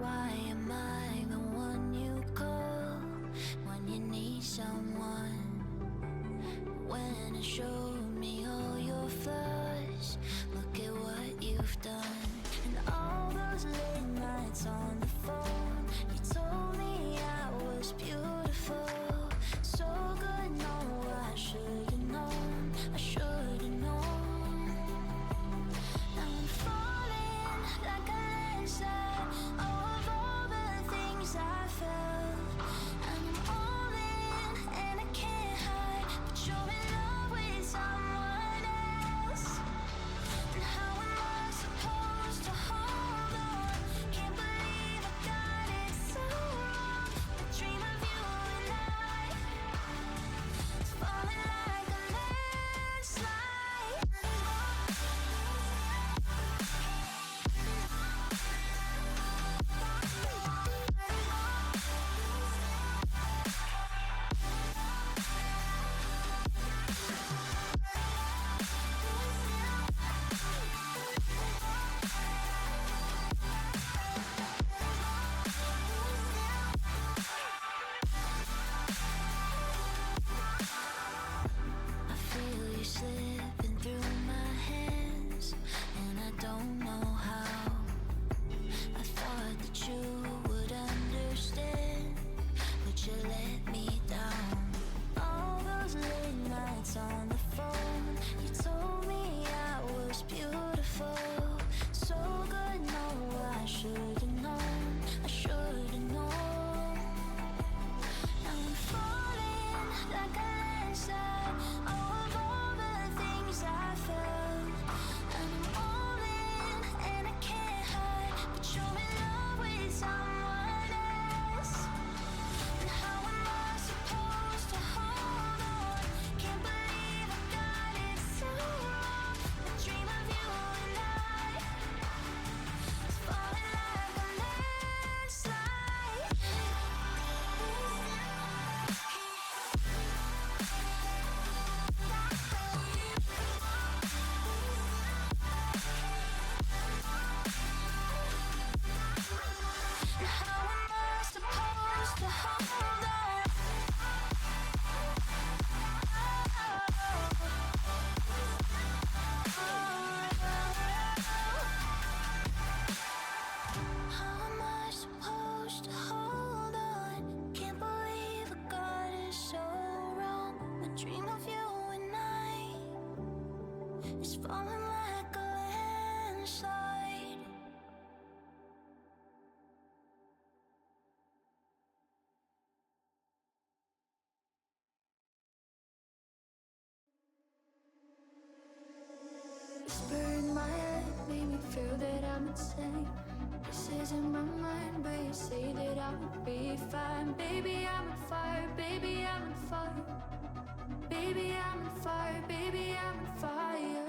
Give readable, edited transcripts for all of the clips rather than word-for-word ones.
Why am I the one you call when you need someone? When it showed me all your flaws, look at what you've done. And all those late nights on the phone, you told me I was beautiful, so good. No, I should've known, I should've known. Now I'm falling like a landslide, of all the things I felt. And I'm all in, and I can't hide, but you're in love with someone else. And how am I supposed to hold on? Can't believe I got it so wrong. I dream of you and I, it's falling like a landslide. I feel you slipping through my hands, and I don't know how. I thought that you would understand, but you let me down. All those late nights on the phone, you told me I was beautiful, so good. No, I should've known, I should've known. Now I'm falling like a landslide, of all the things I felt. And I'm all in, and I can't hide, but you're in love with someone else. And how am I supposed to hold on? Can't believe I got it so wrong. I dream of you and I, it's falling like a landslide. How am I supposed to hold on? How am I supposed to hold on? Can't believe I got it so wrong. I dream of you and I, it's falling like a landslide. Whisper in my head, made me feel that I'm insane. This is in my mind, but you say that I would be fine. Baby, I'm on fire, baby, I'm on fire. Baby, I'm on fire, baby, I'm on fire.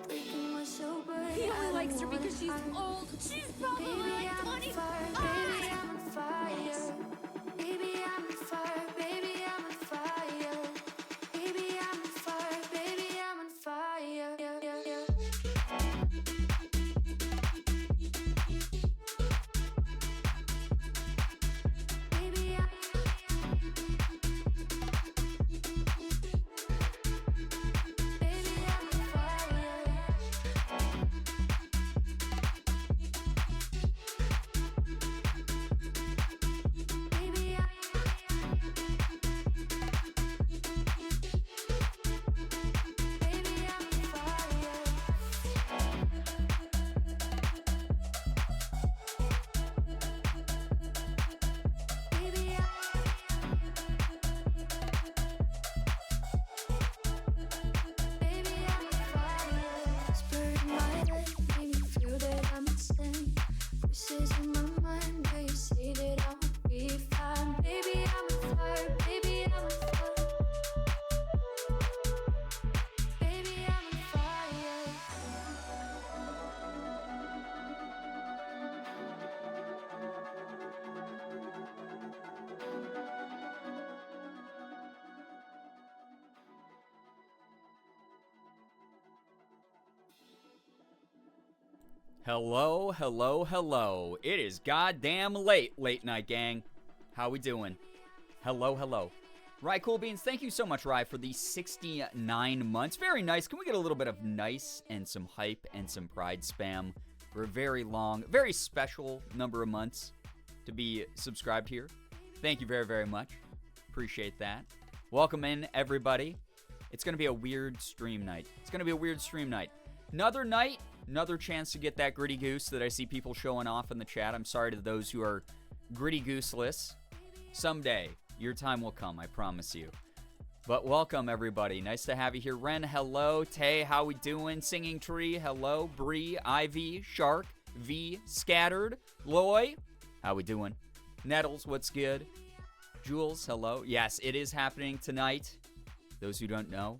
Breaking myself, but He I only don't likes her wanna because she's hide. old. She's probably Baby, like I'm on 25. fire, baby, I'm on fire. Baby, I'm on fire, baby, I'm on fire. Baby, I'm on fire, baby, I'm on fire. Yeah, yeah, yeah. Baby, baby, I'm on fire. Baby, Hello, hello, hello. It is goddamn late night gang. How we doing? Hello, hello. Rye Cool Beans, thank you so much, Rye, for the 69 months. Very nice. Can we get a little bit of nice and some hype and some pride spam for a very long, very special number of months to be subscribed here? Thank you very, very much. Appreciate that. Welcome in, everybody. It's going to be a weird stream night. Another night, another chance to get that gritty goose that I see people showing off in the chat. I'm sorry to those who are gritty gooseless. Someday, your time will come, I promise you. But welcome, everybody. Nice to have you here. Ren, hello. Tay, how we doing? Singing Tree, hello. Bree, Ivy, Shark, V, Scattered, Loy, how we doing? Nettles, what's good? Jules, hello. Yes, it is happening tonight. Those who don't know,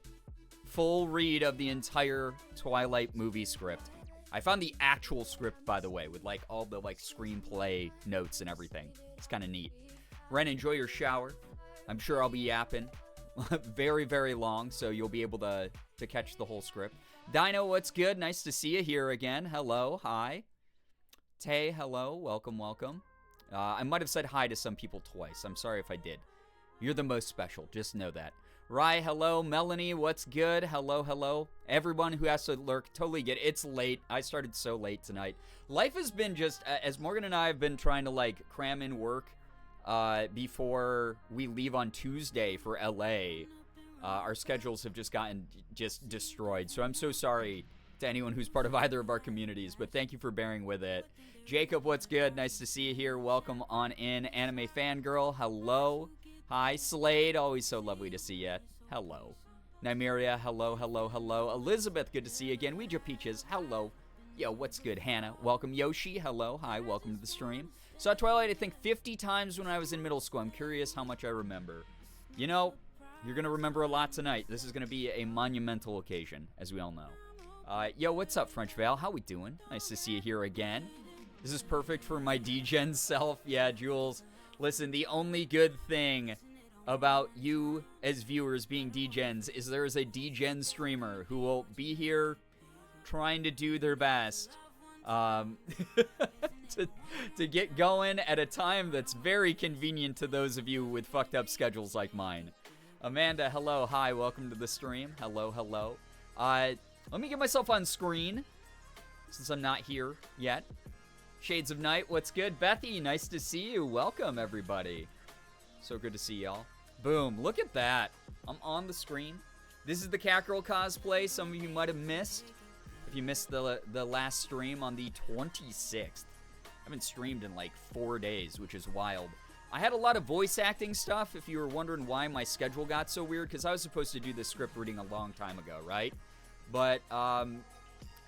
full read of the entire Twilight movie script. I found the actual script, by the way, with like all the like screenplay notes and everything. It's kind of neat. Ren, enjoy your shower. I'm sure I'll be yapping very, very long, so you'll be able to catch the whole script. Dino, what's good? Nice to see you here again. Hello, hi. Tay, hello, welcome, welcome. I might have said hi to some people twice. I'm sorry if I did. You're the most special, just know that. Rye, hello. Melanie, what's good? Hello, hello. Everyone who has to lurk, totally get it. It's late. I started so late tonight. Life has been just, as Morgan and I have been trying to like cram in work before we leave on Tuesday for LA, our schedules have just gotten just destroyed. So I'm so sorry to anyone who's part of either of our communities, but thank you for bearing with it. Jacob, what's good? Nice to see you here. Welcome on in. Anime Fangirl, hello. Hi. Slade, always so lovely to see you. Hello. Nymeria, hello, hello, hello. Elizabeth, good to see you again. Ouija Peaches, hello. Yo, what's good? Hannah, welcome. Yoshi, hello. Hi, welcome to the stream. Saw Twilight, I think, 50 times when I was in middle school. I'm curious how much I remember. You know, you're going to remember a lot tonight. This is going to be a monumental occasion, as we all know. Yo, what's up, French Vale? How we doing? Nice to see you here again. This is perfect for my D-Gen self. Yeah, Jules. Listen, the only good thing about you as viewers being D-Gens is there is a D-Gen streamer who will be here trying to do their best to get going at a time that's very convenient to those of you with fucked up schedules like mine. Amanda, hello, hi, welcome to the stream. Hello, hello. Let me get myself on screen since I'm not here yet. Shades of Night, what's good? Bethy, nice to see you. Welcome, everybody. So good to see y'all. Boom, look at that. I'm on the screen. This is the Catgirl cosplay some of you might have missed. If you missed the last stream on the 26th. I haven't streamed in like 4 days, which is wild. I had a lot of voice acting stuff, if you were wondering why my schedule got so weird, because I was supposed to do this script reading a long time ago, right? But,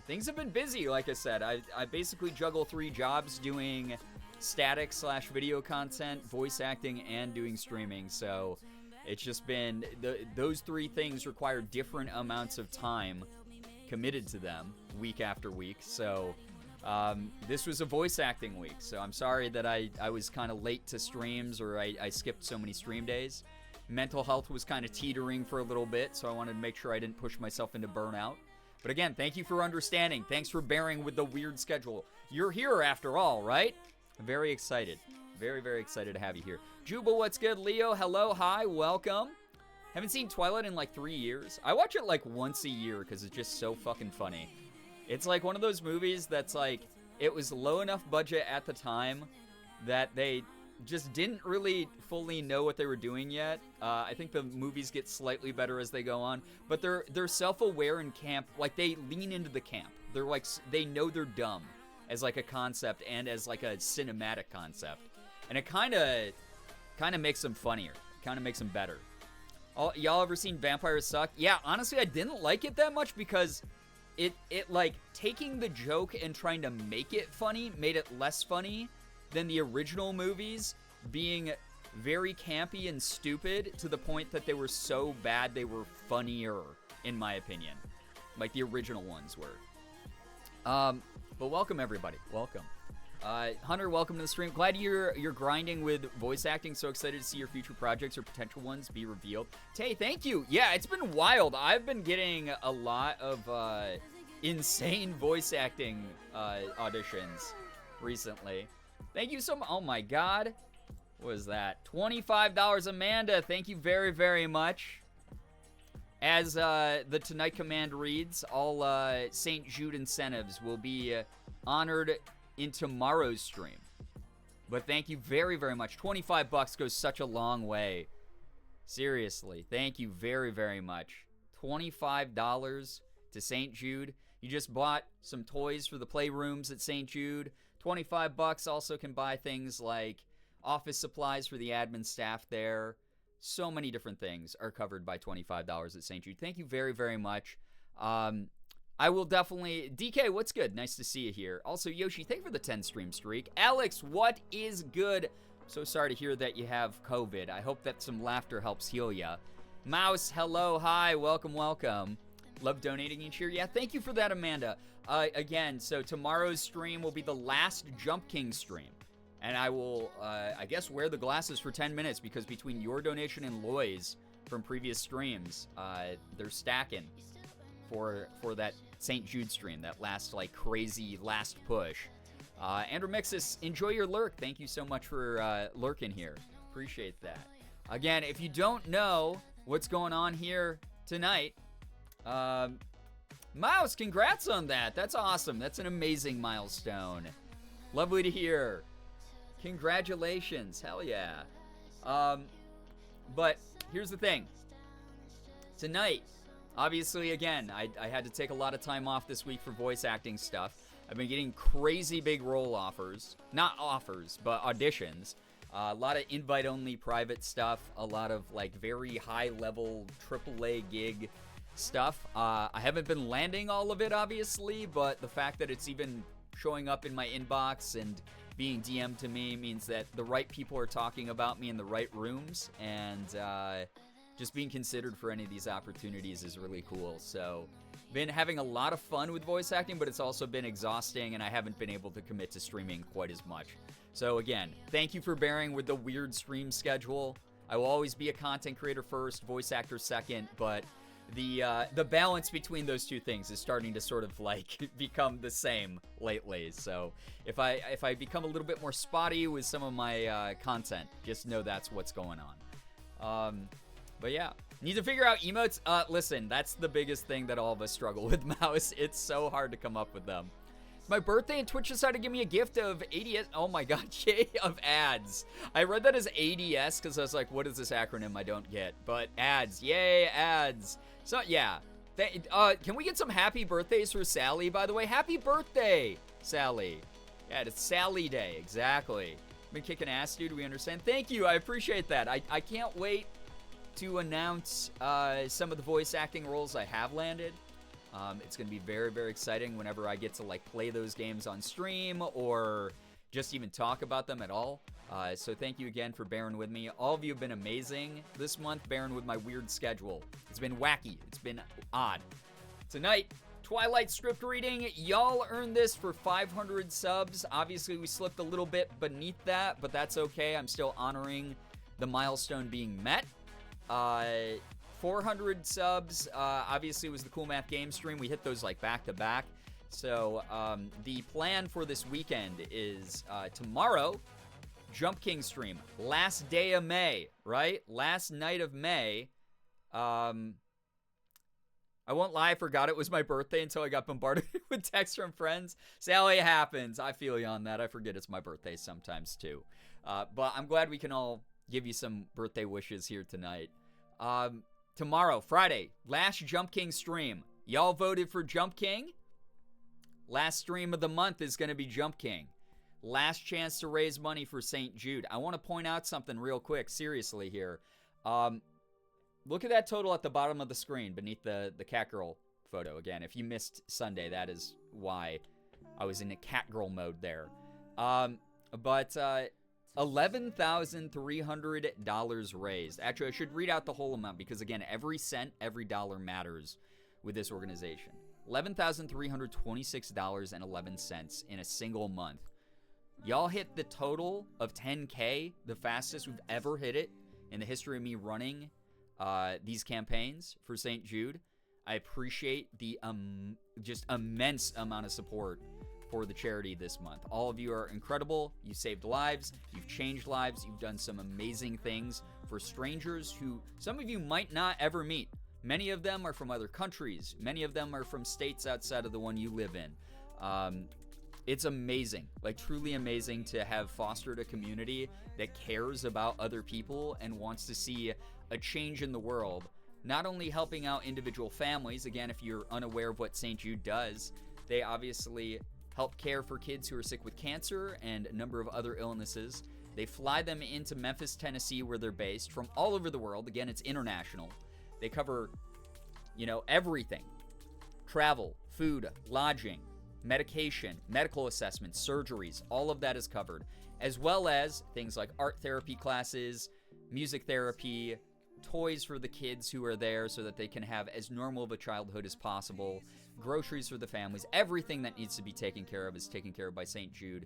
things have been busy, like I said. I basically juggle 3 jobs doing static / video content, voice acting, and doing streaming. So it's just been, those 3 things require different amounts of time committed to them week after week. So this was a voice acting week. So I'm sorry that I was kind of late to streams, or I skipped so many stream days. Mental health was kind of teetering for a little bit, so I wanted to make sure I didn't push myself into burnout. But again, thank you for understanding. Thanks for bearing with the weird schedule. You're here after all, right? I'm very excited. Very, very excited to have you here. Juba, what's good? Leo, hello, hi, welcome. Haven't seen Twilight in like 3 years. I watch it like once a year because it's just so fucking funny. It's like one of those movies that's like, it was low enough budget at the time that they just didn't really fully know what they were doing yet. I think the movies get slightly better as they go on, but they're self-aware and camp. Like, they lean into the camp. They're like, they know they're dumb as like a concept and as like a cinematic concept, and it kind of makes them funnier. Kind of makes them better. Y'all ever seen Vampires Suck? Yeah, honestly, I didn't like it that much because it like taking the joke and trying to make it funny made it less funny than the original movies being very campy and stupid to the point that they were so bad they were funnier, in my opinion. Like the original ones were. But welcome everybody. Welcome. Hunter, welcome to the stream. Glad you're grinding with voice acting. So excited to see your future projects or potential ones be revealed. Tay, thank you. Yeah, it's been wild. I've been getting a lot of insane voice acting auditions recently. Thank you so much. Oh my God. What was that? $25, Amanda. Thank you very, very much. As the Tonight Command reads, all St. Jude incentives will be honored in tomorrow's stream. But thank you very, very much. $25 goes such a long way. Seriously, thank you very, very much. $25 to St. Jude. You just bought some toys for the playrooms at St. Jude. $25 also can buy things like office supplies for the admin staff there. So many different things are covered by $25 at St. Jude. Thank you very, very much. I will definitely... DK, what's good? Nice to see you here. Also, Yoshi, thank you for the 10-stream streak. Alex, what is good? So sorry to hear that you have COVID. I hope that some laughter helps heal ya. Mouse, hello, hi, welcome, welcome. Love donating each year. Yeah, thank you for that, Amanda. Again, so tomorrow's stream will be the last Jump King stream. And I will, I guess, wear the glasses for 10 minutes because between your donation and Loy's from previous streams, they're stacking for that St. Jude stream, that last, like, crazy last push. Andrew Mixis, enjoy your lurk. Thank you so much for lurking here. Appreciate that. Again, if you don't know what's going on here tonight, Mouse, congrats on that. That's awesome. That's an amazing milestone. Lovely to hear. Congratulations. Hell yeah. But here's the thing. Tonight, obviously, again, I had to take a lot of time off this week for voice acting stuff. I've been getting crazy big role offers. Not offers, but auditions. A lot of invite-only private stuff. A lot of, like, very high-level AAA gig stuff. I haven't been landing all of it, obviously, but the fact that it's even showing up in my inbox and being DM'd to me means that the right people are talking about me in the right rooms, and just being considered for any of these opportunities is really cool. So, been having a lot of fun with voice acting, but it's also been exhausting, and I haven't been able to commit to streaming quite as much. So again, thank you for bearing with the weird stream schedule. I will always be a content creator first, voice actor second, but the balance between those two things is starting to sort of like become the same lately. So if I become a little bit more spotty with some of my content, just know that's what's going on. But yeah, need to figure out emotes. Listen, that's the biggest thing that all of us struggle with, Mouse. It's so hard to come up with them. It's my birthday and Twitch decided to give me a gift of ADS. Oh my god, yay, of ads. I read that as ADS because I was like, what is this acronym I don't get? But ads, yay, ads. So yeah, can we get some happy birthdays for Sally, by the way? Happy birthday, Sally. Yeah, it's Sally Day, exactly. Been kicking ass, dude, we understand. Thank you, I appreciate that. I can't wait to announce some of the voice acting roles I have landed. It's going to be very, very exciting whenever I get to like play those games on stream or just even talk about them at all. So thank you again for bearing with me. All of you have been amazing this month, bearing with my weird schedule. It's been wacky. It's been odd. Tonight, Twilight script reading. Y'all earned this for 500 subs. Obviously, we slipped a little bit beneath that, but that's okay. I'm still honoring the milestone being met. 400 subs, obviously was the Cool Math Game stream. We hit those like back to back. So the plan for this weekend is tomorrow, Jump King stream. Last day of May, right? Last night of May. I won't lie, I forgot it was my birthday until I got bombarded with texts from friends. Sally, it happens. I feel you on that. I forget it's my birthday sometimes too. But I'm glad we can all give you some birthday wishes here tonight. Tomorrow, Friday, last Jump King stream. Y'all voted for Jump King? Last stream of the month is going to be Jump King. Last chance to raise money for St. Jude. I want to point out something real quick, seriously here. Look at that total at the bottom of the screen beneath the Catgirl photo. Again, if you missed Sunday, that is why I was in a Catgirl mode there. $11,300 raised. Actually, I should read out the whole amount because, again, every cent, every dollar matters with this organization. $11,326.11 in a single month. Y'all hit the total of 10K, the fastest we've ever hit it in the history of me running these campaigns for St. Jude. I appreciate the just immense amount of support for the charity this month. All of you are incredible. You saved lives. You've changed lives. You've done some amazing things for strangers who some of you might not ever meet. Many of them are from other countries. Many of them are from states outside of the one you live in. It's amazing, like truly amazing to have fostered a community that cares about other people and wants to see a change in the world. Not only helping out individual families, again, if you're unaware of what St. Jude does, they obviously help care for kids who are sick with cancer and a number of other illnesses. They fly them into Memphis, Tennessee, where they're based from all over the world. Again, it's international. They cover, everything. Travel, food, lodging, medication, medical assessments, surgeries, all of that is covered, as well as things like art therapy classes, music therapy, toys for the kids who are there so that they can have as normal of a childhood as possible, groceries for the families. Everything that needs to be taken care of is taken care of by St. Jude.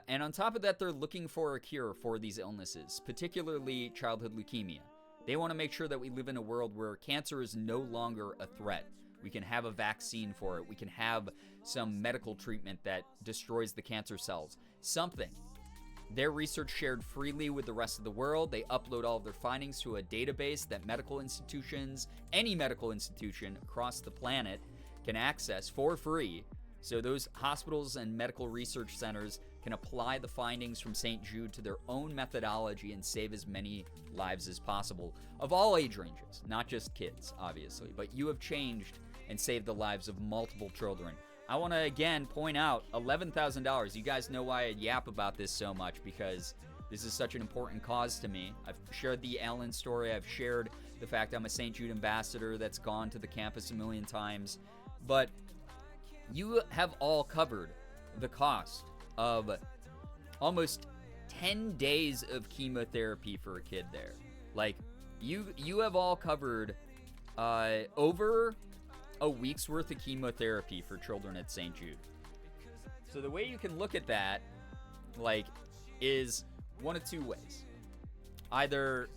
And on top of that, they're looking for a cure for these illnesses, particularly childhood leukemia. They want to make sure that we live in a world where cancer is no longer a threat. We can have a vaccine for it. We can have some medical treatment that destroys the cancer cells. Something. Their research shared freely with the rest of the world. They upload all of their findings to a database that medical institutions, any medical institution across the planet, can access for free. So those hospitals and medical research centers can apply the findings from St. Jude to their own methodology and save as many lives as possible of all age ranges, not just kids, obviously. But you have changed and saved the lives of multiple children. I want to again point out $11,000. You guys know why I yap about this so much, because this is such an important cause to me. I've shared the Ellen story. I've shared the fact I'm a St. Jude ambassador that's gone to the campus a million times. But you have all covered the cost of almost 10 days of chemotherapy for a kid there. Like, you have all covered over a week's worth of chemotherapy for children at St. Jude. So the way you can look at that, is one of two ways. Either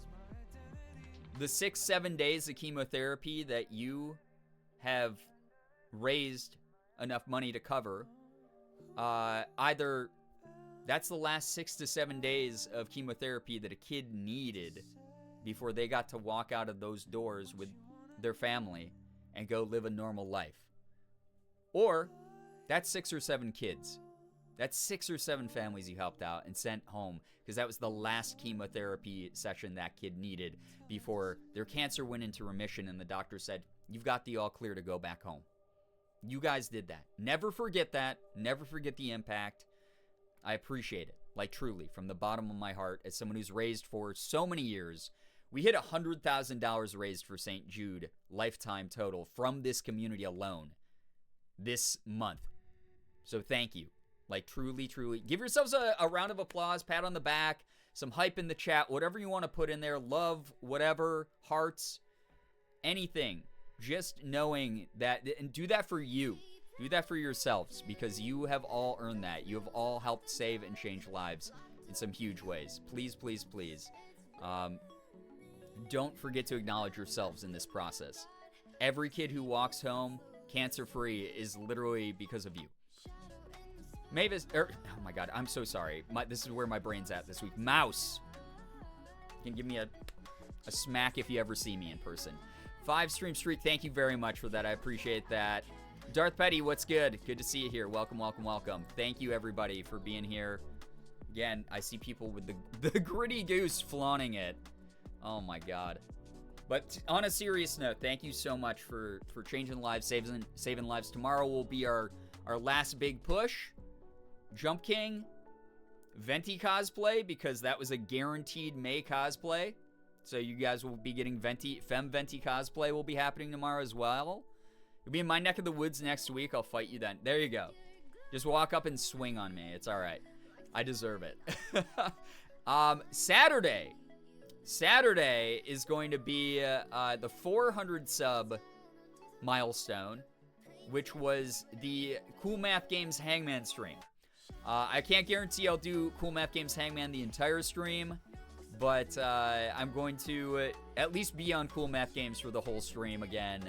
the 6-7 days of chemotherapy that you have raised enough money to cover, either that's the last 6 to 7 days of chemotherapy that a kid needed before they got to walk out of those doors with their family and go live a normal life. Or that's 6 or 7 kids. That's 6 or 7 families you helped out and sent home because that was the last chemotherapy session that kid needed before their cancer went into remission and the doctor said, you've got the all clear to go back home. You guys did that. Never forget that. Never forget the impact. I appreciate it, truly, from the bottom of my heart, as someone who's raised for so many years. We hit $100,000 raised for St. Jude lifetime total from this community alone this month. So thank you. Truly, truly. Give yourselves a round of applause, pat on the back, some hype in the chat, whatever you want to put in there. Love, whatever, hearts, anything. Just knowing that, and do that for you. Do that for yourselves, because you have all earned that. You have all helped save and change lives in some huge ways. Please, please, please. Don't forget to acknowledge yourselves in this process. Every kid who walks home cancer-free is literally because of you. Mavis, oh my God, I'm so sorry. This is where my brain's at this week. Mouse. You can give me a smack if you ever see me in person. 5-stream streak, thank you very much for that. I appreciate that. Darth Petty, what's good? Good to see you here. Welcome, welcome, welcome. Thank you, everybody, for being here. Again, I see people with the gritty goose flaunting it. Oh, my God. But on a serious note, thank you so much for changing lives, saving lives. Tomorrow will be our last big push. Jump King, Venti cosplay, because that was a guaranteed May cosplay. So you guys will be getting Femme Venti cosplay will be happening tomorrow as well. You'll be in my neck of the woods next week. I'll fight you then. There you go. Just walk up and swing on me. It's all right. I deserve it. Saturday is going to be the 400 sub milestone, which was the Cool Math Games Hangman stream. I can't guarantee I'll do Cool Math Games Hangman the entire stream, but I'm going to at least be on Cool Math Games for the whole stream again.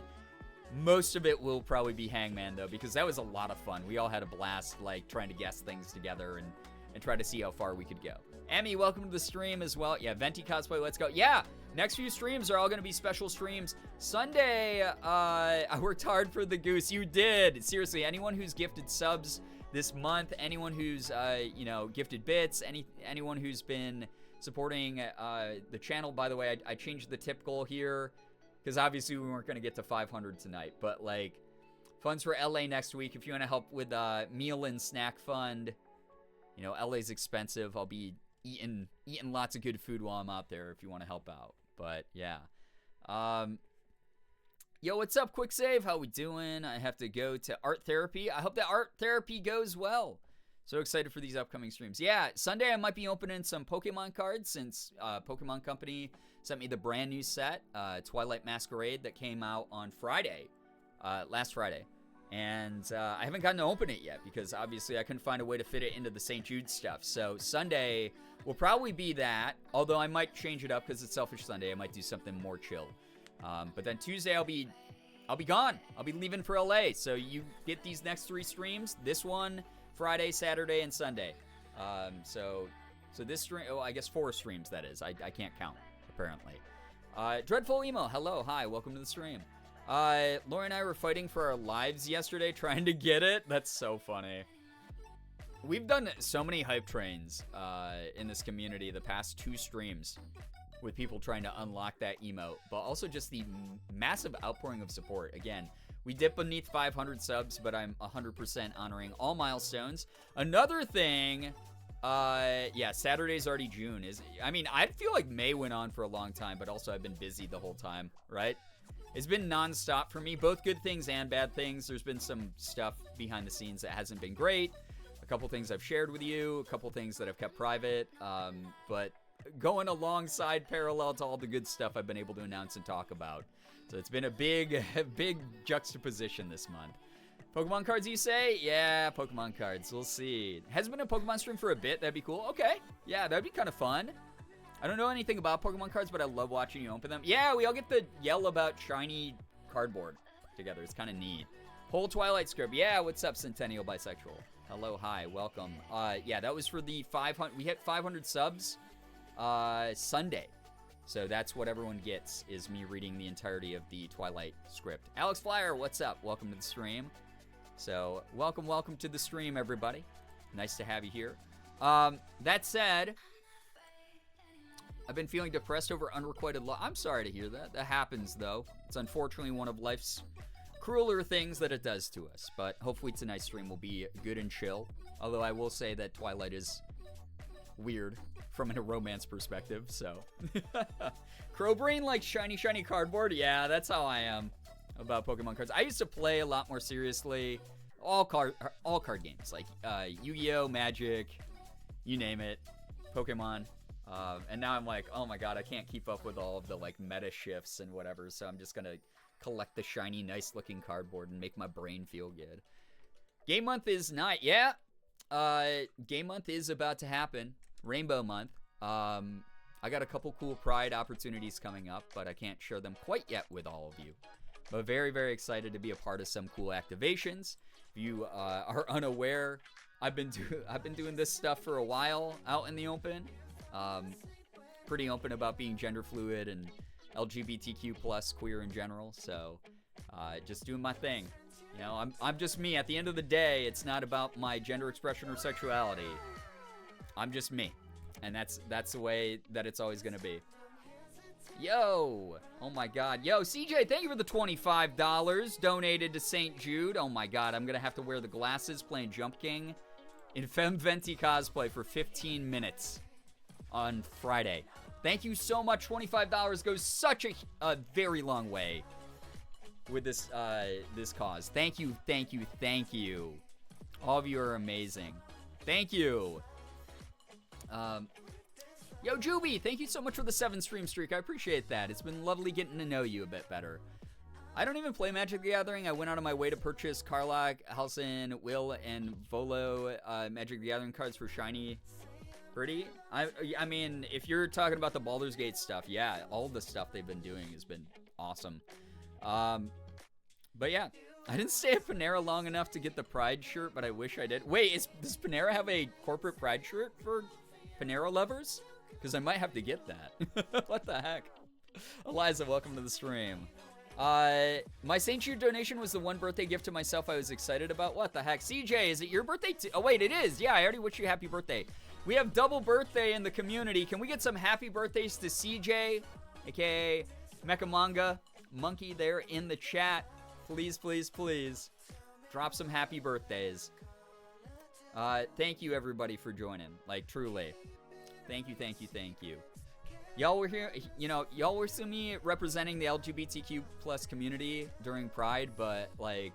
Most of it will probably be Hangman, though, because that was a lot of fun. We all had a blast, like, trying to guess things together and try to see how far we could go. Emmy, welcome to the stream as well. Yeah, Venti Cosplay, let's go. Yeah, next few streams are all going to be special streams. Sunday, I worked hard for the goose. You did. Seriously, anyone who's gifted subs this month, anyone who's, gifted bits, anyone who's been supporting the channel. By the way, I changed the tip goal here because obviously we weren't going to get to 500 tonight. But, like, funds for LA next week. If you want to help with meal and snack fund, you know, LA's expensive. I'll be eating lots of good food while I'm out there if you want to help out. But, yeah. Yo, what's up, Quick Save? How we doing? I have to go to art therapy. I hope that art therapy goes well. So excited for these upcoming streams. Yeah, Sunday I might be opening some Pokemon cards since Pokemon Company sent me the brand new set, Twilight Masquerade, that came out on Friday, last Friday. And I haven't gotten to open it yet because obviously I couldn't find a way to fit it into the St. Jude stuff. So Sunday will probably be that, although I might change it up because it's Selfish Sunday. I might do something more chill. But then Tuesday I'll be gone. I'll be leaving for LA. So you get these next 3 streams. This one, Friday, Saturday, and Sunday. So this stream, I guess 4 streams, that is. I can't count, apparently. Dreadful Emo, hello, hi, welcome to the stream. Laura and I were fighting for our lives yesterday trying to get it. That's so funny. We've done so many hype trains in this community the past 2 streams with people trying to unlock that emote, but also just the massive outpouring of support. Again, we dip beneath 500 subs, but I'm 100% honoring all milestones. Another thing, yeah, Saturday's already June. I feel like May went on for a long time, but also I've been busy the whole time, right? It's been nonstop for me, both good things and bad things. There's been some stuff behind the scenes that hasn't been great. A couple things I've shared with you, a couple things that I've kept private, but going alongside parallel to all the good stuff I've been able to announce and talk about. So it's been a big juxtaposition this month. Pokemon cards, you say? Yeah, Pokemon cards. We'll see. Has been a Pokemon stream for a bit. That'd be cool. Okay. Yeah, that'd be kind of fun. I don't know anything about Pokemon cards, but I love watching you open them. Yeah, we all get to yell about shiny cardboard together. It's kind of neat. Whole Twilight script. Yeah, what's up, Centennial Bisexual? Hello, hi, welcome. Yeah, that was for the 500. We hit 500 subs Sunday. So that's what everyone gets, is me reading the entirety of the Twilight script. Alex Flyer, what's up? Welcome to the stream. So, welcome to the stream, everybody. Nice to have you here. That said, I've been feeling depressed over unrequited love. I'm sorry to hear that. That happens, though. It's unfortunately one of life's crueler things that it does to us. But hopefully tonight's stream will be good and chill. Although I will say that Twilight is weird from a romance perspective, so. Crowbrain likes shiny cardboard. Yeah, that's how I am about Pokemon cards. I used to play a lot more seriously. All card games, like Yu-Gi-Oh, Magic, you name it, Pokemon. And now I'm like, oh my god, I can't keep up with all of the like meta shifts and whatever, so I'm just gonna collect the shiny, nice looking cardboard and make my brain feel good. Game month is not, yeah. Game month is about to happen. Rainbow month. I got a couple cool Pride opportunities coming up, but I can't share them quite yet with all of you. But very, very excited to be a part of some cool activations. If you are unaware, I've been doing this stuff for a while out in the open. Pretty open about being gender fluid and LGBTQ plus queer in general. So just doing my thing. You know, I'm just me. At the end of the day, it's not about my gender expression or sexuality. I'm just me. And that's the way that it's always going to be. Yo! Oh my god. Yo, CJ, thank you for the $25 donated to St. Jude. Oh my god, I'm going to have to wear the glasses playing Jump King in Femme Venti cosplay for 15 minutes on Friday. Thank you so much. $25 goes such a very long way with this cause. Thank you. All of you are amazing. Thank you. Yo, Juby, thank you so much for the 7 stream streak. I appreciate that. It's been lovely getting to know you a bit better. I don't even play Magic the Gathering. I went out of my way to purchase Karlach, Halcyon, Will, and Volo Magic the Gathering cards for shiny. Pretty. I mean, if you're talking about the Baldur's Gate stuff, yeah, all the stuff they've been doing has been awesome. But yeah, I didn't stay at Panera long enough to get the Pride shirt, but I wish I did. Wait, does Panera have a corporate Pride shirt for Panera lovers? Because I might have to get that. What the heck? Eliza, welcome to the stream. My St. Jude donation was the one birthday gift to myself I was excited about. What the heck? CJ, is it your birthday too? Oh, wait, it is. Yeah, I already wish you happy birthday. We have double birthday in the community. Can we get some happy birthdays to CJ, aka Mechamanga Monkey there in the chat? Please, please, please. Drop some happy birthdays. Thank you, everybody, for joining. Like, truly. Thank you, thank you, thank you. Y'all were here, you know, y'all were seeing me representing the LGBTQ plus community during Pride, but, like,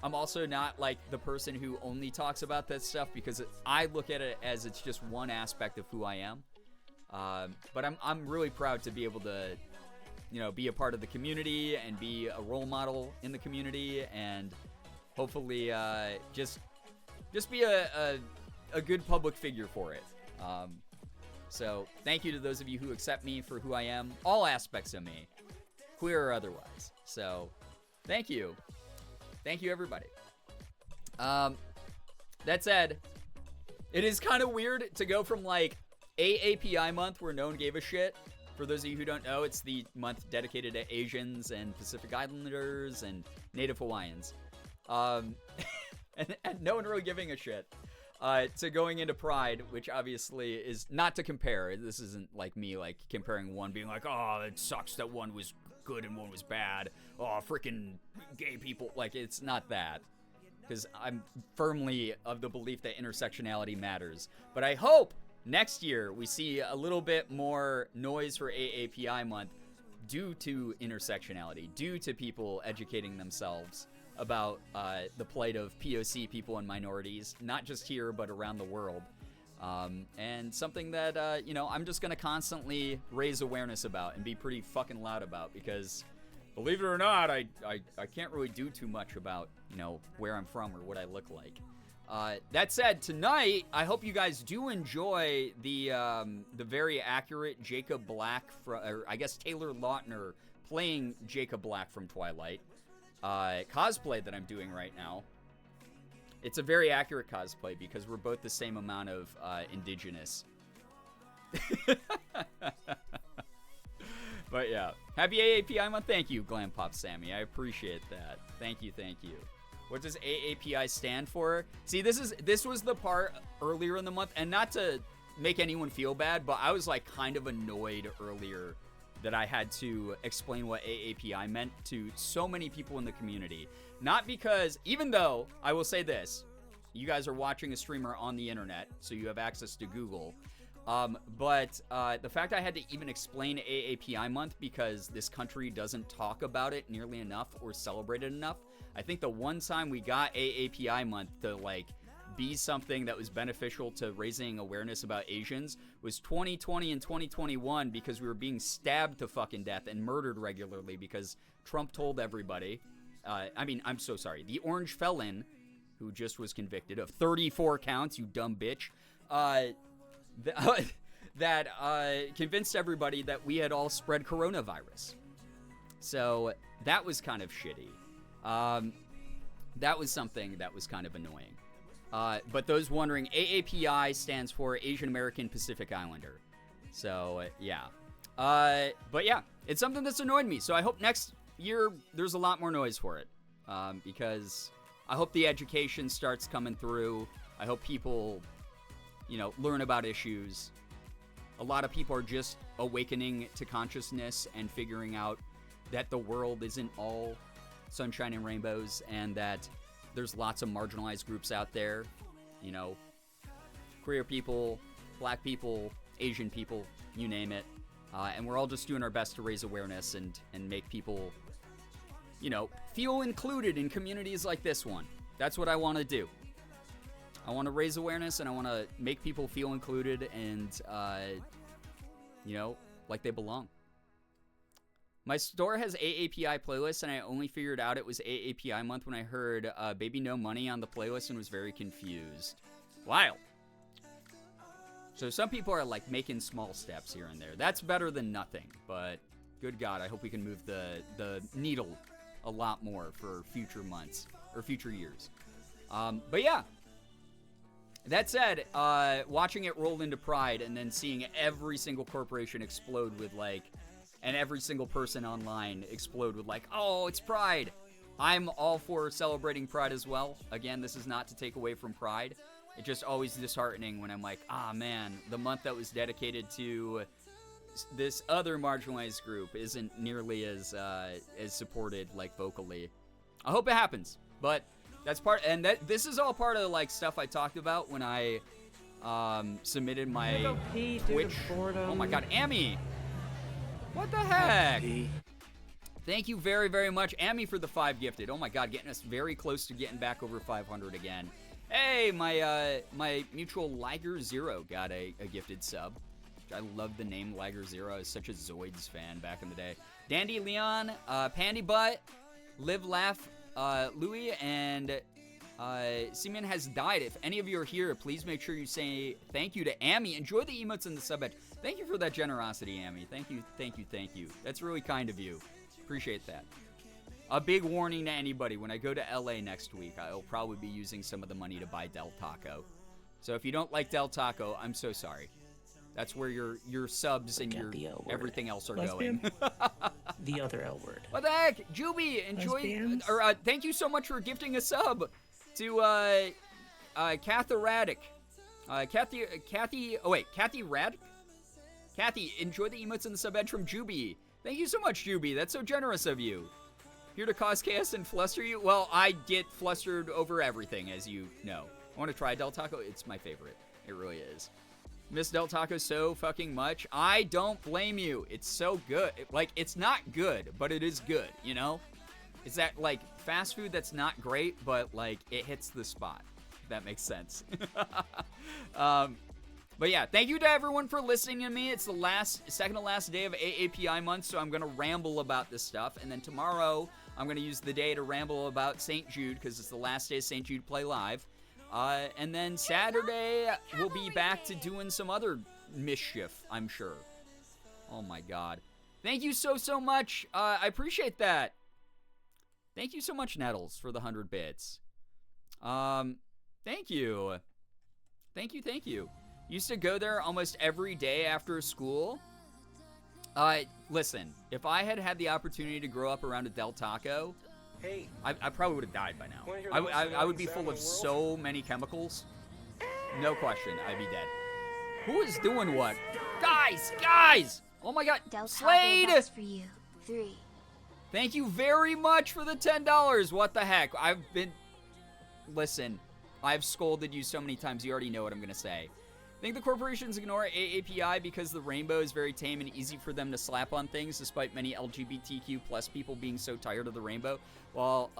I'm also not, like, the person who only talks about that stuff because I look at it as it's just one aspect of who I am. But I'm really proud to be able to, you know, be a part of the community and be a role model in the community and hopefully just be a good public figure for it. So thank you to those of you who accept me for who I am, all aspects of me, queer or otherwise. So thank you. Thank you, everybody. That said, it is kind of weird to go from like AAPI month where no one gave a shit. For those of you who don't know, it's the month dedicated to Asians and Pacific Islanders and Native Hawaiians. And no one really giving a shit. To going into Pride, which obviously is not to compare. This isn't like me like comparing one being like, oh, it sucks that one was good and one was bad. Oh, freaking gay people. Like, it's not that. Because I'm firmly of the belief that intersectionality matters. But I hope next year we see a little bit more noise for AAPI month due to intersectionality, due to people educating themselves about the plight of POC people and minorities, not just here, but around the world. And something that, you know, I'm just going to constantly raise awareness about and be pretty fucking loud about because, believe it or not, I can't really do too much about, you know, where I'm from or what I look like. That said, tonight, I hope you guys do enjoy the very accurate Jacob Black, or I guess Taylor Lautner playing Jacob Black from Twilight. Cosplay that I'm doing right now. It's a very accurate cosplay because we're both the same amount of indigenous. But yeah, happy AAPI month. Thank you, Glam Pop Sammy. I appreciate that. Thank you, thank you. What does AAPI stand for? See, this was the part earlier in the month, and not to make anyone feel bad, but I was like kind of annoyed earlier that I had to explain what AAPI meant to so many people in the community. Not because, even though, I will say this, you guys are watching a streamer on the internet, so you have access to Google, but the fact I had to even explain AAPI month because this country doesn't talk about it nearly enough or celebrate it enough. I think the one time we got AAPI month to, like, be something that was beneficial to raising awareness about Asians was 2020 and 2021 because we were being stabbed to fucking death and murdered regularly because Trump told everybody. I mean, I'm so sorry. The orange felon, who just was convicted of 34 counts, you dumb bitch, that convinced everybody that we had all spread coronavirus. So that was kind of shitty. That was something that was kind of annoying. But those wondering, AAPI stands for Asian American Pacific Islander. So, yeah. But yeah, it's something that's annoyed me. So I hope next year there's a lot more noise for it. Because I hope the education starts coming through. I hope people, you know, learn about issues. A lot of people are just awakening to consciousness and figuring out that the world isn't all sunshine and rainbows and that there's lots of marginalized groups out there, you know, queer people, black people, Asian people, you name it. And we're all just doing our best to raise awareness and make people, you know, feel included in communities like this one. That's what I want to do. I want to raise awareness and I want to make people feel included and, you know, like they belong. My store has AAPI playlists, and I only figured out it was AAPI month when I heard Baby No Money on the playlist and was very confused. Wild. So some people are, like, making small steps here and there. That's better than nothing, but good God, I hope we can move the needle a lot more for future months or future years. But yeah. That said, watching it roll into Pride and then seeing every single corporation explode with and every single person online explode with oh, it's Pride. I'm all for celebrating Pride as well. Again, this is not to take away from Pride. It's just always disheartening when I'm like, man, the month that was dedicated to this other marginalized group isn't nearly as supported vocally. I hope it happens, but that's part, and this is all part of stuff I talked about when I submitted my Twitch. Oh my God, Amy! What the heck? Thank you very, very much, Amy, for the 5 gifted. Oh my God, getting us very close to getting back over 500 again. Hey, my mutual Liger Zero got a gifted sub. I love the name Liger Zero. I was such a Zoids fan back in the day. Dandy Leon, Pandy Butt, Live Laugh, Louis, and Seaman has died. If any of you are here, please make sure you say thank you to Amy. Enjoy the emotes in the sub edge. Thank you for that generosity, Amy. Thank you, thank you, thank you. That's really kind of you. Appreciate that. A big warning to anybody, when I go to LA next week, I'll probably be using some of the money to buy Del Taco. So if you don't like Del Taco, I'm so sorry. That's where your subs and your everything else are going. The other L word. What the heck? Juby, enjoy. Thank you so much for gifting a sub to Kathy Radic. Kathy Radic? Kathy, enjoy the emotes in the sub edge from Juby. Thank you so much, Juby. That's so generous of you. Here to cause chaos and fluster you? Well, I get flustered over everything, as you know. I want to try Del Taco. It's my favorite. It really is. Miss Del Taco so fucking much. I don't blame you. It's so good. It's not good, but it is good, you know? It's that, fast food that's not great, but, it hits the spot. If that makes sense. But yeah, thank you to everyone for listening to me. It's the second to last day of AAPI month, so I'm going to ramble about this stuff. And then tomorrow, I'm going to use the day to ramble about St. Jude, because it's the last day of St. Jude Play Live. And then Saturday, we'll be back to doing some other mischief, I'm sure. Oh my God. Thank you so much. I appreciate that. Thank you so much, Nettles, for the 100 bits. Thank you. Thank you. Used to go there almost every day after school. Listen, if I had the opportunity to grow up around a Del Taco, hey, I probably would have died by now. I would be full of so many chemicals. No question, I'd be dead. Who is doing what? Guys! Oh my God, Del Slade! Taco for you. 3. Thank you very much for the $10. What the heck? Listen, I've scolded you so many times, you already know what I'm gonna say. Think the corporations ignore AAPI because the rainbow is very tame and easy for them to slap on things, despite many LGBTQ plus people being so tired of the rainbow? Well,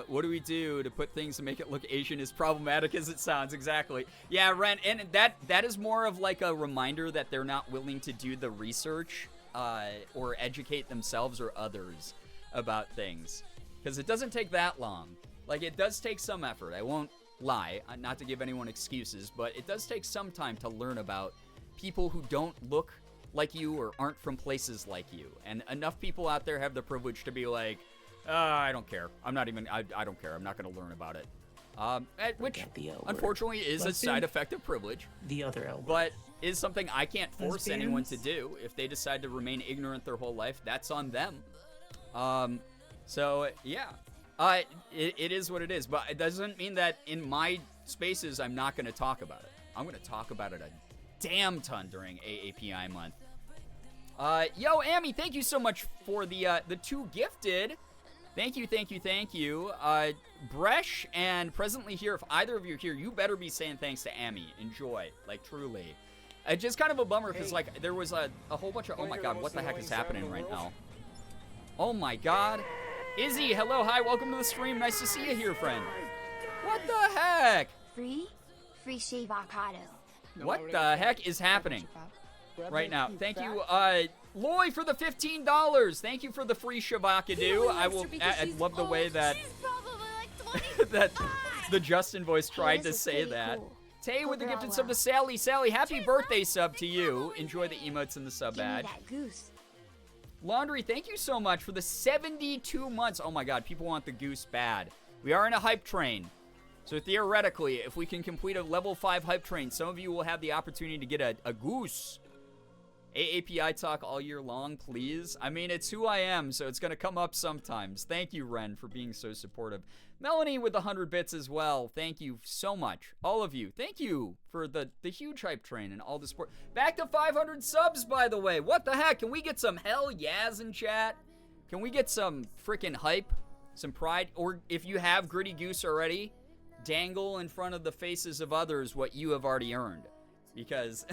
what do we do to put things to make it look Asian as problematic as it sounds? Exactly. Yeah, Ren, and that is more of a reminder that they're not willing to do the research or educate themselves or others about things. Because it doesn't take that long. It does take some effort. I won't lie, not to give anyone excuses, but it does take some time to learn about people who don't look like you or aren't from places like you. And enough people out there have the privilege to be like, I don't care. I don't care. I'm not going to learn about it. Which, unfortunately, is a side effect of privilege. The other L word. But is something I can't force anyone to do. If they decide to remain ignorant their whole life, that's on them. So, yeah. It is what it is, but it doesn't mean that in my spaces I'm not going to talk about it. I'm going to talk about it a damn ton during AAPI month. Yo, Amy, thank you so much for the 2 gifted. Thank you. Bresh and Presently Here, if either of you are here, you better be saying thanks to Amy. Enjoy, truly. It's just kind of a bummer, because, there was a whole bunch of, oh my God, what the heck is happening right now? Oh my God. Izzy, hello, hi, welcome to the stream. Nice to see you here, friend. What the heck? Free shave avocado. What the heck is happening right now? Thank you, Loy, for the $15. Thank you for the free shavakadu. I love the way that that the Justin voice tried to say that. Cool. Tay with the gifted sub to Sally. Sally, happy birthday sub to you. Enjoy the emotes in the sub Give me badge. that goose. Laundry, thank you so much for the 72 months. Oh my god, people want the goose bad. We are in a hype train. So theoretically, if we can complete a level 5 hype train, some of you will have the opportunity to get a goose. AAPI talk all year long, please. I mean, it's who I am, so it's going to come up sometimes. Thank you, Ren, for being so supportive. Melanie with the 100 bits as well. Thank you so much. All of you. Thank you for the huge hype train and all the support. Back to 500 subs, by the way. What the heck? Can we get some hell yeahs in chat? Can we get some freaking hype? Some pride? Or if you have Gritty Goose already, dangle in front of the faces of others what you have already earned. Because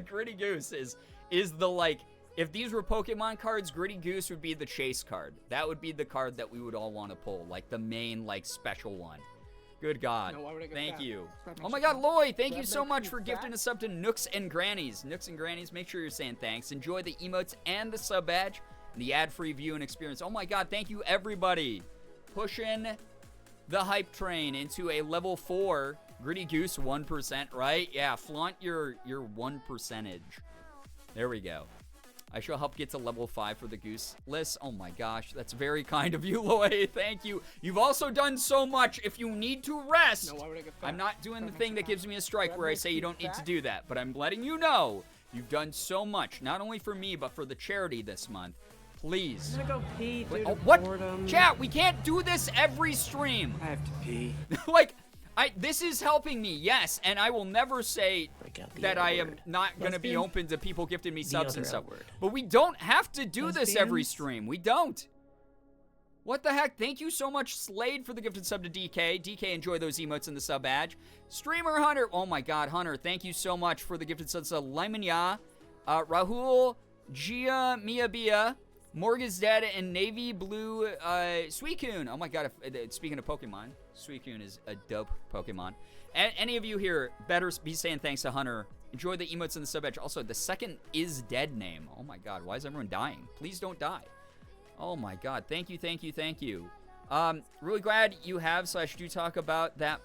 Gritty Goose is the, like, if these were Pokemon cards, Gritty Goose would be the chase card. That would be the card that we would all want to pull, like the main, like, special one. Good God. No, why would I get Thank that? you. That Oh makes my you God, fat. Lloyd, thank That you so makes much you for fat? gifting a sub to Nooks and Grannies. Nooks and Grannies, make sure you're saying thanks. Enjoy the emotes and the sub badge and the ad-free view and experience. Oh my God, thank you, everybody. Pushing the hype train into a level 4 Gritty Goose 1%, right? Yeah, flaunt your 1%. There we go. I shall help get to level 5 for the goose list. Oh my gosh, that's very kind of you, Lloyd. Thank you. You've also done so much. If you need to rest, No, why would I get fat? I'm not doing the That thing makes that gives me a strike That where I makes say you you don't need to fat? do that. But I'm letting you know you've done so much, not only for me, but for the charity this month. Please. I'm gonna go pee due Wait, to oh, what? boredom. Chat, we can't do this every stream. I have to pee. Like, this is helping me, yes, and I will never say Break out the that other I am word. not going to be Lesbian? open to people gifting me The subs and other stuff. L word. But we don't have to do this every Lesbians? stream. We don't. What the heck? Thank you so much, Slade, for the gifted sub to DK. DK, enjoy those emotes in the sub badge. Streamer Hunter. Oh my God, Hunter, thank you so much for the gifted sub to Limanya. Rahul, Gia, Miyabia, Morgan's Dead, and Navy Blue Suicune. Oh my God, speaking of Pokemon, Suicune is a dope Pokemon. Any of you here better be saying thanks to Hunter. Enjoy the emotes in the sub edge. Also, the second is dead name. Oh my God, why is everyone dying? Please don't die. Oh my God, thank you, thank you, thank you. Really glad you have / do talk about that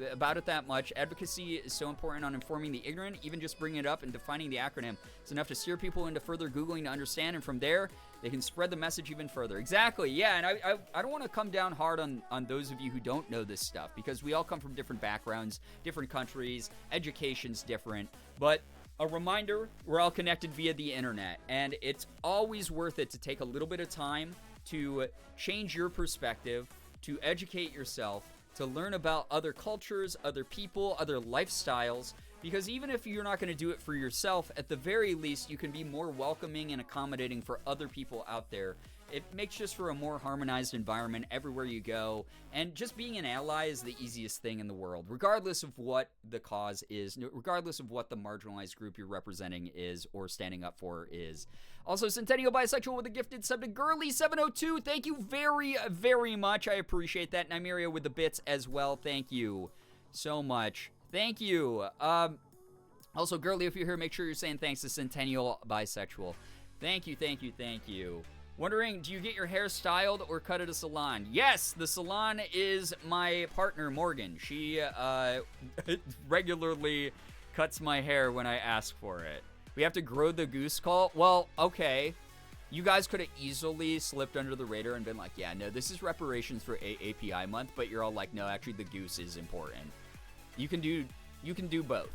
about it that much. Advocacy is so important on informing the ignorant. Even just bringing it up and defining the acronym is enough to steer people into further Googling to understand, and from there, they can spread the message even further. Exactly, yeah, and I don't want to come down hard on those of you who don't know this stuff, because we all come from different backgrounds, different countries, education's different, but a reminder, we're all connected via the internet, and it's always worth it to take a little bit of time to change your perspective, to educate yourself, to learn about other cultures, other people, other lifestyles, because even if you're not going to do it for yourself, at the very least, you can be more welcoming and accommodating for other people out there. It makes just for a more harmonized environment everywhere you go, and just being an ally is the easiest thing in the world, regardless of what the cause is, regardless of what the marginalized group you're representing is or standing up for is. Also, Centennial Bisexual with a gifted sub to Girly702. Thank you very, very much. I appreciate that. Nymeria with the bits as well. Thank you so much. Thank you. Also, Girly, if you're here, make sure you're saying thanks to Centennial Bisexual. Thank you, thank you, thank you. Wondering, do you get your hair styled or cut at a salon? Yes, the salon is my partner, Morgan. She regularly cuts my hair when I ask for it. We have to grow the goose call? Well, okay. You guys could have easily slipped under the radar and been like, yeah, no, this is reparations for API month, but you're all like, no, actually the goose is important. You can do both.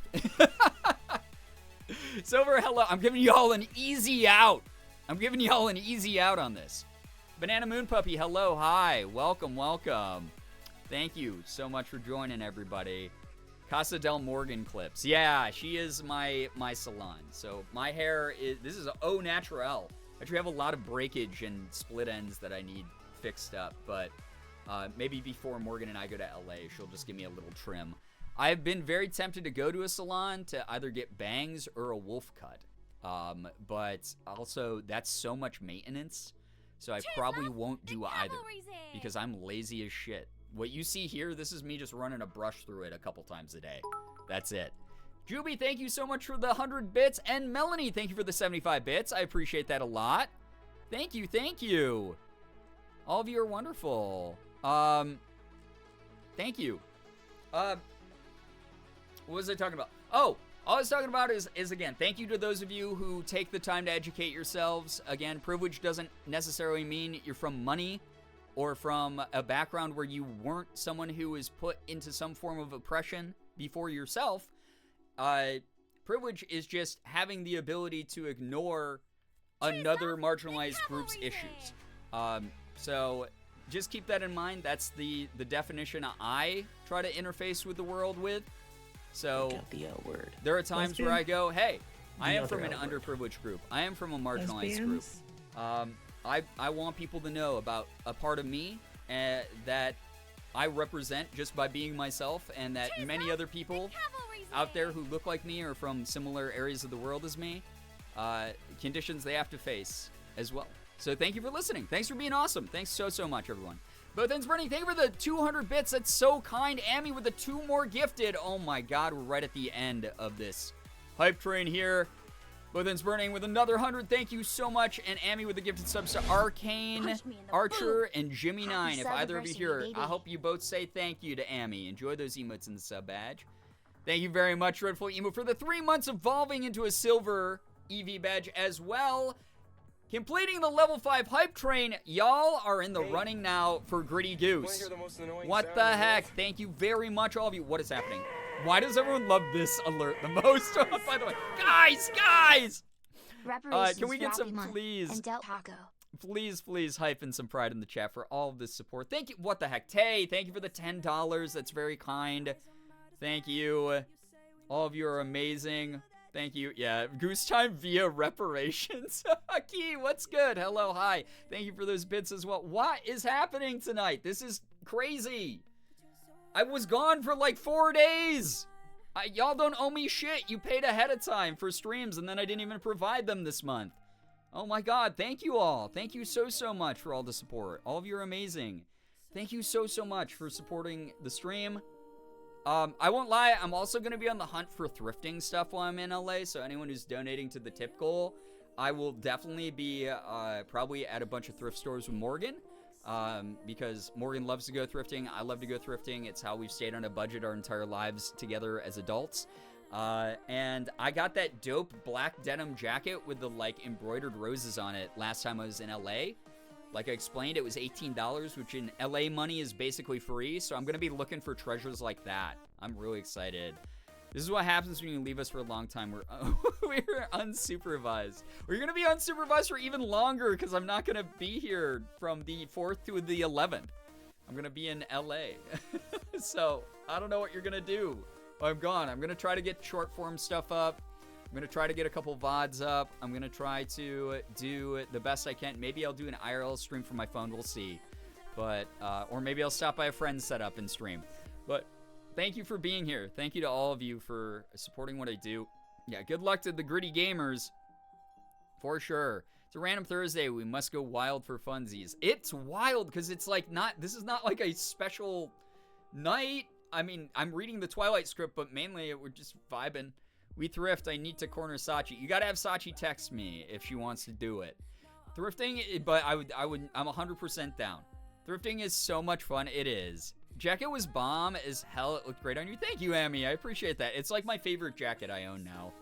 Silver, hello. I'm giving y'all an easy out. I'm giving y'all an easy out on this. Banana Moon Puppy, hello, hi. Welcome, welcome. Thank you so much for joining, everybody. Casa del Morgan clips. Yeah, she is my salon. So my hair is, this is au naturel. I actually have a lot of breakage and split ends that I need fixed up, but maybe before Morgan and I go to LA, she'll just give me a little trim. I've been very tempted to go to a salon to either get bangs or a wolf cut. But also that's so much maintenance, so I probably won't do either because I'm lazy as shit. What you see here, this is me just running a brush through it a couple times a day. That's it. Juby, thank you so much for the 100 bits, and Melanie, thank you for the 75 bits. I appreciate that a lot. Thank you, thank you. All of you are wonderful. Thank you. What was I talking about? Oh, All I was talking about is again, thank you to those of you who take the time to educate yourselves. Again, privilege doesn't necessarily mean you're from money or from a background where you weren't someone who was put into some form of oppression before yourself. Privilege is just having the ability to ignore another marginalized group's issues. So just keep that in mind. That's the definition I try to interface with the world with. So Got the L word. there are times where I go, hey, I am other from an L word. underprivileged group. I am from a marginalized group. Lesbians? I want people to know about a part of me that I represent just by being myself, and that many other people out there who look like me or from similar areas of the world as me, conditions they have to face as well. So thank you for listening. Thanks for being awesome. Thanks so much, everyone. Both ends burning. Thank you for the 200 bits. That's so kind. Amy with the 2 more gifted. Oh my God, we're right at the end of this hype train here. Both ends burning with another 100. Thank you so much. And Amy with the gifted subs to Arcane, Archer, and Jimmy9. If either of you here, I hope you both say thank you to Amy. Enjoy those emotes in the sub badge. Thank you very much, Dreadful Emo, for the 3 months evolving into a silver EV badge as well. Completing the level 5 hype train, y'all are in the running now for Gritty Goose. What the heck? Thank you very much, all of you. What is happening? Why does everyone love this alert the most? By the way, guys! Can we get some, please, hype and some pride in the chat for all of this support? Thank you. What the heck? Tay, thank you for the $10. That's very kind. Thank you. All of you are amazing. Thank you. Yeah, Goose Time via reparations. Key, what's good? Hello, hi. Thank you for those bits as well. What is happening tonight? This is crazy. I was gone for like 4 days. Y'all don't owe me shit. You paid ahead of time for streams, and then I didn't even provide them this month. Oh my God, thank you all. Thank you so much for all the support. All of you are amazing. Thank you so much for supporting the stream. I won't lie, I'm also going to be on the hunt for thrifting stuff while I'm in LA, so anyone who's donating to the tip goal, I will definitely be probably at a bunch of thrift stores with Morgan, because Morgan loves to go thrifting, I love to go thrifting. It's how we've stayed on a budget our entire lives together as adults. And I got that dope black denim jacket with the like embroidered roses on it last time I was in LA. Like I explained, it was $18, which in LA money is basically free, so I'm going to be looking for treasures like that. I'm really excited. This is what happens when you leave us for a long time. We're unsupervised. We're going to be unsupervised for even longer because I'm not going to be here from the 4th to the 11th. I'm going to be in LA. So I don't know what you're going to do while I'm gone. I'm going to try to get short form stuff up. I'm going to try to get a couple VODs up. I'm going to try to do the best I can. Maybe I'll do an IRL stream from my phone. We'll see. But, or maybe I'll stop by a friend's setup and stream. But thank you for being here. Thank you to all of you for supporting what I do. Yeah, good luck to the gritty gamers. For sure. It's a random Thursday. We must go wild for funsies. It's wild because it's like this is not like a special night. I mean, I'm reading the Twilight script, but mainly we're just vibing. We thrift. I need to corner Sachi. You gotta have Sachi text me if she wants to do it. Thrifting, but I'm 100% down. Thrifting is so much fun. It is. Jacket was bomb as hell. It looked great on you. Thank you, Amy. I appreciate that. It's like my favorite jacket I own now.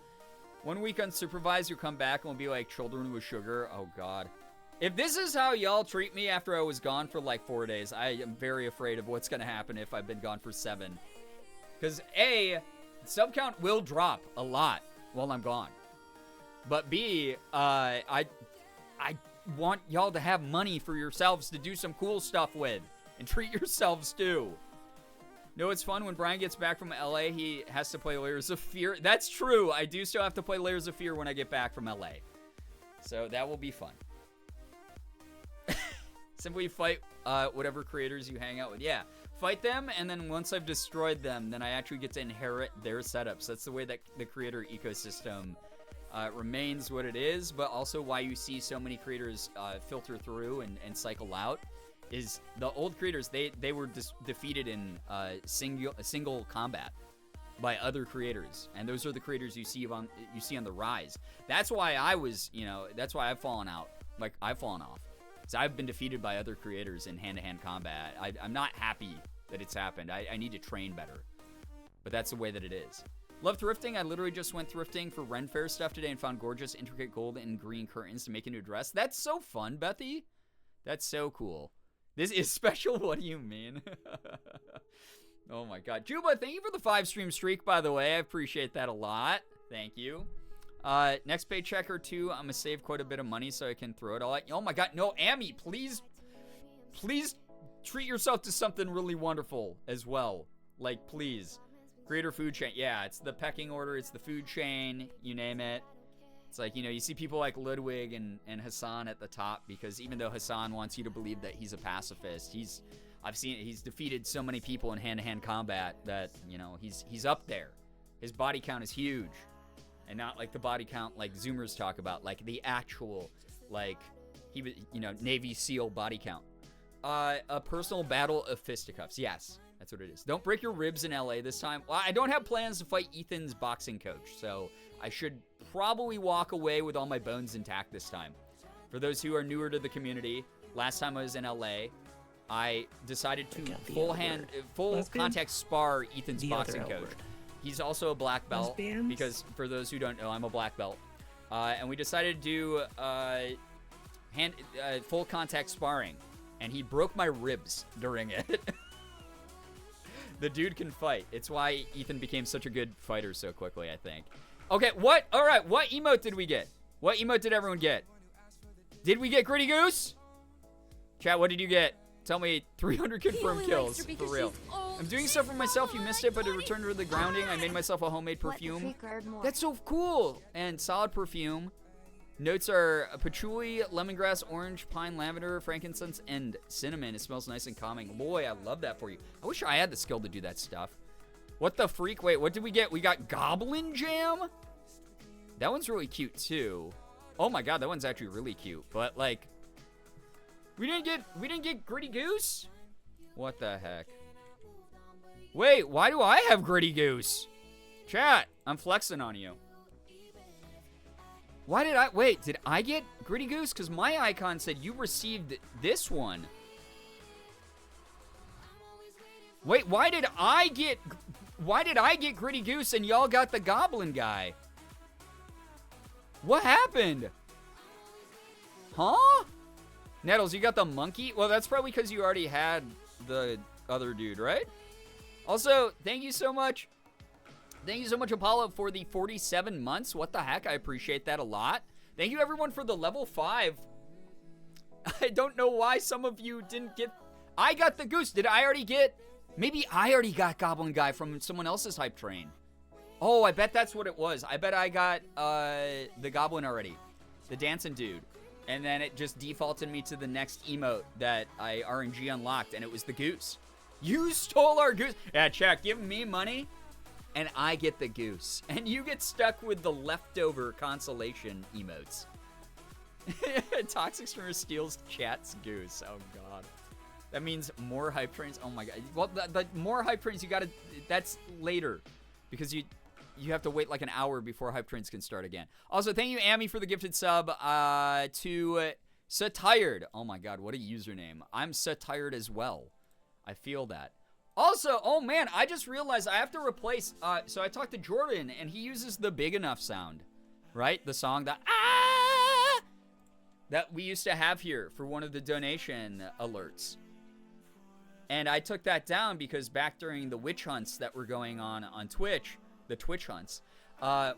1 week unsupervised, you'll come back and we'll be like children with sugar. Oh, God. If this is how y'all treat me after I was gone for like 4 days, I am very afraid of what's gonna happen if I've been gone for 7. Because A, sub count will drop a lot while I'm gone. But B, I want y'all to have money for yourselves to do some cool stuff with. And treat yourselves too. No, it's fun when Brian gets back from LA, he has to play Layers of Fear. That's true. I do still have to play Layers of Fear when I get back from LA. So that will be fun. Simply fight whatever creators you hang out with. Yeah, fight them, and then once I've destroyed them, then I actually get to inherit their setups. That's the way that the creator ecosystem remains what it is, but also why you see so many creators filter through and cycle out. Is the old creators, they were defeated in single combat by other creators, and those are the creators you see on the rise. That's why that's why I've fallen out. Like, I've fallen off. So I've been defeated by other creators in hand-to-hand combat. I'm not happy that it's happened. I need to train better. But that's the way that it is. Love thrifting. I literally just went thrifting for Ren Fair stuff today and found gorgeous, intricate gold and green curtains to make a new dress. That's so fun, Bethy. That's so cool. This is special. What do you mean? Oh my God. Juba, thank you for the 5-stream streak, by the way. I appreciate that a lot. Thank you. Next paycheck or two, I'm gonna save quite a bit of money so I can throw it all out. Oh my God. No, Amy, please treat yourself to something really wonderful as well. Like, please. Greater food chain. Yeah, it's the pecking order. It's the food chain. You name it. It's like, you know, you see people like Ludwig and Hassan at the top because even though Hassan wants you to believe that he's a pacifist, he's defeated so many people in hand-to-hand combat that, you know, he's up there. His body count is huge. And not like the body count like Zoomers talk about, like the actual, like, he was, you know, Navy SEAL body count. A personal battle of fisticuffs. Yes, that's what it is. Don't break your ribs in LA this time. Well, I don't have plans to fight Ethan's boxing coach, so I should probably walk away with all my bones intact this time. For those who are newer to the community, last time I was in LA, I decided to full contact spar Ethan's boxing coach. He's also a black belt because for those who don't know, I'm a black belt. And we decided to do full contact sparring. And he broke my ribs during it. The dude can fight. It's why Ethan became such a good fighter so quickly, I think. Okay, what? All right, what emote did we get? What emote did everyone get? Did we get Gritty Goose? Chat, what did you get? Tell me 300 confirmed kills, for real. I'm doing stuff for myself. You missed it, but to return to the grounding, I made myself a homemade perfume. That's so cool. And solid perfume. Notes are patchouli, lemongrass, orange, pine, lavender, frankincense, and cinnamon. It smells nice and calming. Boy, I love that for you. I wish I had the skill to do that stuff. What the freak? Wait, what did we get? We got Goblin Jam? That one's really cute, too. Oh my God, that one's actually really cute. But, like, we didn't get Gritty Goose? What the heck? Wait, why do I have Gritty Goose? Chat, I'm flexing on you. Why did did I get Gritty Goose? Because my icon said you received this one. Wait, why did I get Gritty Goose and y'all got the Goblin guy? What happened? Huh? Nettles, you got the monkey? Well, that's probably because you already had the other dude, right? Also, thank you so much. Thank you so much, Apollo, for the 47 months. What the heck? I appreciate that a lot. Thank you, everyone, for the level 5. I don't know why some of you didn't get... I got the goose. Did I already get... Maybe I already got Goblin Guy from someone else's hype train. Oh, I bet that's what it was. I bet I got the Goblin already. The dancing dude. And then it just defaulted me to the next emote that I RNG unlocked, and it was the goose. You stole our goose. Yeah, chat, give me money, and I get the goose. And you get stuck with the leftover consolation emotes. Toxic Streamer steals chat's goose. Oh, God. That means more hype trains. Oh, my God. Well, the more hype trains, you got to... That's later. Because you have to wait like an hour before hype trains can start again. Also, thank you, Amy, for the gifted sub to Satired. Oh, my God. What a username. I'm Satired as well. I feel that. Also, oh man, I just realized I have to replace, so I talked to Jordan, and he uses the Big Enough sound, right? The song that we used to have here for one of the donation alerts. And I took that down because back during the witch hunts that were going on Twitch, the Twitch hunts,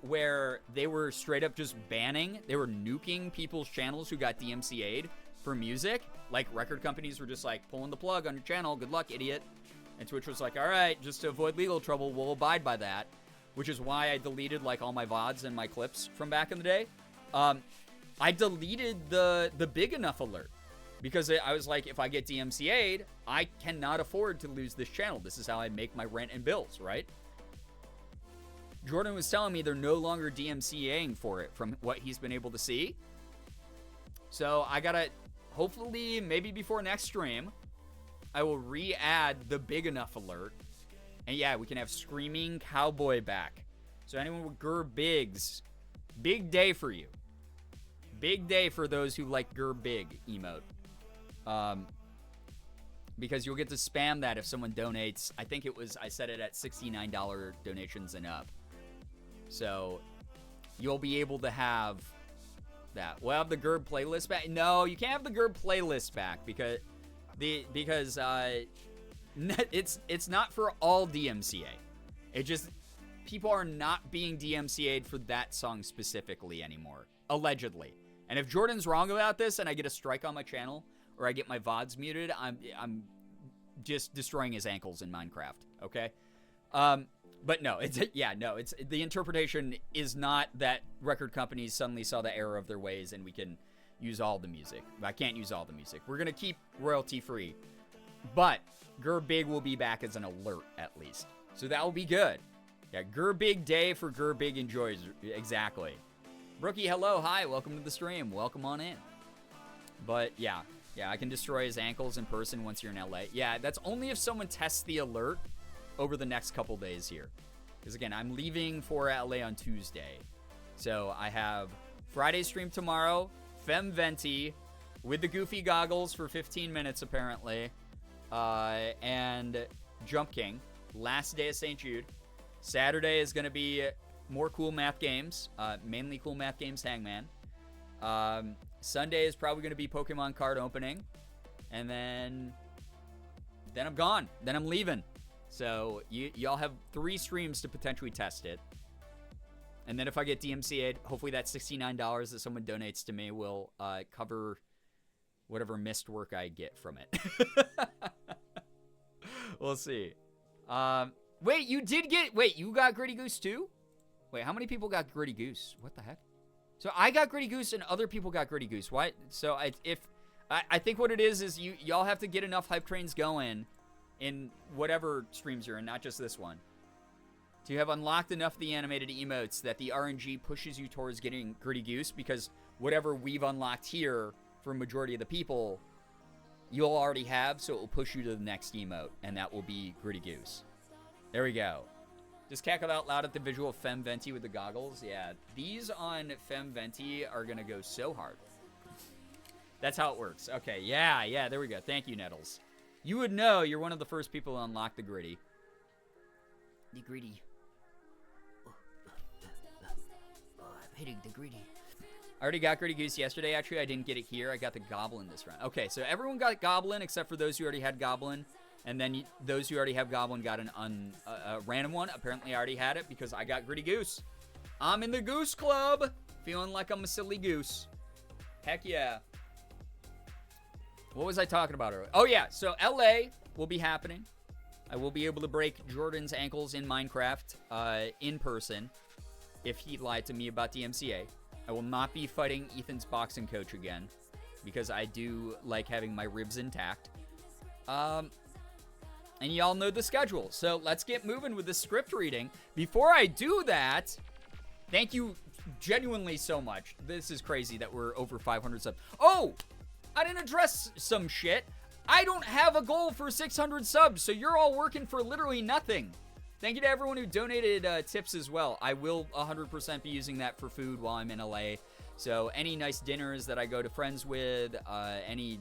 where they were straight up just banning, they were nuking people's channels who got DMCA'd for music. Like, record companies were just like, pulling the plug on your channel, good luck, idiot. And Twitch was like, all right, just to avoid legal trouble, we'll abide by that. Which is why I deleted, like, all my VODs and my clips from back in the day. I deleted the Big Enough alert. Because I was like, if I get DMCA'd, I cannot afford to lose this channel. This is how I make my rent and bills, right? Jordan was telling me they're no longer DMCAing for it from what he's been able to see. So I gotta, hopefully, maybe before next stream, I will re-add the Big Enough alert. And yeah, we can have Screaming Cowboy back. So anyone with Girbeag's, big day for you. Big day for those who like Girbig emote. Because you'll get to spam that if someone donates. I think it was, I set it at $69 donations and up. So you'll be able to have that. We'll have the Gerb playlist back. No, you can't have the Gerb playlist back because it's not for all DMCA. It just, people are not being DMCA'd for that song specifically anymore, allegedly. And if Jordan's wrong about this and I get a strike on my channel or I get my VODs muted, I'm just destroying his ankles in Minecraft, okay? But no, it's the interpretation is not that record companies suddenly saw the error of their ways and we can use all the music. I can't use all the music. We're going to keep royalty free. But Girbeagly will be back as an alert at least. So that will be good. Yeah, Girbeagly day for Girbeagly enjoys. Exactly. Brookie, hello, hi, welcome to the stream. Welcome on in. But yeah, I can destroy his ankles in person once you're in LA. Yeah, that's only if someone tests the alert over the next couple days here. Because again, I'm leaving for LA on Tuesday. So I have Friday stream tomorrow, Femventi with the goofy goggles for 15 minutes apparently. And Jump King, last day of St. Jude. Saturday is going to be more cool math games, mainly cool math games Hangman. Sunday is probably going to be Pokemon card opening. And then I'm gone. Then I'm leaving. So y'all have 3 streams to potentially test it. And then if I get DMCA'd, hopefully that $69 that someone donates to me will cover whatever missed work I get from it. We'll see. Wait, you got Gritty Goose too? Wait, how many people got Gritty Goose? What the heck? So I got Gritty Goose and other people got Gritty Goose. Why? So I think what it is y'all have to get enough hype trains going in whatever streams you're in, not just this one, to have unlocked enough of the animated emotes that the RNG pushes you towards getting Gritty Goose, because whatever we've unlocked here for a majority of the people, you'll already have, so it will push you to the next emote, and that will be Gritty Goose. There we go. Just cackled out loud at the visual of Femventi with the goggles. Yeah, these on Femventi are going to go so hard. That's how it works. Okay, yeah, there we go. Thank you, Nettles. You would know you're one of the first people to unlock the Gritty. The Gritty. Oh, I'm hitting the Gritty. I already got Gritty Goose yesterday, actually. I didn't get it here. I got the Goblin this round. Okay, so everyone got Goblin except for those who already had Goblin. And then those who already have Goblin got a random one. Apparently, I already had it because I got Gritty Goose. I'm in the Goose Club. Feeling like I'm a silly goose. Heck yeah. What was I talking about earlier? Oh, yeah. So, LA will be happening. I will be able to break Jordan's ankles in Minecraft in person if he lied to me about DMCA. I will not be fighting Ethan's boxing coach again because I do like having my ribs intact. And y'all know the schedule. So let's get moving with the script reading. Before I do that, thank you genuinely so much. This is crazy that we're over 500 subs. Oh, I didn't address some shit. I don't have a goal for 600 subs, so you're all working for literally nothing. Thank you to everyone who donated tips as well. I will 100% be using that for food while I'm in LA. So any nice dinners that I go to friends with, any,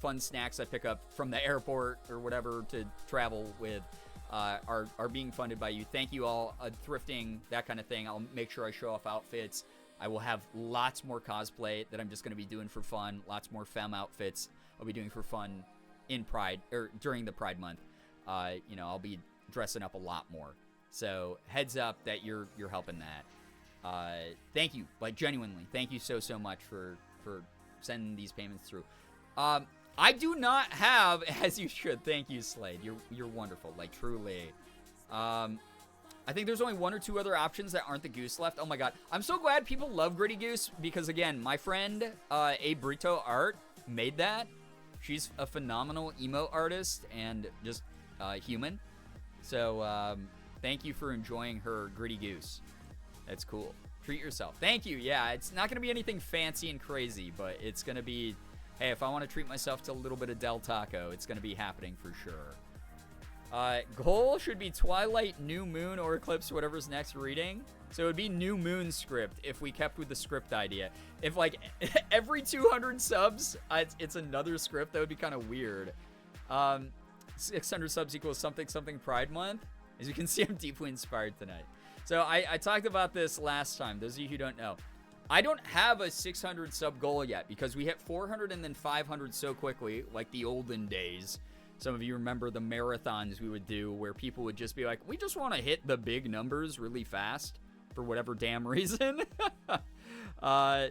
fun snacks I pick up from the airport or whatever to travel with are being funded by you. Thank you all. Thrifting, that kind of thing. I'll make sure I show off outfits. I will have lots more cosplay that I'm just going to be doing for fun. Lots more femme outfits I'll be doing for fun in Pride, or during the Pride month. I'll be dressing up a lot more. So heads up that you're helping that. Thank you, genuinely. Thank you so much for sending these payments through. I do not have, as you should. Thank you, Slade. You're wonderful, truly. I think there's only 1 or 2 other options that aren't the Goose left. Oh my god, I'm so glad people love Gritty Goose because again, my friend A Brito Art made that. She's a phenomenal emo artist and just human. So thank you for enjoying her Gritty Goose. That's cool. Treat yourself. Thank you. Yeah, it's not gonna be anything fancy and crazy, but it's gonna be. Hey, if I want to treat myself to a little bit of Del Taco, it's going to be happening for sure. Goal should be Twilight, New Moon, or Eclipse, whatever's next reading. So it would be New Moon script if we kept with the script idea. If, every 200 subs, it's another script, that would be kind of weird. 600 subs equals something Pride Month. As you can see, I'm deeply inspired tonight. So I talked about this last time. Those of you who don't know, I don't have a 600 sub goal yet because we hit 400 and then 500 so quickly, like the olden days. Some of you remember the marathons we would do where people would just be like, we just want to hit the big numbers really fast for whatever damn reason.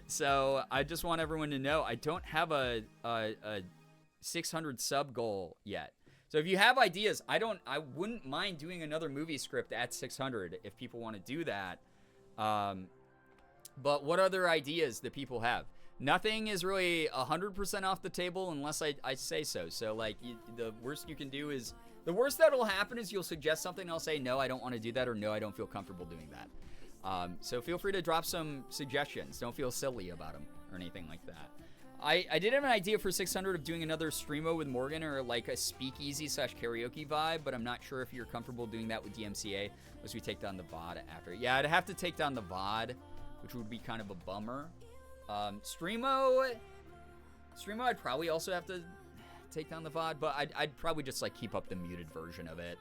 So I just want everyone to know I don't have a 600 sub goal yet. So if you have ideas, I wouldn't mind doing another movie script at 600 if people want to do that. But what other ideas that people have? Nothing is really 100% off the table unless I say so. So, like, the worst you can do is... The worst that'll happen is you'll suggest something, I'll say, no, I don't want to do that, or no, I don't feel comfortable doing that. So feel free to drop some suggestions. Don't feel silly about them or anything like that. I did have an idea for 600 of doing another streamo with Morgan or, like, a speakeasy/karaoke vibe, but I'm not sure if you're comfortable doing that with DMCA unless we take down the VOD after. Yeah, I'd have to take down the VOD, which would be kind of a bummer. Streamo, I'd probably also have to take down the VOD, but I'd probably just, like, keep up the muted version of it.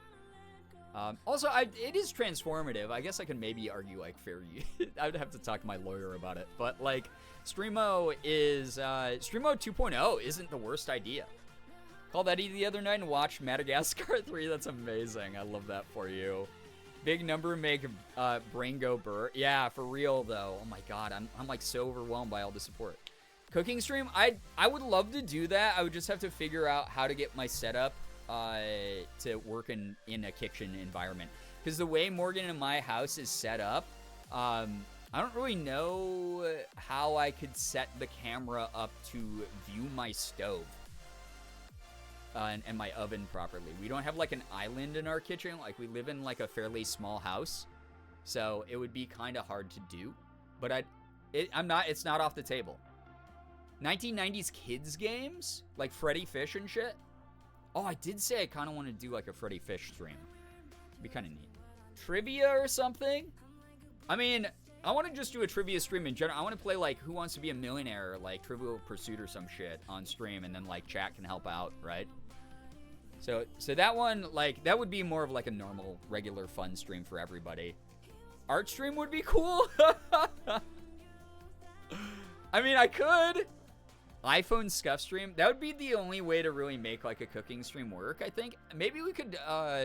Also, it is transformative. I guess I could maybe argue, like, fair use. I would have to talk to my lawyer about it, but, like, Streamo 2.0 isn't the worst idea. Called Eddie the other night and watched Madagascar 3. That's amazing. I love that for you. Big number make brain go burr. Yeah, for real though. Oh my god, I'm like so overwhelmed by all the support. Cooking stream, I would love to do that. I would just have to figure out how to get my setup to work in a kitchen environment. Because the way Morgan and my house is set up, I don't really know how I could set the camera up to view my stove. And my oven properly. We don't have like an island in our kitchen. Like we live in like a fairly small house, so it would be kind of hard to do. But it's not off the table. 1990s kids games like Freddy Fish and shit. Oh, I did say I kind of want to do like a Freddy Fish stream. It'd be kind of neat. Trivia or something. I mean, I want to just do a trivia stream in general. I want to play like Who Wants to Be a Millionaire, or like Trivial Pursuit or some shit on stream, and then like chat can help out, right? So that one, like, that would be more of like a normal, regular, fun stream for everybody. Art stream would be cool. I mean, I could. iPhone scuff stream. That would be the only way to really make like a cooking stream work, I think. Maybe we could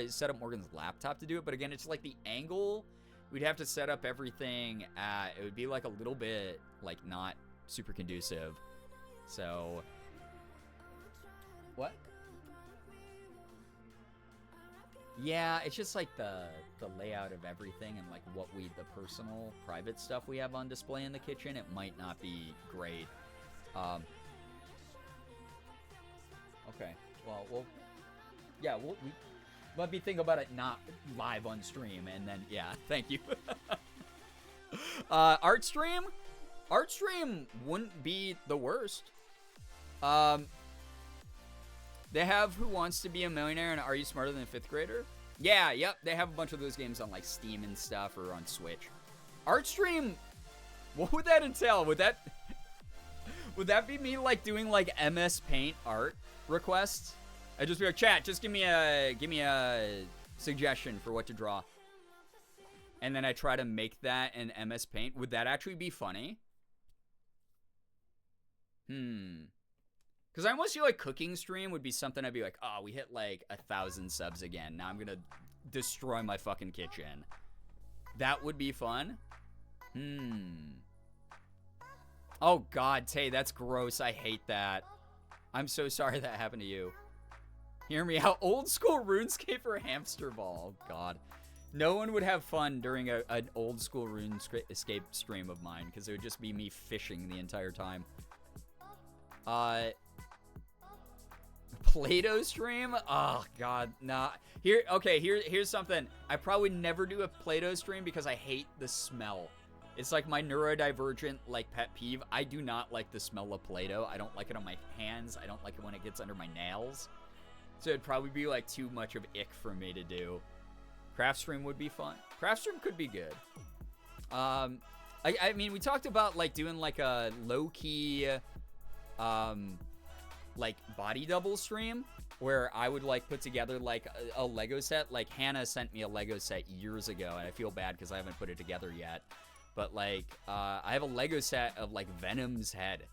set up Morgan's laptop to do it, but again, it's like the angle. We'd have to set up everything at, it would be like a little bit like not super conducive. So what? Yeah, it's just like the layout of everything and like the personal private stuff we have on display in the kitchen. It might not be great. Okay. Well, yeah, we let me think about it not live on stream, and then, yeah, thank you. Art stream wouldn't be the worst. They have Who Wants to Be a Millionaire and Are You Smarter Than a Fifth Grader? Yeah, yep, they have a bunch of those games on, like, Steam and stuff, or on Switch. Art stream, what would that entail? Would that be me, like, doing, like, MS Paint art requests? I'd just be like, chat, just give me a suggestion for what to draw. And then I try to make that in MS Paint. Would that actually be funny? Because I almost feel like cooking stream would be something I'd be like, oh, we hit like 1,000 subs again. Now I'm going to destroy my fucking kitchen. That would be fun. Oh, God, Tay, that's gross. I hate that. I'm so sorry that happened to you. Hear me out. Old school RuneScape or hamster ball. Oh, God. No one would have fun during an old school RuneScape stream of mine because it would just be me fishing the entire time. Play-Doh stream? Oh, God, nah. Here's something. I probably never do a Play-Doh stream because I hate the smell. It's like my neurodivergent, like, pet peeve. I do not like the smell of Play-Doh. I don't like it on my hands. I don't like it when it gets under my nails. So it'd probably be, like, too much of ick for me to do. Craft stream would be fun. Craft stream could be good. I mean, we talked about, like, doing, like, a low-key, like, body double stream. where I would like put together like a Lego set. Like Hannah sent me a Lego set years ago, and I feel bad because I haven't put it together yet. But like, I have a Lego set of like Venom's head,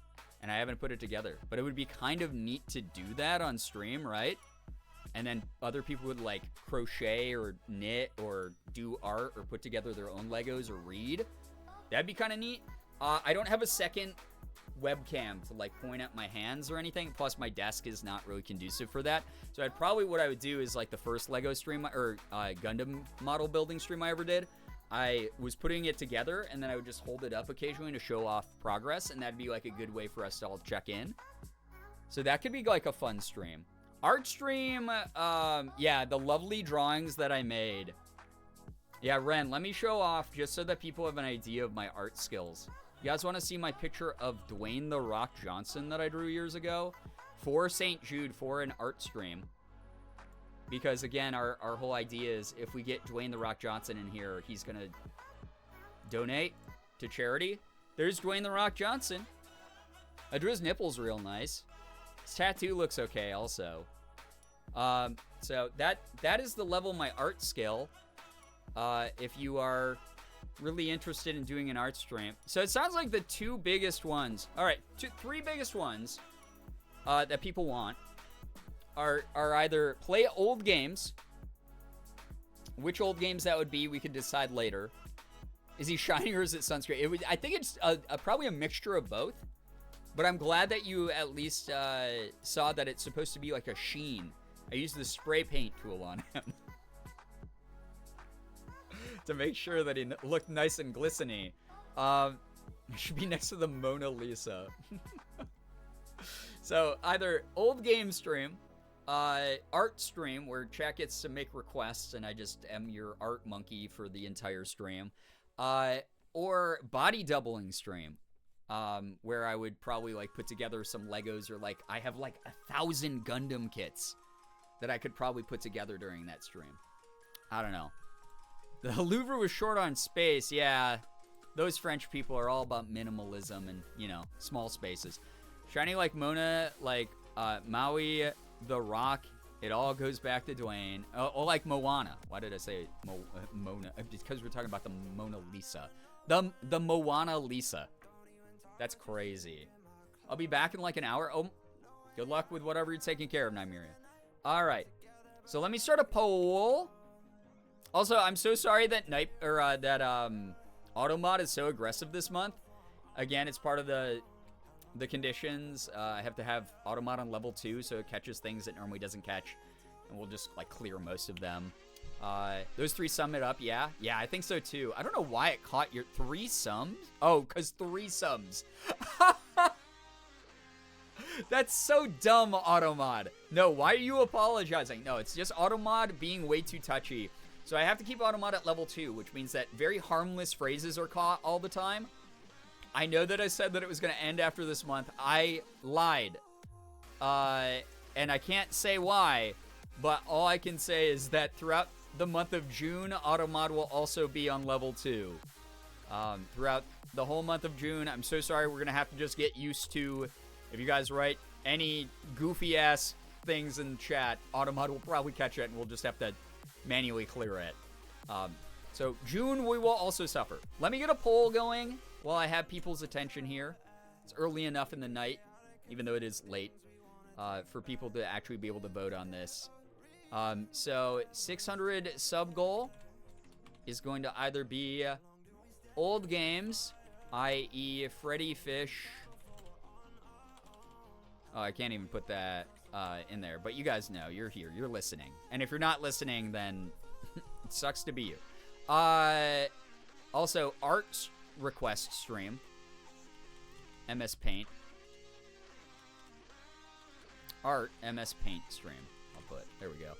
and I haven't put it together. But it would be kind of neat to do that on stream, right? And then other people would like crochet or knit or do art or put together their own Legos or read. That'd be kind of neat. I don't have a second webcam to like point at my hands or anything. Plus my desk is not really conducive for that. So what I would do is like the first Lego stream or Gundam model building stream I ever did. I was putting it together and then I would just hold it up occasionally to show off progress. And that'd be like a good way for us to all check in. So that could be like a fun stream. Art stream, yeah, the lovely drawings that I made. Yeah, Ren, let me show off just so that people have an idea of my art skills. You guys want to see my picture of Dwayne "The Rock" Johnson that I drew years ago? For St. Jude, for an art stream. Because, again, our whole idea is if we get Dwayne "The Rock" Johnson in here, he's going to donate to charity. There's Dwayne "The Rock" Johnson. I drew his nipples real nice. His tattoo looks okay also. So that is the level of my art skill. If you are really interested in doing an art stream. So it sounds like the two biggest ones. All right, three biggest ones that people want are either play old games. Which old games that would be, we could decide later. Is he shiny or is it sunscreen? I think it's probably a mixture of both. But I'm glad that you at least saw that it's supposed to be like a sheen. I used the spray paint tool on him to make sure that he looked nice and glistening. It should be next to the Mona Lisa. So either old game stream, art stream where chat gets to make requests and I just am your art monkey for the entire stream, or body doubling stream. Where I would probably like put together some Legos or like I have like 1,000 Gundam kits that I could probably put together during that stream. I don't know. The Louvre was short on space. Yeah, those French people are all about minimalism and, you know, small spaces. Shiny like Mona, like Maui, The Rock. It all goes back to Dwayne. Oh, like Moana. Why did I say Mona? Because we're talking about the Mona Lisa. The Moana Lisa. That's crazy. I'll be back in like an hour. Oh, good luck with whatever you're taking care of, Nymeria. All right. So let me start a poll. Also, I'm so sorry that Automod is so aggressive this month. Again, it's part of the conditions. I have to have Automod on level 2 so it catches things it normally doesn't catch. And we'll just like clear most of them. Those 3 sum it up, yeah? Yeah, I think so too. I don't know why it caught your 3 sums. Oh, because 3 sums. That's so dumb, Automod. No, why are you apologizing? No, it's just Automod being way too touchy. So I have to keep Automod at level 2, which means that very harmless phrases are caught all the time. I know that I said that it was going to end after this month. I lied. And I can't say why, but all I can say is that throughout the month of June, Automod will also be on level 2. Throughout the whole month of June, I'm so sorry, we're going to have to just get used to, if you guys write any goofy-ass things in chat, Automod will probably catch it, and we'll just have to manually clear it. So June, we will also suffer. Let me get a poll going while I have people's attention here. It's early enough in the night, even though it is late, for people to actually be able to vote on this. So 600 sub goal is going to either be old games, i.e. Freddy Fish. Oh, I can't even put that in there, but you guys know, you're here, you're listening. And if you're not listening, then it sucks to be you. Also, art request stream, MS Paint. Art, MS Paint stream. I'll put, there we go.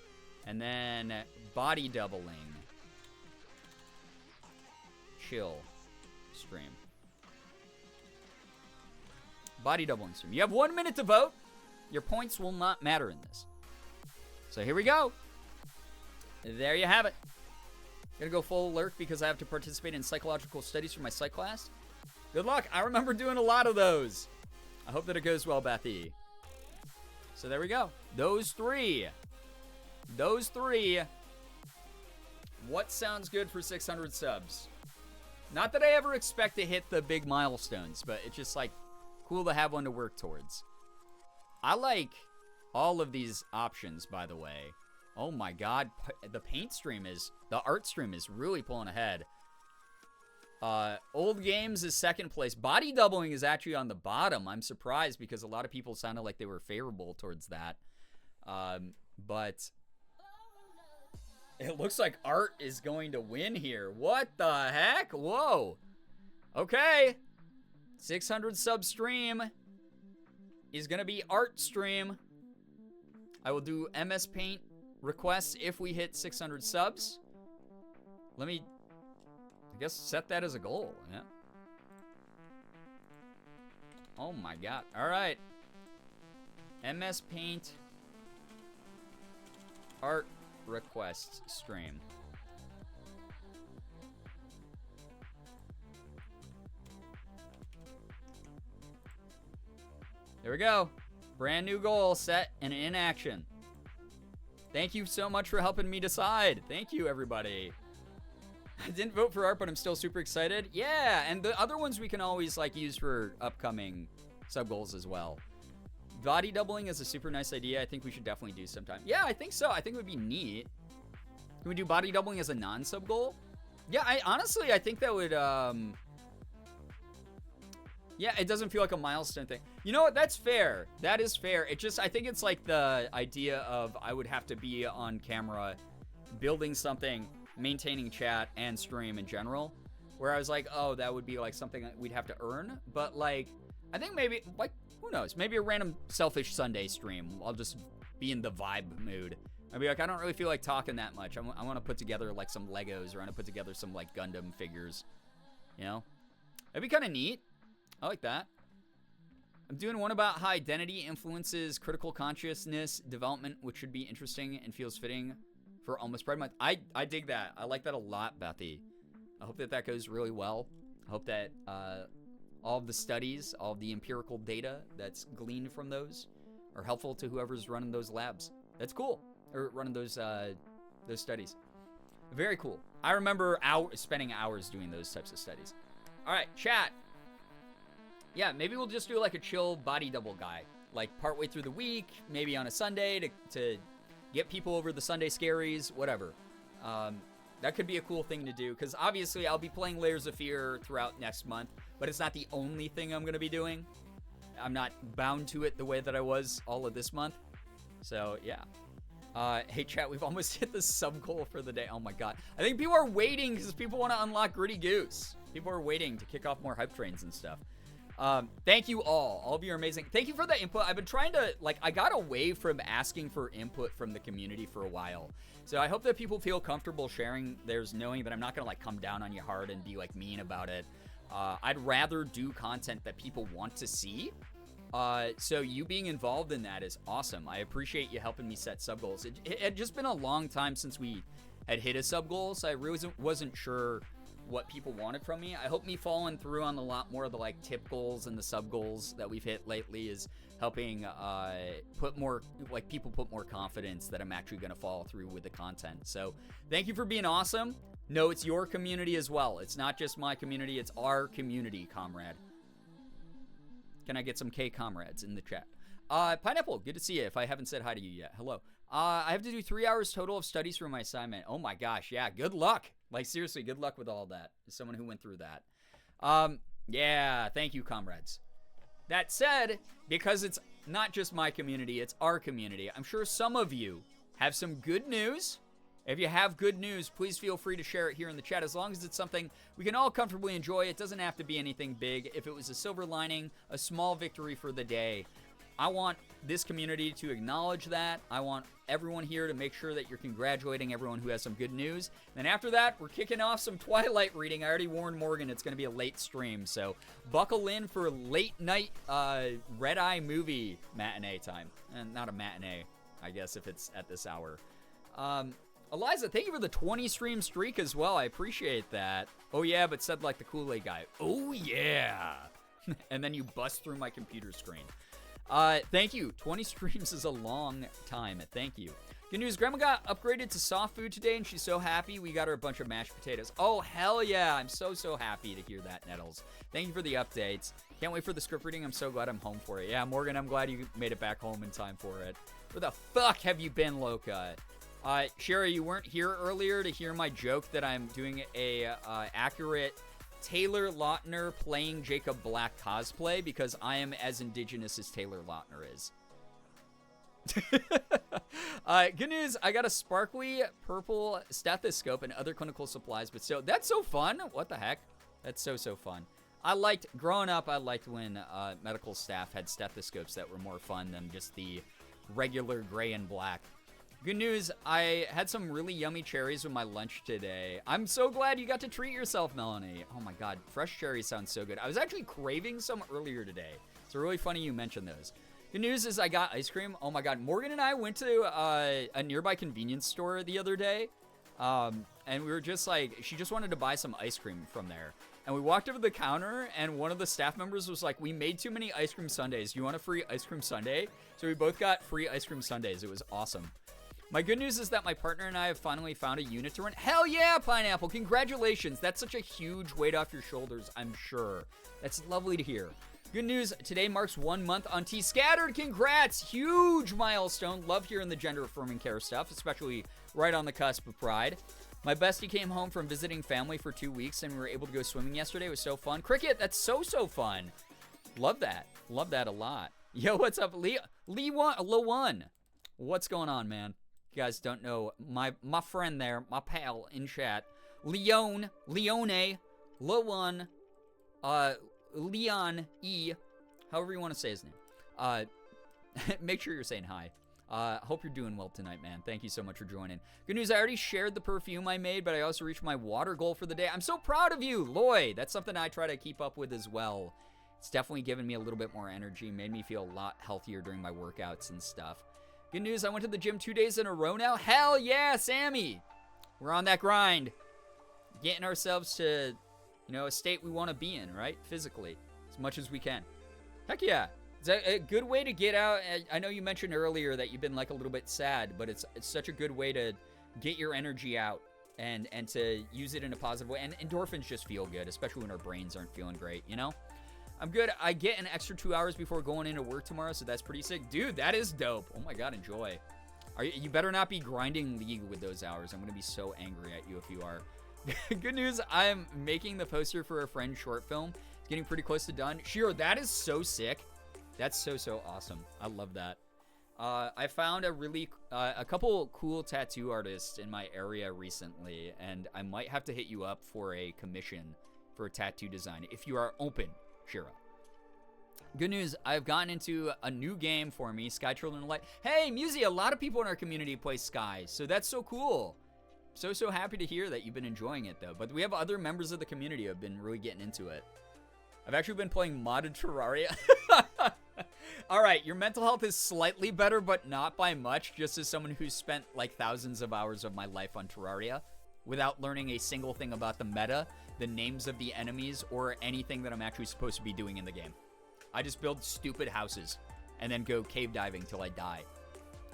And then body doubling. Chill stream. Body doubling stream. You have 1 minute to vote. Your points will not matter in this. So here we go. There you have it. Gonna go full alert because I have to participate in psychological studies for my psych class. Good luck. I remember doing a lot of those. I hope that it goes well, Bethy. So there we go. Those three. What sounds good for 600 subs? Not that I ever expect to hit the big milestones, but it's just like cool to have one to work towards. I like all of these options, by the way. Oh my god, the art stream is really pulling ahead. Old games is second place. Body doubling is actually on the bottom. I'm surprised because a lot of people sounded like they were favorable towards that. But it looks like art is going to win here. What the heck? Whoa. Okay. 600 sub stream is going to be art stream. I will do MS Paint requests if we hit 600 subs. Let me, I guess, set that as a goal. Yeah. Oh my god. All right. MS Paint art request stream. There we go. Brand new goal set and in action. Thank you so much for helping me decide. Thank you, everybody. I didn't vote for art, but I'm still super excited. Yeah, and the other ones we can always like use for upcoming sub goals as well. Body doubling is a super nice idea. I think we should definitely do sometime. Yeah, I think so. I think it would be neat. Can we do body doubling as a non-sub goal? Yeah, I think that would, yeah, it doesn't feel like a milestone thing. You know what? That's fair. That is fair. It just, I think it's like the idea of I would have to be on camera building something, maintaining chat and stream in general, where I was like, oh, that would be like something that we'd have to earn. But like, I think maybe, like, who knows? Maybe a random selfish Sunday stream. I'll just be in the vibe mood. I'd be like, I don't really feel like talking that much. I want to put together like some Legos, or I want to put together some like Gundam figures. You know? That'd be kind of neat. I like that. I'm doing one about how identity influences critical consciousness development, which should be interesting and feels fitting for almost Pride Month. I dig that. I like that a lot, Bethy. I hope that goes really well. I hope that all of the studies, all of the empirical data that's gleaned from those are helpful to whoever's running those labs. That's cool. Or running those studies. Very cool. I remember spending hours doing those types of studies. All right, chat. Yeah, maybe we'll just do like a chill body double guy. Like partway through the week, maybe on a Sunday to get people over the Sunday scaries, whatever. That could be a cool thing to do, because obviously I'll be playing Layers of Fear throughout next month, but it's not the only thing I'm going to be doing. I'm not bound to it the way that I was all of this month. So, yeah. Hey, chat, we've almost hit the sub goal for the day. Oh, my God. I think people are waiting because people want to unlock Gritty Goose. People are waiting to kick off more hype trains and stuff. Thank you all. All of you are amazing. Thank you for the input. I've been trying to, like, I got away from asking for input from the community for a while. So I hope that people feel comfortable sharing theirs, knowing that I'm not going to, like, come down on you hard and be, like, mean about it. I'd rather do content that people want to see. So you being involved in that is awesome. I appreciate you helping me set sub goals. It had just been a long time since we had hit a sub goal, so I really wasn't sure what people wanted from me. I hope me following through on a lot more of the like tip goals and the sub goals that we've hit lately is helping people put more confidence that I'm actually going to follow through with the content. So thank you for being awesome. No, it's your community as well. It's not just my community, it's our community, comrade. Can I get some K comrades in the chat? Pineapple, good to see you if I haven't said hi to you yet. Hello. I have to do 3 hours total of studies for my assignment. Oh my gosh, yeah, good luck. Like, seriously, good luck with all that. As someone who went through that. Yeah, thank you, comrades. That said, because it's not just my community, it's our community, I'm sure some of you have some good news. If you have good news, please feel free to share it here in the chat, as long as it's something we can all comfortably enjoy. It doesn't have to be anything big. If it was a silver lining, a small victory for the day, I want this community to acknowledge that. I want everyone here to make sure that you're congratulating everyone who has some good news. And after that, we're kicking off some Twilight reading. I already warned Morgan it's going to be a late stream, so buckle in for late night red eye movie matinee time. And not a matinee, I guess, if it's at this hour. Eliza, thank you for the 20 stream streak as well. I appreciate that. Oh yeah, but said like the Kool-Aid guy. Oh yeah. And then you bust through my computer screen. Thank you. 20 streams is a long time. Thank you. Good news, Grandma got upgraded to soft food today, and she's so happy. We got her a bunch of mashed potatoes. Oh, hell yeah. I'm so happy to hear that, Nettles. Thank you for the updates. Can't wait for the script reading. I'm so glad I'm home for it. Yeah, Morgan, I'm glad you made it back home in time for it. Where the fuck have you been, Loca? Shara, you weren't here earlier to hear my joke that I'm doing a accurate Taylor Lautner playing Jacob Black cosplay because I am as indigenous as Taylor Lautner is. Good news, I got a sparkly purple stethoscope and other clinical supplies, but so that's so fun. What the heck? That's so fun. Growing up, I liked when medical staff had stethoscopes that were more fun than just the regular gray and black. Good news, I had some really yummy cherries with my lunch today. I'm so glad you got to treat yourself, Melanie. Oh my god, fresh cherries sound so good. I was actually craving some earlier today. It's really funny you mentioned those. Good news is I got ice cream. Oh my god, Morgan and I went to a nearby convenience store the other day. And we were just like, she just wanted to buy some ice cream from there. And we walked over to the counter, and one of the staff members was like, we made too many ice cream sundaes. You want a free ice cream sundae? So we both got free ice cream sundaes. It was awesome. My good news is that my partner and I have finally found a unit to rent. Hell yeah, Pineapple. Congratulations. That's such a huge weight off your shoulders, I'm sure. That's lovely to hear. Good news, today marks 1 month on T-Scattered. Congrats. Huge milestone. Love hearing the gender-affirming care stuff, especially right on the cusp of Pride. My bestie came home from visiting family for 2 weeks, and we were able to go swimming yesterday. It was so fun. Cricket, that's so fun. Love that. Love that a lot. Yo, what's up? One. What's going on, man? You guys don't know my friend there, my pal in chat. Leone, One, Leon E, however you want to say his name. Make sure you're saying hi. Hope you're doing well tonight, man. Thank you so much for joining. Good news, I already shared the perfume I made, but I also reached my water goal for the day. I'm so proud of you, Lloyd. That's something I try to keep up with as well. It's definitely given me a little bit more energy, made me feel a lot healthier during my workouts and stuff. Good news, I went to the gym 2 days in a row now. Hell yeah, Sammy. We're on that grind. Getting ourselves to, a state we want to be in, right? Physically, as much as we can. Heck yeah. It's a good way to get out. I know you mentioned earlier that you've been like a little bit sad, but it's such a good way to get your energy out and to use it in a positive way. And endorphins just feel good, especially when our brains aren't feeling great, I'm good. I get an extra 2 hours before going into work tomorrow, so that's pretty sick. Dude, that is dope. Oh my god, enjoy. You better not be grinding League with those hours. I'm going to be so angry at you if you are. Good news, I'm making the poster for a friend's short film. It's getting pretty close to done. Shiro, that is so sick. That's so awesome. I love that. I found a couple cool tattoo artists in my area recently, and I might have to hit you up for a commission for a tattoo design if you are open, Shiro. Good news, I've gotten into a new game for me, Sky Children of Light. Hey, Musi, a lot of people in our community play Sky, so that's so cool. So happy to hear that you've been enjoying it, though. But we have other members of the community who have been really getting into it. I've actually been playing modded Terraria. All right, your mental health is slightly better, but not by much, just as someone who's spent like thousands of hours of my life on Terraria without learning a single thing about the meta, the names of the enemies, or anything that I'm actually supposed to be doing in the game. I just build stupid houses and then go cave diving till I die.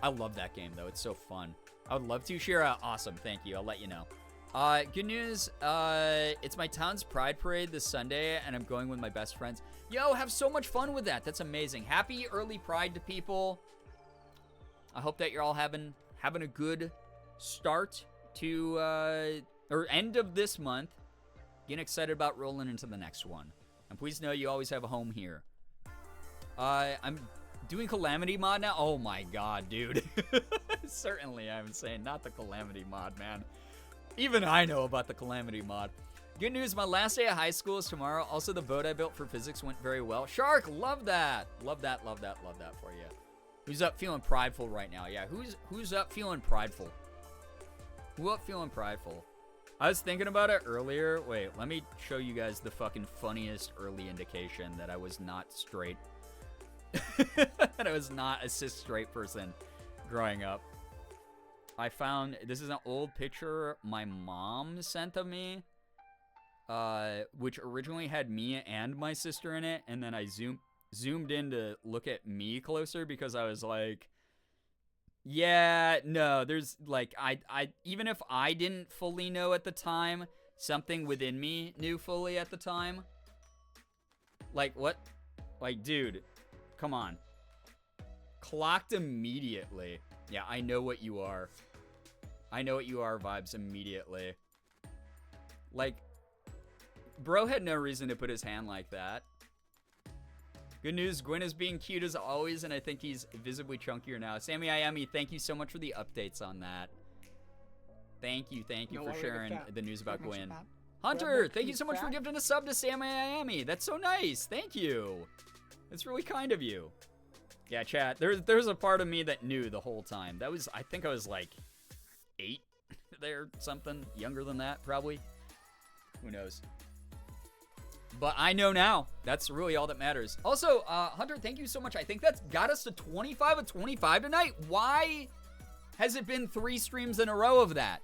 I love that game, though. It's so fun. I would love to. Shira, awesome. Thank you. I'll let you know. Good news. It's my town's Pride Parade this Sunday, and I'm going with my best friends. Yo, have so much fun with that. That's amazing. Happy early Pride to people. I hope that you're all having a good start to, or end of this month. Getting excited about rolling into the next one. And please know you always have a home here. I'm doing Calamity mod now. Oh my god, dude. Certainly, I'm saying not the Calamity mod, man. Even I know about the Calamity mod. Good news, my last day of high school is tomorrow. Also, the boat I built for physics went very well. Shark, love that. Love that for you. Who's up feeling prideful right now? Yeah, who's up feeling prideful? Who up feeling prideful? I was thinking about it earlier. Wait, let me show you guys the fucking funniest early indication that I was not straight. That I was not a cis straight person growing up. I found, this is an old picture my mom sent of me, which originally had me and my sister in it, and then I zoomed in to look at me closer because I was like, yeah, no, there's like, I even if I didn't fully know at the time, something within me knew fully at the time. Like, what? Like, dude, come on. Clocked immediately. Yeah, I know what you are. I know what you are vibes immediately. Like, bro had no reason to put his hand like that. Good news, Gwen is being cute as always, and I think he's visibly chunkier now. Sammy Iami, thank you so much for the updates on that. Thank you for sharing the news about Gwen. Hunter, thank you so much for gifting a sub to Sammy Iami. That's so nice. Thank you. That's really kind of you. Yeah, chat. There's a part of me that knew the whole time. That was, I think I was like 8 there, something younger than that, probably. Who knows? But I know now. That's really all that matters. Also, Hunter, thank you so much. I think that's got us to 25 of 25 tonight. Why has it been 3 streams in a row of that?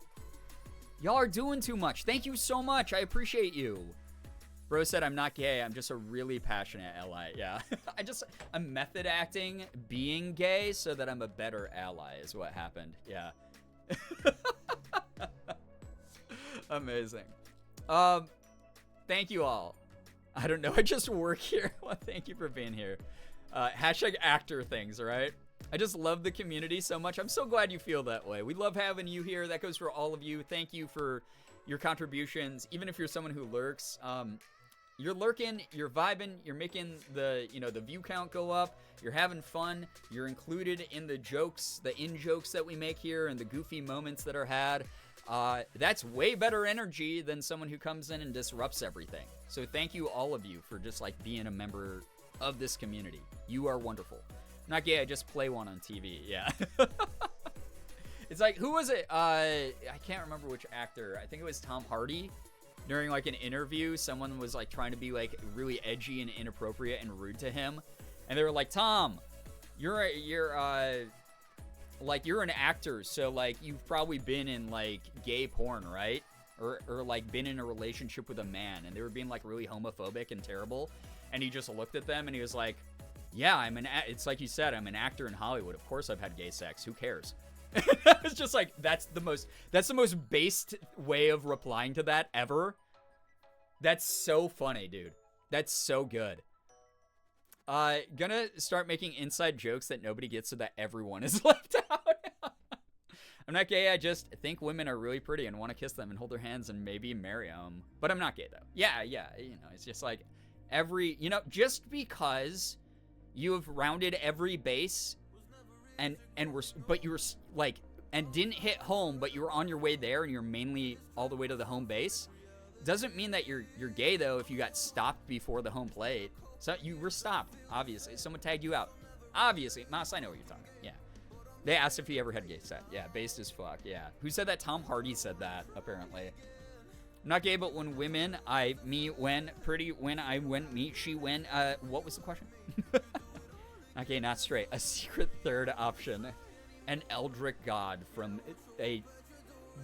Y'all are doing too much. Thank you so much. I appreciate you. Bro said I'm not gay. I'm just a really passionate ally. Yeah. I'm method acting being gay so that I'm a better ally is what happened. Yeah. Amazing. Thank you all. I don't know. I just work here. Well, thank you for being here. Hashtag actor things, all right? I just love the community so much. I'm so glad you feel that way. We love having you here. That goes for all of you. Thank you for your contributions. Even if you're someone who lurks, you're lurking, you're vibing, you're making the view count go up. You're having fun. You're included in the jokes, the in-jokes that we make here and the goofy moments that are had. That's way better energy than someone who comes in and disrupts everything. So thank you, all of you, for just like being a member of this community. You are wonderful. I'm not gay, I just play one on TV. Yeah. It's like, who was it? I can't remember which actor. I think it was Tom Hardy. During like an interview, someone was like trying to be like really edgy and inappropriate and rude to him. And they were like, Tom, you're an actor, so like you've probably been in like gay porn, right? Or like been in a relationship with a man. And they were being like really homophobic and terrible. And he just looked at them and he was like, yeah, it's like you said, I'm an actor in Hollywood. Of course I've had gay sex. Who cares? It's just like, that's the most based way of replying to that ever. That's so funny, dude. That's so good. Gonna start making inside jokes that nobody gets so that everyone is left out. I'm not gay, I just think women are really pretty and want to kiss them and hold their hands and maybe marry them. But I'm not gay though. Yeah, it's just like just because you have rounded every base and didn't hit home, but you were on your way there and you're mainly all the way to the home base, doesn't mean that you're gay though if you got stopped before the home plate. So you were stopped, obviously. Someone tagged you out. Obviously. Mas, I know what you're talking about. Yeah. They asked if he ever had gay sex. Yeah, based as fuck. Yeah. Who said that? Tom Hardy said that, apparently. I'm not gay, but when women, I, me, when, pretty, when, I, when, me, she, when, what was the question? Not gay, not straight. A secret third option. An eldritch god from a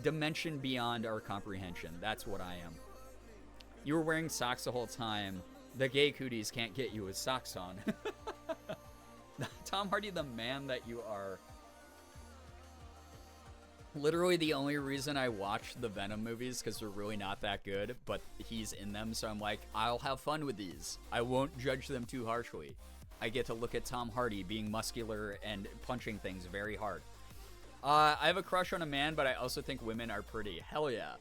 dimension beyond our comprehension. That's what I am. You were wearing socks the whole time. The gay cooties can't get you with socks on. Tom Hardy, the man that you are. Literally the only reason I watch the Venom movies because they're really not that good, but he's in them, so I'm like, I'll have fun with these. I won't judge them too harshly. I get to look at Tom Hardy being muscular and punching things very hard. I have a crush on a man, but I also think women are pretty. Hell yeah.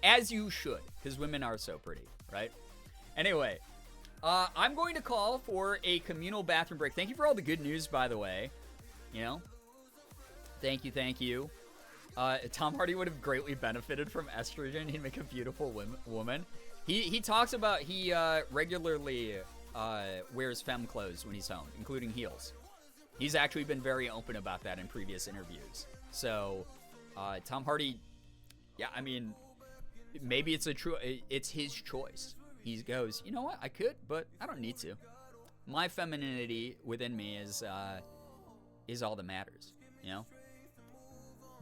As you should, because women are so pretty, right? Anyway, I'm going to call for a communal bathroom break. Thank you for all the good news, by the way. Thank you. Tom Hardy would have greatly benefited from estrogen. He'd make a beautiful woman. He talks about he regularly wears femme clothes when he's home, including heels. He's actually been very open about that in previous interviews. So, Tom Hardy, yeah, I mean, maybe it's his choice. He goes, you know what, I could, but I don't need to. My femininity within me is all that matters,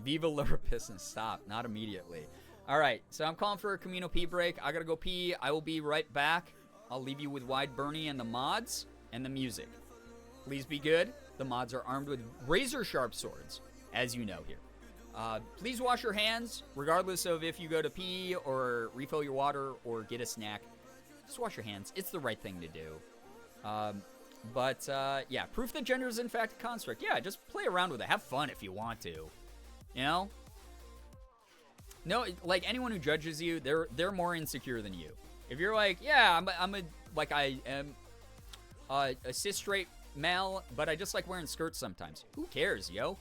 Viva la Rapismus, stop, not immediately. All right, so I'm calling for a communal pee break. I gotta go pee. I will be right back. I'll leave you with Wide Bernie and the mods, and the music. Please be good. The mods are armed with razor-sharp swords, as you know here. Please wash your hands, regardless of if you go to pee or refill your water or get a snack. Just wash your hands. It's the right thing to do. Yeah, proof that gender is in fact a construct. Yeah, just play around with it. Have fun if you want to. You know? No, like, anyone who judges you, they're more insecure than you. If you're like, yeah, I am a cis straight male, but I just like wearing skirts sometimes. Who cares, yo?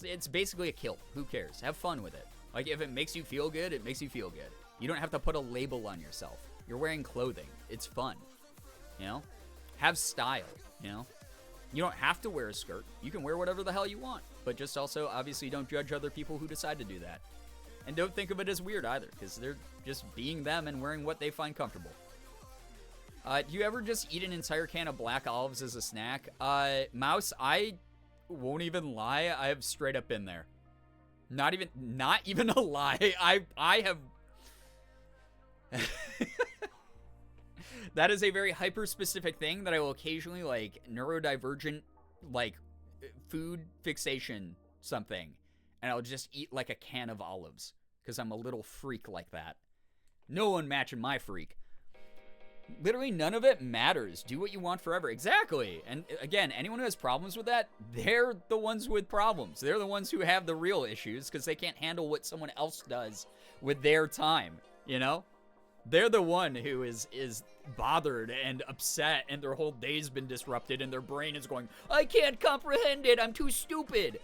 It's basically a kilt. Who cares? Have fun with it. Like, if it makes you feel good, it makes you feel good. You don't have to put a label on yourself. You're wearing clothing. It's fun. You know? Have style, you know? You don't have to wear a skirt. You can wear whatever the hell you want. But just also, obviously, don't judge other people who decide to do that. And don't think of it as weird either, because they're just being them and wearing what they find comfortable. Do you ever just eat an entire can of black olives as a snack? Mouse, I won't even lie. I have straight up been there. Not even a lie. I have... That is a very hyper-specific thing that I will occasionally, like, neurodivergent, like, food fixation something. And I'll just eat, like, a can of olives. Because I'm a little freak like that. No one matching my freak. Literally none of it matters. Do what you want forever. Exactly. And again, anyone who has problems with that, they're the ones with problems. They're the ones who have the real issues because they can't handle what someone else does with their time, you know? They're the one who is bothered and upset and their whole day's been disrupted and their brain is going, I can't comprehend it. I'm too stupid.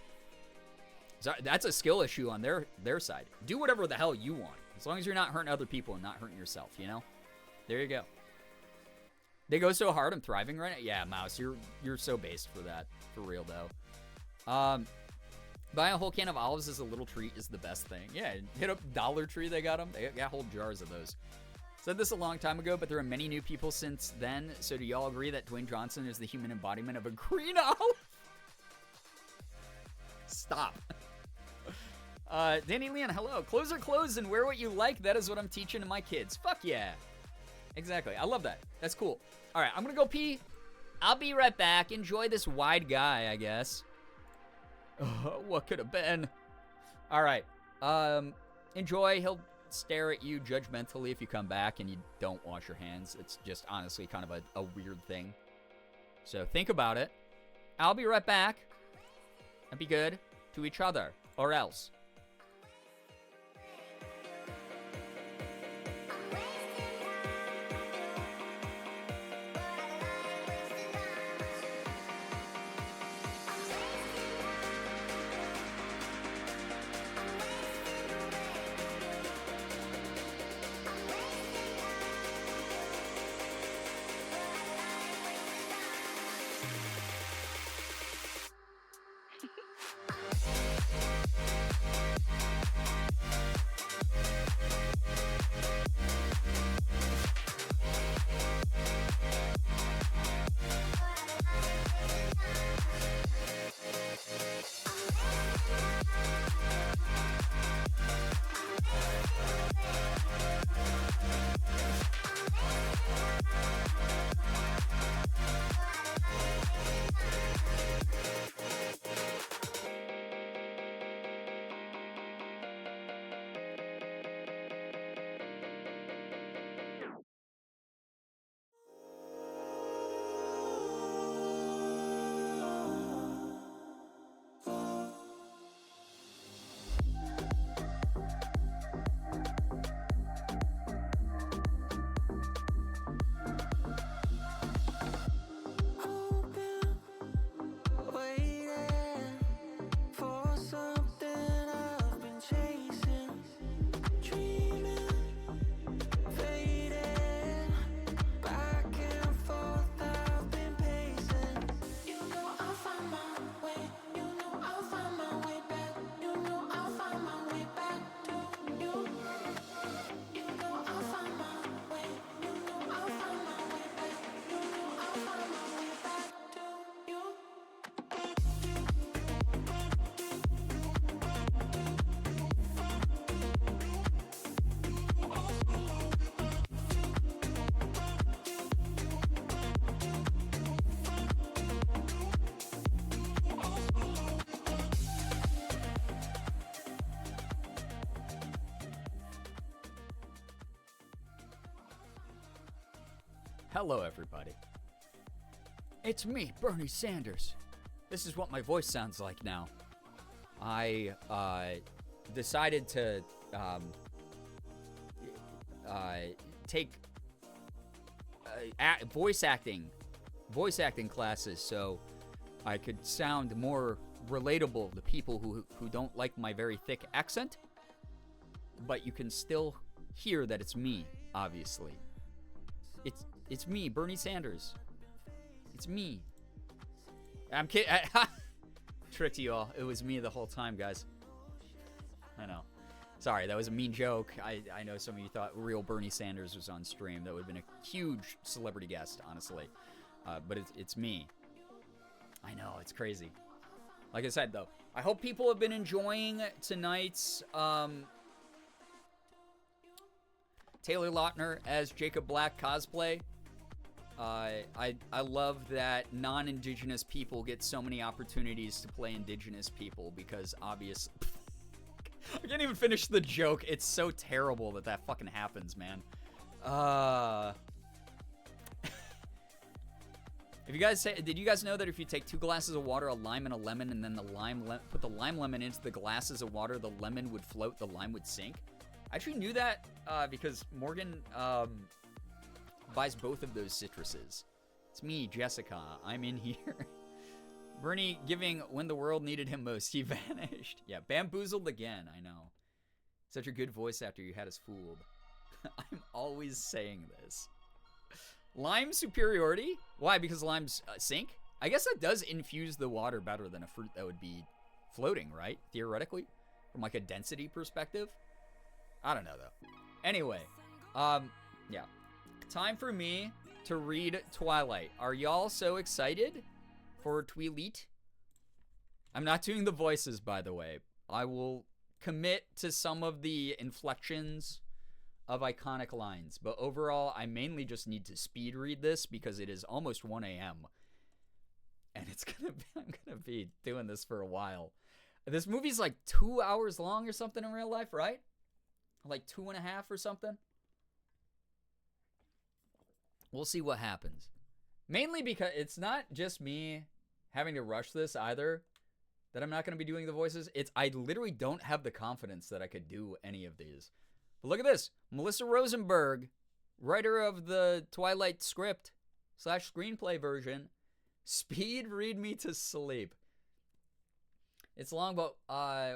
So that's a skill issue on their side. Do whatever the hell you want. As long as you're not hurting other people and not hurting yourself, you know? There you go. They go so hard, I'm thriving right now. Yeah, Mouse, you're so based for that. For real, though. Buying a whole can of olives as a little treat is the best thing. Yeah, hit up Dollar Tree, they got them. They got whole jars of those. Said this a long time ago, but there are many new people since then. So do y'all agree that Dwayne Johnson is the human embodiment of a green olive? Stop. Danny Leon, hello. Clothes are clothes and wear what you like. That is what I'm teaching to my kids. Fuck yeah. Exactly. I love that. That's cool. All right, I'm going to go pee. I'll be right back. Enjoy this wide guy, I guess. What could have been? All right. Enjoy. He'll stare at you judgmentally if you come back and you don't wash your hands. It's just honestly kind of a weird thing. So think about it. I'll be right back. And be good to each other, or else. Hello, everybody. It's me, Bernie Sanders. This is what my voice sounds like now. I decided to take voice acting classes so I could sound more relatable to people who don't like my very thick accent. But you can still hear that it's me, obviously. It's me, Bernie Sanders. It's me. I'm kidding. Tricked you all. It was me the whole time, guys. I know. Sorry, that was a mean joke. I know some of you thought real Bernie Sanders was on stream. That would have been a huge celebrity guest, honestly. But it's me. I know, it's crazy. Like I said, though, I hope people have been enjoying tonight's Taylor Lautner as Jacob Black cosplay. I love that non-Indigenous people get so many opportunities to play Indigenous people because obviously... I can't even finish the joke. It's so terrible that fucking happens, man. If you guys did you guys know that if you take 2 glasses of water, a lime and a lemon, and then put the lime lemon into the glasses of water, the lemon would float, the lime would sink? I actually knew that because Morgan buys both of those citruses. It's me, Jessica. I'm in here. Bernie giving when the world needed him most. He vanished. Yeah, bamboozled again. I know. Such a good voice actor. You had us fooled. I'm always saying this. Lime superiority? Why? Because limes sink? I guess that does infuse the water better than a fruit that would be floating, right? Theoretically. From like a density perspective. I don't know, though. Anyway. Yeah. Time for me to read Twilight. Are y'all so excited for Twilight? I'm not doing the voices, by the way. I will commit to some of the inflections of iconic lines. But overall, I mainly just need to speed read this because it is almost 1 a.m. And I'm gonna be doing this for a while. This movie's like 2 hours long or something in real life, right? Like 2.5 or something. We'll see what happens. Mainly because it's not just me having to rush this either, that I'm not going to be doing the voices. I literally don't have the confidence that I could do any of these. But look at this. Melissa Rosenberg, writer of the Twilight script / screenplay version, speed read me to sleep. It's long, but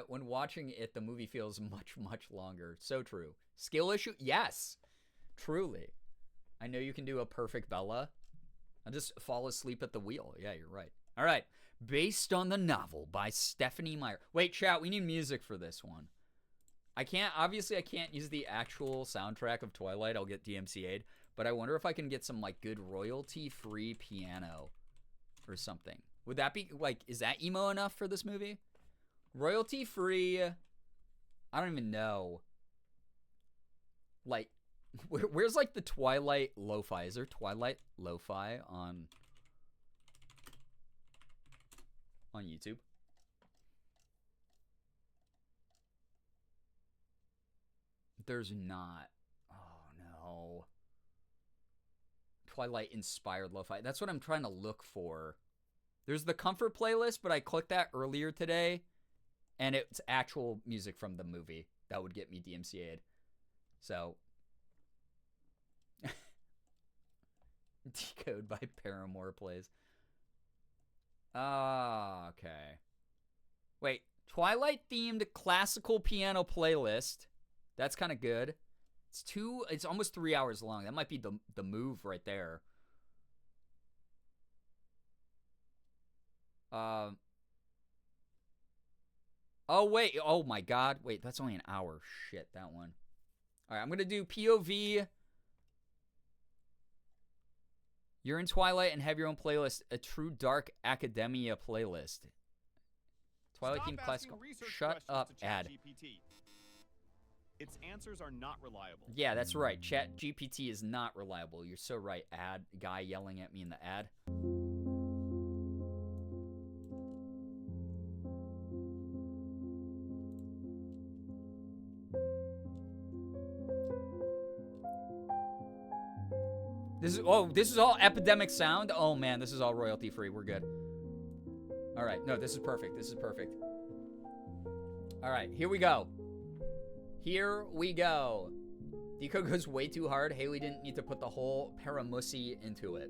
when watching it, the movie feels much, much longer. So true. Skill issue? Yes. Truly. I know you can do a perfect Bella. I'll just fall asleep at the wheel. Yeah, you're right. All right. Based on the novel by Stephanie Meyer. Wait, chat, we need music for this one. I can't use the actual soundtrack of Twilight. I'll get DMCA'd. But I wonder if I can get some, like, good royalty-free piano or something. Would that be, like, is that emo enough for this movie? Royalty-free, I don't even know. Like, where's, like, the Twilight lo-fi? Is there Twilight lo-fi on YouTube? There's not. Oh, no. Twilight-inspired lo-fi. That's what I'm trying to look for. There's the comfort playlist, but I clicked that earlier today, and it's actual music from the movie that would get me DMCA'd. So, Decode by Paramore plays. Okay. Wait, Twilight-themed classical piano playlist. That's kind of good. It's almost 3 hours long. That might be the move right there. Oh, wait. Oh, my God. Wait, that's only an hour. Shit, that one. All right, I'm going to do POV. You're in Twilight and have your own playlist. A true dark academia playlist. Twilight themed classical. Shut up, ad. Its answers are not reliable. Yeah, that's right. Chat GPT is not reliable. You're so right. Ad guy yelling at me in the ad. This is all epidemic sound. Oh man, this is all royalty free. We're good. All right, no, this is perfect. This is perfect. All right, here we go. Here we go. Deco goes way too hard. Haley didn't need to put the whole paramussy into it.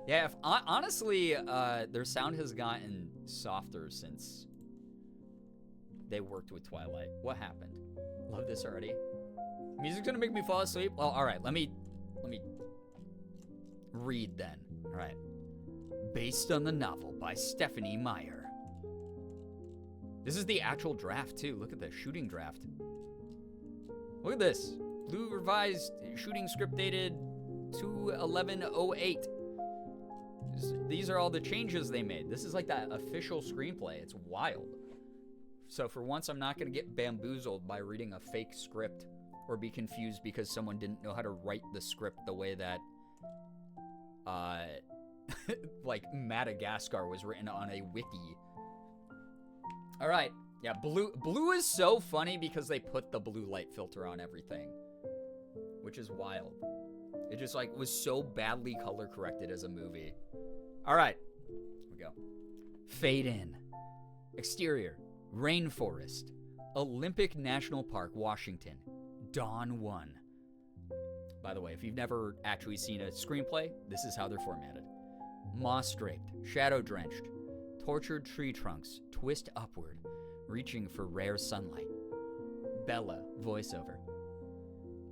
Yeah, honestly, their sound has gotten softer since they worked with Twilight. What happened? Love this already. Music's gonna make me fall asleep. Well, all right. Let me read then. All right. Based on the novel by Stephanie Meyer. This is the actual draft too. Look at the shooting draft. Look at this. Blue revised shooting script dated 2/11/08. These are all the changes they made. This is like that official screenplay. It's wild. So for once, I'm not gonna get bamboozled by reading a fake script or be confused because someone didn't know how to write the script the way that, like Madagascar was written on a wiki. All right, yeah, blue is so funny because they put the blue light filter on everything, which is wild. It just like was so badly color corrected as a movie. All right, here we go. Fade in. Exterior, rainforest, Olympic National Park, Washington. Dawn 1. By the way, if you've never actually seen a screenplay, this is how they're formatted. Moss-draped, shadow-drenched, tortured tree trunks twist upward, reaching for rare sunlight. Bella, voiceover.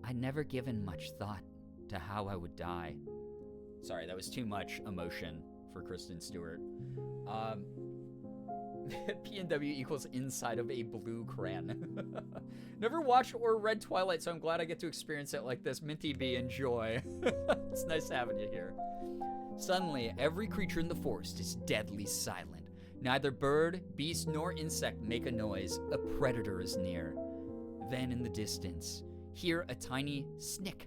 I'd never given much thought to how I would die. Sorry, that was too much emotion for Kristen Stewart. P&W equals inside of a blue crayon. Never watched or read Twilight, so I'm glad I get to experience it like this. Minty B, enjoy. It's nice having you here. Suddenly, every creature in the forest is deadly silent. Neither bird, beast, nor insect make a noise. A predator is near. Then in the distance, hear a tiny snick.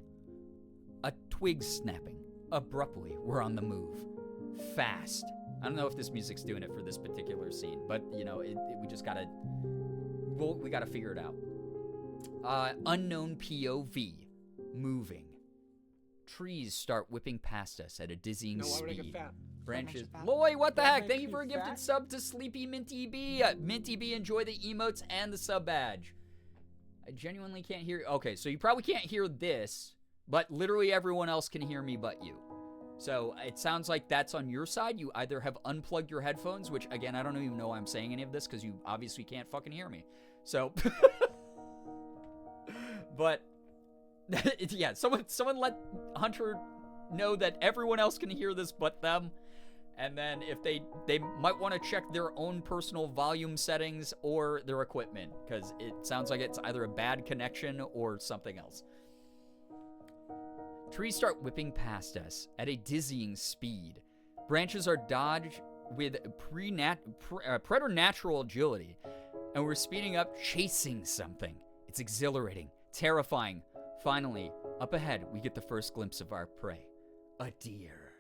A twig snapping. Abruptly, we're on the move. Fast. I don't know if this music's doing it for this particular scene, but you know, we just gotta, we gotta figure it out. Unknown POV, moving. Trees start whipping past us at a dizzying speed. Branches. Loy, what the heck? Thank you for a gifted sub to Sleepy Minty B. Minty B, enjoy the emotes and the sub badge. I genuinely can't hear. Okay, so you probably can't hear this, but literally everyone else can hear me but you. So it sounds like that's on your side. You either have unplugged your headphones, which again, I don't even know why I'm saying any of this because you obviously can't fucking hear me. So, but yeah, someone let Hunter know that everyone else can hear this but them. And then if they might want to check their own personal volume settings or their equipment because it sounds like it's either a bad connection or something else. Trees start whipping past us at a dizzying speed. Branches are dodged with preternatural agility, and we're speeding up, chasing something. It's exhilarating, terrifying. Finally, up ahead, we get the first glimpse of our prey. A deer.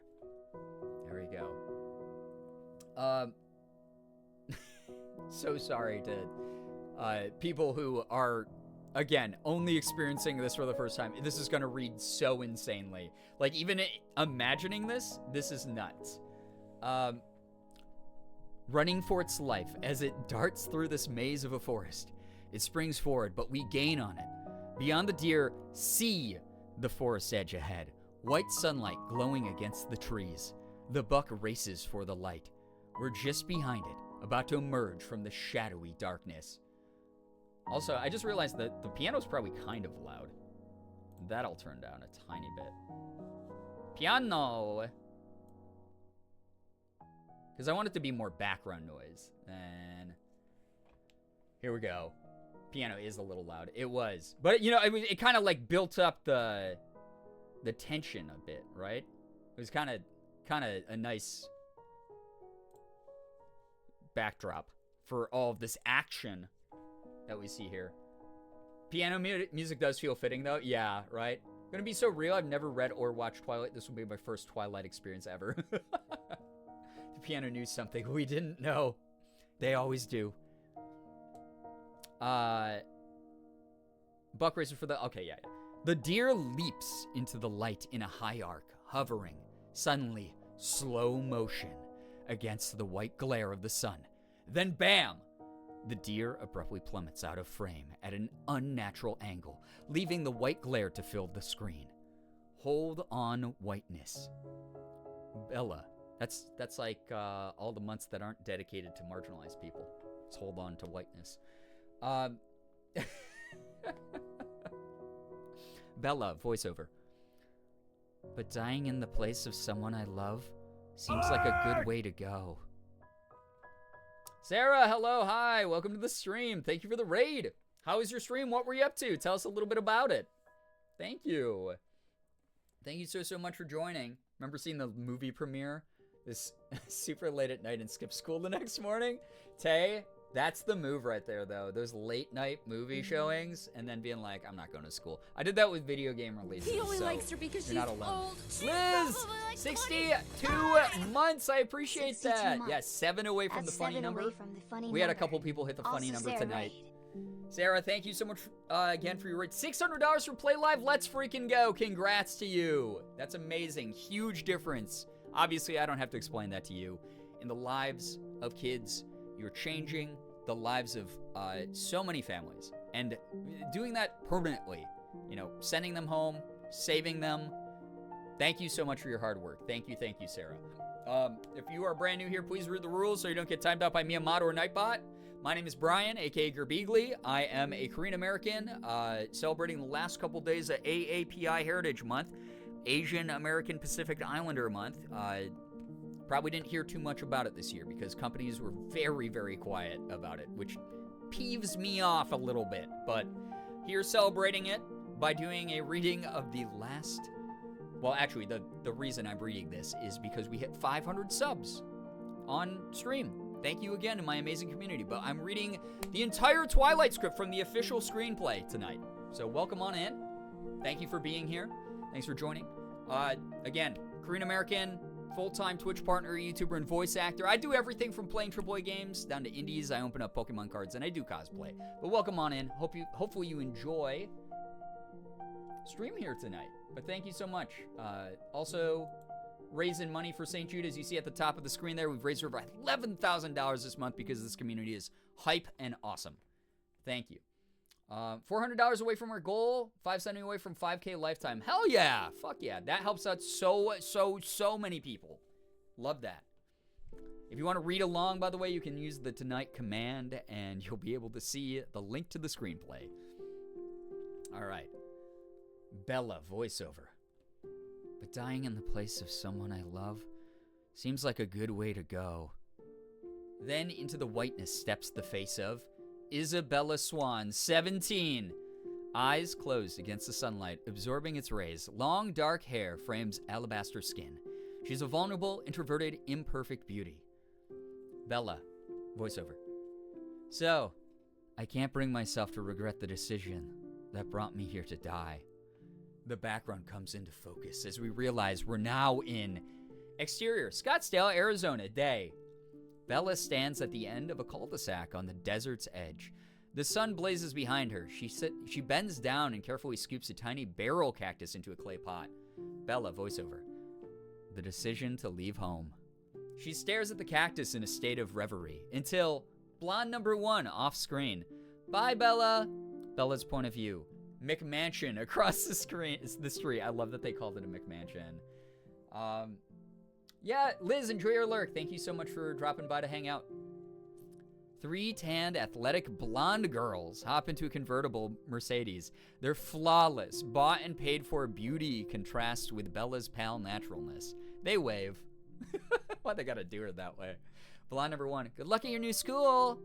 There we go. So sorry to people who are, again, only experiencing this for the first time. This is going to read so insanely. Like, even imagining this is nuts. Running for its life as it darts through this maze of a forest. It springs forward, but we gain on it. Beyond the deer, see the forest edge ahead. White sunlight glowing against the trees. The buck races for the light. We're just behind it, about to emerge from the shadowy darkness. Also, I just realized that the piano's probably kind of loud. That'll turn down a tiny bit. Piano! Because I want it to be more background noise. And here we go. Piano is a little loud. It was. But, you know, it kind of like built up the tension a bit, right? It was kind of a nice backdrop for all of this action that we see here. Piano music does feel fitting, though. Yeah, right? Gonna be so real. I've never read or watched Twilight. This will be my first Twilight experience ever. The piano knew something we didn't know. They always do. Buck racer for the... Okay, yeah. The deer leaps into the light in a high arc, hovering, suddenly, slow motion, against the white glare of the sun. Then bam! The deer abruptly plummets out of frame at an unnatural angle, leaving the white glare to fill the screen. Hold on, whiteness. Bella. That's like all the months that aren't dedicated to marginalized people. Let's hold on to whiteness. Bella, voiceover. But dying in the place of someone I love seems like a good way to go. Sarah, hello, hi, welcome to the stream. Thank you for the raid. How was your stream? What were you up to? Tell us a little bit about it. Thank you. Thank you so much for joining. Remember seeing the movie premiere? This super late at night and skip school the next morning? Tay, that's the move right there, though. Those late night movie showings and then being like, I'm not going to school. I did that with video game releases. He only so likes her because she's you're not alone. old. Liz, 62 months. I appreciate 62 that. months. Yeah, 7 away from That's the funny 7 number. away from the funny We had a number. couple people hit the funny Also, number Sarah tonight. Raid. Sarah, thank you so much again for your rate. $600 for Play Live. Let's freaking go. Congrats to you. That's amazing. Huge difference. Obviously, I don't have to explain that to you. In the lives of kids, you're changing the lives of so many families. And doing that permanently, you know, sending them home, saving them. Thank you so much for your hard work. Thank you, Sarah. If you are brand new here, please read the rules so you don't get timed out by Miyamoto or Nightbot. My name is Brian, aka Girbeagly. I am a Korean American, celebrating the last couple days of AAPI Heritage Month, Asian American Pacific Islander Month. Probably didn't hear too much about it this year because companies were very, very quiet about it, which peeves me off a little bit. But here celebrating it by doing a reading of the last... Well, actually, the reason I'm reading this is because we hit 500 subs on stream. Thank you again to my amazing community. But I'm reading the entire Twilight script from the official screenplay tonight. So welcome on in. Thank you for being here. Thanks for joining. Again, Korean American, full-time Twitch partner, YouTuber, and voice actor. I do everything from playing AAA games down to indies. I open up Pokemon cards, and I do cosplay. But welcome on in. Hopefully you enjoy stream here tonight. But thank you so much. Also, raising money for St. Jude, as you see at the top of the screen there. We've raised over $11,000 this month because this community is hype and awesome. Thank you. $400 away from our goal, $570 away from 5K lifetime. Hell yeah! Fuck yeah. That helps out so many people. Love that. If you want to read along, by the way, you can use the Tonight command, and you'll be able to see the link to the screenplay. All right. Bella, voiceover. But dying in the place of someone I love seems like a good way to go. Then into the whiteness steps the face of Isabella Swan, 17. Eyes closed against the sunlight, absorbing its rays. Long, dark hair frames alabaster skin. She's a vulnerable, introverted, imperfect beauty. Bella, voiceover. So, I can't bring myself to regret the decision that brought me here to die. The background comes into focus as we realize we're now in exterior, Scottsdale, Arizona, day. Bella stands at the end of a cul-de-sac on the desert's edge. The sun blazes behind her. She bends down and carefully scoops a tiny barrel cactus into a clay pot. Bella, voiceover. The decision to leave home. She stares at the cactus in a state of reverie until blonde number 1 off screen. Bye, Bella. Bella's point of view. McMansion across the street. I love that they called it a McMansion. Yeah, Liz, enjoy your lurk. Thank you so much for dropping by to hang out. 3 tanned, athletic, blonde girls hop into a convertible Mercedes. They're flawless, bought and paid for beauty contrasts with Bella's pale naturalness. They wave. Why they gotta do her that way? Blonde number 1, good luck at your new school.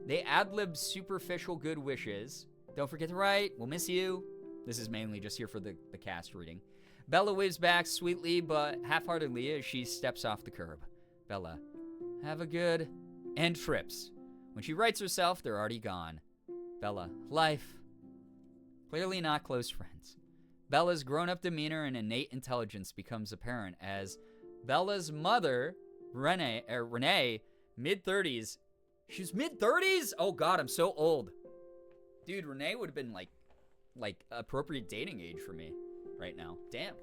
They ad-lib superficial good wishes. Don't forget to write. We'll miss you. This is mainly just here for the cast reading. Bella waves back sweetly but half-heartedly as she steps off the curb. Bella, have a good... and trips. When she writes herself, they're already gone. Bella, life. Clearly not close friends. Bella's grown-up demeanor and innate intelligence becomes apparent as Bella's mother, Renee, mid-30s. She's mid-30s? Oh God, I'm so old. Dude, Renee would have been like like, appropriate dating age for me right now. Damn.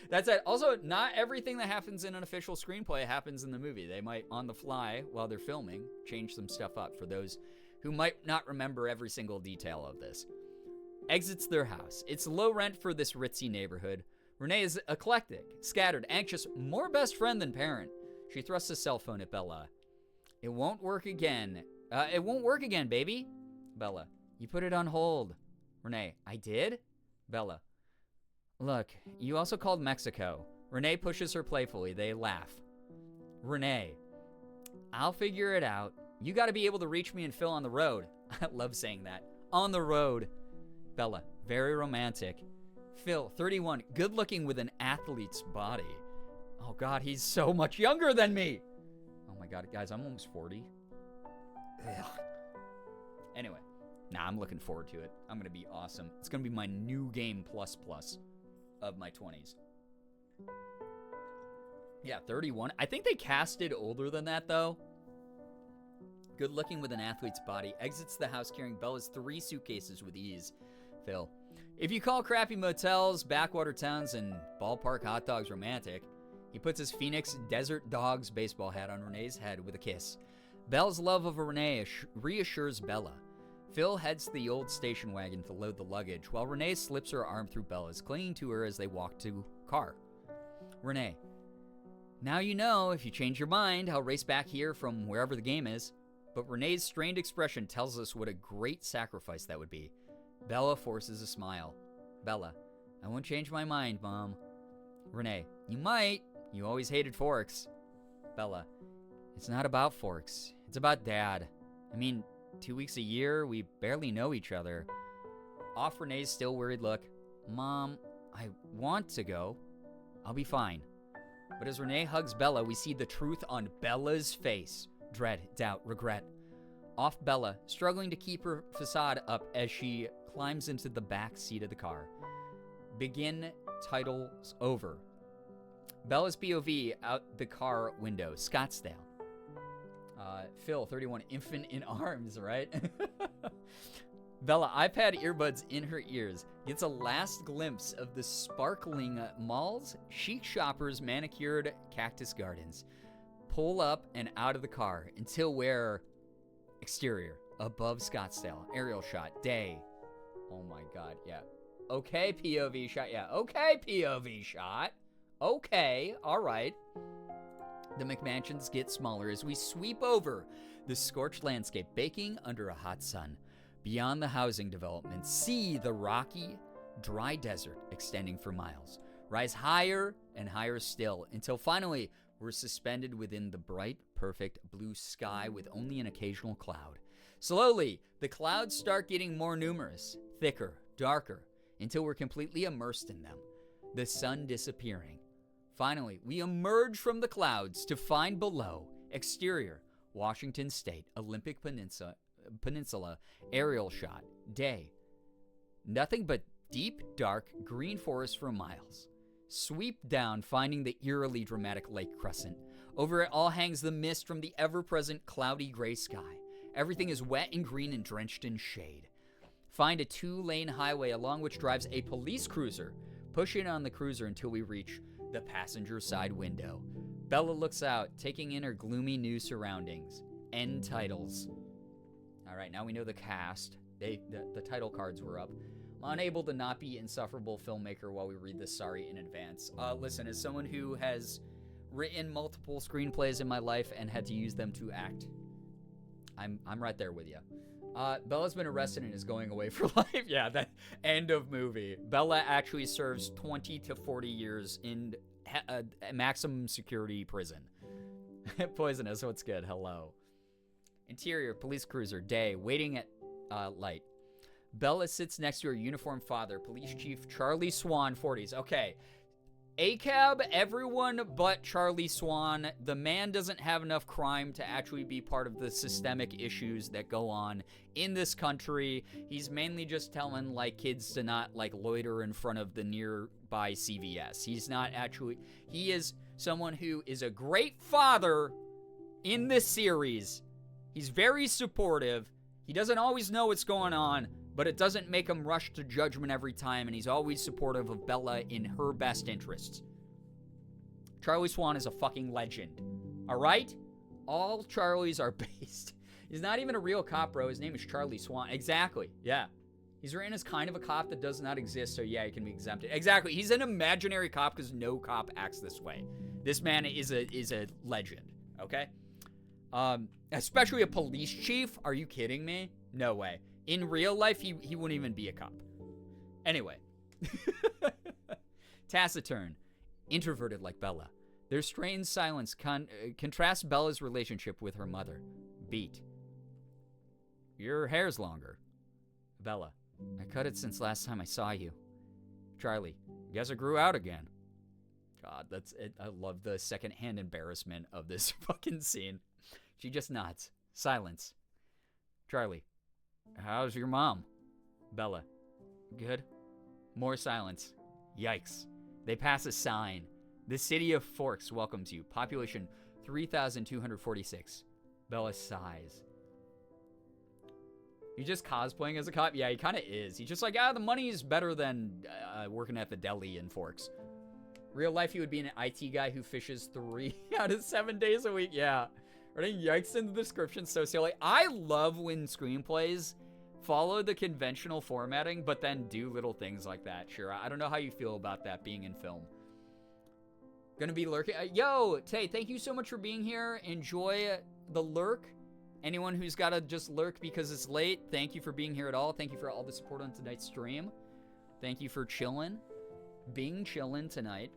That's it. Also, not everything that happens in an official screenplay happens in the movie. They might, on the fly, while they're filming, change some stuff up for those who might not remember every single detail of this. Exits their house. It's low rent for this ritzy neighborhood. Renee is eclectic, scattered, anxious, more best friend than parent. She thrusts a cell phone at Bella. It won't work again. It won't work again, baby. Bella, you put it on hold. Renee, I did? Bella, look, you also called Mexico. Renee pushes her playfully. They laugh. Renee, I'll figure it out. You got to be able to reach me and Phil on the road. I love saying that. On the road. Bella, very romantic. Phil, 31, good looking with an athlete's body. Oh God, he's so much younger than me. Oh my God, guys, I'm almost 40. Ugh. Anyway, I'm looking forward to it. I'm going to be awesome. It's going to be my new game plus of my 20s. Yeah, 31. I think they casted older than that, though. Good looking with an athlete's body. Exits the house carrying Bella's 3 suitcases with ease. Phil, if you call crappy motels, backwater towns, and ballpark hot dogs romantic, he puts his Phoenix Desert Dogs baseball hat on Renee's head with a kiss. Belle's love of Renee reassures Bella. Phil heads to the old station wagon to load the luggage, while Renee slips her arm through Bella's, clinging to her as they walk to car. Renee, now you know, if you change your mind, I'll race back here from wherever the game is. But Renee's strained expression tells us what a great sacrifice that would be. Bella forces a smile. Bella, I won't change my mind, Mom. Renee, you might. You always hated forks. Bella, it's not about forks. It's about Dad. I mean, 2 weeks a year, we barely know each other. Off Renee's still worried look. Mom, I want to go. I'll be fine. But as Renee hugs Bella, we see the truth on Bella's face. Dread, doubt, regret. Off Bella, struggling to keep her facade up as she climbs into the back seat of the car. Begin titles over. Bella's POV out the car window. Scottsdale. Phil, 31, infant in arms, right? Bella, iPad earbuds in her ears, gets a last glimpse of the sparkling malls, chic shoppers, manicured cactus gardens. Pull up and out of the car until where exterior, above Scottsdale, aerial shot, day. Oh my God, yeah. Okay, POV shot, yeah. Okay, POV shot. Okay, all right. The McMansions get smaller as we sweep over the scorched landscape, baking under a hot sun. Beyond the housing development, see the rocky, dry desert extending for miles. Rise higher and higher still until finally we're suspended within the bright, perfect blue sky with only an occasional cloud. Slowly, the clouds start getting more numerous, thicker, darker, until we're completely immersed in them, the sun disappearing. Finally, we emerge from the clouds to find below, exterior, Washington State, Olympic Peninsula, aerial shot, day. Nothing but deep, dark, green forest for miles. Sweep down, finding the eerily dramatic Lake Crescent. Over it all hangs the mist from the ever-present cloudy gray sky. Everything is wet and green and drenched in shade. Find a 2-lane highway along which drives a police cruiser. Push in on the cruiser until we reach the passenger side window. Bella looks out, taking in her gloomy new surroundings. End titles. All right, now we know the cast. The title cards were up. I'm unable to not be insufferable filmmaker while we read this, sorry in advance. Listen, as someone who has written multiple screenplays in my life and had to use them to act, I'm right there with you. Bella's been arrested and is going away for life. Yeah, that end of movie. Bella actually serves 20 to 40 years in maximum security prison. Poisonous, what's good? Hello. Interior, police cruiser, day, waiting at light. Bella sits next to her uniformed father, Police Chief Charlie Swan, 40s. Okay, ACAB, everyone but Charlie Swan. The man doesn't have enough crime to actually be part of the systemic issues that go on in this country. He's mainly just telling, like, kids to not, like, loiter in front of the nearby CVS. He's not actually... He is someone who is a great father in this series. He's very supportive. He doesn't always know what's going on, but it doesn't make him rush to judgment every time, and he's always supportive of Bella in her best interests. Charlie Swan is a fucking legend. Alright? All Charlies are based. He's not even a real cop, bro. His name is Charlie Swan. Exactly. Yeah. He's written as kind of a cop that does not exist, so yeah, he can be exempted. Exactly. He's an imaginary cop because no cop acts this way. This man is a legend, okay? Especially a police chief. Are you kidding me? No way. In real life, he wouldn't even be a cop. Anyway. Taciturn. Introverted like Bella. Their strange silence contrasts Bella's relationship with her mother. Beat. Your hair's longer. Bella. I cut it since last time I saw you. Charlie. Guess it grew out again. God, that's it. I love the secondhand embarrassment of this fucking scene. She just nods. Silence. Charlie. How's your mom? Bella. Good. More silence. Yikes. They pass a sign. The city of Forks welcomes you. Population 3,246. Bella sighs. He's just cosplaying as a cop? Yeah, he kind of is. He's just like, the money is better than working at the deli in Forks. Real life, he would be an IT guy who fishes 3 out of 7 days a week. Yeah. Writing yikes in the description so silly. I love when screenplays follow the conventional formatting, but then do little things like that. Sure, I don't know how you feel about that being in film. Gonna be lurking. Yo, Tay, thank you so much for being here. Enjoy the lurk. Anyone who's got to just lurk because it's late, thank you for being here at all. Thank you for all the support on tonight's stream. Thank you for chilling. Being chillin' tonight.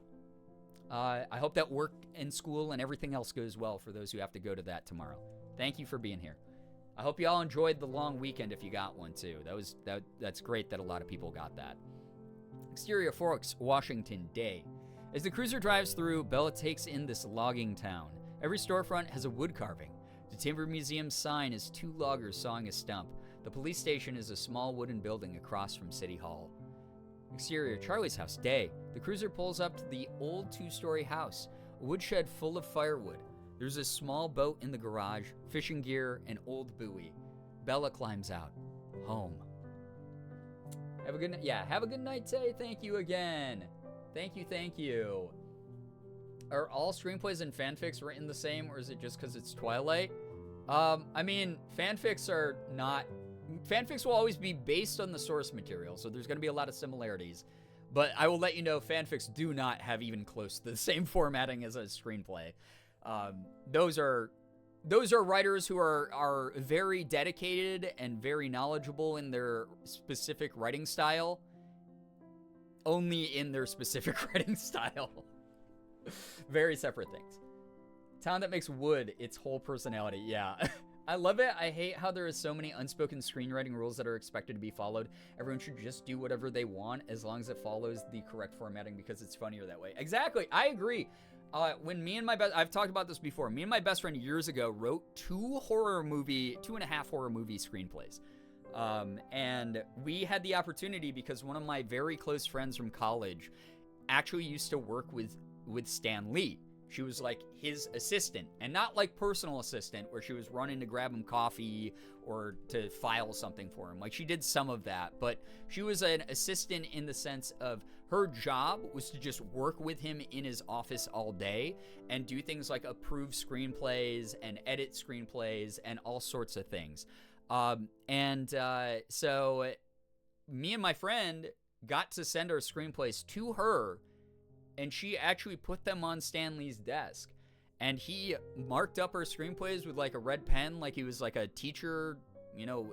I hope that work and school and everything else goes well for those who have to go to that tomorrow. Thank you for being here. I hope you all enjoyed the long weekend if you got one too. That's great that a lot of people got that. Exterior Forks, Washington, day. As the cruiser drives through, Bella takes in this logging town. Every storefront has a wood carving. The Timber Museum's sign is 2 loggers sawing a stump. The police station is a small wooden building across from City Hall. Exterior, Charlie's house, day. The cruiser pulls up to the old 2-story house, a woodshed full of firewood. There's a small boat in the garage, fishing gear, and old buoy. Bella climbs out. Home. Have a good night. Yeah, have a good night, Tay. Thank you again. Thank you. Are all screenplays and fanfics written the same, or is it just because it's Twilight? I mean, fanfics are not... Fanfics will always be based on the source material, so there's going to be a lot of similarities. But I will let you know, fanfics do not have even close to the same formatting as a screenplay. Those are writers who are very dedicated and very knowledgeable in their specific writing style. Only in their specific writing style. Very separate things. Town that makes wood its whole personality. Yeah. I love it. I hate how there are so many unspoken screenwriting rules that are expected to be followed. Everyone should just do whatever they want as long as it follows the correct formatting because it's funnier that way. Exactly. I agree. When me and I've talked about this before. Me and my best friend years ago wrote 2.5 horror movie screenplays. And we had the opportunity because one of my very close friends from college actually used to work with Stan Lee. She was like his assistant, and not like personal assistant where she was running to grab him coffee or to file something for him. Like she did some of that, but she was an assistant in the sense of her job was to just work with him in his office all day and do things like approve screenplays and edit screenplays and all sorts of things. So me and my friend got to send our screenplays to her, and she actually put them on Stan Lee's desk. And he marked up her screenplays with like a red pen, like he was like a teacher,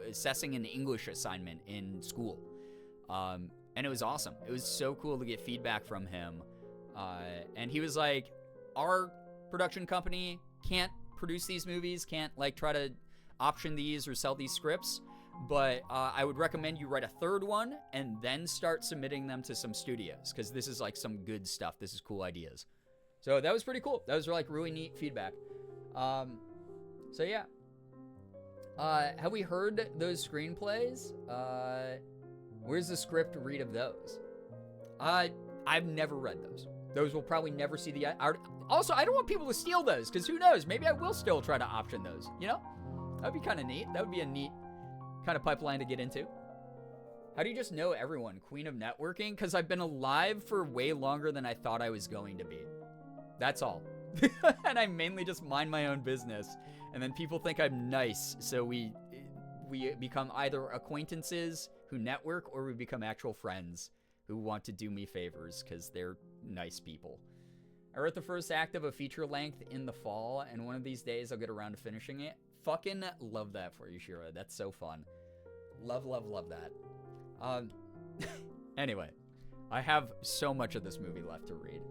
assessing an English assignment in school. And it was awesome. It was so cool to get feedback from him. And he was like, our production company can't produce these movies, can't like try to option these or sell these scripts, but I would recommend you write a 3rd one and then start submitting them to some studios, because this is like some good stuff. This is cool ideas. So that was pretty cool. That was like really neat feedback. So yeah. Have we heard those screenplays? Where's the script read of those? I've never read those. Those will probably never see the... Also, I don't want people to steal those, because who knows? Maybe I will still try to option those, That'd be kind of neat. That would be a neat kind of pipeline to get into. How do you just know everyone? Queen of networking? Because I've been alive for way longer than I thought I was going to be. That's all. And I mainly just mind my own business. And then people think I'm nice, so we become either acquaintances who network, or we become actual friends who want to do me favors because they're nice people. I wrote the first act of a feature length in the fall, and one of these days I'll get around to finishing it. Fucking love that for you, Shira. That's so fun. Love, love, love that. Anyway, I have so much of this movie left to read.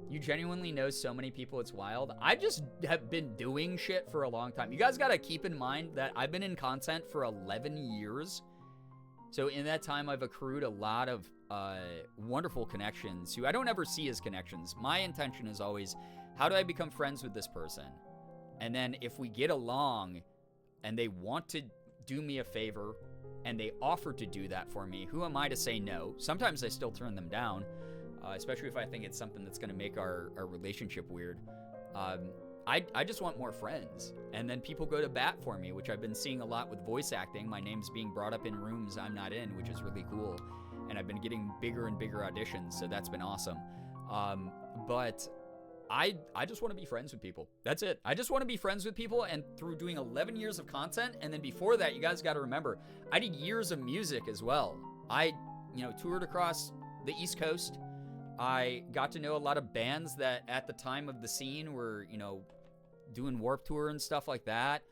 You genuinely know so many people, it's wild. I just have been doing shit for a long time. You guys gotta keep in mind that I've been in content for 11 years. So in that time, I've accrued a lot of wonderful connections who I don't ever see as connections. My intention is always, how do I become friends with this person? And then if we get along and they want to do me a favor and they offer to do that for me, who am I to say no? Sometimes I still turn them down, especially if I think it's something that's going to make our relationship weird. I just want more friends. And then people go to bat for me, which I've been seeing a lot with voice acting. My name's being brought up in rooms I'm not in, which is really cool. And I've been getting bigger and bigger auditions, so that's been awesome. But I just want to be friends with people. That's it. I just want to be friends with people, and through doing 11 years of content, and then before that, you guys got to remember, I did years of music as well. I, toured across the East Coast. I got to know a lot of bands that at the time of the scene were, doing Warped Tour and stuff like that.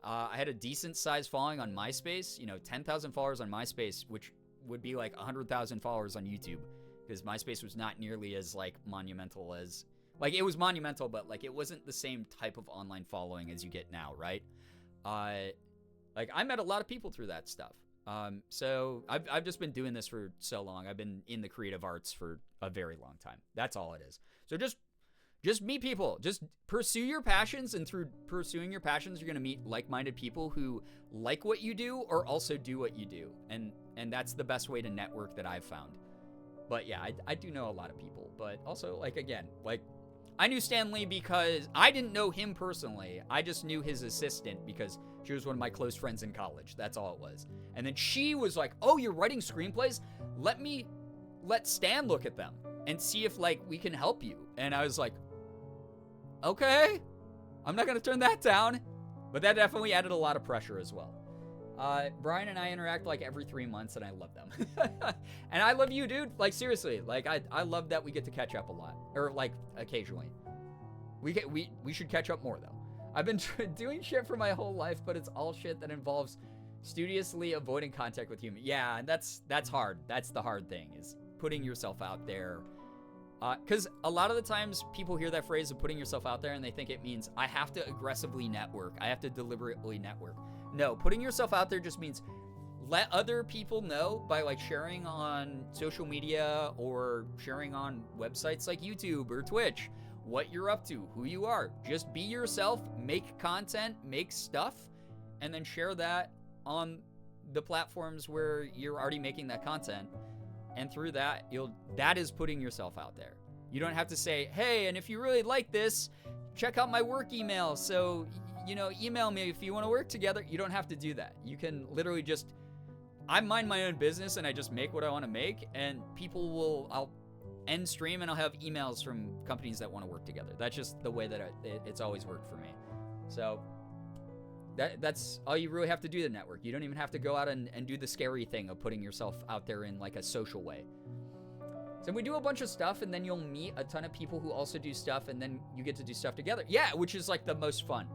I had a decent sized following on MySpace, 10,000 followers on MySpace, which would be like 100,000 followers on YouTube, because MySpace was not nearly as monumental as, it was monumental, but it wasn't the same type of online following as you get now, right? I met a lot of people through that stuff. So I've just been doing this for so long. I've been in the creative arts for a very long time. That's all it is. So just meet people. Just pursue your passions, and through pursuing your passions, you're going to meet like-minded people who like what you do or also do what you do. And that's the best way to network that I've found. But yeah, I do know a lot of people. But also, I knew Stanley because I didn't know him personally. I just knew his assistant because she was one of my close friends in college. That's all it was. And then she was like, oh, you're writing screenplays? Let Stan look at them and see if we can help you. And I was like, okay, I'm not going to turn that down. But that definitely added a lot of pressure as well. Brian and I interact every 3 months, and I love them. And I love you, dude. Seriously, I love that we get to catch up a lot, or occasionally. We should catch up more though. I've been doing shit for my whole life, but it's all shit that involves studiously avoiding contact with humans. Yeah, and that's hard. That's the hard thing, is putting yourself out there. Because a lot of the times people hear that phrase of putting yourself out there and they think it means I have to aggressively network. I have to deliberately network. No, putting yourself out there just means let other people know by sharing on social media or sharing on websites like YouTube or Twitch what you're up to, who you are. Just be yourself, make content, make stuff, and then share that on the platforms where you're already making that content. And through that, that is putting yourself out there. You don't have to say, hey, and if you really like this, check out my work email. So, email me if you want to work together. You don't have to do that. You can literally I mind my own business and I just make what I want to make, and I'll end stream and I'll have emails from companies that want to work together. That's just the way that it's always worked for me. So that's all you really have to do to network. You don't even have to go out and do the scary thing of putting yourself out there in a social way. So we do a bunch of stuff, and then you'll meet a ton of people who also do stuff, and then you get to do stuff together. Yeah, which is the most fun.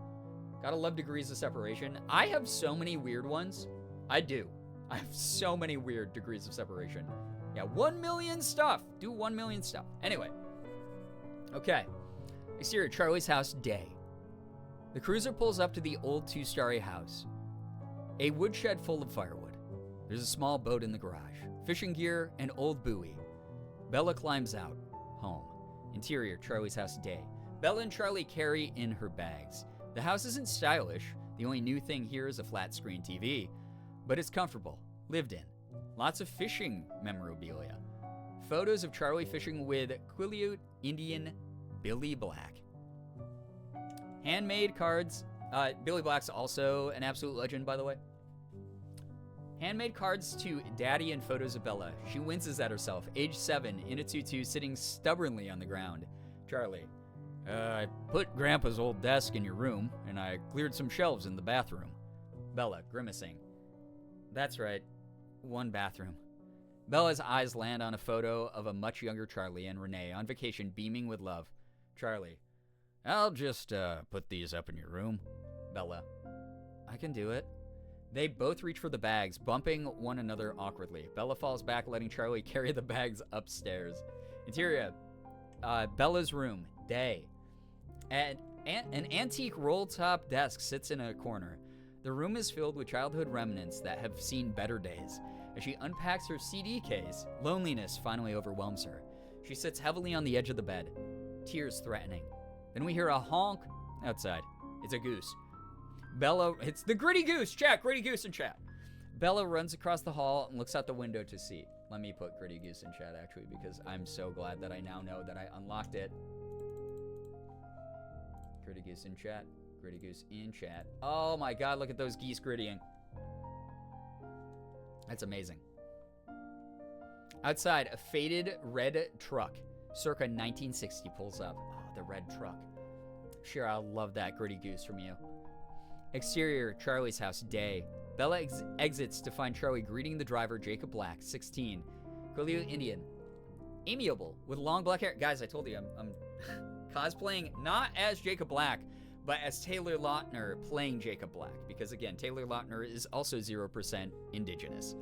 Gotta love degrees of separation. I have so many weird ones. I do. I have so many weird degrees of separation. Yeah, 1 million stuff. Do 1 million stuff. Anyway. Okay. Exterior, Charlie's house, day. The cruiser pulls up to the old two-story house. A woodshed full of firewood. There's a small boat in the garage. Fishing gear, and old buoy. Bella climbs out. Home. Interior, Charlie's house, day. Bella and Charlie carry in her bags. The house isn't stylish. The only new thing here is a flat-screen TV. But it's comfortable. Lived in. Lots of fishing memorabilia. Photos of Charlie fishing with Quileute Indian Billy Black. Handmade cards. Billy Black's also an absolute legend, by the way. Handmade cards to Daddy and photos of Bella. She winces at herself, age 7, in a tutu, sitting stubbornly on the ground. Charlie. I put Grandpa's old desk in your room, and I cleared some shelves in the bathroom. Bella, grimacing. That's right. One bathroom. Bella's eyes land on a photo of a much younger Charlie and Renee on vacation, beaming with love. Charlie. I'll just put these up in your room. Bella. I can do it. They both reach for the bags, bumping one another awkwardly. Bella falls back, letting Charlie carry the bags upstairs. Interior. Bella's room. Day. An antique roll-top desk sits in a corner. The room is filled with childhood remnants that have seen better days. As she unpacks her CD case, loneliness finally overwhelms her. She sits heavily on the edge of the bed, tears threatening. Then we hear a honk outside. It's a goose. Bella, it's the Gritty Goose, chat, Gritty Goose in chat. Bella runs across the hall and looks out the window to see. Let me put Gritty Goose in chat, actually, because I'm so glad that I now know that I unlocked it. Gritty Goose in chat. Gritty Goose in chat. Oh my god, look at those geese grittying. That's amazing. Outside, a faded red truck, circa 1960, pulls up. Oh, the red truck. Sure, I'll love that, Gritty Goose, from you. Exterior, Charlie's house, day. Bella exits to find Charlie greeting the driver, Jacob Black, 16. Coolio Indian. Amiable, with long black hair. Guys, I told you, I'm cosplaying not as Jacob Black, but as Taylor Lautner playing Jacob Black. Because again, Taylor Lautner is also 0% indigenous.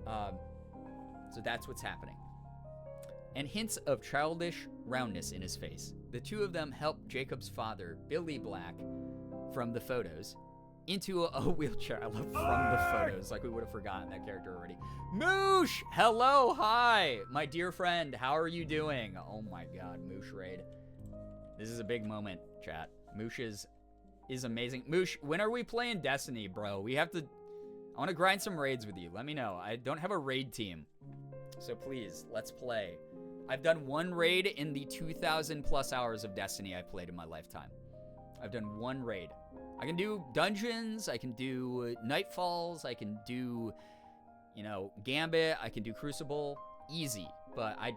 So that's what's happening. And hints of childish roundness in his face. The two of them help Jacob's father, Billy Black, from the photos, into a wheelchair. I love from the photos, like we would have forgotten that character already. Moosh! Hello, hi! My dear friend, how are you doing? Oh my god, Moosh raid. This is a big moment, chat. Moosh is amazing. Moosh, when are we playing Destiny, bro? We have to... I want to grind some raids with you. Let me know. I don't have a raid team. So please, let's play. I've done one raid in the 2,000 plus hours of Destiny I've played in my lifetime. I've done one raid. I can do dungeons, I can do Nightfalls, I can do, you know, Gambit, I can do Crucible, easy. But I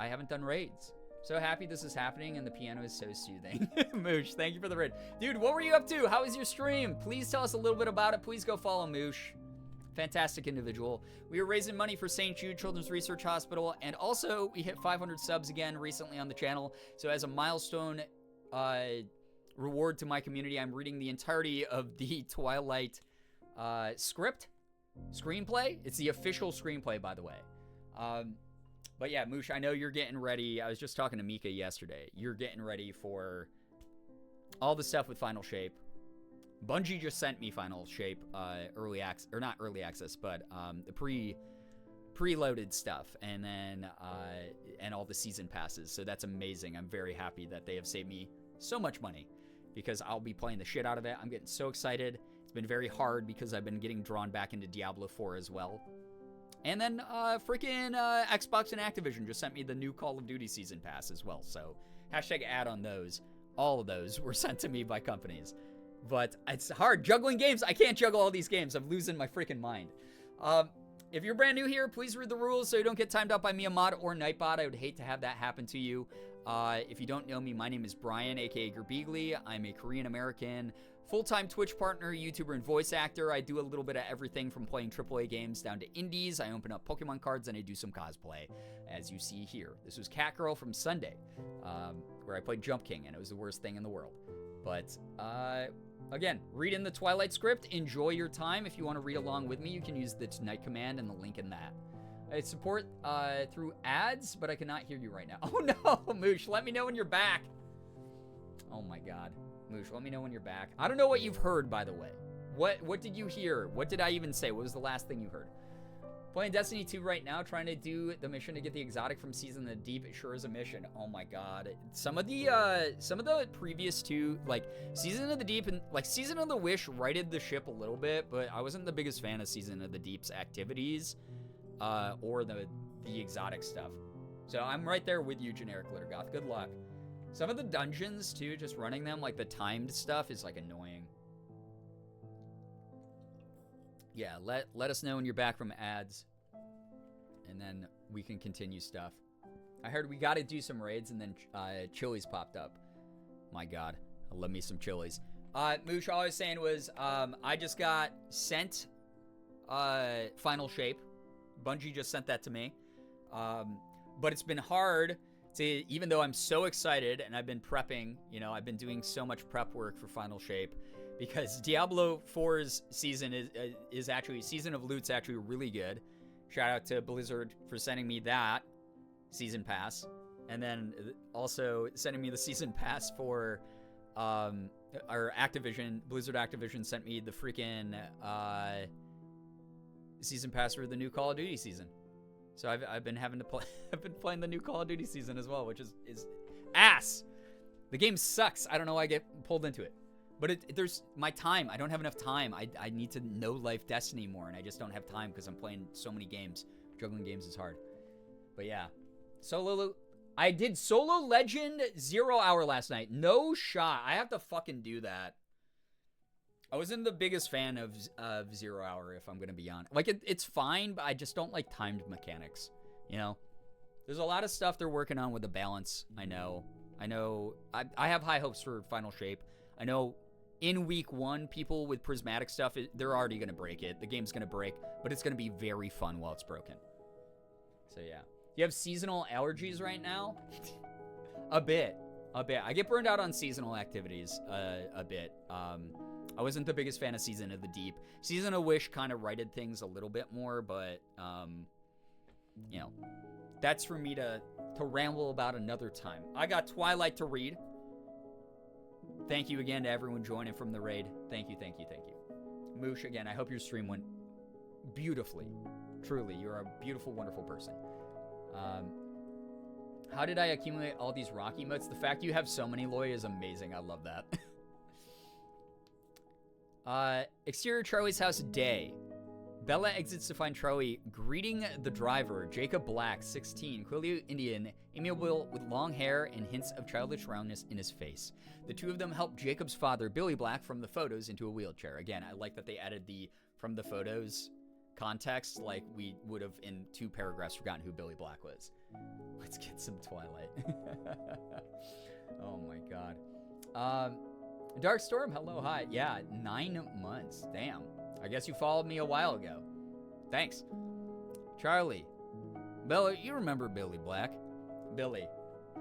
haven't done raids. So happy this is happening and the piano is so soothing. Moosh, thank you for the raid. Dude, what were you up to? How was your stream? Please tell us a little bit about it. Please go follow Moosh. Fantastic individual. We were raising money for St. Jude Children's Research Hospital, and also we hit 500 subs again recently on the channel. So as a milestone reward to my community, I'm reading the entirety of the Twilight screenplay. It's the official screenplay, by the way. But yeah, Moosh, I know you're getting ready. I was just talking to Mika yesterday. You're getting ready for all the stuff with Final Shape. Bungie just sent me Final Shape early access, or not early access, but the preloaded stuff, and then and all the season passes. So that's amazing. I'm very happy that they have saved me so much money, because I'll be playing the shit out of it. I'm getting so excited. It's been very hard because I've been getting drawn back into Diablo 4 as well. And then freaking Xbox and Activision just sent me the new Call of Duty season pass as well. So hashtag ad on those. All of those were sent to me by companies. But it's hard juggling games. I can't juggle all these games. I'm losing my freaking mind. If you're brand new here, please read the rules so you don't get timed out by Miamod or Nightbot. I would hate to have that happen to you. If you don't know me, my name is Brian, aka Girbeagly. I'm a Korean-American, full-time Twitch partner, YouTuber, and voice actor. I do a little bit of everything from playing AAA games down to indies. I open up Pokemon cards, and I do some cosplay, as you see here. This was Catgirl from Sunday, where I played Jump King, and it was the worst thing in the world. But, again, read in the Twilight script. Enjoy your time. If you want to read along with me, you can use the Tonight command and the link in that. I support through ads, but I cannot hear you right now. Oh no, Moosh, let me know when you're back. Oh my god. Moosh, let me know when you're back. I don't know what you've heard, by the way. What did you hear? What did I even say? What was the last thing you heard? Playing Destiny 2 right now, trying to do the mission to get the exotic from Season of the Deep. It sure is a mission. Oh my god. Some of the previous two, like Season of the Deep and like Season of the Wish righted the ship a little bit, but I wasn't the biggest fan of Season of the Deep's activities. Or the exotic stuff. So I'm right there with you, Generic Glittergoth. Good luck. Some of the dungeons, too, just running them, like the timed stuff, is, like, annoying. Yeah, let us know when you're back from ads, and then we can continue stuff. I heard we got to do some raids, and then Chili's popped up. My God, I love me some Chili's. Moosh, all I was saying was I just got sent Final Shape. Bungie just sent that to me. But it's been hard to, even though I'm so excited and I've been prepping, you know, I've been doing so much prep work for Final Shape because Diablo 4's season is actually, Season of Loot's actually really good. Shout out to Blizzard for sending me that season pass. And then also sending me the season pass for, our Activision, Blizzard Activision sent me the freaking, season pass for the new Call of Duty season. So I've been having to play. I've been playing the new Call of Duty season as well, which is ass. The game sucks. I don't know why I get pulled into it. But there's my time. I don't have enough time. I need to know Life Destiny more, and I just don't have time because I'm playing so many games. Juggling games is hard. But yeah, I did Solo Legend 0 Hour last night. No shot. I have to fucking do that. I wasn't the biggest fan of 0 Hour, if I'm going to be honest. Like, it's fine, but I just don't like timed mechanics, you know? There's a lot of stuff they're working on with the balance, I know. I have high hopes for Final Shape. I know in week 1, people with prismatic stuff, they're already going to break it. The game's going to break, but it's going to be very fun while it's broken. So, yeah. You have seasonal allergies right now? A bit. I get burned out on seasonal activities a bit. I wasn't the biggest fan of Season of the Deep. Season of Wish kind of righted things a little bit more, but, you know, that's for me to ramble about another time. I got Twilight to read. Thank you again to everyone joining from the raid. Thank you. Moosh, again, I hope your stream went beautifully. Truly, you're a beautiful, wonderful person. How did I accumulate all these rock emotes? The fact you have so many, Loy, is amazing. I love that. Exterior Charlie's house day. Bella exits to find Charlie greeting the driver, Jacob Black, 16, clearly Indian, amiable with long hair and hints of childish roundness in his face. The two of them help Jacob's father, Billy Black, from the photos into a wheelchair. Again, I like that they added the from the photos context, like we would have in 2 paragraphs forgotten who Billy Black was. Let's get some Twilight. Oh my God. Dark Storm, hello, hi. Yeah, 9 months. Damn. I guess you followed me a while ago. Thanks. Charlie. Bella, you remember Billy Black. Billy,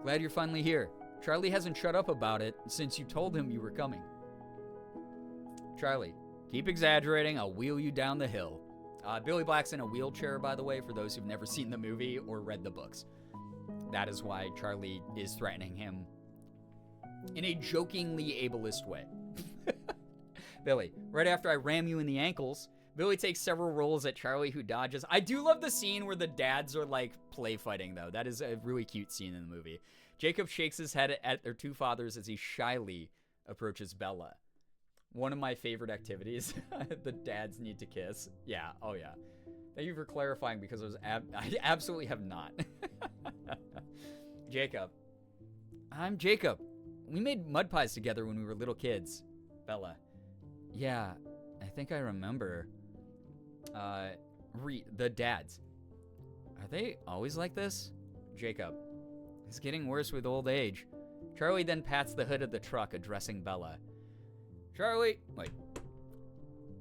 glad you're finally here. Charlie hasn't shut up about it since you told him you were coming. Charlie, keep exaggerating. I'll wheel you down the hill. Billy Black's in a wheelchair, by the way, for those who've never seen the movie or read the books. That is why Charlie is threatening him in a jokingly ableist way. Billy, right after I ram you in the ankles, Billy takes several rolls at Charlie, who dodges. I do love the scene where the dads are, like, play fighting, though. That is a really cute scene in the movie. Jacob shakes his head at their 2 fathers as he shyly approaches Bella. One of my favorite activities. The dads need to kiss. Yeah, oh yeah. Thank you for clarifying, because I absolutely have not. Jacob. I'm Jacob. We made mud pies together when we were little kids. Bella. Yeah, I think I remember. The dads. Are they always like this? Jacob. It's getting worse with old age. Charlie then pats the hood of the truck, addressing Bella. Charlie, wait.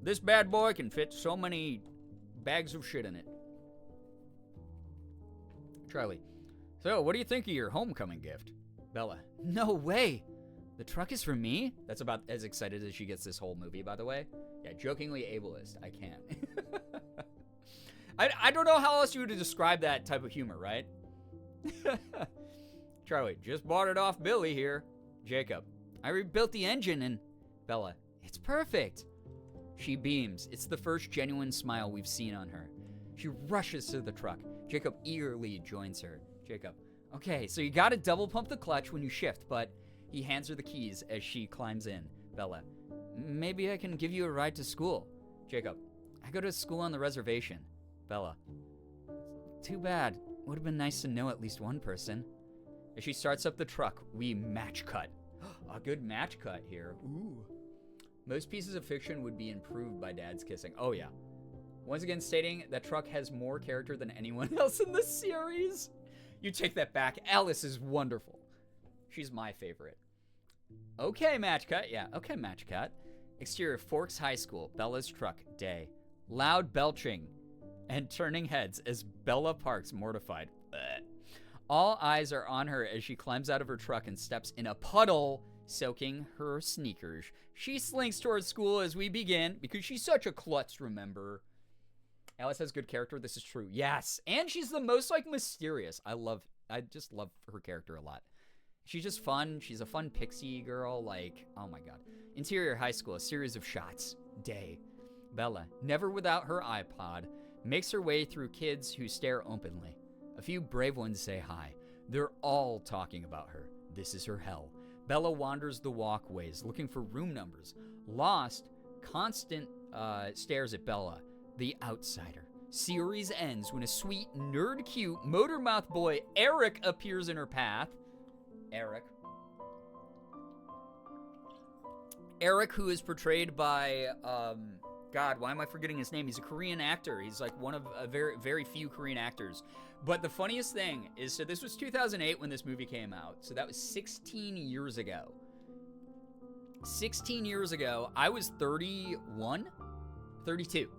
This bad boy can fit so many bags of shit in it. Charlie. So, what do you think of your homecoming gift? Bella. No way. The truck is for me? That's about as excited as she gets this whole movie, by the way. Yeah, jokingly ableist. I can't. I don't know how else you would describe that type of humor, right? Charlie, just bought it off Billy here. Jacob, I rebuilt the engine and... Bella, it's perfect. She beams. It's the first genuine smile we've seen on her. She rushes to the truck. Jacob eagerly joins her. Jacob, okay, so you gotta double pump the clutch when you shift, but... He hands her the keys as she climbs in. Bella, maybe I can give you a ride to school. Jacob, I go to school on the reservation. Bella, too bad. Would have been nice to know at least one person. As she starts up the truck, we match cut. A good match cut here. Ooh. Most pieces of fiction would be improved by dads kissing. Oh yeah. Once again stating that truck has more character than anyone else in the series. You take that back. Alice is wonderful. She's my favorite. Okay, match cut. Yeah, okay, match cut. Exterior, Forks High School. Bella's truck, day. Loud belching and turning heads as Bella parks, mortified. Blech. All eyes are on her as she climbs out of her truck and steps in a puddle, soaking her sneakers. She slinks towards school as we begin because she's such a klutz, remember? Alice has good character. This is true. Yes. And she's the most, like, mysterious. I just love her character a lot. She's just fun. She's a fun pixie girl. Like, oh my God. Interior, high school. A series of shots. Day. Bella, never without her iPod, makes her way through kids who stare openly. A few brave ones say hi. They're all talking about her. This is her hell. Bella wanders the walkways looking for room numbers. Lost, Constant stares at Bella, the outsider. Series ends when a sweet, nerd-cute, motor-mouth boy, Eric, appears in her path. Eric, who is portrayed by, God, why am I forgetting his name? He's a Korean actor. He's like one of a very, very few Korean actors. But the funniest thing is, so this was 2008 when this movie came out. So that was 16 years ago. 16 years ago, I was 31, 32.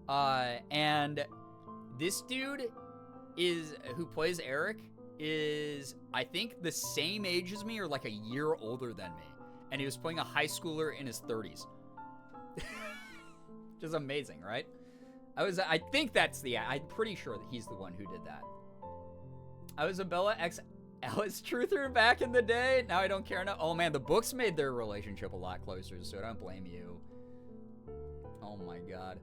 And this dude who plays Eric is, I think, the same age as me or like a year older than me. And he was playing a high schooler in his 30s. Which is amazing, right? I think I'm pretty sure that he's the one who did that. I was a Bella ex Alice truther back in the day. Now I don't care enough. Oh man, the books made their relationship a lot closer, so I don't blame you. Oh my God.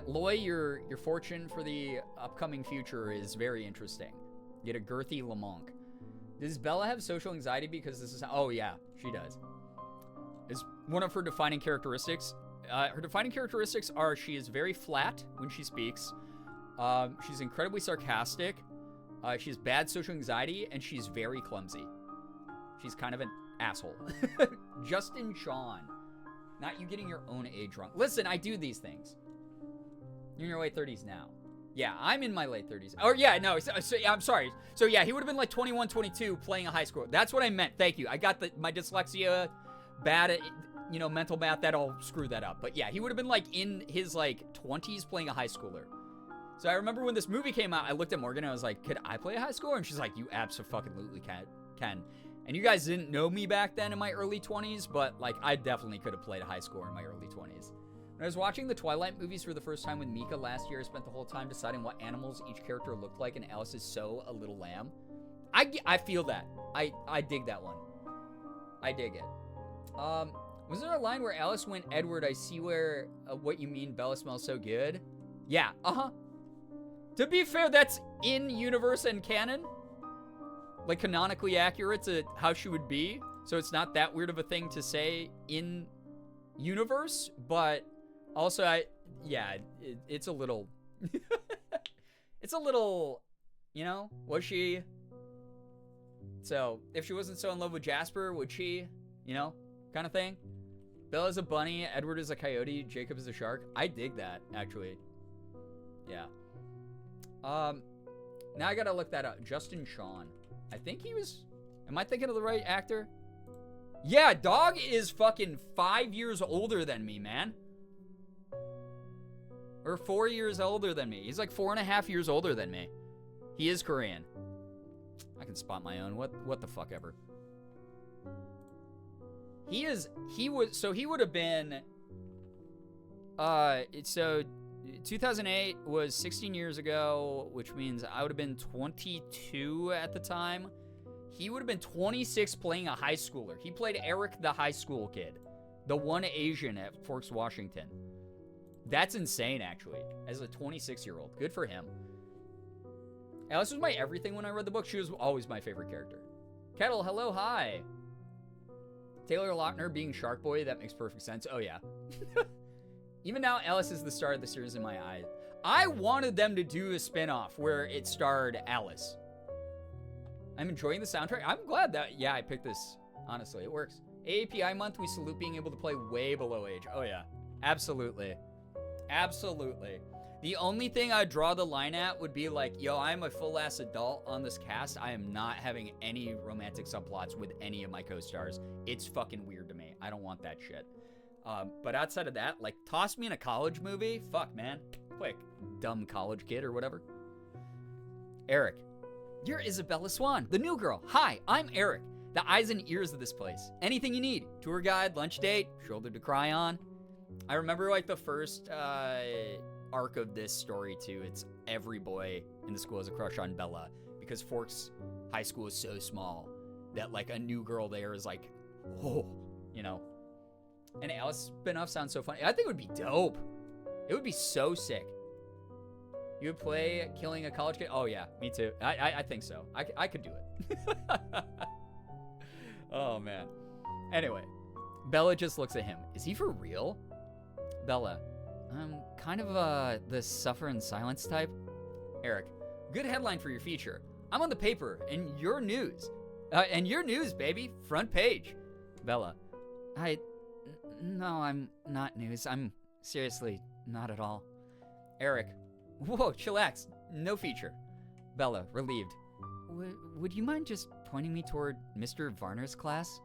Loy, your fortune for the upcoming future is very interesting. You get a girthy Lamonk. Does Bella have social anxiety because this is... Oh, yeah, she does. Is one of her defining characteristics. Her defining characteristics are she is very flat when she speaks. She's incredibly sarcastic. She has bad social anxiety, and she's very clumsy. She's kind of an asshole. Justin Sean. Not you getting your own age wrong. Listen, I do these things. You're in your late 30s now. Yeah, I'm in my late 30s. Oh, yeah, no, yeah, I'm sorry. So, yeah, he would have been like 21, 22 playing a high schooler. That's what I meant. Thank you. I got my dyslexia, bad at, mental math. That'll screw that up. But, yeah, he would have been like in his like 20s playing a high schooler. So I remember when this movie came out, I looked at Morgan and I was like, could I play a high schooler? And she's like, you abso-fucking-lutely can. And you guys didn't know me back then in my early 20s, but like I definitely could have played a high schooler in my early 20s. When I was watching the Twilight movies for the first time with Mika last year, I spent the whole time deciding what animals each character looked like, and Alice is so a little lamb. I feel that. I dig that one. I dig it. Was there a line where Alice went, Edward, I see where what you mean, Bella smells so good? Yeah, To be fair, that's in universe and canon. Like, canonically accurate to how she would be. So it's not that weird of a thing to say in universe, but also, it's a little... it's a little, was she... So, if she wasn't so in love with Jasper, would she, kind of thing? Bella's a bunny, Edward is a coyote, Jacob is a shark. I dig that, actually. Yeah. Now I gotta look that up. Justin Sean. I think he was... Am I thinking of the right actor? Yeah, dog is fucking 5 years older than me, man. Or 4 years older than me. He's like 4.5 years older than me. He is Korean. I can spot my own. What the fuck ever. He would have been... So 2008 was 16 years ago, which means I would have been 22 at the time. He would have been 26 playing a high schooler. He played Eric, the high school kid. The one Asian at Forks, Washington. That's insane, actually, as a 26-year-old. Good for him. Alice was my everything when I read the book. She was always my favorite character. Kettle, hello, hi. Taylor Lautner being Shark Boy, that makes perfect sense. Oh, yeah. Even now, Alice is the star of the series in my eyes. I wanted them to do a spinoff where it starred Alice. I'm enjoying the soundtrack. I'm glad that, I picked this. Honestly, it works. AAPI month, we salute being able to play way below age. Oh, yeah. Absolutely. Absolutely. The only thing I'd draw the line at would be like, yo, I'm a full-ass adult on this cast. I am not having any romantic subplots with any of my co-stars. It's fucking weird to me. I don't want that shit. But outside of that, like, toss me in a college movie. Fuck, man. Quick. Dumb college kid or whatever. Eric. You're Isabella Swan, the new girl. Hi, I'm Eric. The eyes and ears of this place. Anything you need. Tour guide, lunch date, shoulder to cry on. I remember, like, the first arc of this story, too. It's every boy in the school has a crush on Bella because Forks High School is so small that, like, a new girl there is like, oh, you know. And Alice spinoff sounds so funny. I think it would be dope. It would be so sick. You would play killing a college kid? Oh, yeah, me too. I think so. I could do it. Oh, man. Anyway, Bella just looks at him. Is he for real? Bella, kind of the suffer in silence type. Eric, good headline for your feature. I'm on the paper, and your news. And your news, baby. Front page. Bella, no, I'm not news. I'm seriously not at all. Eric, whoa, chillax. No feature. Bella, relieved. Would you mind just pointing me toward Mr. Varner's class?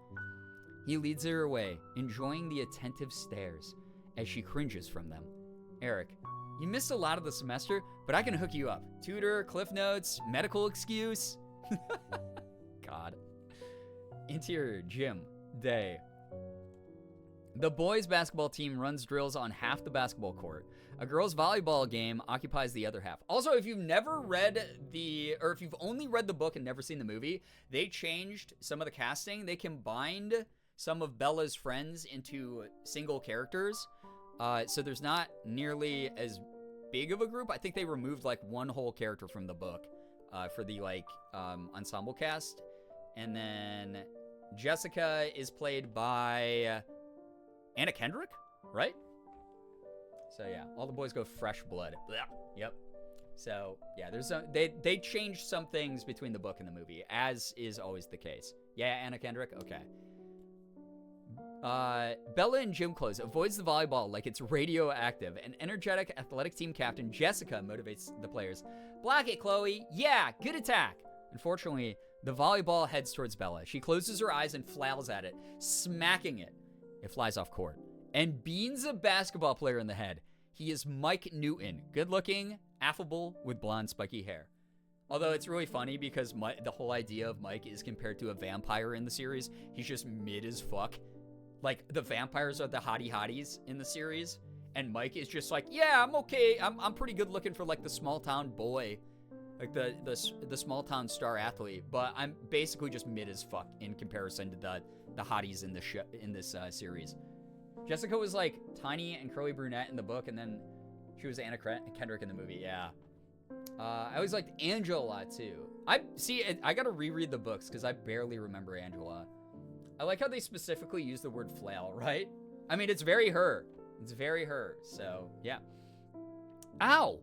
He leads her away, enjoying the attentive stares as she cringes from them. Eric, you missed a lot of the semester, but I can hook you up. Tutor, cliff notes, medical excuse. God. Interior, gym, day. The boys' basketball team runs drills on half the basketball court. A girls' volleyball game occupies the other half. Also, if you've never read or if you've only read the book and never seen the movie, they changed some of the casting. They combined some of Bella's friends into single characters. So there's not nearly as big of a group. I think they removed like one whole character from the book for the like ensemble cast. And then Jessica is played by Anna Kendrick, right? So yeah, all the boys go fresh blood. Yep. So yeah, they changed some things between the book and the movie, as is always the case. Yeah, Anna Kendrick. Okay. Bella in gym clothes avoids the volleyball like it's radioactive. An energetic athletic team captain, Jessica, motivates the players. Block it, Chloe. Yeah, good attack. Unfortunately, the volleyball heads towards Bella. She closes her eyes and flails at it, smacking it. It flies off court and beans a basketball player in the head. He is Mike Newton, good-looking, affable, with blonde, spiky hair. Although it's really funny because the whole idea of Mike is compared to a vampire in the series. He's just mid as fuck. Like, the vampires are the hotties in the series, and Mike is just like, yeah, I'm okay. I'm pretty good looking for, like, the small-town boy, like the small-town star athlete, but I'm basically just mid as fuck in comparison to the hotties in this series. Jessica was, like, tiny and curly brunette in the book, and then she was Anna Kendrick in the movie, yeah. I always liked Angela a lot, too. I gotta reread the books, because I barely remember Angela. I like how they specifically use the word flail, right? I mean, it's very her. It's very her, so, yeah. Ow!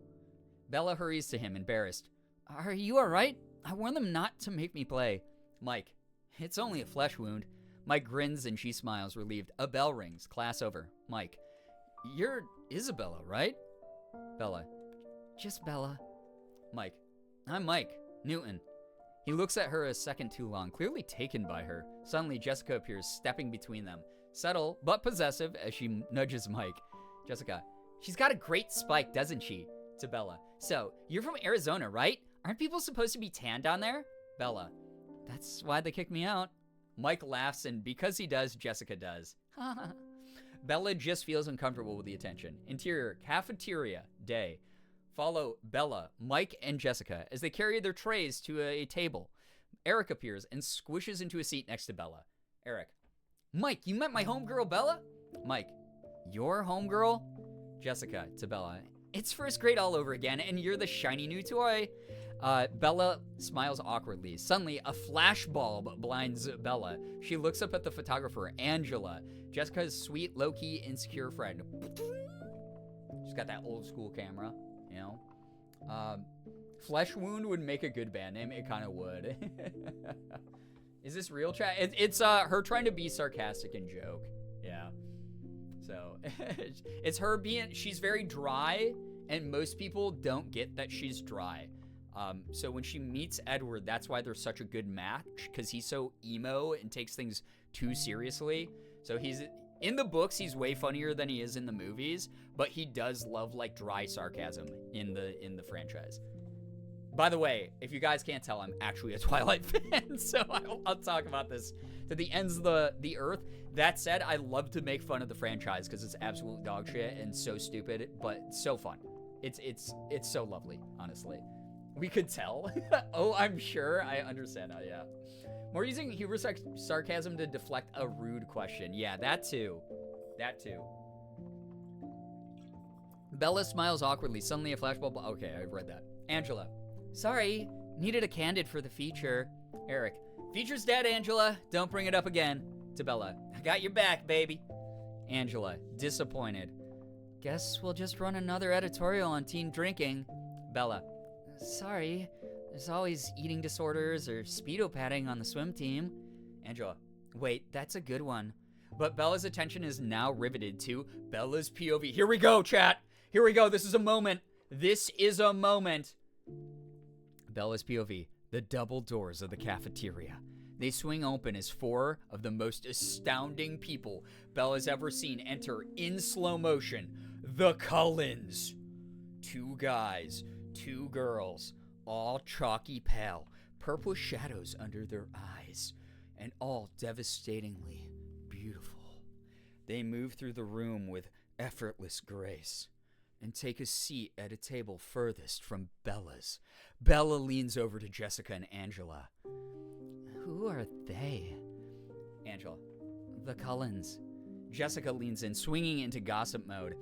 Bella hurries to him, embarrassed. Are you alright? I warned them not to make me play. Mike, it's only a flesh wound. Mike grins and she smiles, relieved. A bell rings. Class over. Mike, you're Isabella, right? Bella, just Bella. Mike, I'm Mike, Newton. He looks at her a second too long, clearly taken by her. Suddenly, Jessica appears, stepping between them. Subtle, but possessive, as she nudges Mike. Jessica, she's got a great spike, doesn't she? To Bella. So, you're from Arizona, right? Aren't people supposed to be tan down there? Bella, that's why they kicked me out. Mike laughs, and because he does, Jessica does. Bella just feels uncomfortable with the attention. Interior, cafeteria, day. Follow Bella, Mike, and Jessica as they carry their trays to a table. Eric appears and squishes into a seat next to Bella. Eric, Mike, you met my homegirl Bella? Mike, your homegirl? Jessica, to Bella, it's first grade all over again, and you're the shiny new toy. Bella smiles awkwardly. Suddenly, a flashbulb blinds Bella. She looks up at the photographer, Angela, Jessica's sweet, low-key, insecure friend. She's got that old school camera, you know. Flesh Wound would make a good band name. It kind of would. Is this real chat? It's her trying to be sarcastic and joke. Yeah. So it's her being, she's very dry, and most people don't get that she's dry. So when she meets Edward, that's why they're such a good match, because he's so emo and takes things too seriously. So he's in the books, he's way funnier than he is in the movies, but he does love like dry sarcasm in the franchise. By the way, if you guys can't tell, I'm actually a Twilight fan, so I'll talk about this to the ends of the earth. That said, I love to make fun of the franchise because it's absolute dog shit and so stupid, but so fun. It's so lovely, honestly. We could tell. Oh, I'm sure. I understand now, yeah. More using humor sarcasm to deflect a rude question. Yeah, that too. That too. Bella smiles awkwardly. Suddenly a flashbulb. Okay, I read that. Angela. Sorry, needed a candid for the feature. Eric. Feature's dead, Angela. Don't bring it up again. To Bella. I got your back, baby. Angela. Disappointed. Guess we'll just run another editorial on teen drinking. Bella. Sorry, there's always eating disorders or speedo padding on the swim team. Angela. Wait, that's a good one. But Bella's attention is now riveted to Bella's POV. Here we go, chat. Here we go. This is a moment. This is a moment. Bella's POV. The double doors of the cafeteria. They swing open as four of the most astounding people Bella's ever seen enter in slow motion. The Cullens. 2 guys, 2 girls, all chalky pale, purple shadows under their eyes, and all devastatingly beautiful. They move through the room with effortless grace and take a seat at a table furthest from Bella's. Bella leans over to Jessica and Angela. Who are they? Angela. The Cullens. Jessica leans in, swinging into gossip mode.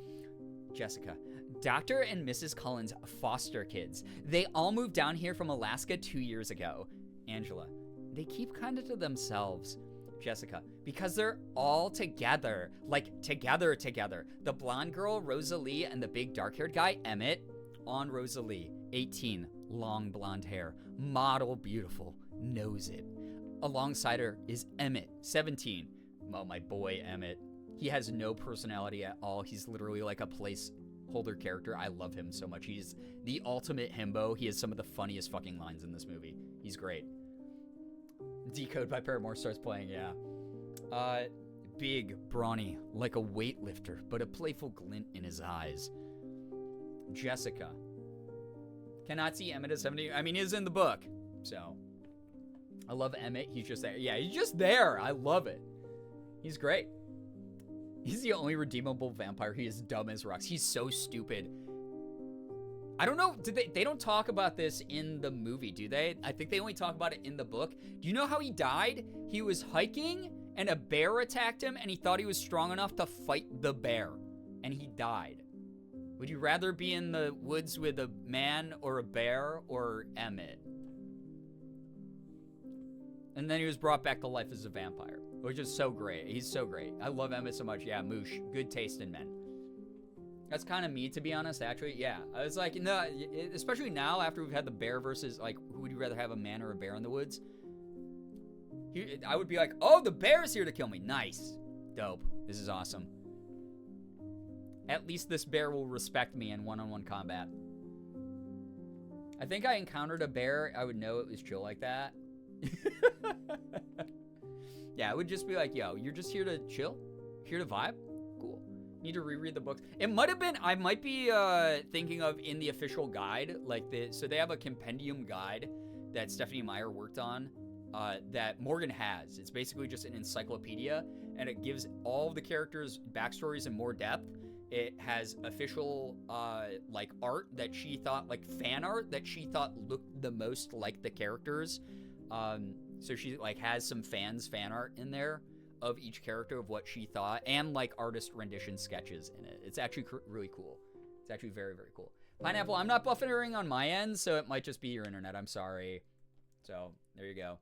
Jessica. Dr. and Mrs. Cullen's foster kids. They all moved down here from Alaska 2 years ago. Angela. They keep kind of to themselves. Jessica. Because they're all together. Like, together. The blonde girl, Rosalie, and the big dark-haired guy, Emmett. On Rosalie. 18. Long blonde hair. Model beautiful. Knows it. Alongside her is Emmett. 17. Oh, my boy, Emmett. He has no personality at all. He's literally like a placeholder character. I love him so much. He's the ultimate himbo. He has some of the funniest fucking lines in this movie. He's great. Decode by Paramore starts playing, yeah. Big, brawny, like a weightlifter, but a playful glint in his eyes. Jessica. Cannot see Emmett at 70. I mean, he's in the book, so. I love Emmett. He's just there. Yeah, he's just there. I love it. He's great. He's the only redeemable vampire. He is dumb as rocks. He's so stupid. I don't know. They don't talk about this in the movie, do they? I think they only talk about it in the book. Do you know how he died? He was hiking and a bear attacked him and he thought he was strong enough to fight the bear. And he died. Would you rather be in the woods with a man or a bear or Emmett? And then he was brought back to life as a vampire, which is so great. He's so great. I love Emmett so much. Yeah, Moosh. Good taste in men. That's kind of me, to be honest, actually. Yeah. I was like, no, especially now after we've had the bear versus, like, who would you rather have, a man or a bear in the woods? I would be like, oh, the bear is here to kill me. Nice. Dope. This is awesome. At least this bear will respect me in one-on-one combat. I think I encountered a bear. I would know it was chill like that. Yeah, it would just be like, yo, you're just here to chill? Here to vibe? Cool. Need to reread the books. It might have been, I might be thinking of in the official guide, like so they have a compendium guide that Stephanie Meyer worked on that Morgan has. It's basically just an encyclopedia, and it gives all of the characters' backstories in more depth. It has official like art that she thought, like fan art that she thought looked the most like the characters. So she like has some fan art in there of each character of what she thought, and like artist rendition sketches in it. It's actually really cool. It's actually very, very cool. Pineapple, I'm not buffering on my end, so it might just be your internet. I'm sorry. So there you go.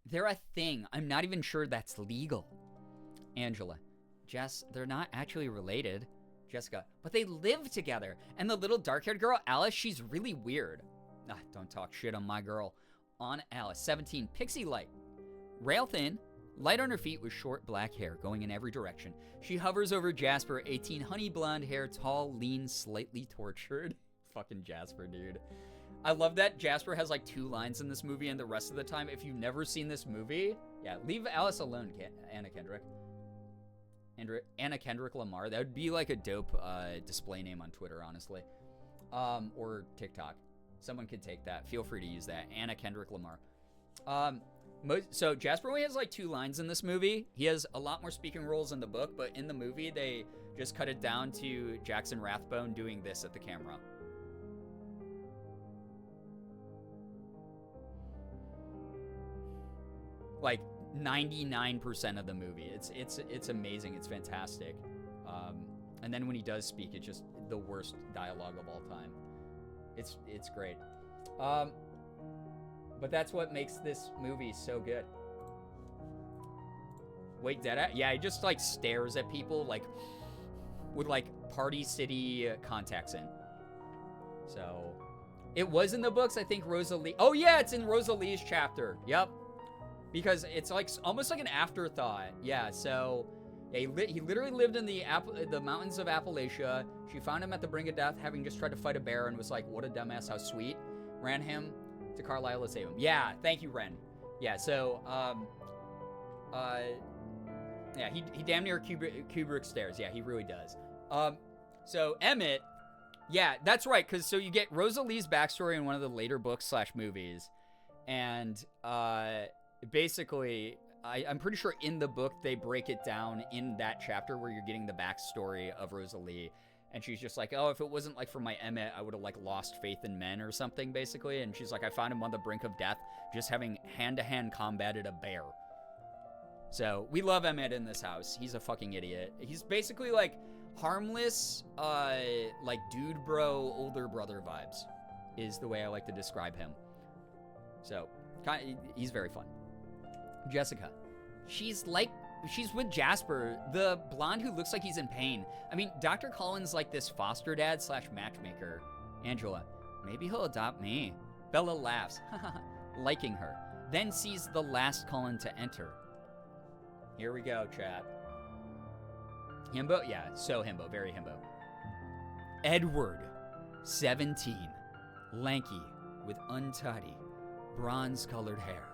They're a thing. I'm not even sure that's legal. Angela. Jess, they're not actually related. Jessica. But they live together. And the little dark-haired girl, Alice, she's really weird. Don't talk shit on my girl. On Alice. 17. Pixie Light. Rail Thin. Light on her feet with short black hair going in every direction. She hovers over Jasper, 18, honey blonde hair, tall, lean, slightly tortured. Fucking Jasper, dude. I love that Jasper has like 2 lines in this movie, and the rest of the time, if you've never seen this movie, yeah, leave Alice alone, Anna Kendrick. Anna Kendrick Lamar. That would be like a dope display name on Twitter, honestly. Or TikTok. Someone could take that. Feel free to use that. Anna Kendrick Lamar. So Jasper only has like 2 lines in this movie. He has a lot more speaking roles in the book, but in the movie, they just cut it down to Jackson Rathbone doing this at the camera. Like 99% of the movie. It's amazing. It's fantastic. And then when he does speak, it's just the worst dialogue of all time. It's great. But that's what makes this movie so good. Wait, Deadass? Yeah, he just like stares at people like with like Party City contacts in. So it was in the books, I think. Rosalie. Oh yeah, it's in Rosalie's chapter. Yep. Because it's like almost like an afterthought. Yeah, so he literally lived in the mountains of Appalachia. She found him at the brink of death, having just tried to fight a bear, and was like, what a dumbass, how sweet. Ran him to Carlisle to save him. Yeah, thank you, Ren. Yeah, so, yeah, he damn near Kubrick stares. Yeah, he really does. So Emmett, yeah, that's right, because so you get Rosalie's backstory in one of the later books / movies, and, basically, I'm pretty sure in the book they break it down in that chapter where you're getting the backstory of Rosalie, and she's just like, oh, if it wasn't like for my Emmett, I would have like lost faith in men or something, basically. And she's like, I found him on the brink of death, just having hand-to-hand combated a bear. So we love Emmett in this house. He's a fucking idiot. He's basically like harmless, like dude bro, older brother vibes is the way I like to describe him. So he's very fun. Jessica. She's with Jasper, the blonde who looks like he's in pain. I mean, Dr. Cullen's like this foster dad / matchmaker. Angela. Maybe he'll adopt me. Bella laughs, liking her. Then sees the last Cullen to enter. Here we go, chat. Himbo? Yeah, so himbo. Very himbo. Edward. 17. Lanky. With untidy, bronze-colored hair.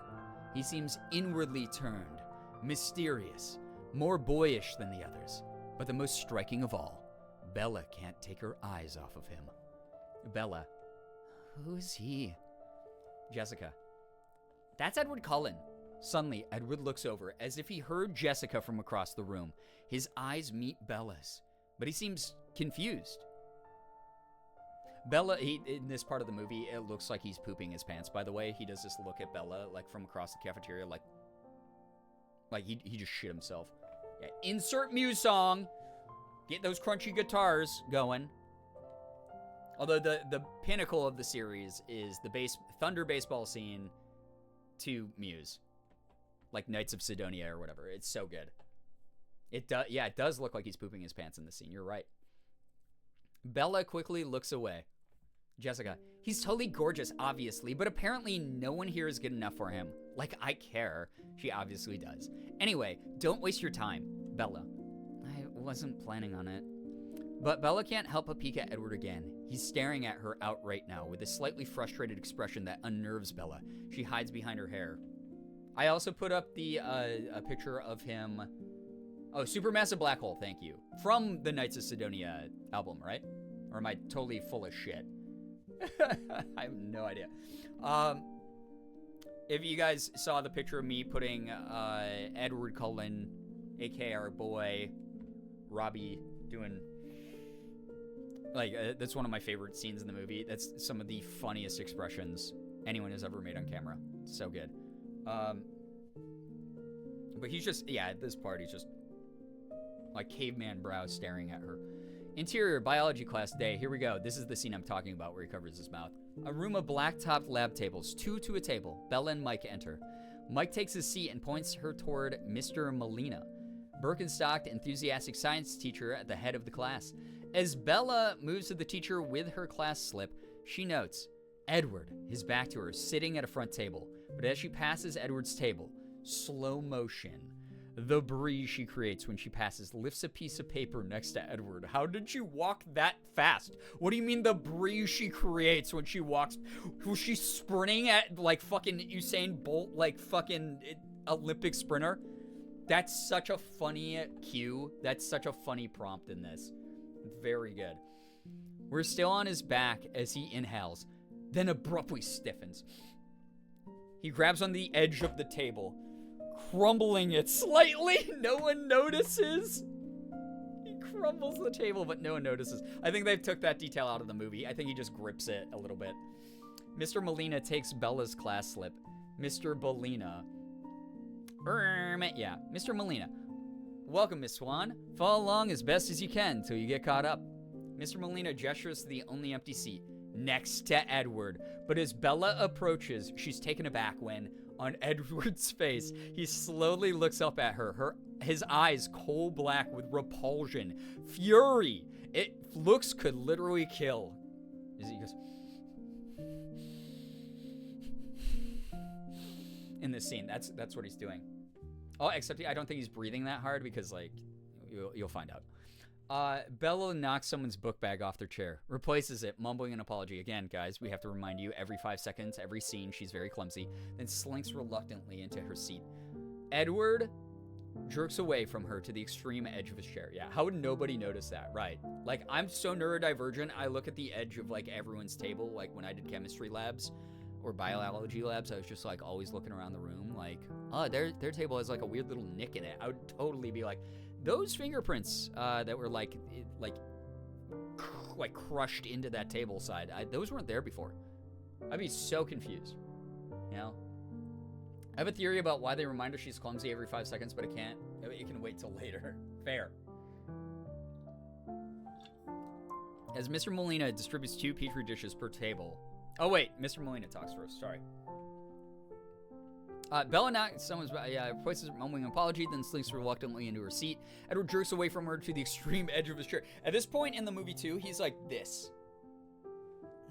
He seems inwardly turned, mysterious, more boyish than the others. But the most striking of all, Bella can't take her eyes off of him. Bella. Who's he? Jessica. That's Edward Cullen. Suddenly, Edward looks over as if he heard Jessica from across the room. His eyes meet Bella's, but he seems confused. Bella, in this part of the movie, it looks like he's pooping his pants, by the way. He does this look at Bella, like, from across the cafeteria, like he just shit himself. Yeah, insert Muse song. Get those crunchy guitars going. Although the pinnacle of the series is the Thunder baseball scene to Muse. Like Knights of Sidonia or whatever. It's so good. It does look like he's pooping his pants in the scene. You're right. Bella quickly looks away. Jessica. He's totally gorgeous, obviously, but apparently no one here is good enough for him. Like, I care. She obviously does. Anyway, don't waste your time. Bella. I wasn't planning on it. But Bella can't help but peek at Edward again. He's staring at her outright now with a slightly frustrated expression that unnerves Bella. She hides behind her hair. I also put up a picture of him. Oh, Supermassive Black Hole, thank you. From the Knights of Sidonia album, right? Or am I totally full of shit? I have no idea. If you guys saw the picture of me putting Edward Cullen, aka our boy, Robbie, doing... Like, that's one of my favorite scenes in the movie. That's some of the funniest expressions anyone has ever made on camera. It's so good. But he's just, yeah, at this part, he's just like caveman brows staring at her. Interior biology class day. Here we go. This is the scene I'm talking about where he covers his mouth. A room of black-topped lab tables, 2 to a table. Bella and Mike enter. Mike takes his seat and points her toward Mr. Molina, Birkenstocked, enthusiastic science teacher at the head of the class. As Bella moves to the teacher with her class slip, she notes Edward, his back to her, sitting at a front table. But as she passes Edward's table, slow motion. The breeze she creates when she passes lifts a piece of paper next to Edward. How did she walk that fast? What do you mean the breeze she creates when she walks? Was she sprinting at like fucking Usain Bolt, like fucking Olympic sprinter? That's such a funny cue. That's such a funny prompt in this. Very good. We're still on his back as he inhales, then abruptly stiffens. He grabs on the edge of the table, crumbling it slightly. No one notices. He crumbles the table, but no one notices. I think they took that detail out of the movie. I think he just grips it a little bit. Mr. Molina takes Bella's class slip. Mr. Molina. Yeah, Mr. Molina. Welcome, Miss Swan. Follow along as best as you can till you get caught up. Mr. Molina gestures to the only empty seat, next to Edward. But as Bella approaches, she's taken aback when, on Edward's face, he slowly looks up at her. His eyes coal black with repulsion, fury. Looks could literally kill. As he goes, in this scene, that's what he's doing. Oh, except I don't think he's breathing that hard because, like, you'll find out. Bella knocks someone's book bag off their chair, replaces it, mumbling an apology. Again, guys, we have to remind you, every 5 seconds, every scene, she's very clumsy, then slinks reluctantly into her seat. Edward jerks away from her to the extreme edge of his chair. Yeah, how would nobody notice that? Right. Like, I'm so neurodivergent, I look at the edge of, like, everyone's table, like, when I did chemistry labs or biology labs, I was just, like, always looking around the room, like, oh, their table has, like, a weird little nick in it. I would totally be like, those fingerprints that were like crushed into that table side, those weren't there before. I'd be so confused, you know? I have a theory about why they remind her she's clumsy every 5 seconds, but it can wait till later. Fair. As Mr. Molina distributes 2 petri dishes per table. Oh wait, Mr. Molina talks first, sorry. Bella knocks someone's voices mumbling an apology, then slinks reluctantly into her seat. Edward jerks away from her to the extreme edge of his chair. At this point in the movie, too, he's like this.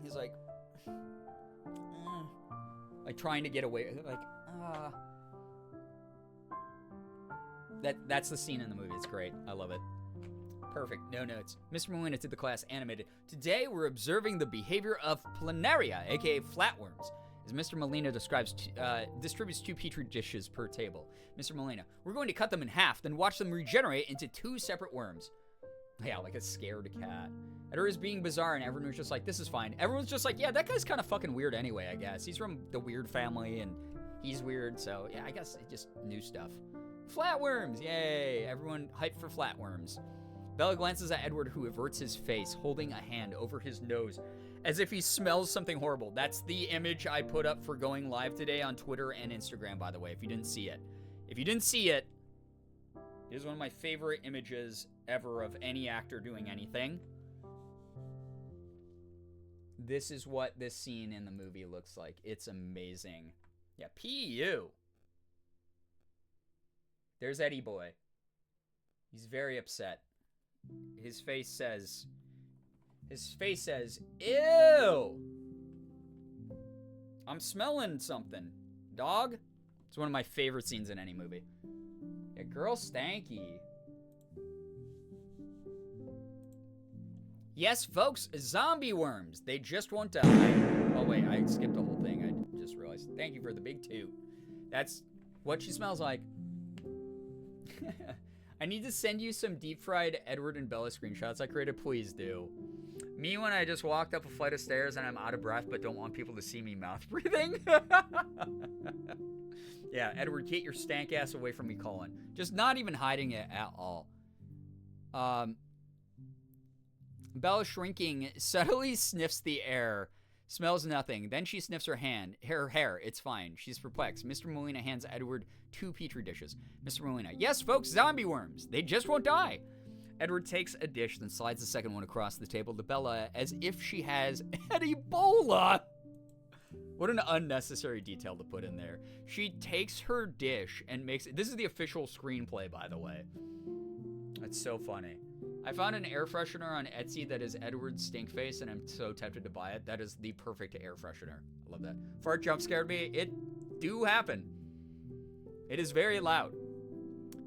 He's like trying to get away. That's the scene in the movie. It's great. I love it. Perfect. No notes. Mr. Molina did the class animated. Today, we're observing the behavior of planaria, aka flatworms. As Mr. Molina distributes 2 petri dishes per table. Mr. Molina, we're going to cut them in half, then watch them regenerate into 2 separate worms. Yeah, like a scared cat. Edward is being bizarre, and everyone's just like, this is fine. Everyone's just like, yeah, that guy's kind of fucking weird anyway, I guess. He's from the weird family, and he's weird, so yeah, I guess it just new stuff. Flatworms, yay! Everyone hyped for flatworms. Bella glances at Edward, who averts his face, holding a hand over his nose, as if he smells something horrible. That's the image I put up for going live today on Twitter and Instagram, by the way, if you didn't see it. If you didn't see it, it is one of my favorite images ever of any actor doing anything. This is what this scene in the movie looks like. It's amazing. Yeah, P.U. There's Eddie Boy. He's very upset. His face says, ew! I'm smelling something. Dog? It's one of my favorite scenes in any movie. Yeah, girl stanky. Yes, folks, zombie worms. They just won't die. Oh, wait, I skipped the whole thing. I just realized. Thank you for the big toot. That's what she smells like. I need to send you some deep-fried Edward and Bella screenshots I created. Please do. Me when I just walked up a flight of stairs and I'm out of breath but don't want people to see me mouth breathing. Yeah, Edward, get your stank ass away from me, Colin. Just not even hiding it at all. Bella, shrinking, subtly sniffs the air. Smells nothing. Then she sniffs her hair. It's fine. She's perplexed. Mr. Molina hands Edward 2 petri dishes. Mr. Molina, yes, folks, zombie worms. They just won't die. Edward takes a dish, then slides the second one across the table to Bella as if she has Ebola. What an unnecessary detail to put in there. She takes her dish and makes it. This is the official screenplay, by the way. That's so funny. I found an air freshener on Etsy that is Edward's stink face, and I'm so tempted to buy it. That is the perfect air freshener. I love that. Fart jump scared me. It do happen. It is very loud.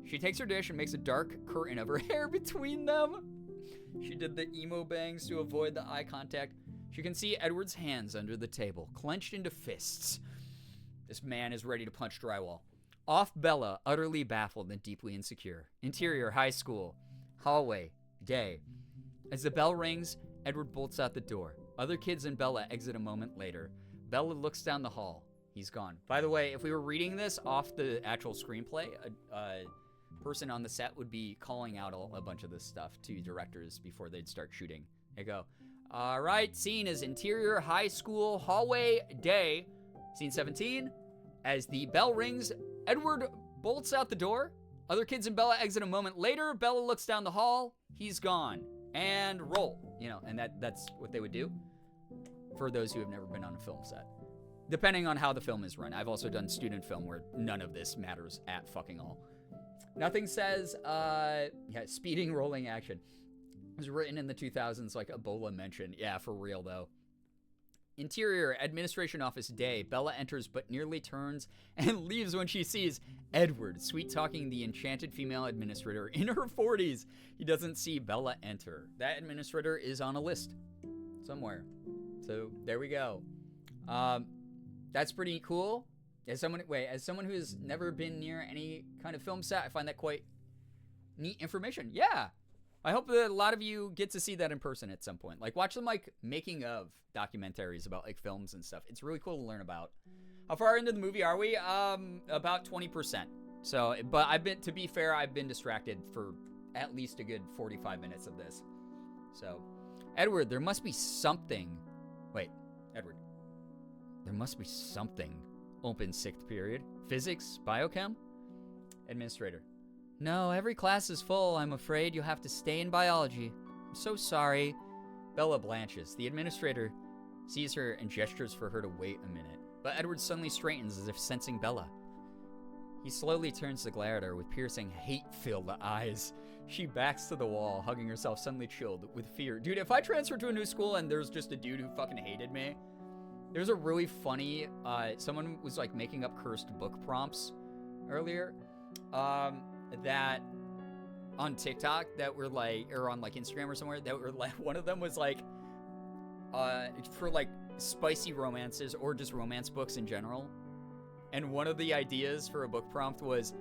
She takes her dish and makes a dark curtain of her hair between them. She did the emo bangs to avoid the eye contact. She can see Edward's hands under the table, clenched into fists. This man is ready to punch drywall. Off Bella, utterly baffled and deeply insecure. Interior, high school. Hallway, day. As the bell rings, Edward bolts out the door. Other kids and Bella exit a moment later. Bella looks down the hall. He's gone. By the way, if we were reading this off the actual screenplay, a person on the set would be calling out a bunch of this stuff to directors before they'd start shooting. They go, all right, scene is interior, high school, hallway, day. Scene 17, as the bell rings, Edward bolts out the door. Other kids and Bella exit a moment later. Bella looks down the hall. He's gone. And roll. You know, and that's what they would do for those who have never been on a film set. Depending on how the film is run. I've also done student film where none of this matters at fucking all. Nothing says, speeding rolling action. It was written in the 2000s like Ebola mentioned. Yeah, for real though. Interior, administration office, day. Bella enters but nearly turns and leaves when she sees Edward, sweet-talking the enchanted female administrator in her 40s. He doesn't see Bella enter. That administrator is on a list somewhere. So there we go. That's pretty cool. As someone who's never been near any kind of film set, I find that quite neat information. Yeah. I hope that a lot of you get to see that in person at some point. Like, watch them, like, making of documentaries about, like, films and stuff. It's really cool to learn about. How far into the movie are we? About 20%. So, but to be fair, I've been distracted for at least a good 45 minutes of this. So, Edward, there must be something. Wait, Edward. There must be something. Open 6th period. Physics? Biochem? Administrator. No, every class is full. I'm afraid you'll have to stay in biology. I'm so sorry. Bella blanches. The administrator sees her and gestures for her to wait a minute. But Edward suddenly straightens as if sensing Bella. He slowly turns to glare at her with piercing, hate-filled eyes. She backs to the wall, hugging herself, suddenly chilled with fear. Dude, if I transferred to a new school and there's just a dude who fucking hated me... There's a really funny, someone was like making up cursed book prompts earlier, that on TikTok that were like, or on like Instagram or somewhere, that were like, one of them was like, for like spicy romances or just romance books in general. And one of the ideas for a book prompt was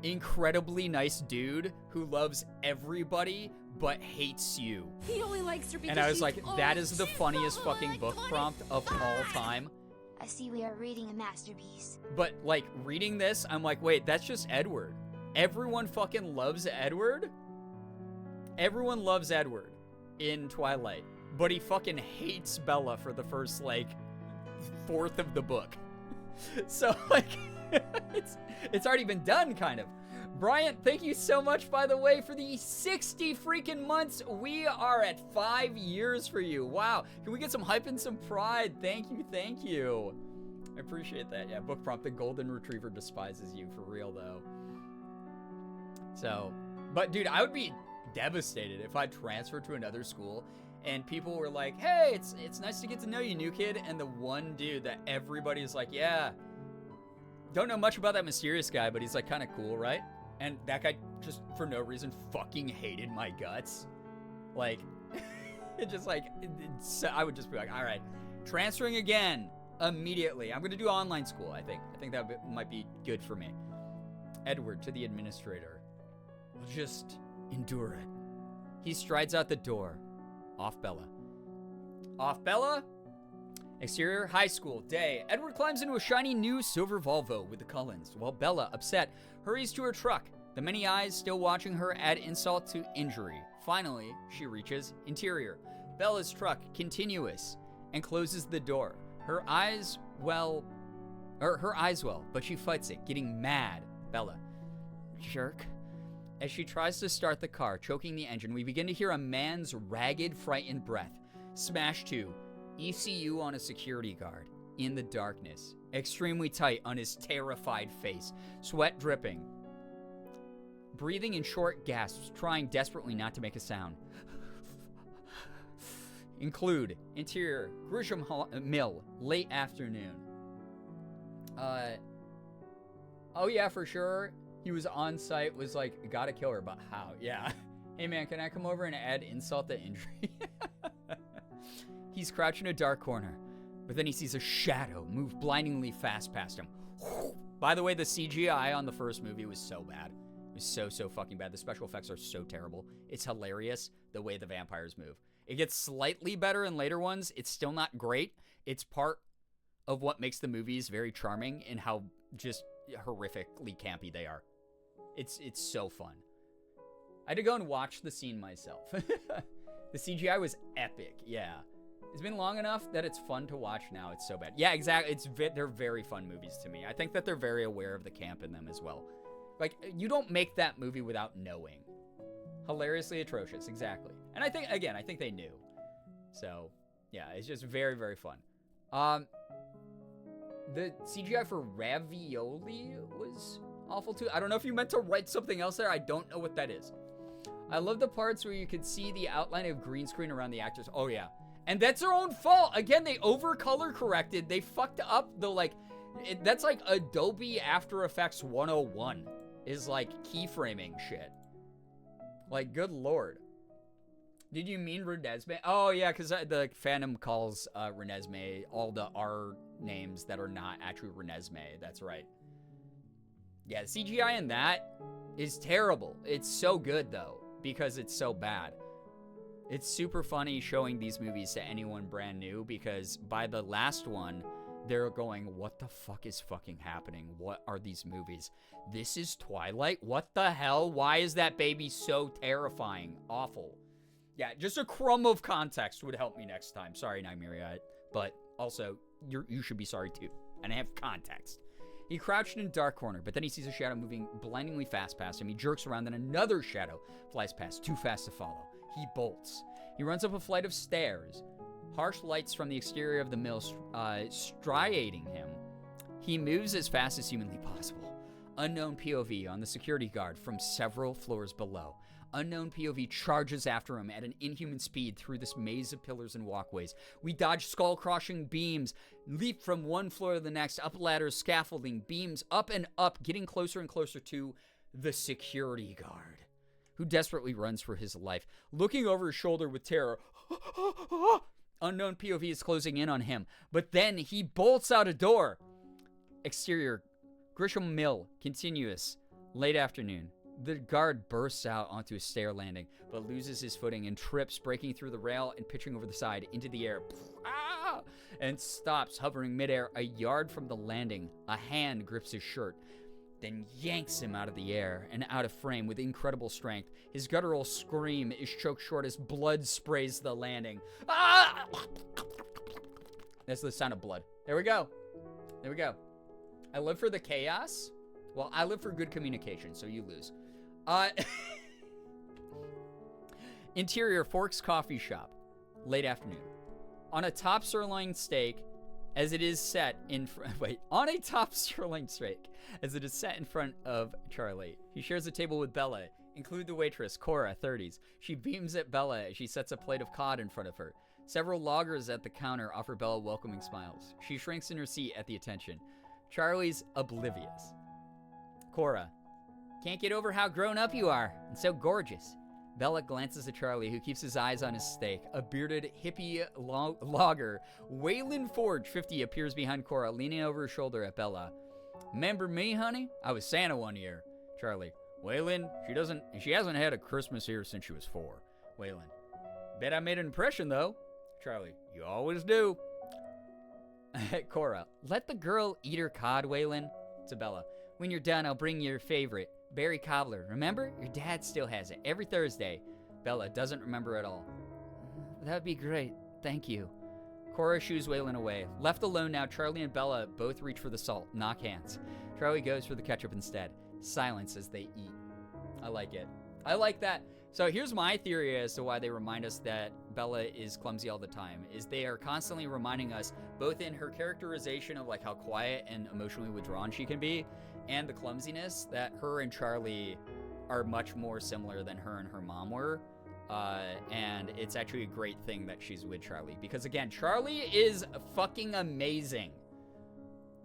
incredibly nice dude who loves everybody but hates you. He only likes her because and I was like, she's that old. is the She's funniest so fucking book iconic. prompt of all time. I see we are reading a masterpiece. But like reading this, I'm like, wait, that's just Edward. Everyone fucking loves Edward. Everyone loves Edward in Twilight, but he fucking hates Bella for the first like 1/4 of the book. So like, it's already been done kind of. Bryant, thank you so much, by the way, for the 60 freaking months. We are at 5 years for you. Wow. Can we get some hype and some pride? Thank you, thank you. I appreciate that. Yeah, book prompt, the golden retriever despises you, for real, though. So, but dude, I would be devastated if I transferred to another school and people were like, hey, it's nice to get to know you, new kid. And the one dude that everybody's like, yeah, don't know much about that mysterious guy, but he's like kind of cool, right? And that guy just for no reason fucking hated my guts. Like, it just like, I would just be like, all right, transferring again immediately. I'm going to do online school, I think. I think that might be good for me. Edward to the administrator. I'll just endure it. He strides out the door. Off Bella. Off Bella? Exterior, high school, day. Edward climbs into a shiny new silver Volvo with the Cullens, while Bella, upset, hurries to her truck. The many eyes still watching her add insult to injury. Finally, she reaches interior. Bella's truck, continuous, and closes the door. Her eyes well, but she fights it, getting mad. Bella. Jerk. As she tries to start the car, choking the engine, we begin to hear a man's ragged, frightened breath. Smash 2. ECU on a security guard. In the darkness. Extremely tight on his terrified face. Sweat dripping. Breathing in short gasps, trying desperately not to make a sound. Include interior, Grisham Mill, late afternoon. Oh, yeah, for sure. He was on site, was like, gotta kill her, but how? Yeah. Hey, man, can I come over and add insult to injury? He's crouched in a dark corner, but then he sees a shadow move blindingly fast past him. By the way, the CGI on the first movie was so bad. It was so fucking bad. The special effects are so terrible. It's hilarious the way the vampires move. It gets slightly better in later ones. It's still not great. It's part of what makes the movies very charming and how just horrifically campy they are. It's so fun. I had to go and watch the scene myself. The CGI was epic, yeah. It's been long enough that it's fun to watch now. It's so bad. Yeah, exactly. They're very fun movies to me. I think that they're very aware of the camp in them as well. Like, you don't make that movie without knowing. Hilariously atrocious, exactly. And I think they knew. So, yeah, it's just very, very fun. The CGI for Ravioli was awful too. I don't know if you meant to write something else there. I don't know what that is. I love the parts where you could see the outline of green screen around the actors. Oh, yeah. And that's their own fault. Again, they over-color corrected. They fucked up the, like... that's like Adobe After Effects 101 is, like, keyframing shit. Like, good lord. Did you mean Renesmee? Oh, yeah, because the fandom calls Renesmee all the R names that are not actually Renesmee. That's right. Yeah, the CGI in that is terrible. It's so good, though, because it's so bad. It's super funny showing these movies to anyone brand new, because by the last one, they're going, what the fuck is fucking happening? What are these movies? This is Twilight? What the hell? Why is that baby so terrifying? Awful. Yeah, just a crumb of context would help me next time. Sorry, Nymeria, but also, you should be sorry too. And I have context. He crouched in a dark corner, but then he sees a shadow moving blindingly fast past him. He jerks around, then another shadow flies past, too fast to follow. He bolts. He runs up a flight of stairs. Harsh lights from the exterior of the mill striating him. He moves as fast as humanly possible. Unknown POV on the security guard from several floors below. Unknown POV charges after him at an inhuman speed through this maze of pillars and walkways. We dodge skull-crushing beams, leap from one floor to the next, up ladders, scaffolding, beams, up and up, getting closer and closer to the security guard, who desperately runs for his life, looking over his shoulder with terror. Unknown POV is closing in on him, but then he bolts out a door. Exterior, Grisham Mill, continuous, late afternoon. The guard bursts out onto a stair landing, but loses his footing and trips, breaking through the rail and pitching over the side into the air. And stops, hovering midair a yard from the landing. A hand grips his shirt, then yanks him out of the air and out of frame with incredible strength. His guttural scream is choked short as blood sprays the landing. Ah! That's the sound of blood. There we go. There we go. I live for the chaos. Well, I live for good communication, so you lose. Interior, Forks Coffee Shop. Late afternoon. On a top sirloin steak, as it is set in on a top sirloin steak, as it is set in front of Charlie. He shares a table with Bella, include the waitress, Cora, 30s. She beams at Bella as she sets a plate of cod in front of her. Several loggers at the counter offer Bella welcoming smiles. She shrinks in her seat at the attention. Charlie's oblivious. Cora, can't get over how grown up you are, and so gorgeous. Bella glances at Charlie, who keeps his eyes on his steak. A bearded hippie logger, Waylon Forge, 50, appears behind Cora, leaning over her shoulder at Bella. Remember me, honey? I was Santa one year. Charlie, Waylon, she hasn't had a Christmas here since she was 4. Waylon, bet I made an impression, though. Charlie, you always do. Cora, let the girl eat her cod, Waylon. To Bella, when you're done, I'll bring you your favorite. Berry cobbler. Remember? Your dad still has it. Every Thursday. Bella doesn't remember at all. That'd be great. Thank you. Cora shoos Waylon away. Left alone now, Charlie and Bella both reach for the salt. Knock hands. Charlie goes for the ketchup instead. Silence as they eat. I like it. I like that. So here's my theory as to why they remind us that Bella is clumsy all the time, is they are constantly reminding us, both in her characterization of like how quiet and emotionally withdrawn she can be, and the clumsiness, that her and Charlie are much more similar than her and her mom were. And it's actually a great thing that she's with Charlie, because again, Charlie is fucking amazing.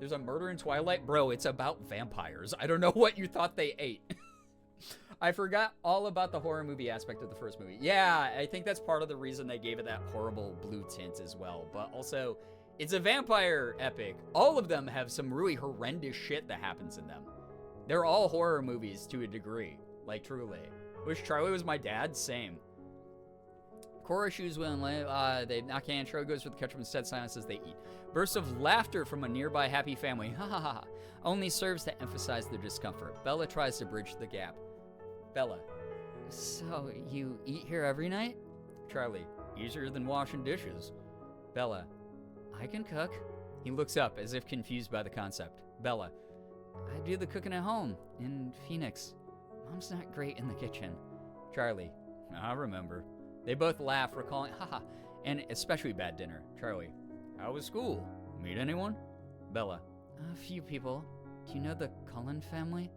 There's a murder in Twilight? Bro, it's about vampires. I don't know what you thought they ate. I forgot all about the horror movie aspect of the first movie. Yeah, I think that's part of the reason they gave it that horrible blue tint as well. But also, it's a vampire epic. All of them have some really horrendous shit that happens in them. They're all horror movies to a degree. Like, truly. Wish Charlie was my dad? Same. Cora shoes willingly. They knock hand. Charlie goes for the ketchup instead. Silence as they eat. Bursts of laughter from a nearby happy family. Ha ha ha. Only serves to emphasize their discomfort. Bella tries to bridge the gap. Bella. So, you eat here every night? Charlie. Easier than washing dishes. Bella. I can cook. He looks up as if confused by the concept. Bella. I do the cooking at home in Phoenix. Mom's not great in the kitchen. Charlie. I remember. They both laugh, recalling, haha, and especially bad dinner. Charlie. How was school? Meet anyone? Bella. A few people. Do you know the Cullen family?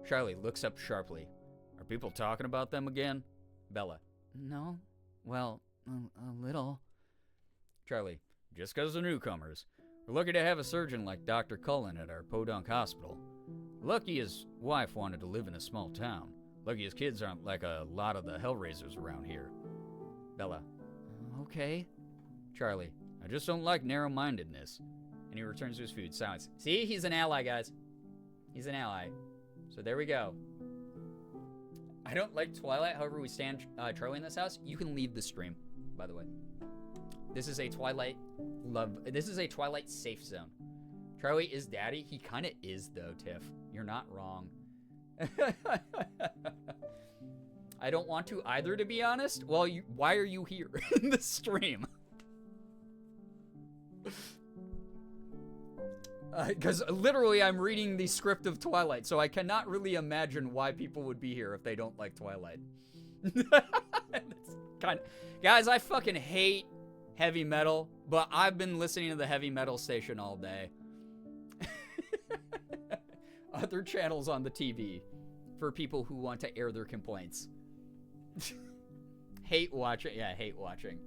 Charlie looks up sharply. Are people talking about them again? Bella. No. Well, a little. Charlie. Just 'cause they're newcomers. We're lucky to have a surgeon like Dr. Cullen at our Podunk Hospital. Lucky his wife wanted to live in a small town. Lucky his kids aren't like a lot of the Hellraisers around here. Bella. Okay. Charlie. I just don't like narrow-mindedness. And he returns to his food. Silence. See? He's an ally, guys. He's an ally. So there we go. I don't like Twilight. However, we stand Charlie in this house. You can leave the stream, by the way. This is a Twilight This is a Twilight safe zone. Charlie is daddy. He kind of is, though, Tiff. You're not wrong. I don't want to either, to be honest. Well, why are you here in the stream? Because literally I'm reading the script of Twilight, so I cannot really imagine why people would be here if they don't like Twilight. Guys, I fucking hate heavy metal, but I've been listening to the heavy metal station all day. Other channels on the TV for people who want to air their complaints. Hate watching. Yeah, hate watching.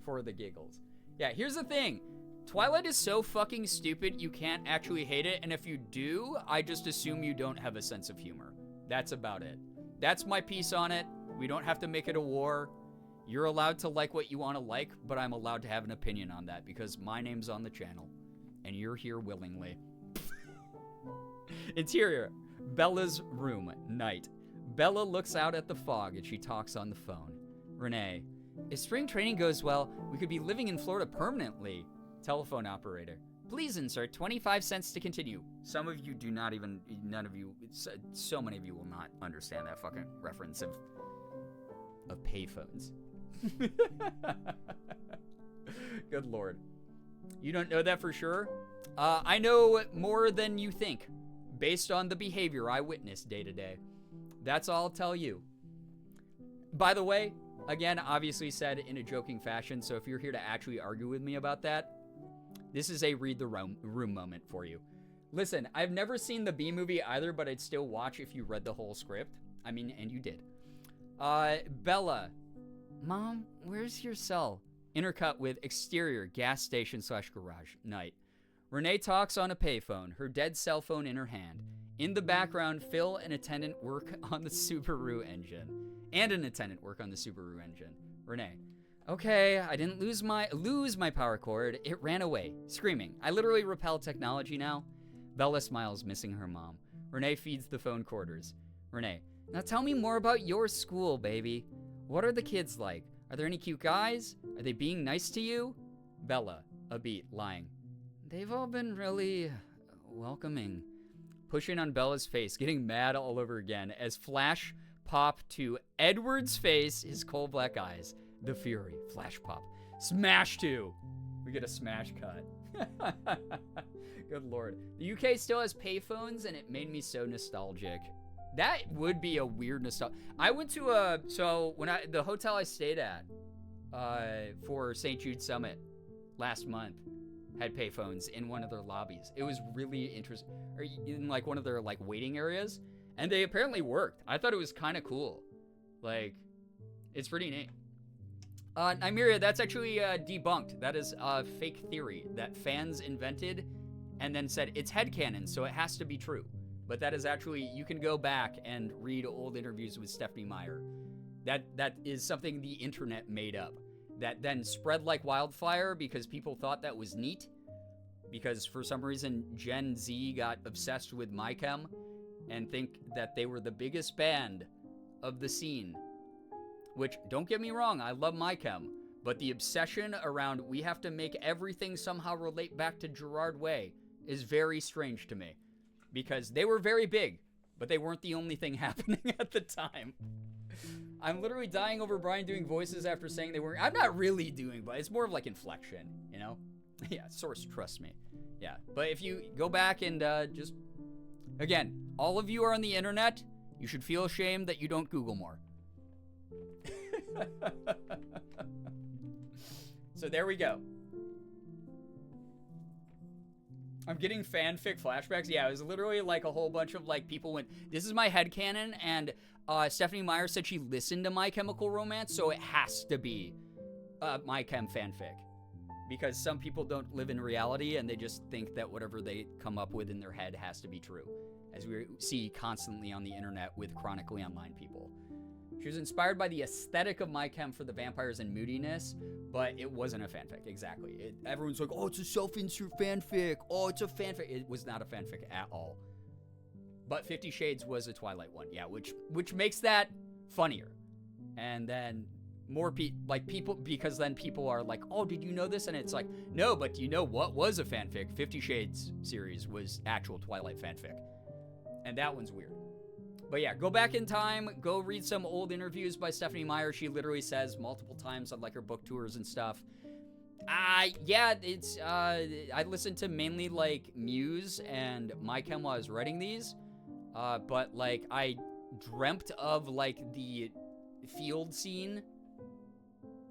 For the giggles. Yeah, here's the thing. Twilight is so fucking stupid, you can't actually hate it, and if you do, I just assume you don't have a sense of humor. That's about it. That's my piece on it. We don't have to make it a war. You're allowed to like what you want to like, but I'm allowed to have an opinion on that because my name's on the channel, and you're here willingly. Interior. Bella's room. Night. Bella looks out at the fog as she talks on the phone. Renee. If spring training goes well, we could be living in Florida permanently. Telephone operator. Please insert 25 cents to continue. Some of you do not even, none of you, so many of you will not understand that fucking reference of payphones. Good Lord. You don't know that for sure? I know more than you think, based on the behavior I witness day to day. That's all I'll tell you. By the way, again, obviously said in a joking fashion, so if you're here to actually argue with me about that, this is a read the room moment for you. Listen, I've never seen the B movie either, but I'd still watch if you read the whole script. I mean, and you did. Bella. Mom, where's your cell? Intercut with exterior gas station / garage. Night. Renee talks on a payphone, her dead cell phone in her hand. In the background, Phil and attendant work on the Subaru engine. Renee. Okay, I didn't lose my power cord. It ran away, screaming. I literally repel technology now. Bella smiles, missing her mom. Renee feeds the phone quarters. Renee. Now tell me more about your school, baby. What are the kids like? Are there any cute guys? Are they being nice to you? Bella, a beat, lying. They've all been really welcoming. Pushing on Bella's face, getting mad all over again as flash pop to Edward's face, his coal black eyes. The fury, flash pop. Smash 2. We get a smash cut. Good Lord. The UK still has payphones, and it made me so nostalgic. That would be a weird nostalgia. I went to the hotel I stayed at for St. Jude Summit last month had payphones in one of their lobbies. It was really interesting, or in like one of their like waiting areas, and they apparently worked. I thought it was kind of cool. Like, it's pretty neat. Nymeria, that's actually debunked. That is a fake theory that fans invented and then said it's headcanon, so it has to be true. But that is actually, you can go back and read old interviews with Stephanie Meyer. That is something the internet made up. That then spread like wildfire because people thought that was neat. Because for some reason, Gen Z got obsessed with MyChem and think that they were the biggest band of the scene. Which, don't get me wrong, I love MyChem. But the obsession around we have to make everything somehow relate back to Gerard Way is very strange to me. Because they were very big, but they weren't the only thing happening at the time. I'm literally dying over Brian doing voices after saying they weren't. I'm not really doing, but it's more of like inflection, you know? Yeah, source, trust me. Yeah, but if you go back and just... Again, all of you are on the internet. You should feel ashamed that you don't Google more. So there we go. I'm getting fanfic flashbacks. Yeah, it was literally like a whole bunch of like people went, this is my headcanon, and Stephanie Meyer said she listened to My Chemical Romance, so it has to be My Chem fanfic. Because some people don't live in reality and they just think that whatever they come up with in their head has to be true. As we see constantly on the internet with chronically online people. She was inspired by the aesthetic of My Chem for the vampires and moodiness, but it wasn't a fanfic, exactly. Everyone's like, oh, it's a self-insert fanfic. Oh, it's a fanfic. It was not a fanfic at all. But 50 Shades was a Twilight one, yeah, which makes that funnier. And then more people, because then people are like, oh, did you know this? And it's like, no, but do you know what was a fanfic? 50 Shades series was actual Twilight fanfic. And that one's weird. But yeah, go back in time, go read some old interviews by Stephanie Meyer. She literally says multiple times on like her book tours and stuff. Yeah, it's, I listened to mainly like Muse and My Chem while I was writing these. But like I dreamt of like the field scene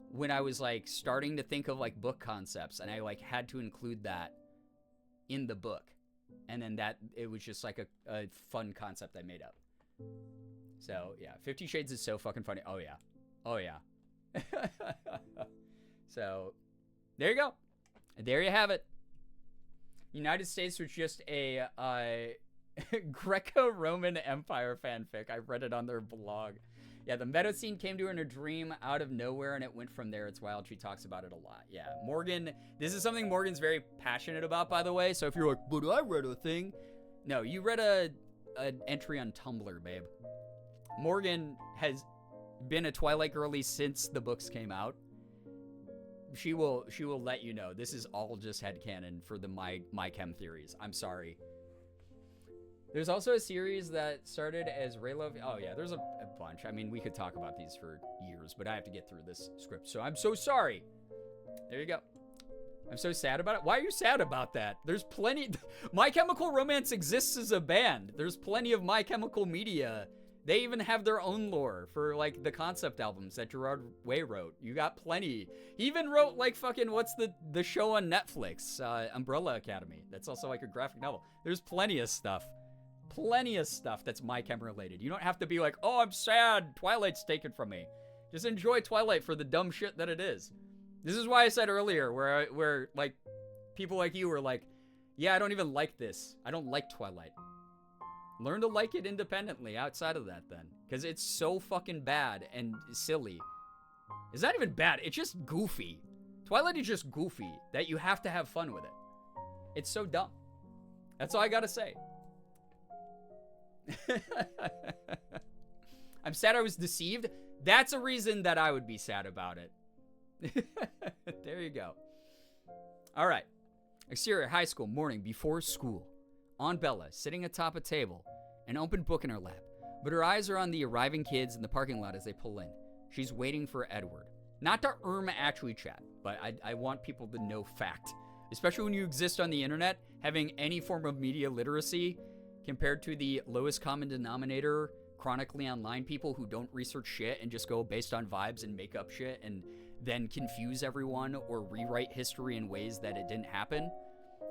when I was like starting to think of like book concepts, and I like had to include that in the book. And then it was just like a fun concept I made up. So, yeah, 50 Shades is so fucking funny. Oh, yeah. Oh, yeah. So, there you go. There you have it. United States was just a Greco-Roman Empire fanfic. I read it on their blog. Yeah, the meta scene came to her in a dream out of nowhere, and it went from there. It's wild. She talks about it a lot. Yeah, Morgan, this is something Morgan's very passionate about, by the way. So if you're like, but I read a thing. No, you read an entry on Tumblr, babe. Morgan has been a Twilight girly since the books came out. She will let you know. This is all just headcanon for the My Chem theories. I'm sorry. There's also a series that started as Raylo. Oh, yeah, there's a bunch. I mean, we could talk about these for years, but I have to get through this script, so I'm so sorry. There you go. I'm so sad about it. Why are you sad about that? There's plenty. My Chemical Romance exists as a band. There's plenty of My Chemical media. They even have their own lore for, like, the concept albums that Gerard Way wrote. You got plenty. He even wrote, like, fucking, what's the show on Netflix? Umbrella Academy. That's also, like, a graphic novel. There's plenty of stuff. Plenty of stuff that's My Chem related. You don't have to be like, oh, I'm sad, Twilight's taken from me. Just enjoy Twilight for the dumb shit that it is. This is why I said earlier where like people like you were like, yeah, I don't even like this. I don't like Twilight. Learn to like it independently outside of that then, because it's so fucking bad and silly. It's not even bad, it's just goofy. Twilight is just goofy that you have to have fun with it. It's so dumb. That's all I gotta say. I'm sad I was deceived. That's a reason that I would be sad about it. There you go. All right. Exterior, high school, morning, before school. Aunt Bella, sitting atop a table, an open book in her lap. But her eyes are on the arriving kids in the parking lot as they pull in. She's waiting for Edward. Not to actually chat, but I want people to know fact. Especially when you exist on the internet, having any form of media literacy compared to the lowest common denominator, chronically online people who don't research shit and just go based on vibes and make up shit and then confuse everyone or rewrite history in ways that it didn't happen.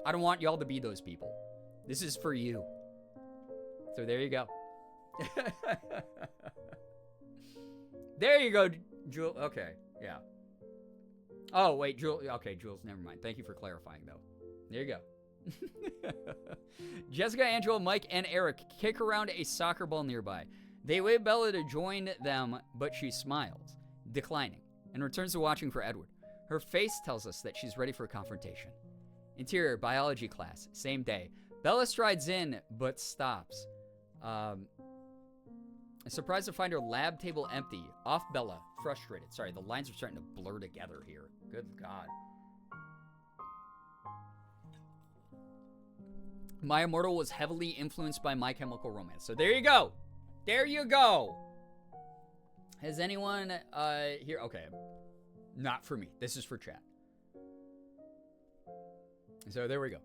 I don't want y'all to be those people. This is for you. So there you go. There you go, Jules. Okay, yeah. Oh, wait, Jules. Okay, Jules, never mind. Thank you for clarifying, though. There you go. Jessica, Angela, Mike, and Eric kick around a soccer ball nearby. They wave Bella to join them, but she smiles, declining, and returns to watching for Edward. Her face tells us that she's ready for a confrontation. Interior, biology class, same day. Bella strides in, but stops. Surprised to find her lab table empty. Off Bella, frustrated. Sorry, the lines are starting to blur together here. Good God. My Immortal was heavily influenced by My Chemical Romance. So there you go. There you go. Has anyone here? Okay. Not for me. This is for chat. So there we go.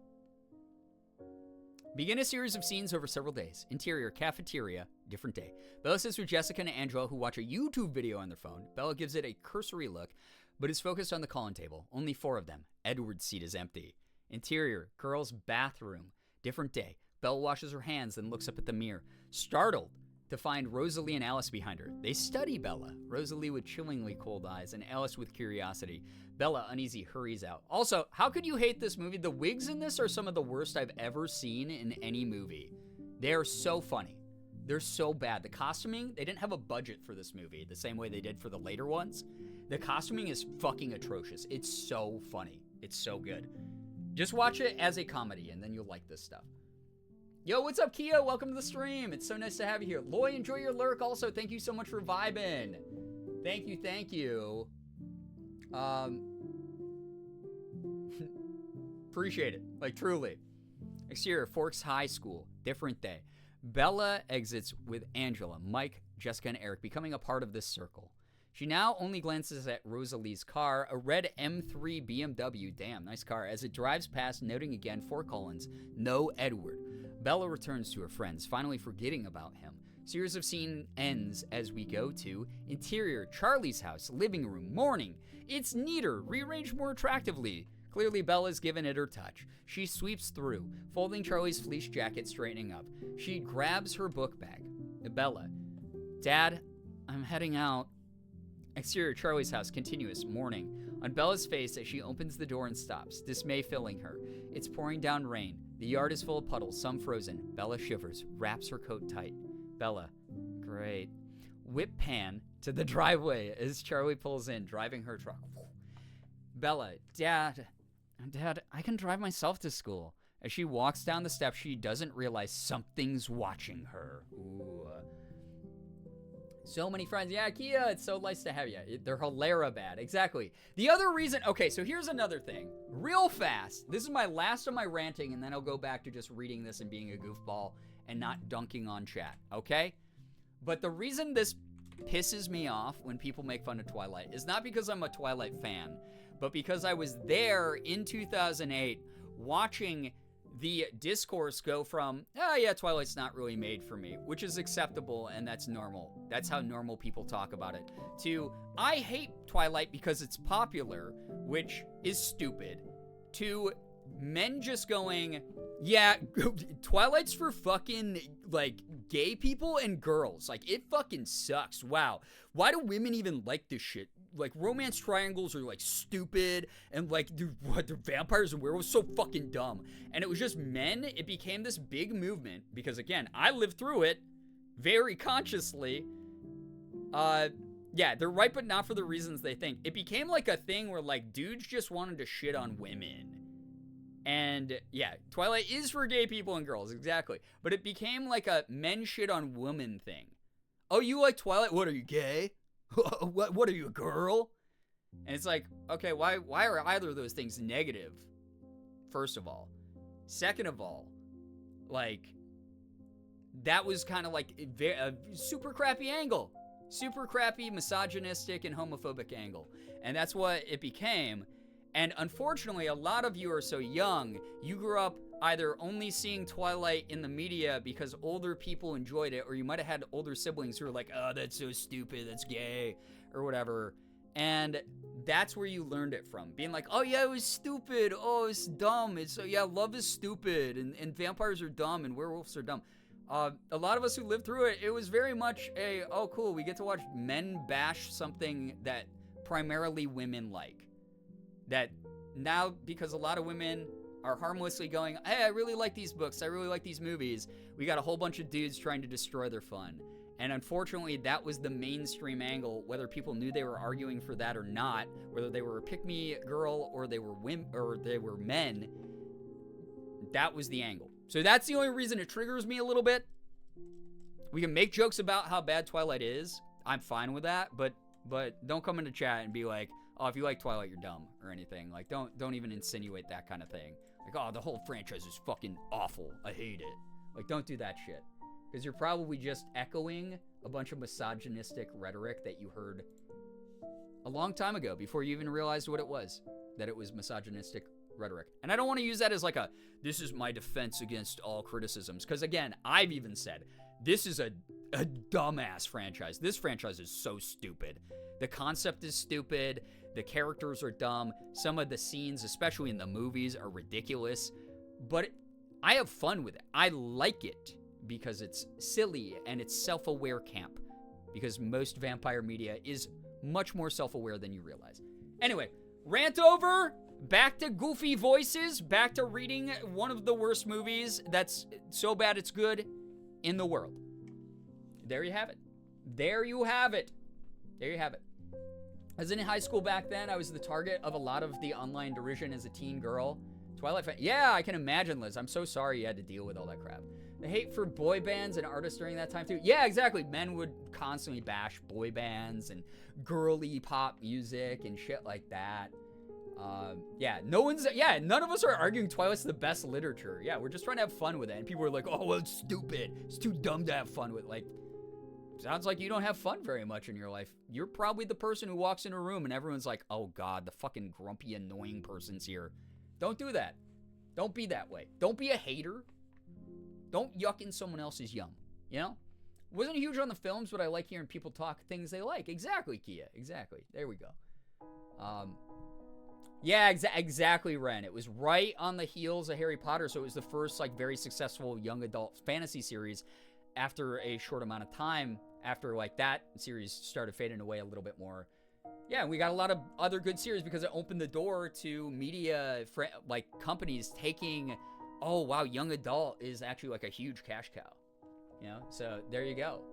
Begin a series of scenes over several days. Interior, cafeteria, different day. Bella sits with Jessica and Angela, who watch a YouTube video on their phone. Bella gives it a cursory look, but is focused on the call-in table. Only 4 of them. Edward's seat is empty. Interior, girls' bathroom, different day. Bella washes her hands, then looks up at the mirror, startled to find Rosalie and Alice behind her. They study Bella, Rosalie with chillingly cold eyes, and Alice with curiosity. Bella, uneasy, hurries out. Also, how could you hate this movie? The wigs in this are some of the worst I've ever seen in any movie. They are so funny. They're so bad. The costuming, they didn't have a budget for this movie, the same way they did for the later ones. The costuming is fucking atrocious. It's so funny. It's so good. Just watch it as a comedy, and then you'll like this stuff. Yo, what's up, Kia? Welcome to the stream. It's so nice to have you here. Loy, enjoy your lurk also. Thank you so much for vibing. Thank you, thank you. Appreciate it. Like, truly. Exterior, Forks High School. Different day. Bella exits with Angela, Mike, Jessica, and Eric, becoming a part of this circle. She now only glances at Rosalie's car, a red M3 BMW. Damn, nice car. As it drives past, noting again 4 colons, no Edward. Bella returns to her friends, finally forgetting about him. Series of scene ends as we go to interior, Charlie's house, living room, morning. It's neater, rearranged more attractively. Clearly, Bella's given it her touch. She sweeps through, folding Charlie's fleece jacket, straightening up. She grabs her book bag. Bella, Dad, I'm heading out. Exterior, Charlie's house, continuous, morning. On Bella's face as she opens the door and stops, dismay filling her. It's pouring down rain. The yard is full of puddles, some frozen. Bella shivers, wraps her coat tight. Bella, great. Whip pan to the driveway as Charlie pulls in, driving her truck. Bella, Dad, I can drive myself to school. As she walks down the steps, she doesn't realize something's watching her. Ooh. So many friends. Yeah, Kia, it's so nice to have you. They're hilarious bad. Exactly. The other reason, okay, so here's another thing. Real fast. This is my last of my ranting, and then I'll go back to just reading this and being a goofball and not dunking on chat, okay? But the reason this pisses me off when people make fun of Twilight is not because I'm a Twilight fan, but because I was there in 2008 watching the discourse go from, oh yeah, Twilight's not really made for me, which is acceptable and that's normal. That's how normal people talk about it. To, I hate Twilight because it's popular, which is stupid. To men just going, yeah, Twilight's for fucking, like, gay people and girls. Like, it fucking sucks. Wow. Why do women even like this shit? Like, romance triangles are, like, stupid, and, like, they're vampires and werewolves, so fucking dumb. And it was just men. It became this big movement, because, again, I lived through it very consciously. Yeah, they're right, but not for the reasons they think. It became, like, a thing where, like, dudes just wanted to shit on women. And, yeah, Twilight is for gay people and girls, exactly. But it became, like, a men shit on women thing. Oh, you like Twilight? What, are you gay? What are you, a girl? And it's like, okay, why are either of those things negative? First of all. Second of all, like, that was kind of like a super crappy angle. Super crappy, misogynistic, and homophobic angle. And that's what it became. And unfortunately, a lot of you are so young, you grew up either only seeing Twilight in the media because older people enjoyed it, or you might have had older siblings who were like, oh, that's so stupid, that's gay, or whatever. And that's where you learned it from. Being like, oh yeah, it was stupid, oh, it's dumb, it's, yeah, love is stupid, and vampires are dumb, and werewolves are dumb. A lot of us who lived through it, it was very much a, oh cool, we get to watch men bash something that primarily women like. That now, because a lot of women are harmlessly going, hey, I really like these books, I really like these movies, we got a whole bunch of dudes trying to destroy their fun. And unfortunately, that was the mainstream angle, whether people knew they were arguing for that or not, whether they were a pick-me girl or they were women or they were men, that was the angle. So that's the only reason it triggers me a little bit. We can make jokes about how bad Twilight is. I'm fine with that, but don't come into chat and be like, oh, if you like Twilight, you're dumb or anything. Like, don't even insinuate that kind of thing. Like, oh, the whole franchise is fucking awful. I hate it. Like, don't do that shit. Because you're probably just echoing a bunch of misogynistic rhetoric that you heard a long time ago before you even realized what it was, that it was misogynistic rhetoric. And I don't want to use that as like this is my defense against all criticisms. Because again, I've even said, this is a dumbass franchise. This franchise is so stupid. The concept is stupid. The characters are dumb. Some of the scenes, especially in the movies, are ridiculous. But I have fun with it. I like it because it's silly and it's self-aware camp. Because most vampire media is much more self-aware than you realize. Anyway, rant over. Back to goofy voices. Back to reading one of the worst movies that's so bad it's good in the world. There you have it. There you have it. There you have it. I was in high school back then. I was the target of a lot of the online derision as a teen girl. Twilight fan. Yeah, I can imagine, Liz. I'm so sorry you had to deal with all that crap. The hate for boy bands and artists during that time too. Yeah, exactly. Men would constantly bash boy bands and girly pop music and shit like that. None of us are arguing Twilight's the best literature. Yeah, we're just trying to have fun with it. And people are like, oh, well, it's stupid. It's too dumb to have fun with. Like, sounds like you don't have fun very much in your life. You're probably the person who walks in a room and everyone's like, oh, God, the fucking grumpy, annoying person's here. Don't do that. Don't be that way. Don't be a hater. Don't yuck in someone else's yum. You know? Wasn't huge on the films, but I like hearing people talk things they like. Exactly, Kia. Exactly. There we go. Yeah, exactly, Ren. It was right on the heels of Harry Potter, so it was the first, like, very successful young adult fantasy series after a short amount of time, after, like, that series started fading away a little bit more. Yeah, we got a lot of other good series because it opened the door to media, like, companies taking, oh, wow, young adult is actually, like, a huge cash cow. You know? So, there you go.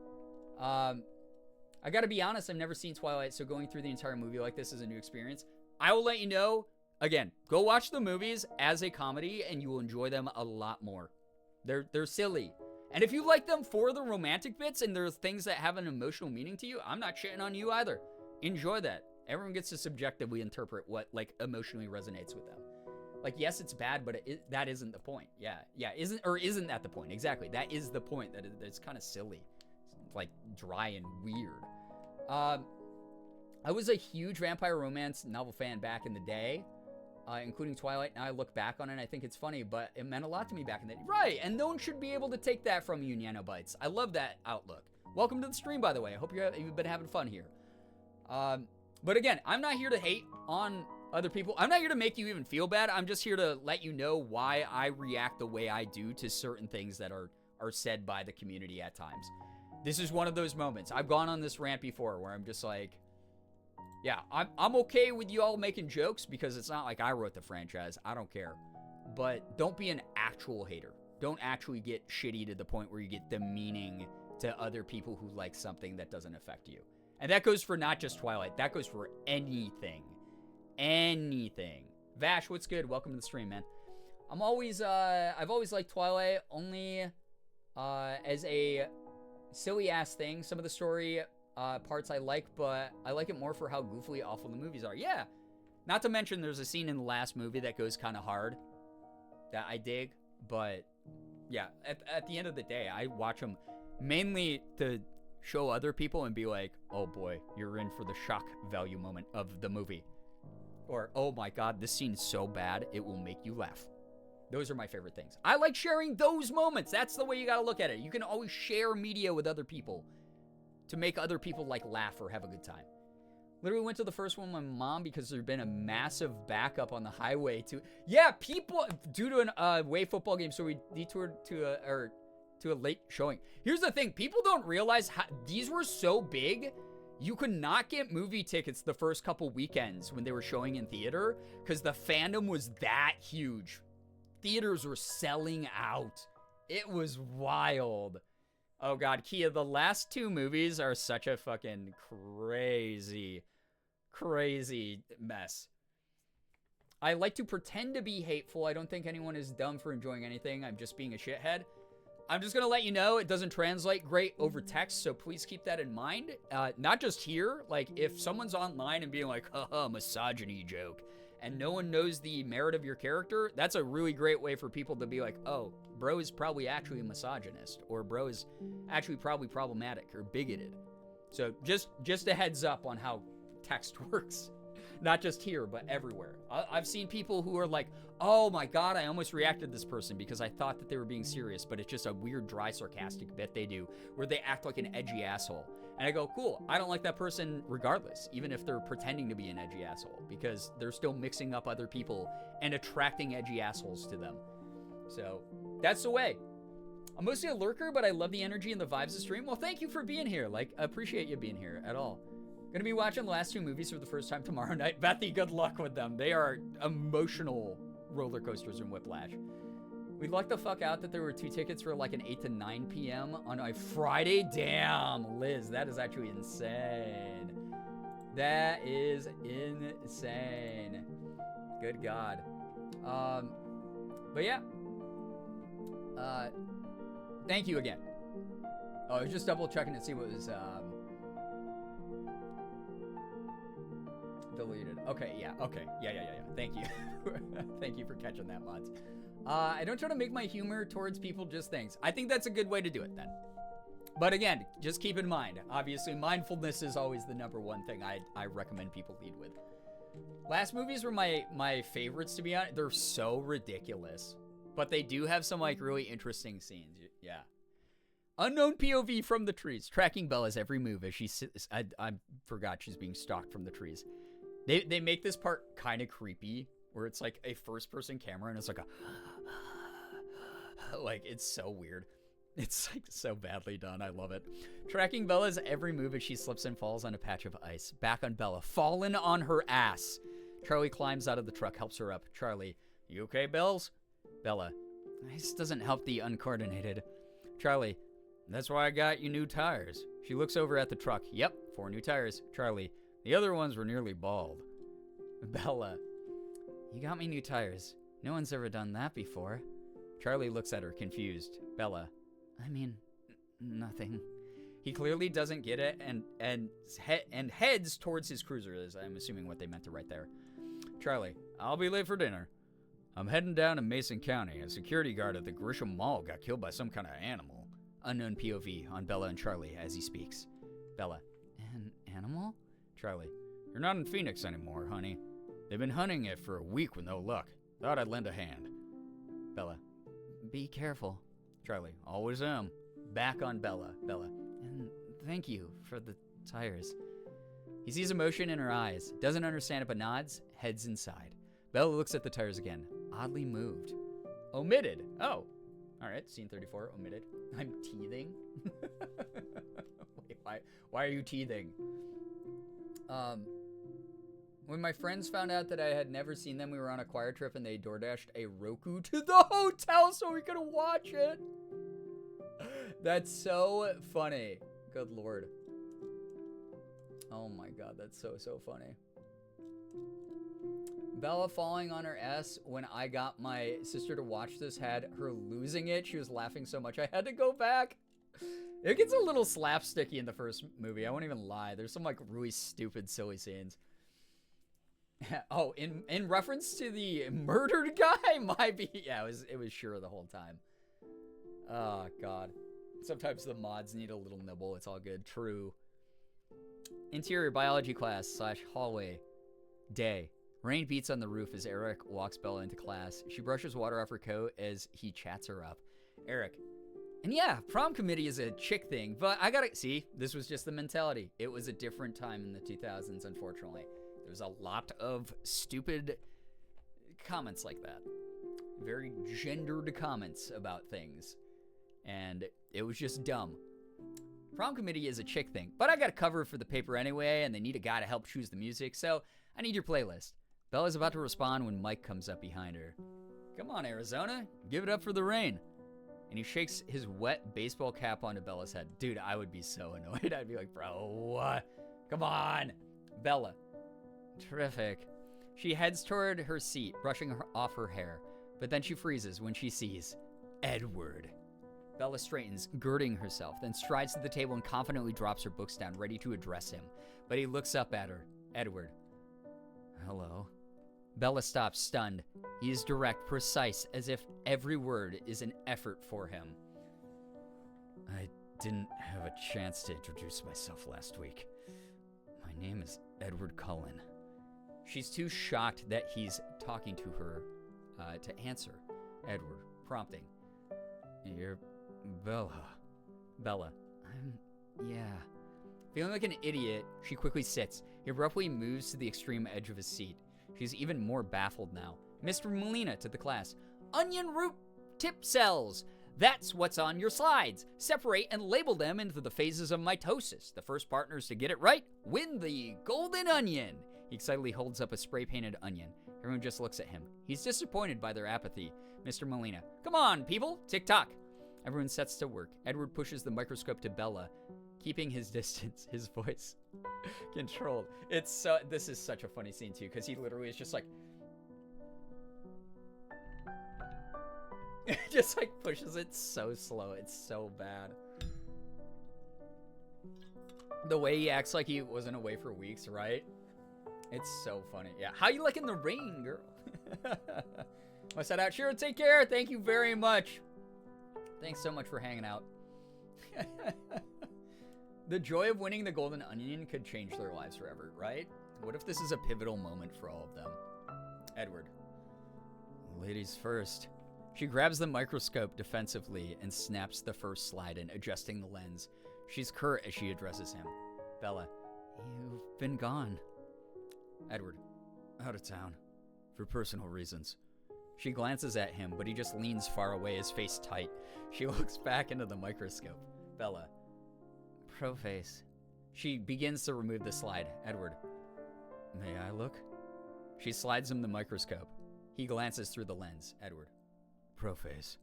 I gotta be honest, I've never seen Twilight, so going through the entire movie like this is a new experience. I will let you know, again, go watch the movies as a comedy and you will enjoy them a lot more. They're silly. And if you like them for the romantic bits and there's things that have an emotional meaning to you, I'm not shitting on you either. Enjoy that. Everyone gets to subjectively interpret what, like, emotionally resonates with them. Like, yes, it's bad, but that isn't the point. Yeah, isn't that the point? Exactly. That is the point, that it's kind of silly. It's, like, dry and weird. I was a huge vampire romance novel fan back in the day, including Twilight. Now I look back on it and I think it's funny, but it meant a lot to me back in the day. Right, and no one should be able to take that from you, Nanobites. I love that outlook. Welcome to the stream, by the way. I hope you've been having fun here. But again, I'm not here to hate on other people. I'm not here to make you even feel bad. I'm just here to let you know why I react the way I do to certain things that are said by the community at times. This is one of those moments. I've gone on this rant before where I'm just like, yeah, I'm okay with you all making jokes because it's not like I wrote the franchise. I don't care. But don't be an actual hater. Don't actually get shitty to the point where you get demeaning to other people who like something that doesn't affect you. And that goes for not just Twilight. That goes for anything. Anything. Vash, what's good? Welcome to the stream, man. I've always liked Twilight only as a silly ass thing. Some of the story parts I like, but I like it more for how goofily awful the movies are. Yeah. Not to mention there's a scene in the last movie that goes kind of hard that I dig, but yeah, at the end of the day, I watch them mainly to show other people and be like, oh boy, you're in for the shock value moment of the movie. Or, oh my God, this scene's so bad, it will make you laugh. Those are my favorite things. I like sharing those moments. That's the way you gotta look at it. You can always share media with other people to make other people, like, laugh or have a good time. Literally went to the first one with my mom because there'd been a massive backup on the highway to... Yeah, people... Due to an away football game, so we detoured to a late showing. Here's the thing. People don't realize how... These were so big... You could not get movie tickets the first couple weekends when they were showing in theater because the fandom was that huge. theaters were selling out. It was wild. Oh God, Kia, the last 2 movies are such a fucking crazy mess. I like to pretend to be hateful. I don't think anyone is dumb for enjoying anything. I'm just being a shithead. I'm just going to let you know it doesn't translate great over text, so please keep that in mind. Not just here. Like, if someone's online and being like, haha, misogyny joke, and no one knows the merit of your character, that's a really great way for people to be like, oh, bro is probably actually a misogynist, or bro is actually probably problematic or bigoted. So just a heads up on how text works. Not just here, but everywhere. I've seen people who are like, oh my God, I almost reacted to this person because I thought that they were being serious, but it's just a weird, dry, sarcastic bit they do where they act like an edgy asshole. And I go, cool, I don't like that person regardless, even if they're pretending to be an edgy asshole, because they're still mixing up other people and attracting edgy assholes to them. So that's the way. I'm mostly a lurker, but I love the energy and the vibes of the stream. Well, thank you for being here. Like, I appreciate you being here at all. Gonna be watching the last 2 movies for the first time tomorrow night. Bethy, good luck with them. They are emotional roller coasters and whiplash. We lucked the fuck out that there were 2 tickets for like an 8 to 9 p.m. on a Friday. Damn, Liz, that is actually insane. That is insane. Good God. But yeah. Thank you again. Oh, I was just double checking to see what was deleted. Okay, yeah, okay. Yeah. Thank you. Thank you for catching that, mods. I don't try to make my humor towards people just things. I think that's a good way to do it then. But again, just keep in mind, obviously mindfulness is always the number one thing I recommend people lead with. Last movies were my favorites, to be honest. They're so ridiculous. But they do have some like really interesting scenes. Yeah. Unknown POV from the trees, tracking Bella's every move as she sits. I forgot she's being stalked from the trees. They make this part kind of creepy, where it's like a first-person camera, and it's like a... like, it's so weird. It's like so badly done. I love it. Tracking Bella's every move as she slips and falls on a patch of ice. Back on Bella, fallen on her ass. Charlie climbs out of the truck, helps her up. Charlie, you okay, Bells? Bella, this doesn't help the uncoordinated. Charlie, that's why I got you new tires. She looks over at the truck. Yep, 4 new tires. Charlie, the other ones were nearly bald. Bella, you got me new tires. No one's ever done that before. Charlie looks at her, confused. Bella, I mean, nothing. He clearly doesn't get it and heads towards his cruiser, is I'm assuming what they meant to write there. Charlie, I'll be late for dinner. I'm heading down to Mason County. A security guard at the Grisham Mall got killed by some kind of animal. Unknown POV on Bella and Charlie as he speaks. Bella, an animal? Charlie, you're not in Phoenix anymore, honey. They've been hunting it for a week with no luck. Thought I'd lend a hand. Bella, be careful. Charlie, always am. Back on Bella. Bella, and thank you for the tires. He sees emotion in her eyes, doesn't understand it but nods, heads inside. Bella looks at the tires again, oddly moved. Omitted. Oh. Alright, scene 34, omitted. I'm teething. Wait, why are you teething? When my friends found out that I had never seen them, we were on a choir trip and they DoorDashed a Roku to the hotel so we could watch it. That's so funny. Good Lord. Oh my God, that's so funny. Bella falling on her ass when I got my sister to watch this had her losing it. She was laughing so much I had to go back. It gets a little slapsticky in the first movie. I won't even lie. There's some like really stupid, silly scenes. Oh, in reference to the murdered guy, might be. Yeah, it was sure the whole time. Oh God. Sometimes the mods need a little nibble. It's all good. True. Interior biology class / hallway. Day. Rain beats on the roof as Eric walks Bella into class. She brushes water off her coat as he chats her up. Eric. And yeah, prom committee is a chick thing, but I gotta see, this was just the mentality. It was a different time in the 2000s, unfortunately. There's a lot of stupid comments like that. Very gendered comments about things. And it was just dumb. Prom committee is a chick thing, but I got a cover for the paper anyway, and they need a guy to help choose the music, so I need your playlist. Bella's about to respond when Mike comes up behind her. Come on, Arizona. Give it up for the rain. And he shakes his wet baseball cap onto Bella's head. Dude, I would be so annoyed. I'd be like, bro, what? Come on. Bella. Terrific. She heads toward her seat, brushing off her hair. But then she freezes when she sees Edward. Bella straightens, girding herself, then strides to the table and confidently drops her books down, ready to address him. But he looks up at her. Edward. Hello. Bella stops, stunned. He is direct, precise, as if every word is an effort for him. I didn't have a chance to introduce myself last week. My name is Edward Cullen. She's too shocked that he's talking to her to answer. Edward, prompting. You're Bella. Bella. Yeah. Feeling like an idiot, she quickly sits. He abruptly moves to the extreme edge of his seat. She's even more baffled now. Mr. Molina to the class. Onion root tip cells. That's what's on your slides. Separate and label them into the phases of mitosis. The first partners to get it right win the golden onion. He excitedly holds up a spray-painted onion. Everyone just looks at him. He's disappointed by their apathy. Mr. Molina. Come on, people. Tick-tock. Everyone sets to work. Edward pushes the microscope to Bella, keeping his distance, his voice controlled. This is such a funny scene too, because he literally is just like, just like pushes it so slow. It's so bad. The way he acts like he wasn't away for weeks, right? It's so funny. Yeah. How you liking the rain, girl? What's that out? Sure, take care. Thank you very much. Thanks so much for hanging out. The joy of winning the golden onion could change their lives forever, right? What if this is a pivotal moment for all of them? Edward. Ladies first. She grabs the microscope defensively and snaps the first slide in, adjusting the lens. She's curt as she addresses him. Bella. You've been gone. Edward. Out of town. For personal reasons. She glances at him, but he just leans far away, his face tight. She looks back into the microscope. Bella. Prophase. She begins to remove the slide. Edward. May I look? She slides him the microscope. He glances through the lens. Edward. Prophase.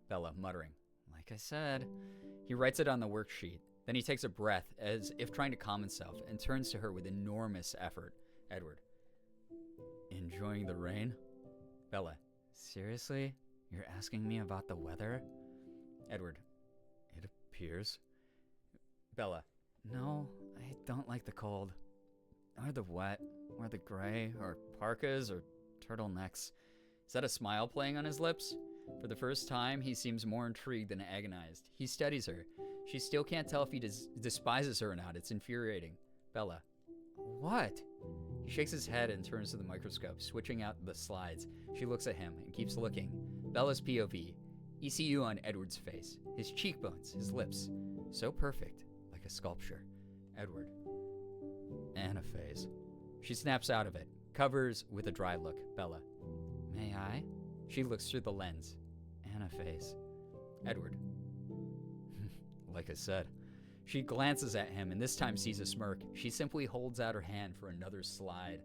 Bella, muttering. Like I said. He writes it on the worksheet. Then he takes a breath, as if trying to calm himself, and turns to her with enormous effort. Edward. Enjoying the rain? Bella. Seriously? You're asking me about the weather? Edward. It appears. Bella. No, I don't like the cold. Or the wet, or the gray, or parkas, or turtlenecks. Is that a smile playing on his lips? For the first time, he seems more intrigued than agonized. He studies her. She still can't tell if he despises her or not. It's infuriating. Bella. What? He shakes his head and turns to the microscope, switching out the slides. She looks at him and keeps looking. Bella's POV. ECU on Edward's face. His cheekbones, his lips. So perfect, like a sculpture. Edward. Anaphase. She snaps out of it, covers with a dry look. Bella. May I? She looks through the lens. Anaphase. Edward. Like I said. She glances at him and this time sees a smirk. She simply holds out her hand for another slide.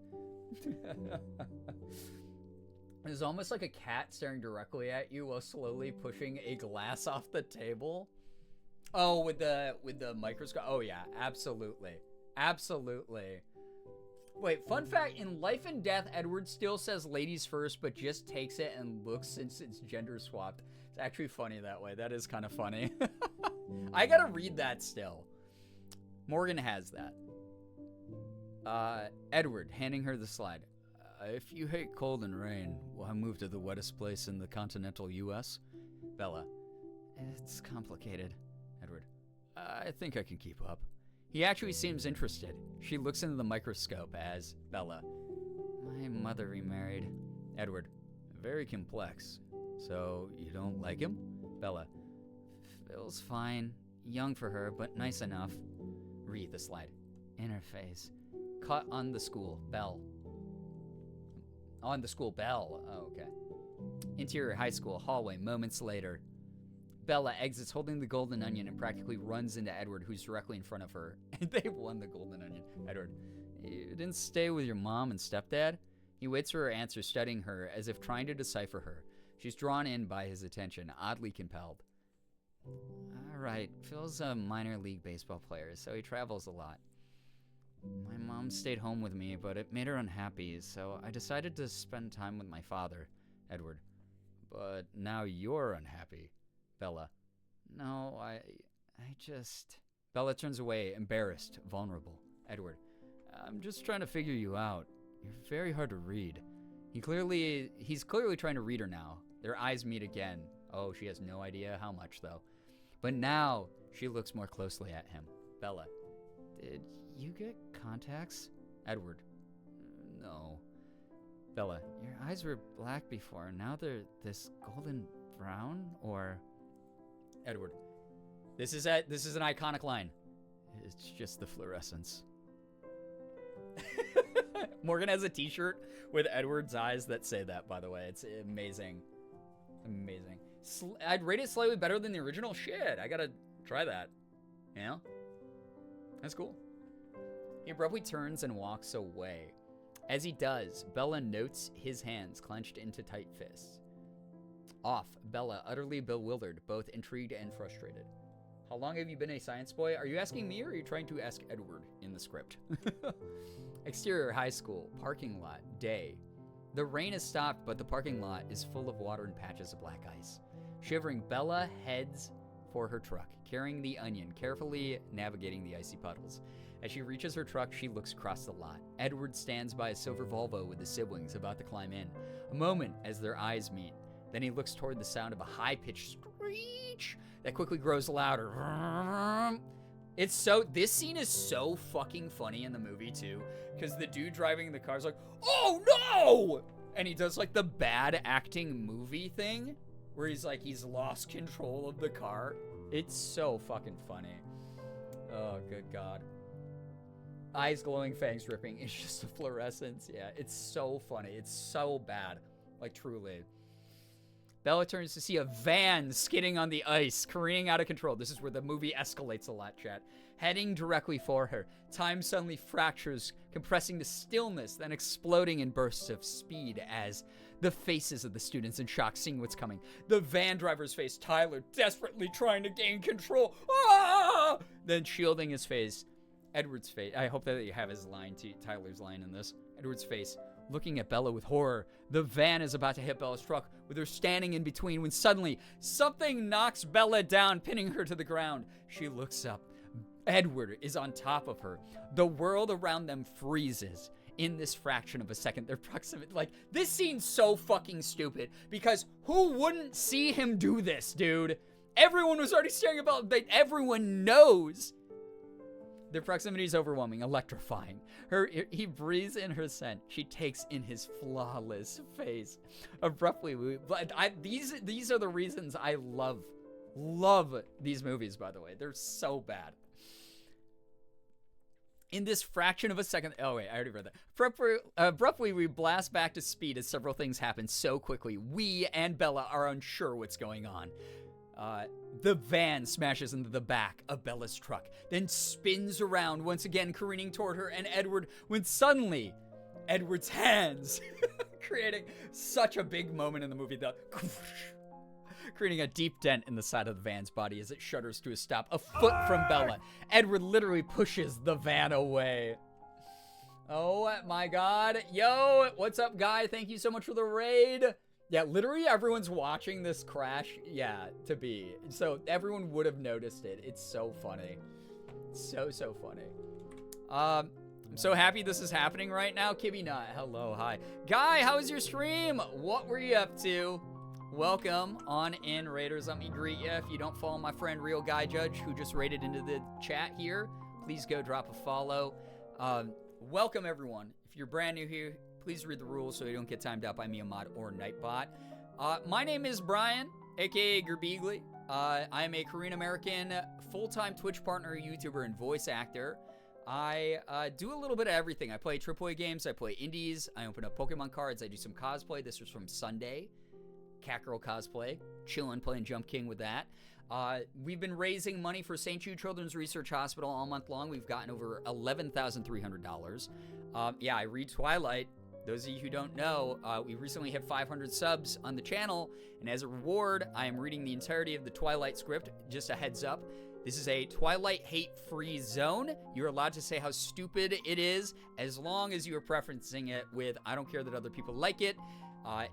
It's almost like a cat staring directly at you while slowly pushing a glass off the table. Oh, with the microscope. Oh yeah, absolutely. Absolutely. Wait, fun fact, in Life and Death, Edward still says ladies first, but just takes it and looks since it's gender swapped. It's actually funny that way. That is kind of funny. I gotta read that still. Morgan has that. Edward, handing her the slide. If you hate cold and rain, why move to the wettest place in the continental U.S.? Bella. It's complicated. Edward. I think I can keep up. He actually seems interested. She looks into the microscope as Bella. My mother remarried. Edward. Very complex. So, you don't like him? Bella. Phil's fine. Young for her, but nice enough. Read the slide. Interface. Cut on the school bell. On the school bell. Oh, okay. Interior high school hallway moments later. Bella exits holding the golden onion and practically runs into Edward, who's directly in front of her. And they've won the golden onion. Edward. You didn't stay with your mom and stepdad? He waits for her answer, studying her as if trying to decipher her. She's drawn in by his attention, oddly compelled. All right, Phil's a minor league baseball player, so he travels a lot. My mom stayed home with me, but it made her unhappy, so I decided to spend time with my father, Edward. But now you're unhappy, Bella. No, I just... Bella turns away, embarrassed, vulnerable. Edward, I'm just trying to figure you out. You're very hard to read. He's clearly trying to read her now. Their eyes meet again. Oh, she has no idea how much, though. But now, she looks more closely at him. Bella, did you get contacts? Edward, no. Bella, your eyes were black before, and now they're this golden brown, or... Edward, this is an iconic line. It's just the fluorescence. Morgan has a t-shirt with Edward's eyes that say that, by the way. It's amazing. Amazing. I'd rate it slightly better than the original. Shit, I gotta try that. You know? That's cool. He abruptly turns and walks away. As he does, Bella notes his hands clenched into tight fists. Off, Bella, utterly bewildered, both intrigued and frustrated. How long have you been a science boy? Are you asking me, or are you trying to ask Edward in the script? Exterior high school, parking lot, day. The rain has stopped, but the parking lot is full of water and patches of black ice. Shivering, Bella heads for her truck, carrying the onion, carefully navigating the icy puddles. As she reaches her truck, she looks across the lot. Edward stands by a silver Volvo with his siblings about to climb in. A moment as their eyes meet. Then he looks toward the sound of a high-pitched screech that quickly grows louder. This scene is so fucking funny in the movie too, because the dude driving the car is like, oh no! And he does like the bad acting movie thing, where he's like, he's lost control of the car. It's so fucking funny. Oh, good God. Eyes glowing, fangs dripping. It's just a fluorescence. Yeah, it's so funny. It's so bad. Like, truly. Bella turns to see a van skidding on the ice, careening out of control. This is where the movie escalates a lot, chat. Heading directly for her. Time suddenly fractures, compressing to stillness, then exploding in bursts of speed as the faces of the students in shock, seeing what's coming. The van driver's face, Tyler, desperately trying to gain control. Ah! Then shielding his face. Edward's face. I hope that you have his line, Tyler's line in this. Edward's face. Looking at Bella with horror. The van is about to hit Bella's truck, with her standing in between, when suddenly something knocks Bella down, pinning her to the ground. She looks up. Edward is on top of her. The world around them freezes in this fraction of a second. Their proximity, like, this scene's so fucking stupid, because who wouldn't see him do this, dude? Everyone was already staring at Bella. Everyone knows. Their proximity is overwhelming, electrifying. He breathes in her scent. She takes in his flawless face. Abruptly, these are the reasons I love these movies, by the way. They're so bad. In this fraction of a second, oh wait, I already read that. Abruptly, we blast back to speed as several things happen so quickly. We and Bella are unsure what's going on. The van smashes into the back of Bella's truck, then spins around, once again careening toward her and Edward, when suddenly, Edward's hands, creating such a big moment in the movie, creating a deep dent in the side of the van's body as it shudders to a stop, a foot from Bella. Edward literally pushes the van away. Oh my God. Yo, what's up, guy? Thank you so much for the raid. Yeah, literally everyone's watching this crash, so everyone would have noticed it. It's so funny. So funny. I'm so happy this is happening right now. Kibby Nut, hello, hi. Guy, how was your stream? What were you up to? Welcome on in, Raiders. Let me greet you. If you don't follow my friend Real Guy Judge, who just raided into the chat here, please go drop a follow. Welcome, everyone. If you're brand new here, please read the rules so you don't get timed out by me, a mod, or Nightbot. My name is Brian, aka Girbeagly. I am a Korean American full-time Twitch partner, YouTuber, and voice actor. I do a little bit of everything. I play AAA games, I play indies, I open up Pokemon cards, I do some cosplay. This was from Sunday. Catgirl cosplay. Chillin', playing Jump King with that. We've been raising money for St. Jude Children's Research Hospital all month long. We've gotten over $11,300. Yeah, I read Twilight. those of you who don't know, we recently hit 500 subs on the channel, and as a reward, I am reading the entirety of the Twilight script. Just a heads up. This is a Twilight hate-free zone. You're allowed to say how stupid it is, as long as you are preferencing it with, I don't care that other people like it.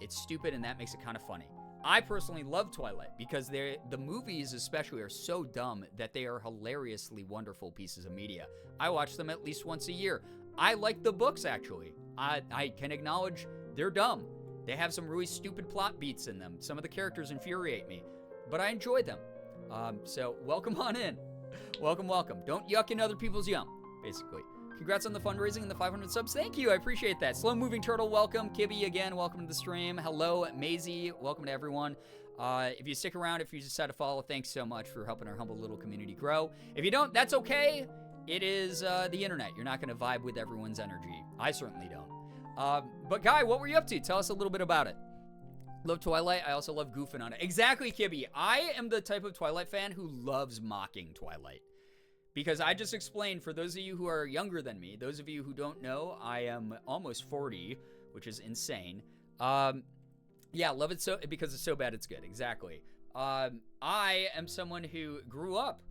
It's stupid, and that makes it kind of funny. I personally love Twilight because the movies especially are so dumb that they are hilariously wonderful pieces of media. I watch them at least once a year. I like the books, actually. I can acknowledge they're dumb. They have some really stupid plot beats in them. Some of the characters infuriate me, but I enjoy them. So welcome on in. Welcome. Don't yuck in other people's yum, basically. Congrats on the fundraising and the 500 subs. Thank you. I appreciate that. Slow Moving Turtle, welcome. Kibby, again, welcome to the stream. Hello, Maisie. Welcome to everyone. If you stick around, if you decide to follow, thanks so much for helping our humble little community grow. If you don't, that's okay. It is the internet. You're not going to vibe with everyone's energy. I certainly don't. But Guy, what were you up to? Tell us a little bit about it. Love Twilight. I also love goofing on it. Exactly, Kibby. I am the type of Twilight fan who loves mocking Twilight. Because I just explained, for those of you who are younger than me, those of you who don't know, I am almost 40, which is insane. Yeah, love it so because it's so bad it's good. Exactly. I am someone who grew up,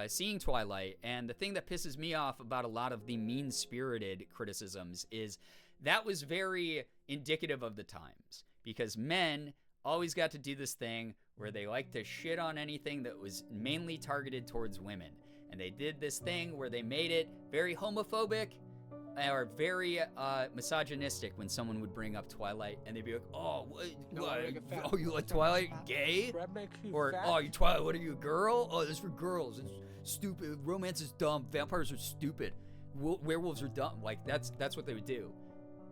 seeing Twilight, and the thing that pisses me off about a lot of the mean-spirited criticisms is that was very indicative of the times. Because men always got to do this thing where they like to shit on anything that was mainly targeted towards women. And they did this thing where they made it very homophobic or very misogynistic when someone would bring up Twilight, and they'd be like, "Oh, what you like Twilight? Gay?" Or, "Oh, you Twilight? What are you, a girl? Oh, this is for girls. It's stupid. Romance is dumb. Vampires are stupid. Werewolves are dumb." Like that's what they would do,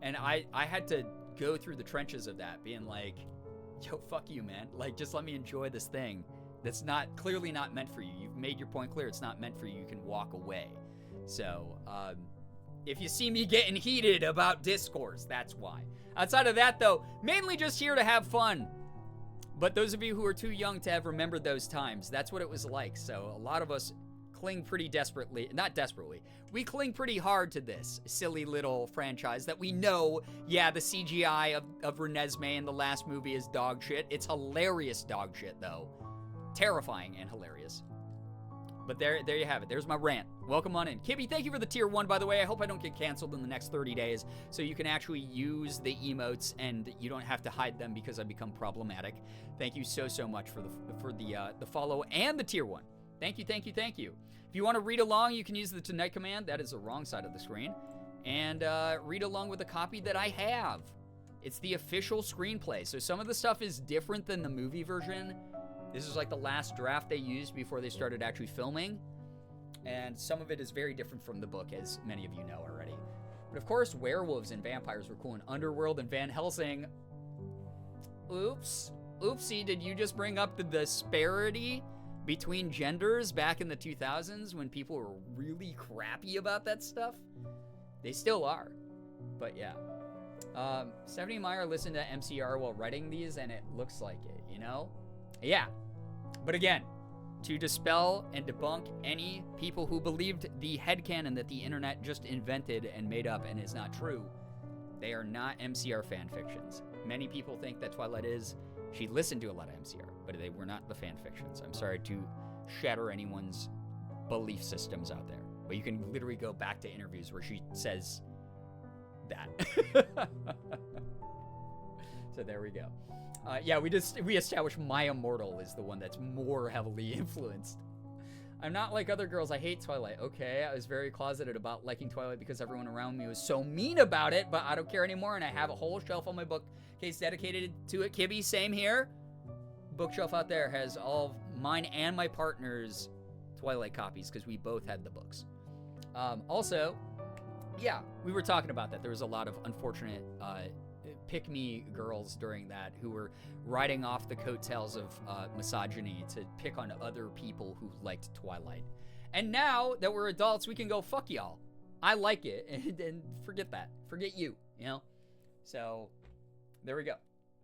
and I had to go through the trenches of that, being like, "Yo, fuck you, man. Like, just let me enjoy this thing that's clearly not meant for you. You've made your point clear. It's not meant for you. You can walk away." So, if you see me getting heated about discourse, that's why. Outside of that, though, mainly just here to have fun. But those of you who are too young to have remembered those times, that's what it was like. So a lot of us cling pretty desperately, not desperately, we cling pretty hard to this silly little franchise that we know, yeah, the CGI of Renesmee in the last movie is dog shit. It's hilarious dog shit, though. Terrifying and hilarious. But there you have it. There's my rant. Welcome on in. Kibby, thank you for the tier 1, by the way. I hope I don't get canceled in the next 30 days, so you can actually use the emotes and you don't have to hide them because I become problematic. Thank you so much for the follow and the tier 1. Thank you. If you want to read along, you can use the Tonight command. That is the wrong side of the screen. And read along with a copy that I have. It's the official screenplay. So some of the stuff is different than the movie version. This is like the last draft they used before they started actually filming. And some of it is very different from the book, as many of you know already. But of course, werewolves and vampires were cool in Underworld and Van Helsing. Oops. Oopsie, did you just bring up the disparity between genders back in the 2000s when people were really crappy about that stuff? They still are. But yeah. Stephanie Meyer listened to MCR while writing these, and it looks like it, Yeah. But again, to dispel and debunk any people who believed the headcanon that the internet just invented and made up and is not true, they are not MCR fan fictions. Many people think that Twilight is. She listened to a lot of MCR, but they were not the fan fictions. I'm sorry to shatter anyone's belief systems out there. But you can literally go back to interviews where she says that. So there we go. Yeah, we established My Immortal is the one that's more heavily influenced. I'm not like other girls. I hate Twilight. Okay, I was very closeted about liking Twilight because everyone around me was so mean about it, but I don't care anymore, and I have a whole shelf on my bookcase dedicated to it. Kibby, same here. Bookshelf out there has all of mine and my partner's Twilight copies because we both had the books. Also, yeah, we were talking about that. There was a lot of unfortunate pick-me girls during that who were riding off the coattails of misogyny to pick on other people who liked Twilight. And now that we're adults, we can go, fuck y'all. I like it, and forget that. Forget you, So, there we go.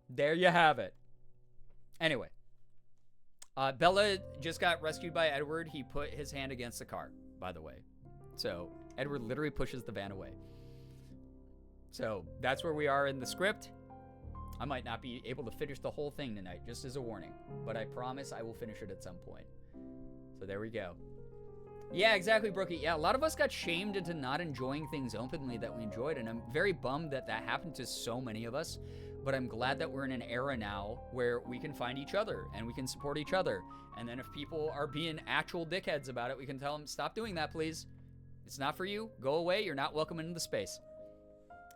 There you have it. Anyway. Bella just got rescued by Edward. He put his hand against the car, by the way. So, Edward literally pushes the van away. So that's where we are in the script. I might not be able to finish the whole thing tonight, just as a warning. But I promise I will finish it at some point. So there we go. Yeah, exactly, Brookie. Yeah, a lot of us got shamed into not enjoying things openly that we enjoyed, and I'm very bummed that that happened to so many of us. But I'm glad that we're in an era now where we can find each other and we can support each other. And then if people are being actual dickheads about it, we can tell them, stop doing that, please. It's not for you. Go away. You're not welcome into the space.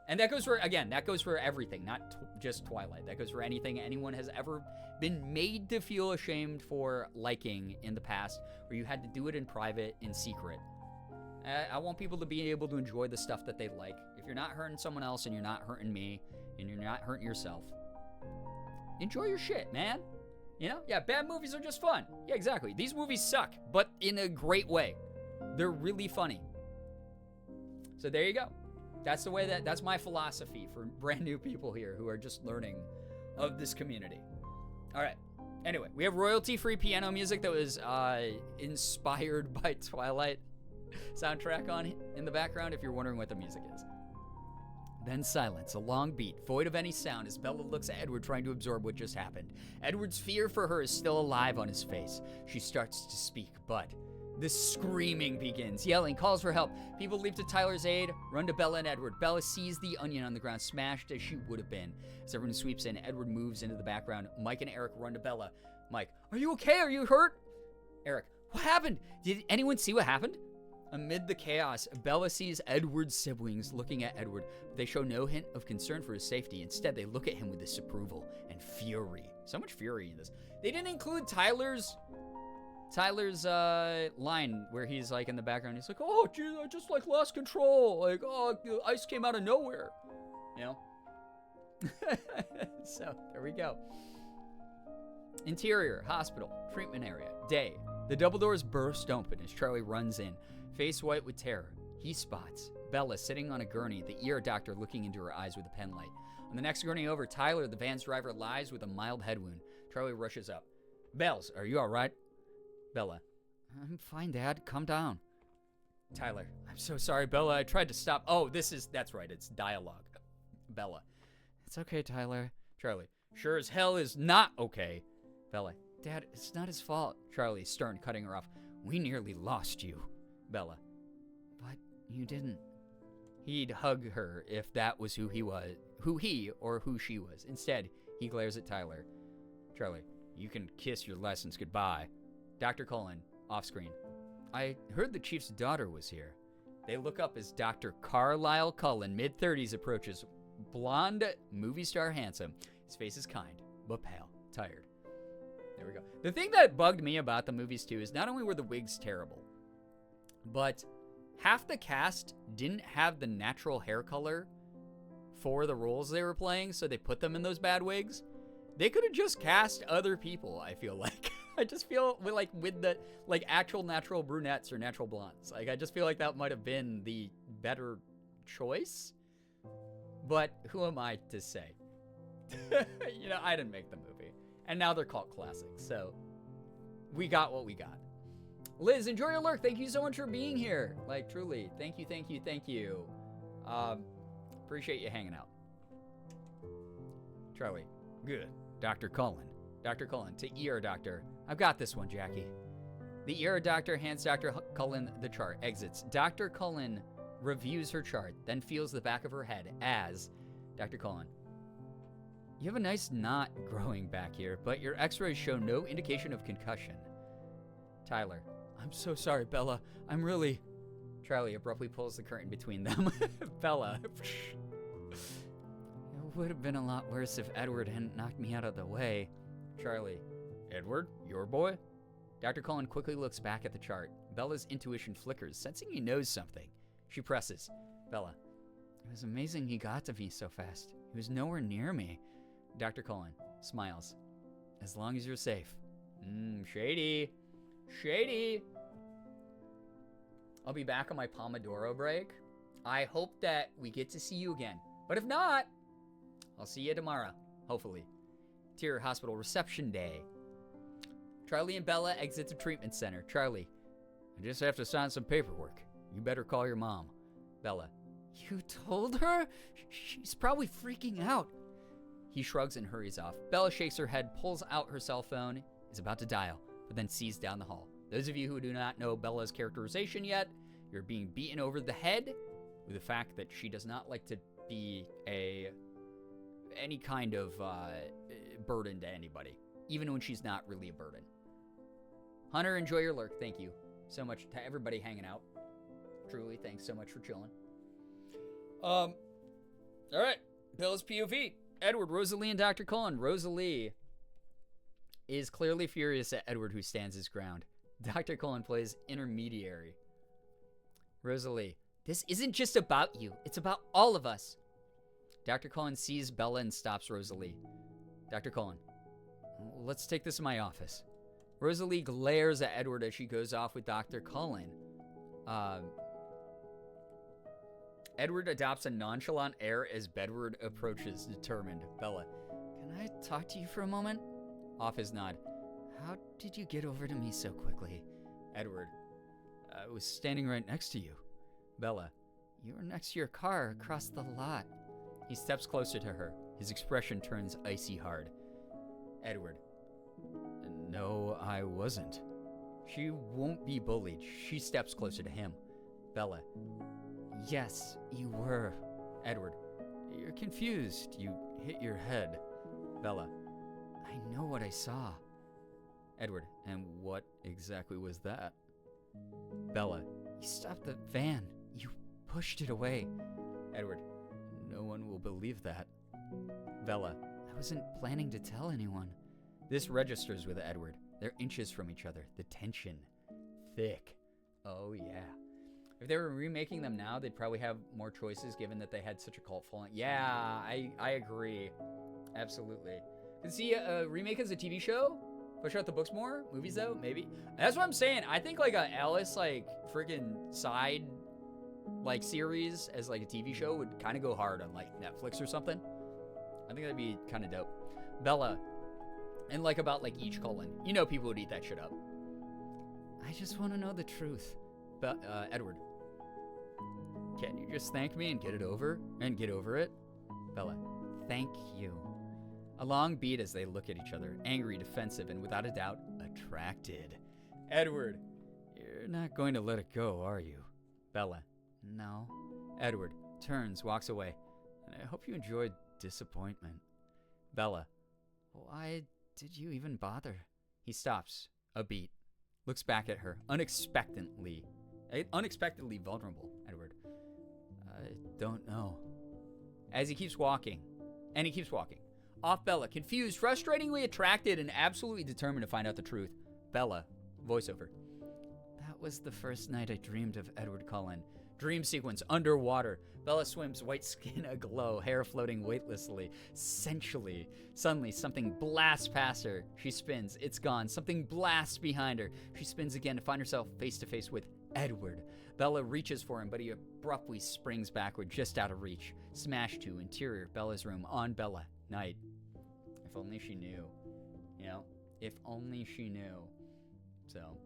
And that goes for, again, that goes for everything, not just Twilight. That goes for anything anyone has ever been made to feel ashamed for liking in the past, or you had to do it in private, in secret. I want people to be able to enjoy the stuff that they like. If you're not hurting someone else and you're not hurting me and you're not hurting yourself, enjoy your shit, man. You know? Yeah, bad movies are just fun. Yeah, exactly. These movies suck, but in a great way. They're really funny. So there you go. That's the way that's my philosophy for brand new people here who are just learning of this community. All right. Anyway, we have royalty-free piano music that was inspired by Twilight soundtrack on in the background, if you're wondering what the music is. Then silence, a long beat, void of any sound as Bella looks at Edward trying to absorb what just happened. Edward's fear for her is still alive on his face. She starts to speak, but the screaming begins. Yelling, calls for help. People leap to Tyler's aid, run to Bella and Edward. Bella sees the onion on the ground, smashed as she would have been. As everyone sweeps in, Edward moves into the background. Mike and Eric run to Bella. Mike, are you okay? Are you hurt? Eric, what happened? Did anyone see what happened? Amid the chaos, Bella sees Edward's siblings looking at Edward, but they show no hint of concern for his safety. Instead, they look at him with disapproval and fury. So much fury in this. They didn't include Tyler's line where he's like in the background. He's like, oh, geez, I just like lost control. Like, oh, the ice came out of nowhere. You know? So, there we go. Interior, hospital, treatment area, day. The double doors burst open as Charlie runs in, face white with terror. He spots Bella sitting on a gurney, the ear doctor looking into her eyes with a pen light. On the next gurney over, Tyler, the van's driver, lies with a mild head wound. Charlie rushes up. Bells, are you all right? Bella, I'm fine, Dad. Calm down. Tyler, I'm so sorry, Bella. I tried to stop. Oh, that's right. It's dialogue. Bella, it's okay, Tyler. Charlie, sure as hell is not okay. Bella, Dad, it's not his fault. Charlie, stern, cutting her off. We nearly lost you. Bella, but you didn't. He'd hug her if that was who he or who she was. Instead, he glares at Tyler. Charlie, you can kiss your lessons goodbye. Dr. Cullen, off screen. I heard the chief's daughter was here. They look up as Dr. Carlisle Cullen, mid-30s, approaches. Blonde, movie star handsome. His face is kind, but pale, tired. There we go. The thing that bugged me about the movies, too, is not only were the wigs terrible, but half the cast didn't have the natural hair color for the roles they were playing, so they put them in those bad wigs. They could have just cast other people, I feel like. I just feel with the actual natural brunettes or natural blondes. Like, I just feel like that might have been the better choice. But who am I to say? You know, I didn't make the movie. And now they're cult classics. So we got what we got. Liz, enjoy your lurk. Thank you so much for being here. Like, truly. Thank you, thank you, thank you. Appreciate you hanging out. Charlie. Good. Dr. Cullen. Dr. Cullen to ER doctor. I've got this one, Jackie. The ER doctor hands Dr. Cullen the chart. Exits. Dr. Cullen reviews her chart, then feels the back of her head as Dr. Cullen. You have a nice knot growing back here, but your x-rays show no indication of concussion. Tyler. I'm so sorry, Bella. I'm really... Charlie abruptly pulls the curtain between them. Bella. It would have been a lot worse if Edward hadn't knocked me out of the way. Charlie. Edward? Your boy? Dr. Cullen quickly looks back at the chart. Bella's intuition flickers, sensing he knows something. She presses. Bella. It was amazing he got to me so fast. He was nowhere near me. Dr. Cullen smiles. As long as you're safe. Shady. Shady. I'll be back on my Pomodoro break. I hope that we get to see you again. But if not, I'll see you tomorrow. Hopefully. Tier Hospital Reception Day. Charlie and Bella exit the treatment center. Charlie. I just have to sign some paperwork. You better call your mom. Bella. You told her? She's probably freaking out. He shrugs and hurries off. Bella shakes her head, pulls out her cell phone, is about to dial, but then sees down the hall. Those of you who do not know Bella's characterization yet, you're being beaten over the head with the fact that she does not like to be any kind of burden to anybody, even when she's not really a burden. Hunter, enjoy your lurk. Thank you so much to everybody hanging out. Truly, thanks so much for chilling. All right, Bella's POV. Edward, Rosalie, and Dr. Cullen. Rosalie is clearly furious at Edward, who stands his ground. Dr. Cullen plays intermediary. Rosalie, this isn't just about you. It's about all of us. Dr. Cullen sees Bella and stops Rosalie. Dr. Cullen, let's take this to my office. Rosalie glares at Edward as she goes off with Dr. Cullen. Edward adopts a nonchalant air as Bedward approaches, determined. Bella, can I talk to you for a moment? Off his nod. How did you get over to me so quickly? Edward, I was standing right next to you. Bella, you were next to your car across the lot. He steps closer to her. His expression turns icy hard. Edward, no, I wasn't. She won't be bullied. She steps closer to him. Bella, yes, you were. Edward, you're confused. You hit your head. Bella, I know what I saw. Edward, and what exactly was that? Bella, you stopped the van. You pushed it away. Edward, no one will believe that. Bella, I wasn't planning to tell anyone. This registers with Edward. They're inches from each other. The tension. Thick. Oh, yeah. If they were remaking them now, they'd probably have more choices given that they had such a cult following. Yeah, I agree. Absolutely. Could see a remake as a TV show? Push out the books more? Movies, though? Maybe. That's what I'm saying. I think, like, a Alice, like, freaking side, like, series as, like, a TV show would kind of go hard on, like, Netflix or something. I think that'd be kind of dope. Bella. And, like, about, like, each Cullen. You know people would eat that shit up. I just want to know the truth. Edward. Can't you just thank me and get it over? And get over it? Bella. Thank you. A long beat as they look at each other, angry, defensive, and without a doubt, attracted. Edward, you're not going to let it go, are you? Bella, no. Edward turns, walks away, and I hope you enjoyed disappointment. Bella, why did you even bother? He stops, a beat, looks back at her, unexpectedly vulnerable. Edward, I don't know. As he keeps walking, Off Bella, confused, frustratingly attracted, and absolutely determined to find out the truth. Bella, voiceover. That was the first night I dreamed of Edward Cullen. Dream sequence, underwater. Bella swims, white skin aglow, hair floating weightlessly, sensually. Suddenly, something blasts past her. She spins, it's gone. Something blasts behind her. She spins again to find herself face to face with Edward. Bella reaches for him, but he abruptly springs backward, just out of reach. Smash to interior Bella's room, on Bella. Night. If only she knew. You know? If only she knew. So.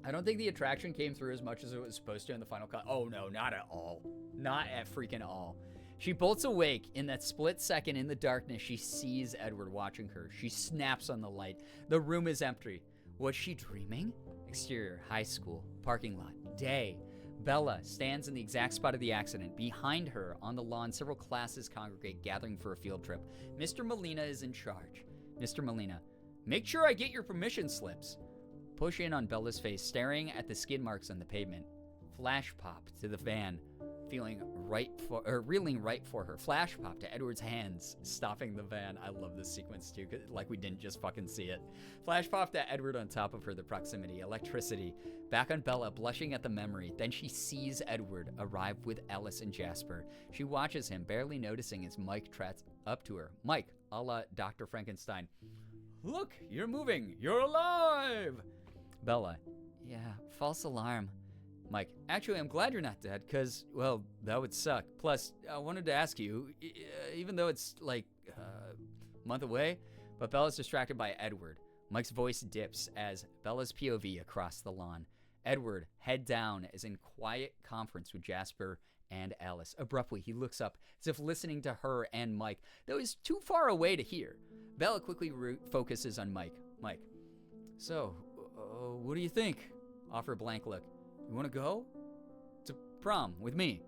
I don't think the attraction came through as much as it was supposed to in the final cut. Oh no, not at all. Not at freaking all. She bolts awake. In that split second in the darkness, she sees Edward watching her. She snaps on the light. The room is empty. Was she dreaming? Exterior, high school, parking lot, day. Bella stands in the exact spot of the accident. Behind her, on the lawn, several classes congregate, gathering for a field trip. Mr. Molina is in charge. Mr. Molina, make sure I get your permission slips. Push in on Bella's face, staring at the skid marks on the pavement. Flash pop to the van, reeling right for her. Flash pop to Edward's hands, stopping the van. I love this sequence too, like we didn't just fucking see it. Flash pop to Edward on top of her, the proximity, electricity. Back on Bella, blushing at the memory. Then she sees Edward arrive with Ellis and Jasper. She watches him, barely noticing as Mike trots up to her. Mike, a la Dr. Frankenstein. Look, you're moving. You're alive. Bella, yeah, false alarm. Mike, actually, I'm glad you're not dead, because, well, that would suck. Plus, I wanted to ask you, even though it's, like, a month away, but Bella's distracted by Edward. Mike's voice dips as Bella's POV across the lawn. Edward, head down, is in quiet conference with Jasper and Alice. Abruptly, he looks up, as if listening to her and Mike, though he's too far away to hear. Bella quickly focuses on Mike. Mike, so, what do you think? Offer a blank look. You want to go? To prom with me.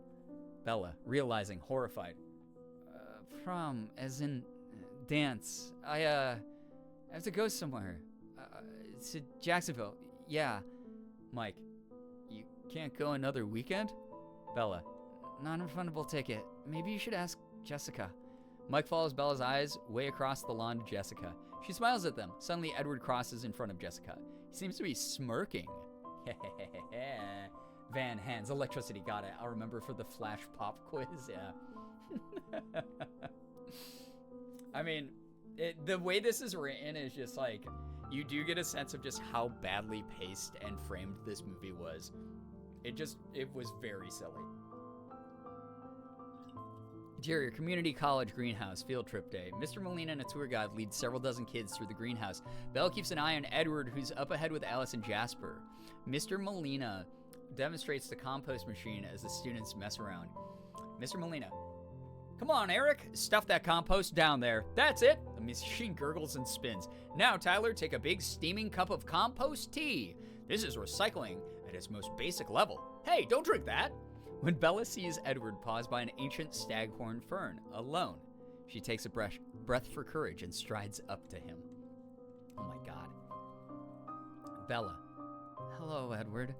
Bella, realizing, horrified. Prom, as in dance. I have to go somewhere. To Jacksonville. Yeah. Mike, you can't go another weekend? Bella, non-refundable ticket. Maybe you should ask Jessica. Mike follows Bella's eyes way across the lawn to Jessica. She smiles at them. Suddenly, Edward crosses in front of Jessica. He seems to be smirking. Van hands. Electricity. Got it. I'll remember for the flash pop quiz. Yeah. I mean, the way this is written is just like, you do get a sense of just how badly paced and framed this movie was. It was very silly. Interior, community college greenhouse, field trip day. Mr. Molina and a tour guide lead several dozen kids through the greenhouse. Belle keeps an eye on Edward, who's up ahead with Alice and Jasper. Mr. Molina demonstrates the compost machine as the students mess around. Mr. Molina, come on, Eric, stuff that compost down there. That's it. The machine gurgles and spins. Now, Tyler, take a big steaming cup of compost tea. This is recycling at its most basic level. Hey, don't drink that. When Bella sees Edward pause by an ancient staghorn fern, alone, she takes a breath for courage and strides up to him. Oh my God. Bella. Hello, Edward.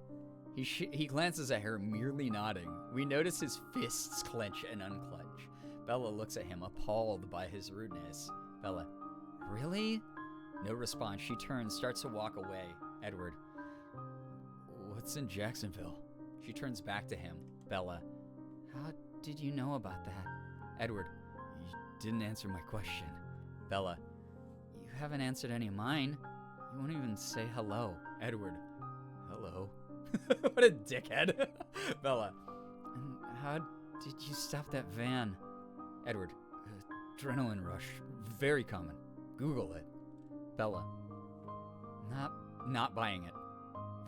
He glances at her, merely nodding. We notice his fists clench and unclench. Bella looks at him, appalled by his rudeness. Bella. Really? No response. She turns, starts to walk away. Edward. What's in Jacksonville? She turns back to him. Bella. How did you know about that? Edward. You didn't answer my question. Bella. You haven't answered any of mine. You won't even say hello. Edward. Hello. What a dickhead. Bella. And how did you stop that van? Edward. Adrenaline rush. Very common. Google it. Bella. Not buying it.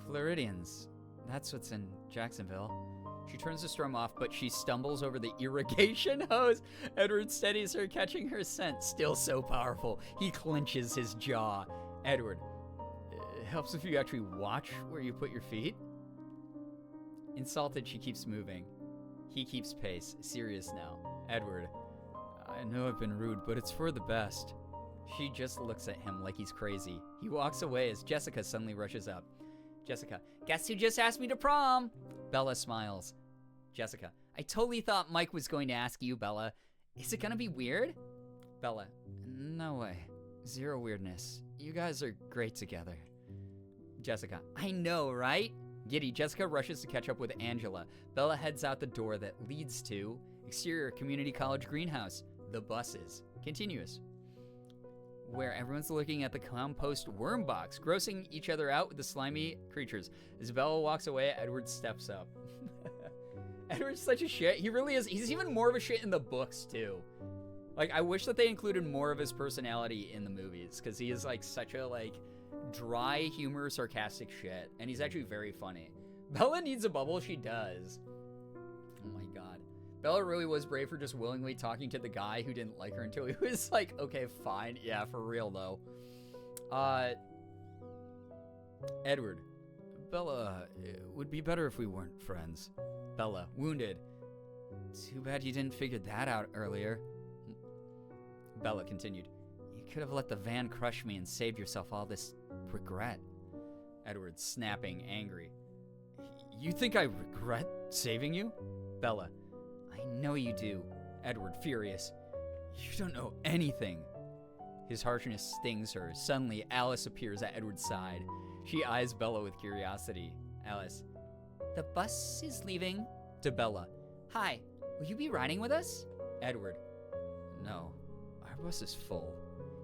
Floridians. That's what's in Jacksonville. She turns to storm off, but she stumbles over the irrigation hose. Edward steadies her, catching her scent. Still so powerful. He clenches his jaw. Edward. It helps if you actually watch where you put your feet. Insulted, she keeps moving. He keeps pace. Serious now. Edward. I know I've been rude, but it's for the best. She just looks at him like he's crazy. He walks away as Jessica suddenly rushes up. Jessica. Guess who just asked me to prom? Bella smiles. Jessica. I totally thought Mike was going to ask you, Bella. Is it gonna be weird? Bella. No way. Zero weirdness. You guys are great together. Jessica. I know, right? Giddy, Jessica rushes to catch up with Angela. Bella heads out the door that leads to exterior community college greenhouse. The buses. Continuous. Where everyone's looking at the compost worm box, grossing each other out with the slimy creatures. As Bella walks away, Edward steps up. Edward's such a shit. He really is. He's even more of a shit in the books, too. Like, I wish that they included more of his personality in the movies, because he is, like, such a, like, dry humor, sarcastic shit. And he's actually very funny. Bella needs a bubble. She does. Oh, my God. Bella really was brave for just willingly talking to the guy who didn't like her until he was like, okay, fine. Yeah, for real, though. Edward. Bella, it would be better if we weren't friends. Bella, wounded. Too bad you didn't figure that out earlier. Bella continued. You could have let the van crush me and saved yourself all this regret. Edward, snapping, angry. You think I regret saving you? Bella. I know you do. Edward, furious. You don't know anything. His harshness stings her. Suddenly, Alice appears at Edward's side. She eyes Bella with curiosity. Alice. The bus is leaving. To Bella. Hi, will you be riding with us? Edward. No, our bus is full.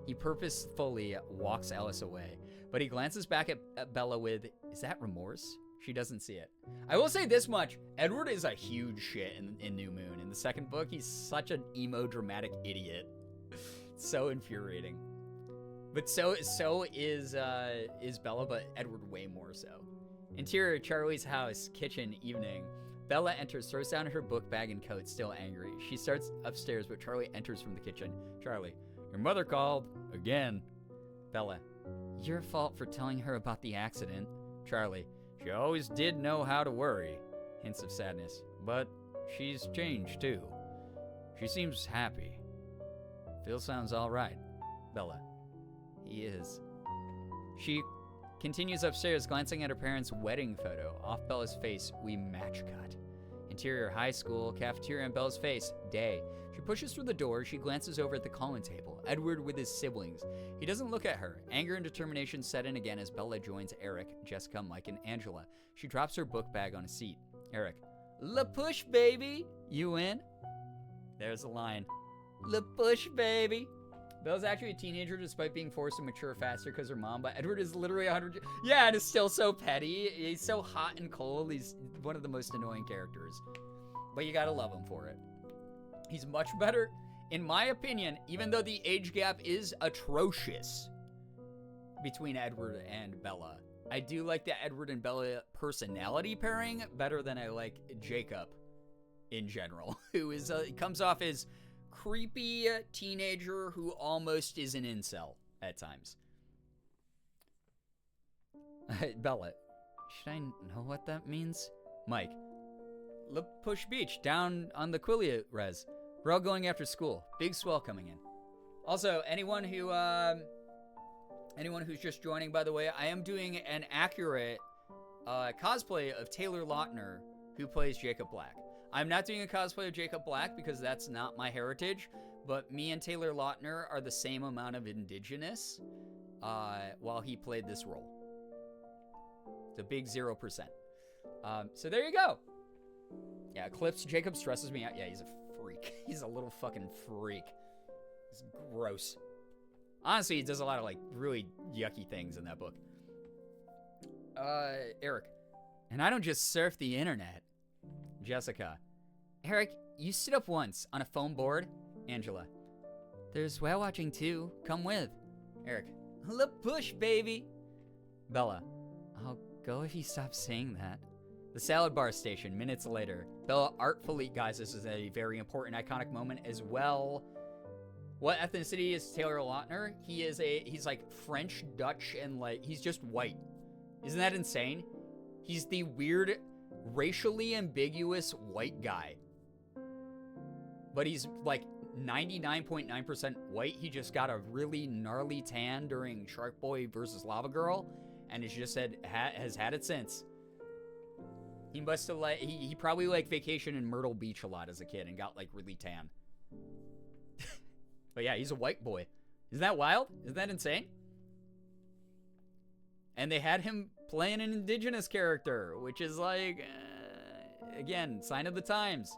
He purposefully walks Alice away, but he glances back at Bella with, is that remorse? She doesn't see it. I will say this much. Edward is a huge shit in New Moon. In the second book, he's such an emo, dramatic idiot. So infuriating. But so is Bella, but Edward way more so. Interior, Charlie's house, kitchen, evening. Bella enters, throws down her book bag and coat, still angry. She starts upstairs, but Charlie enters from the kitchen. Charlie, your mother called. Again. Bella, your fault for telling her about the accident. Charlie, she always did know how to worry. Hints of sadness. But she's changed, too. She seems happy. Phil sounds all right. Bella, he is. She continues upstairs, glancing at her parents' wedding photo. Off Bella's face, we match cut. Interior high school, cafeteria on Bella's face, day. She pushes through the door. She glances over at the calling table. Edward with his siblings. He doesn't look at her. Anger and determination set in again as Bella joins Eric, Jessica, Mike, and Angela. She drops her book bag on a seat. Eric, La push, baby. You in? There's a line. La push, baby. Bella's actually a teenager despite being forced to mature faster because her mom, but Edward is literally 100. Yeah, and is still so petty. He's so hot and cold. He's one of the most annoying characters. But you gotta love him for it. He's much better, in my opinion, even though the age gap is atrocious between Edward and Bella. I do like the Edward and Bella personality pairing better than I like Jacob in general, who is comes off as creepy teenager who almost is an incel at times. Bella, should I know what that means? Mike, La Push Beach, down on the Quillia res. We're all going after school. Big swell coming in. Also, anyone who's just joining, by the way, I am doing an accurate cosplay of Taylor Lautner, who plays Jacob Black. I'm not doing a cosplay of Jacob Black because that's not my heritage, but me and Taylor Lautner are the same amount of indigenous while he played this role. It's a big 0%. So there you go. Yeah, Eclipse, Jacob stresses me out. Yeah, he's a freak. He's a little fucking freak. He's gross. Honestly, he does a lot of, like, really yucky things in that book. Eric. And I don't just surf the internet. Jessica. Eric, you stood up once on a foam board. Angela. There's whale watching too. Come with. Eric. La push, baby. Bella. I'll go if you stop saying that. The salad bar station, minutes later. Bella artfully, guys, this is a very important iconic moment as well. What ethnicity is Taylor Lautner? He's like French, Dutch, and like, he's just white. Isn't that insane? He's the weird, racially ambiguous white guy. But he's like 99.9% white. He just got a really gnarly tan during Shark Boy versus Lava Girl, and has just has had it since. He must have he probably like vacationed in Myrtle Beach a lot as a kid and got like really tan. But yeah, he's a white boy. Isn't that wild? Isn't that insane? And they had him playing an indigenous character, which is like, again, sign of the times.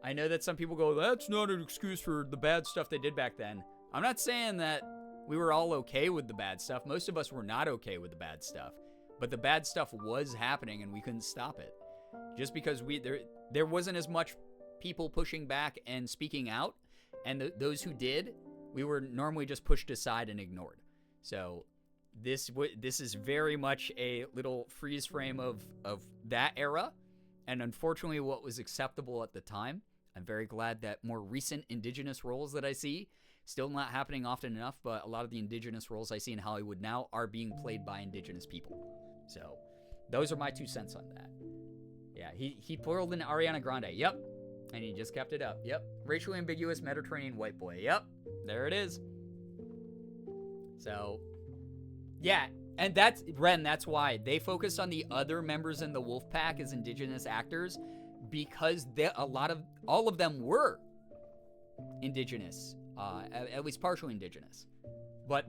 I know that some people go, that's not an excuse for the bad stuff they did back then. I'm not saying that we were all okay with the bad stuff. Most of us were not okay with the bad stuff. But the bad stuff was happening and we couldn't stop it. Just because there wasn't as much people pushing back and speaking out. And those who did, we were normally just pushed aside and ignored. So this is very much a little freeze frame of that era. And unfortunately, what was acceptable at the time. I'm very glad that more recent indigenous roles that I see, still not happening often enough, but a lot of the indigenous roles I see in Hollywood now are being played by indigenous people. So those are my 2 cents on that. Yeah, he pulled in Ariana Grande. Yep. And he just kept it up. Yep. Racially ambiguous Mediterranean white boy. Yep. There it is. So, yeah. And that's why they focused on the other members in the wolf pack as indigenous actors, because all of them were indigenous, at least partially indigenous. But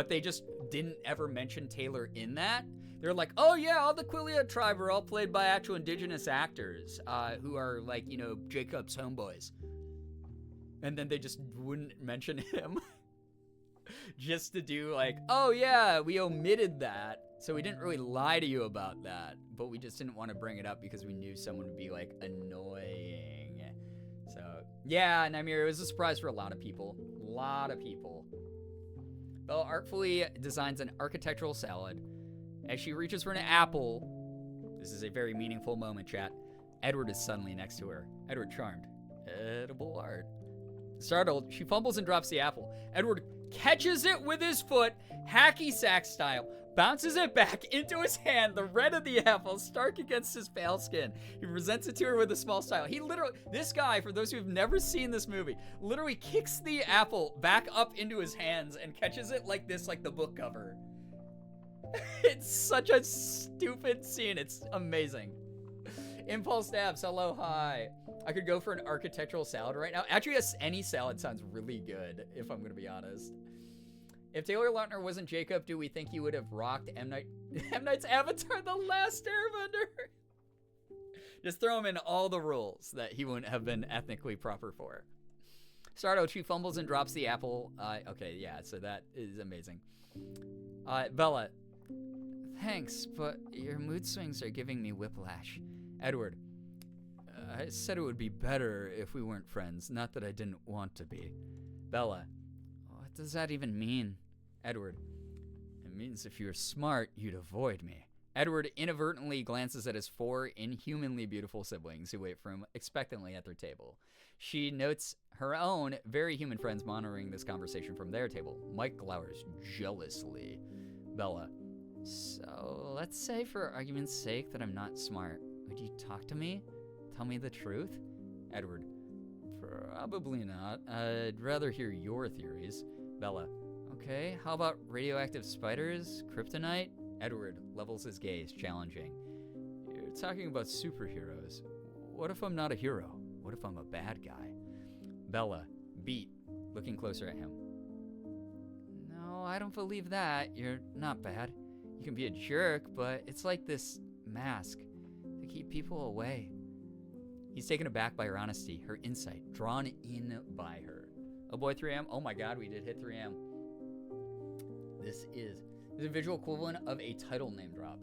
they just didn't ever mention Taylor in that. They're like, oh yeah, all the Quillia tribe are all played by actual indigenous actors, who are like, Jacob's homeboys. And then they just wouldn't mention him. Just to do like, oh yeah, we omitted that. So we didn't really lie to you about that. But we just didn't want to bring it up because we knew someone would be like annoying. So yeah, Naimir, it was a surprise for a lot of people. Bella artfully designs an architectural salad. As she reaches for an apple, this is a very meaningful moment, chat. Edward is suddenly next to her. Edward charmed. Edible art. Startled, she fumbles and drops the apple. Edward catches it with his foot, hacky sack style, bounces it back into his hand, the red of the apple stark against his pale skin. He presents it to her with a small smile. He literally, this guy, for those who have never seen this movie, literally kicks the apple back up into his hands and catches it like this, like the book cover. It's such a stupid scene. It's amazing. Impulse Dabs, hello, hi. I could go for an architectural salad right now. Actually, any salad sounds really good, if I'm going to be honest. If Taylor Lautner wasn't Jacob, do we think he would have rocked M. Night's Avatar: The Last Airbender? Just throw him in all the rules that he wouldn't have been ethnically proper for. Stardo, she fumbles and drops the apple. Okay, yeah, so that is amazing. Bella, thanks, but your mood swings are giving me whiplash. Edward, I said it would be better if we weren't friends, not that I didn't want to be. Bella, what does that even mean? Edward, it means if you were smart, you'd avoid me. Edward inadvertently glances at his 4 inhumanly beautiful siblings who wait for him expectantly at their table. She notes her own very human friends monitoring this conversation from their table. Mike glowers jealously. Bella, so let's say for argument's sake that I'm not smart. Would you talk to me? Tell me the truth? Edward, probably not. I'd rather hear your theories. Bella, okay, how about radioactive spiders, kryptonite? Edward levels his gaze, challenging. You're talking about superheroes. What if I'm not a hero? What if I'm a bad guy? Bella, beat, looking closer at him. No, I don't believe that. You're not bad. You can be a jerk, but it's like this mask to keep people away. He's taken aback by her honesty, her insight, drawn in by her. Oh boy, 3M. Oh my god, we did hit 3M. This is the visual equivalent of a title name drop.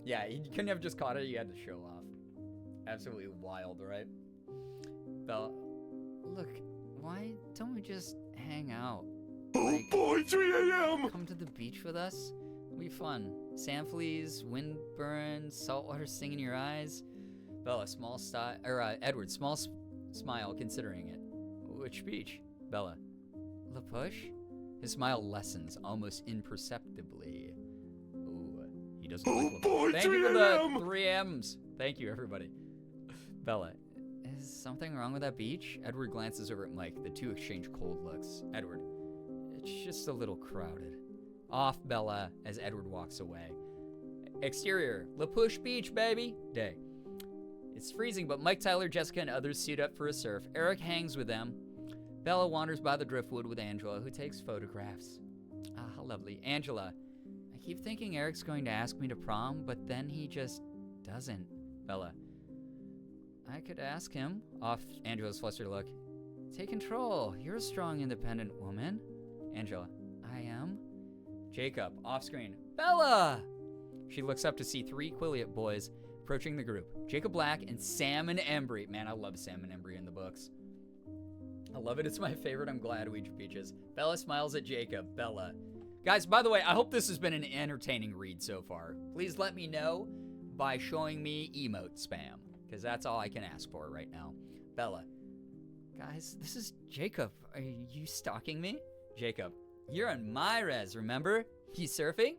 Yeah, you couldn't have just caught it, you had to show off. Absolutely wild, right? Bella, look, why don't we just hang out? Oh boy, 3 a.m. Come to the beach with us? It'll be fun. Sand fleas, wind burns, saltwater sting in your eyes. Bella, Edward, small smile considering it. Which beach? Bella, La Push? His smile lessens almost imperceptibly. Ooh, he doesn't like La Push. Thank you for the 3 M's. Thank you, everybody. Bella, is something wrong with that beach? Edward glances over at Mike. The two exchange cold looks. Edward, it's just a little crowded. Off, Bella, as Edward walks away. Exterior, La Push Beach, baby. Day. It's freezing, but Mike, Tyler, Jessica, and others suit up for a surf. Eric hangs with them. Bella wanders by the driftwood with Angela, who takes photographs. Ah, how lovely. Angela, I keep thinking Eric's going to ask me to prom, but then he just doesn't. Bella, I could ask him. Off Angela's flustered look. Take control. You're a strong, independent woman. Angela, I am. Jacob, off screen. Bella! She looks up to see 3 Quilliot boys approaching the group. Jacob Black and Sam and Embry. Man, I love Sam and Embry in the books. I love it. It's my favorite. I'm glad we peaches. Bella smiles at Jacob. Bella. Guys, by the way, I hope this has been an entertaining read so far. Please let me know by showing me emote spam, because that's all I can ask for right now. Bella. Guys, this is Jacob. Are you stalking me? Jacob. You're on my res, remember? You surfing?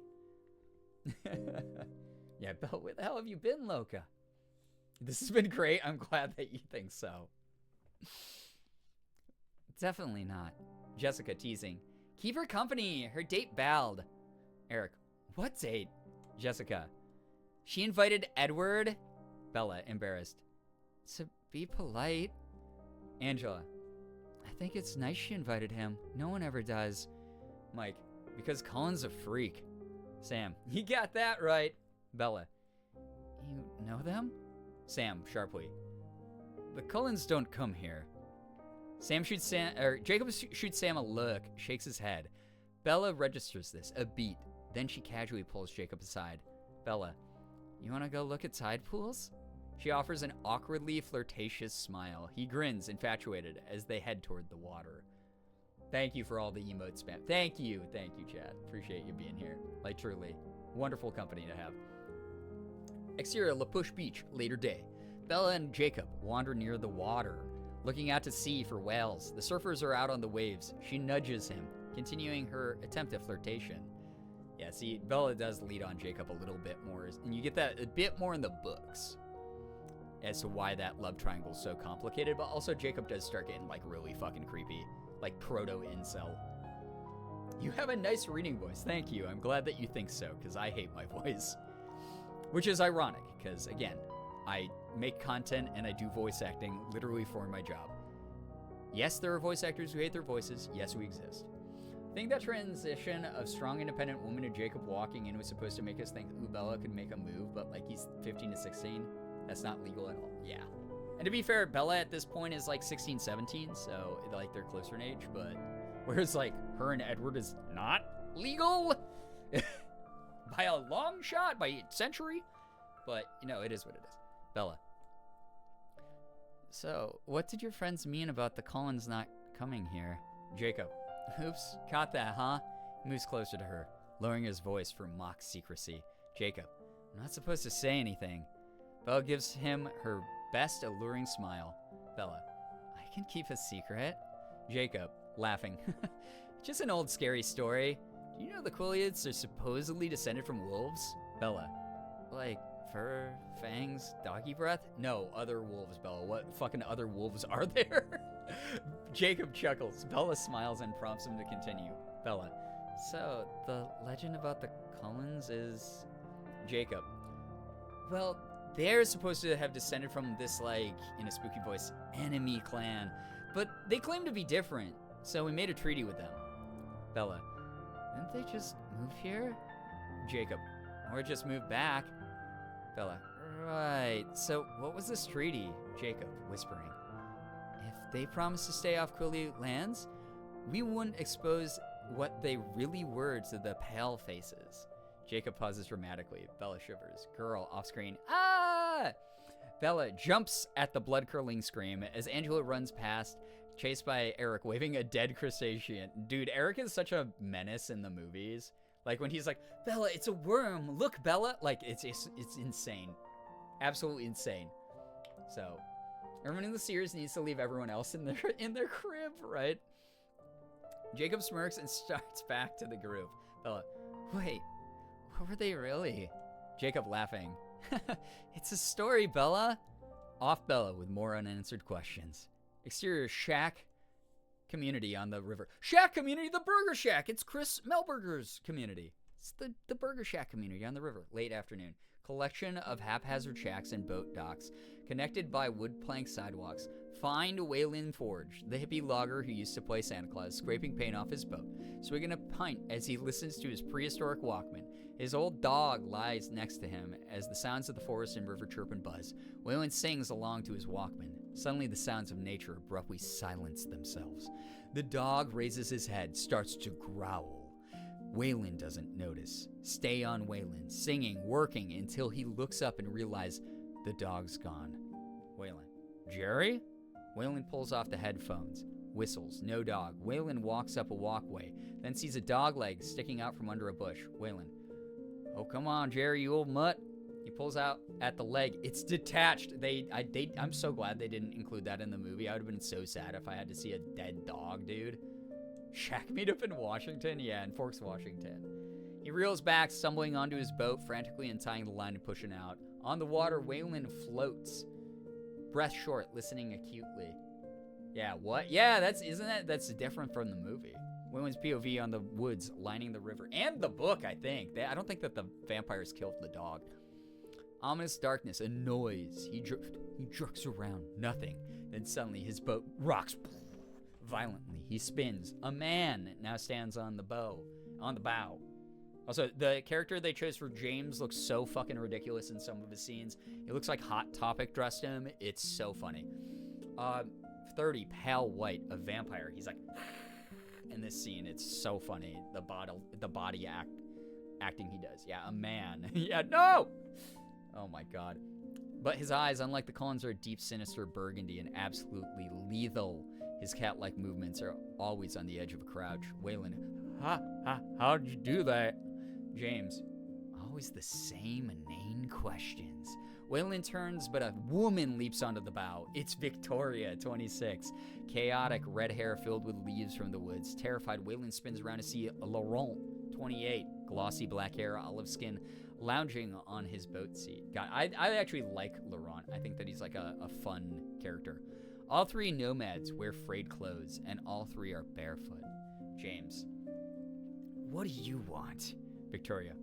Yeah, Bella, where the hell have you been, Loca? This has been great. I'm glad that you think so. Definitely not. Jessica teasing. Keep her company. Her date bailed. Eric. What date? Jessica. She invited Edward. Bella, embarrassed. To be polite. Angela. I think it's nice she invited him. No one ever does. Mike. Because Colin's a freak. Sam. You got that right. Bella. You know them? Sam, sharply. The Cullens don't come here. Jacob shoots Sam a look, shakes his head. Bella registers this, a beat. Then she casually pulls Jacob aside. Bella, you want to go look at tide pools? She offers an awkwardly flirtatious smile. He grins, infatuated, as they head toward the water. Thank you for all the emote spam. Thank you, Chad. Appreciate you being here. Like, truly. Wonderful company to have. Exterior La Push Beach, later day. Bella and Jacob wander near the water, looking out to sea for whales. The surfers are out on the waves. She nudges him, continuing her attempt at flirtation. Yeah, see, Bella does lead on Jacob a little bit more, and you get that a bit more in the books as to why that love triangle is so complicated, but also Jacob does start getting, like, really fucking creepy, like proto-incel. You have a nice reading voice. Thank you. I'm glad that you think so, because I hate my voice. Which is ironic, because, again, I make content and I do voice acting literally for my job. Yes, there are voice actors who hate their voices. Yes, we exist. I think that transition of strong, independent woman to Jacob walking in was supposed to make us think, ooh, Bella could make a move, but, like, he's 15 to 16. That's not legal at all. Yeah. And to be fair, Bella at this point is, like, 16, 17, so, like, they're closer in age, but... Whereas, like, her and Edward is not legal by a long shot, by a century. But, you know, it is what it is. Bella. So, what did your friends mean about the Collins not coming here? Jacob. Oops, caught that, huh? He moves closer to her, lowering his voice for mock secrecy. Jacob. I'm not supposed to say anything. Bella gives him her best alluring smile. Bella. I can keep a secret. Jacob. Laughing. Just an old scary story. Do you know the Quilliads are supposedly descended from wolves? Bella. Like, fur, fangs, doggy breath? No, other wolves, Bella. What fucking other wolves are there? Jacob chuckles. Bella smiles and prompts him to continue. Bella. So, the legend about the Cullens is... Jacob. Well, they're supposed to have descended from this, like, in a spooky voice, enemy clan. But they claim to be different. So we made a treaty with them. Bella. Didn't they just move here? Jacob. Or just move back. Bella. Right. So what was this treaty? Jacob, whispering. If they promised to stay off Quilly lands, we wouldn't expose what they really were to the pale faces. Jacob pauses dramatically. Bella shivers. Girl, off screen. Ah! Bella jumps at the blood-curdling scream as Angela runs past, chased by Eric, waving a dead crustacean. Dude, Eric is such a menace in the movies. Like, when he's like, Bella, it's a worm. Look, Bella. Like, it's insane. Absolutely insane. So, everyone in the series needs to leave everyone else in their crib, right? Jacob smirks and starts back to the group. Bella, wait, what were they really? Jacob laughing. It's a story, Bella. Off Bella with more unanswered questions. Exterior shack community on the river. Shack community, the Burger Shack. It's Chris Melberger's community. It's the Burger Shack community on the river. Late afternoon. Collection of haphazard shacks and boat docks, connected by wood plank sidewalks. Find Waylon Forge, the hippie logger who used to play Santa Claus, scraping paint off his boat, swigging a pint as he listens to his prehistoric Walkman. His old dog lies next to him as the sounds of the forest and river chirp and buzz. Waylon sings along to his Walkman. Suddenly the sounds of nature abruptly silence themselves. The dog raises his head, starts to growl. Waylon doesn't notice. Stay on Waylon, singing, working, until he looks up and realizes the dog's gone. Waylon. Jerry? Waylon pulls off the headphones, whistles, no dog. Waylon walks up a walkway, then sees a dog leg sticking out from under a bush. Waylon. Oh, come on, Jerry, you old mutt. He pulls out at the leg. It's detached. I'm so glad they didn't include that in the movie. I would have been so sad if I had to see a dead dog, dude. Shack meetup in Washington? Yeah, in Forks, Washington. He reels back, stumbling onto his boat, frantically untying the line and pushing out. On the water, Waylon floats. Breath short, listening acutely. Yeah, what? Yeah, that's different from the movie. Waylon's POV on the woods lining the river. And the book, I think. I don't think that the vampires killed the dog. Ominous darkness, a noise. He jerks around, nothing. Then suddenly his boat rocks violently. He spins. A man now stands on the bow. On the bow. Also, the character they chose for James looks so fucking ridiculous in some of his scenes. It looks like Hot Topic dressed him. It's so funny. 30, pale white, a vampire. He's like, in this scene, it's so funny. The body acting he does. Yeah, a man. Yeah, no! Oh my god. But his eyes, unlike the Collins, are deep, sinister burgundy and absolutely lethal. His cat-like movements are always on the edge of a crouch. Waylon, how'd you do that? James, Always the same inane questions. Waylon turns, but a woman leaps onto the bow. It's Victoria, 26. Chaotic, red hair filled with leaves from the woods. Terrified, Waylon spins around to see Laurent, 28. Glossy black hair, olive skin, lounging on his boat seat. God, I actually like Laurent. I think that he's like a fun character. All three nomads wear frayed clothes, and all three are barefoot. James. What do you want? Victoria.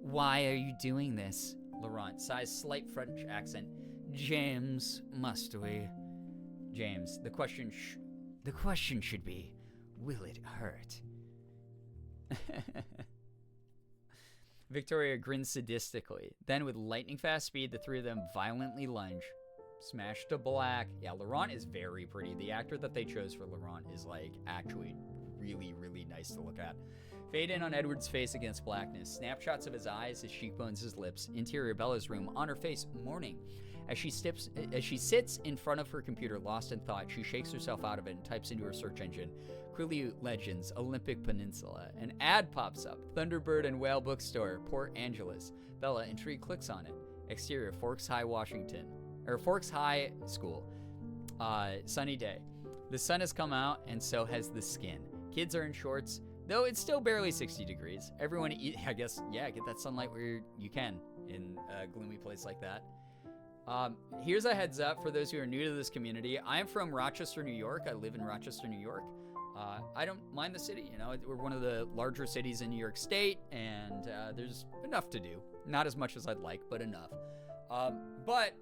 Why are you doing this? Laurent sighs, slight French accent. James, must we? James, the question should be, will it hurt? Victoria grins sadistically. Then with lightning fast speed, the three of them violently lunge. Smash to black. Yeah, Laurent is very pretty. The actor that they chose for Laurent is like actually really, really nice to look at. Fade in on Edward's face against blackness. Snapshots of his eyes, his cheekbones, his lips. Interior Bella's room. On her face, mourning. As she sits in front of her computer, lost in thought, she shakes herself out of it and types into her search engine. Clearly Legends, Olympic Peninsula. An ad pops up. Thunderbird and Whale Bookstore, Port Angeles. Bella, intrigued, clicks on it. Exterior, Forks High, Washington. Or Forks High School. Sunny day. The sun has come out, and so has the skin. Kids are in shorts. Though it's still barely 60 degrees. Everyone, I guess, yeah, get that sunlight where you can in a gloomy place like that. Here's a heads up for those who are new to this community. I'm from Rochester, New York. I live in Rochester, New York. I don't mind the city. You know, we're one of the larger cities in New York State, and there's enough to do. Not as much as I'd like, but enough. But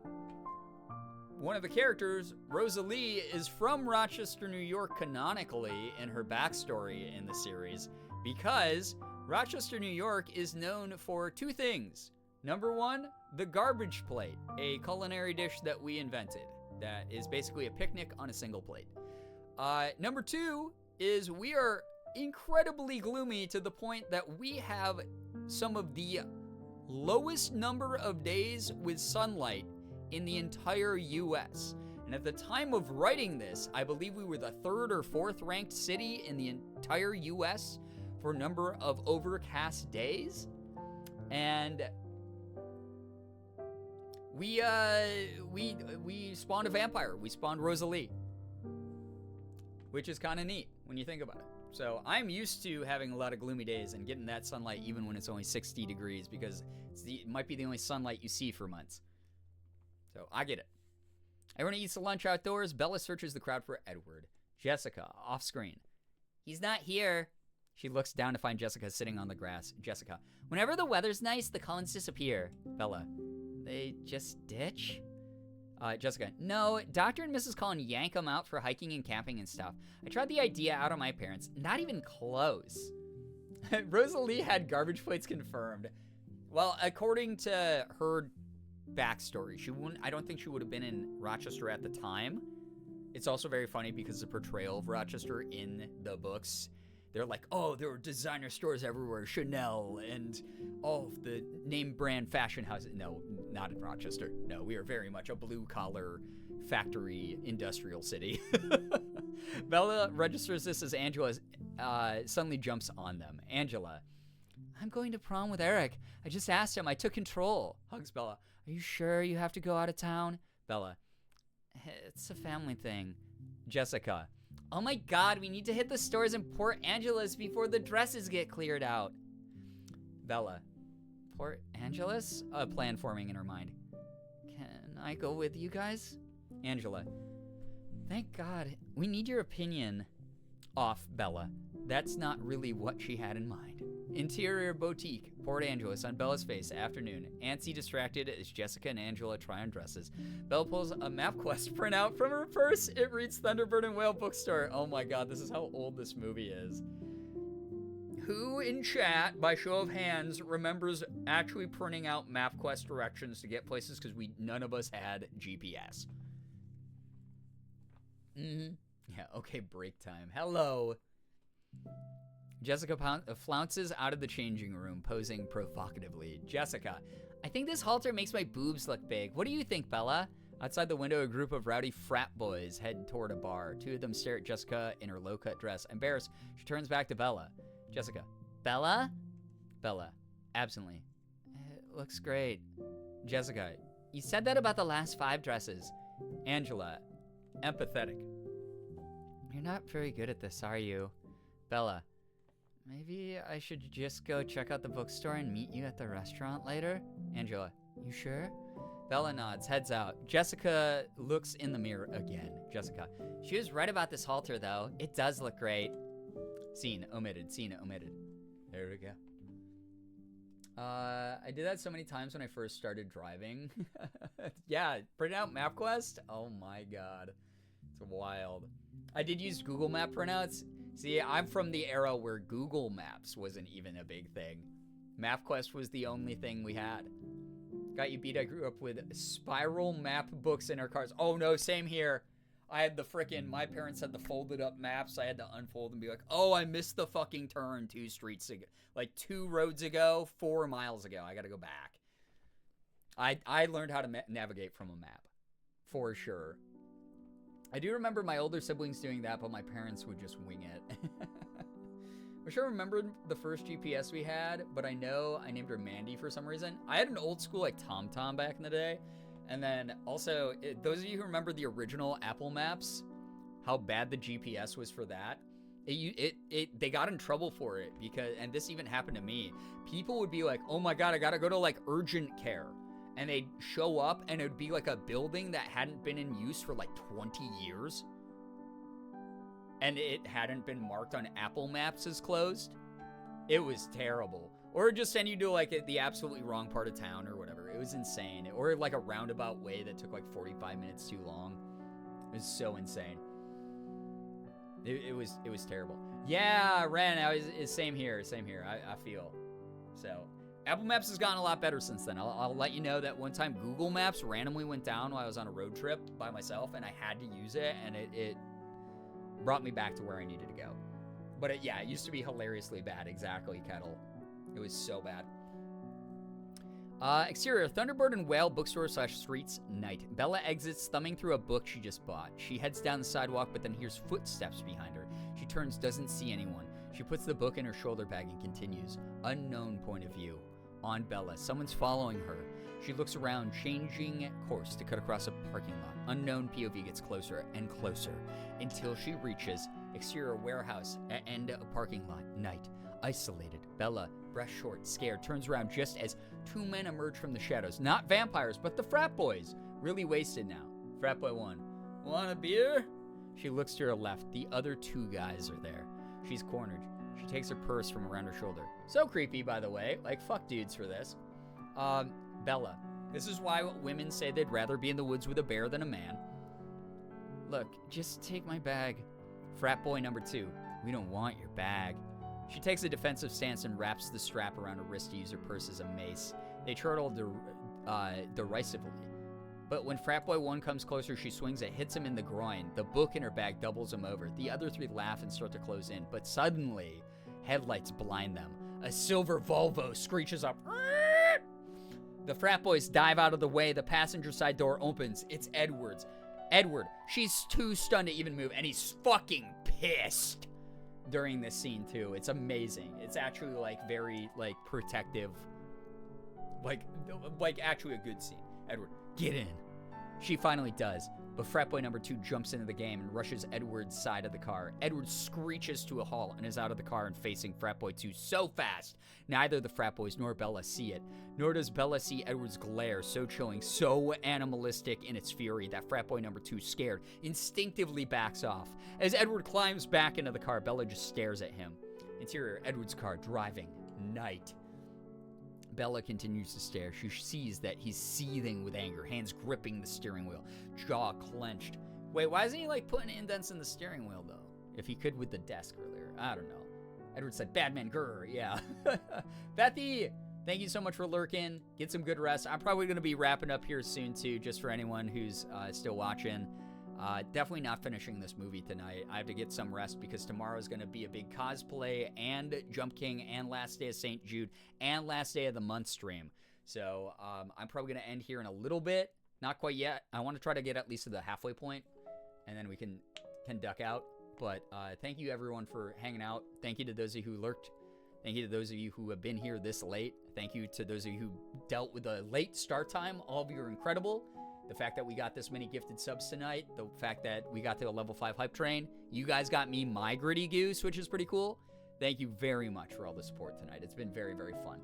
one of the characters, Rosalie, is from Rochester, New York canonically in her backstory in the series because Rochester, New York is known for two things. Number one, the garbage plate, a culinary dish that we invented that is basically a picnic on a single plate. Number two is we are incredibly gloomy to the point that we have some of the lowest number of days with sunlight in the entire U.S. And at the time of writing this, I believe we were the third or fourth ranked city in the entire U.S. for number of overcast days. And we spawned a vampire. We spawned Rosalie, which is kind of neat when you think about it. So I'm used to having a lot of gloomy days and getting that sunlight even when it's only 60 degrees because it might be the only sunlight you see for months. So I get it. Everyone eats the lunch outdoors. Bella searches the crowd for Edward. Jessica, off screen. He's not here. She looks down to find Jessica sitting on the grass. Jessica, whenever the weather's nice, the Cullens disappear. Bella, they just ditch? Jessica, no, Dr. and Mrs. Cullen yank them out for hiking and camping and stuff. I tried the idea out on my parents. Not even close. Rosalie had garbage plates confirmed. Well, according to her backstory, I don't think she would have been in Rochester at the time. It's also very funny because the portrayal of Rochester in the books, they're like, oh, there were designer stores everywhere, Chanel, and all of the name brand fashion houses. No, not in Rochester. No, we are very much a blue-collar factory industrial city. Bella registers this as Angela suddenly jumps on them. Angela, I'm going to prom with Eric. I just asked him. I took control. Hugs Bella. Are you sure you have to go out of town? Bella, it's a family thing. Jessica, oh my God, we need to hit the stores in Port Angeles before the dresses get cleared out. Bella, Port Angeles? A plan forming in her mind. Can I go with you guys? Angela, thank God. We need your opinion. Off, Bella. That's not really what she had in mind. Interior boutique, Port Angeles, on Bella's face, afternoon. Antsy distracted as Jessica and Angela try on dresses. Bella pulls a MapQuest printout from her purse. It reads Thunderbird and Whale Bookstore. Oh my God, this is how old this movie is. Who in chat, by show of hands, remembers actually printing out MapQuest directions to get places because none of us had GPS? Yeah, okay, break time. Hello. Jessica flounces out of the changing room, posing provocatively. Jessica, I think this halter makes my boobs look big. What do you think, Bella? Outside the window, a group of rowdy frat boys head toward a bar. Two of them stare at Jessica in her low-cut dress. Embarrassed, she turns back to Bella. Jessica, Bella? Bella, absently. looks great. Jessica, you said that about the last 5 dresses. Angela, empathetic. You're not very good at this, are you? Bella, maybe I should just go check out the bookstore and meet you at the restaurant later? Angela, you sure? Bella nods, heads out. Jessica looks in the mirror again. Jessica, she was right about this halter, though. It does look great. Scene omitted, scene omitted. There we go. I did that so many times when I first started driving. Yeah, print out MapQuest. Oh my god. It's wild. I did use Google Map printouts. See, I'm from the era where Google Maps wasn't even a big thing. MapQuest was the only thing we had. Got you beat. I grew up with spiral map books in our cars. Oh no, same here. I had the frickin', my parents had the folded up maps. I had to unfold and be like, oh, I missed the fucking turn 2 streets ago. Like 2 roads ago, 4 miles ago. I gotta go back. I learned how to navigate from a map. For sure. I do remember my older siblings doing that, but my parents would just wing it. I wish I remembered the first GPS we had, but I know I named her Mandy for some reason. I had an old school like TomTom back in the day. And then also, those of you who remember the original Apple Maps, how bad the GPS was for that, they got in trouble for it because, and this even happened to me, people would be like, oh my god, I gotta go to like urgent care. And they'd show up and it would be like a building that hadn't been in use for like 20 years. And it hadn't been marked on Apple Maps as closed. It was terrible. Or just send you to like the absolutely wrong part of town or whatever. It was insane. Or like a roundabout way that took like 45 minutes too long. It was so insane. It was terrible. Yeah, Ren, same here. I feel. So, Apple Maps has gotten a lot better since then. I'll let you know that one time Google Maps randomly went down while I was on a road trip by myself, and I had to use it, and it brought me back to where I needed to go. But it used to be hilariously bad. Exactly, Kettle. It was so bad. Exterior, Thunderbird and Whale bookstore / streets, night. Bella exits, thumbing through a book she just bought. She heads down the sidewalk, but then hears footsteps behind her. She turns, doesn't see anyone. She puts the book in her shoulder bag and continues. Unknown point of view. On Bella. Someone's following her. She looks around, changing course to cut across a parking lot. Unknown POV gets closer and closer until she reaches exterior warehouse and a parking lot. Night. Isolated. Bella, breath short, scared, turns around just as 2 men emerge from the shadows. Not vampires, but the frat boys. Really wasted now. Frat boy 1. Want a beer? She looks to her left. The other 2 guys are there. She's cornered. She takes her purse from around her shoulder. So creepy, by the way. Like, fuck dudes for this. Bella. This is why women say they'd rather be in the woods with a bear than a man. Look, just take my bag. Frat boy number 2. We don't want your bag. She takes a defensive stance and wraps the strap around her wrist to use her purse as a mace. They chortle derisively. But when frat boy 1 comes closer, she swings it, hits him in the groin. The book in her bag doubles him over. The other 3 laugh and start to close in. But suddenly, headlights blind them. A silver Volvo screeches up. The frat boys dive out of the way. The passenger side door opens. It's Edward's. Edward. She's too stunned to even move, and he's fucking pissed during this scene too. It's amazing. It's actually like very like protective, like actually a good scene. Edward, get in. She finally does, but frat boy number 2 jumps into the game and rushes Edward's side of the car. Edward screeches to a halt and is out of the car and facing frat boy 2 so fast neither the frat boys nor Bella see it. Nor does Bella see Edward's glare, so chilling, so animalistic in its fury that frat boy number 2, scared, instinctively backs off. As Edward climbs back into the car, Bella just stares at him. Interior, Edward's car, driving. Night. Bella continues to stare. She sees that he's seething with anger, hands gripping the steering wheel, jaw clenched. Wait, why isn't he like putting indents in the steering wheel though? If he could with the desk earlier. I don't know. Edward said, Badman, grr, yeah. Bethy, thank you so much for lurking. Get some good rest. I'm probably going to be wrapping up here soon too, just for anyone who's still watching. Definitely not finishing this movie tonight. I have to get some rest because tomorrow is going to be a big cosplay and Jump King and last day of St. Jude and last day of the month stream. So I'm probably going to end here in a little bit. Not quite yet. I want to try to get at least to the halfway point, and then we can duck out. But thank you everyone for hanging out. Thank you to those of you who lurked. Thank you to those of you who have been here this late. Thank you to those of you who dealt with a late start time. All of you are incredible. The fact that we got this many gifted subs tonight, the fact that we got to a level 5 hype train, you guys got me my gritty goose, which is pretty cool. Thank you very much for all the support tonight. It's been very, very fun.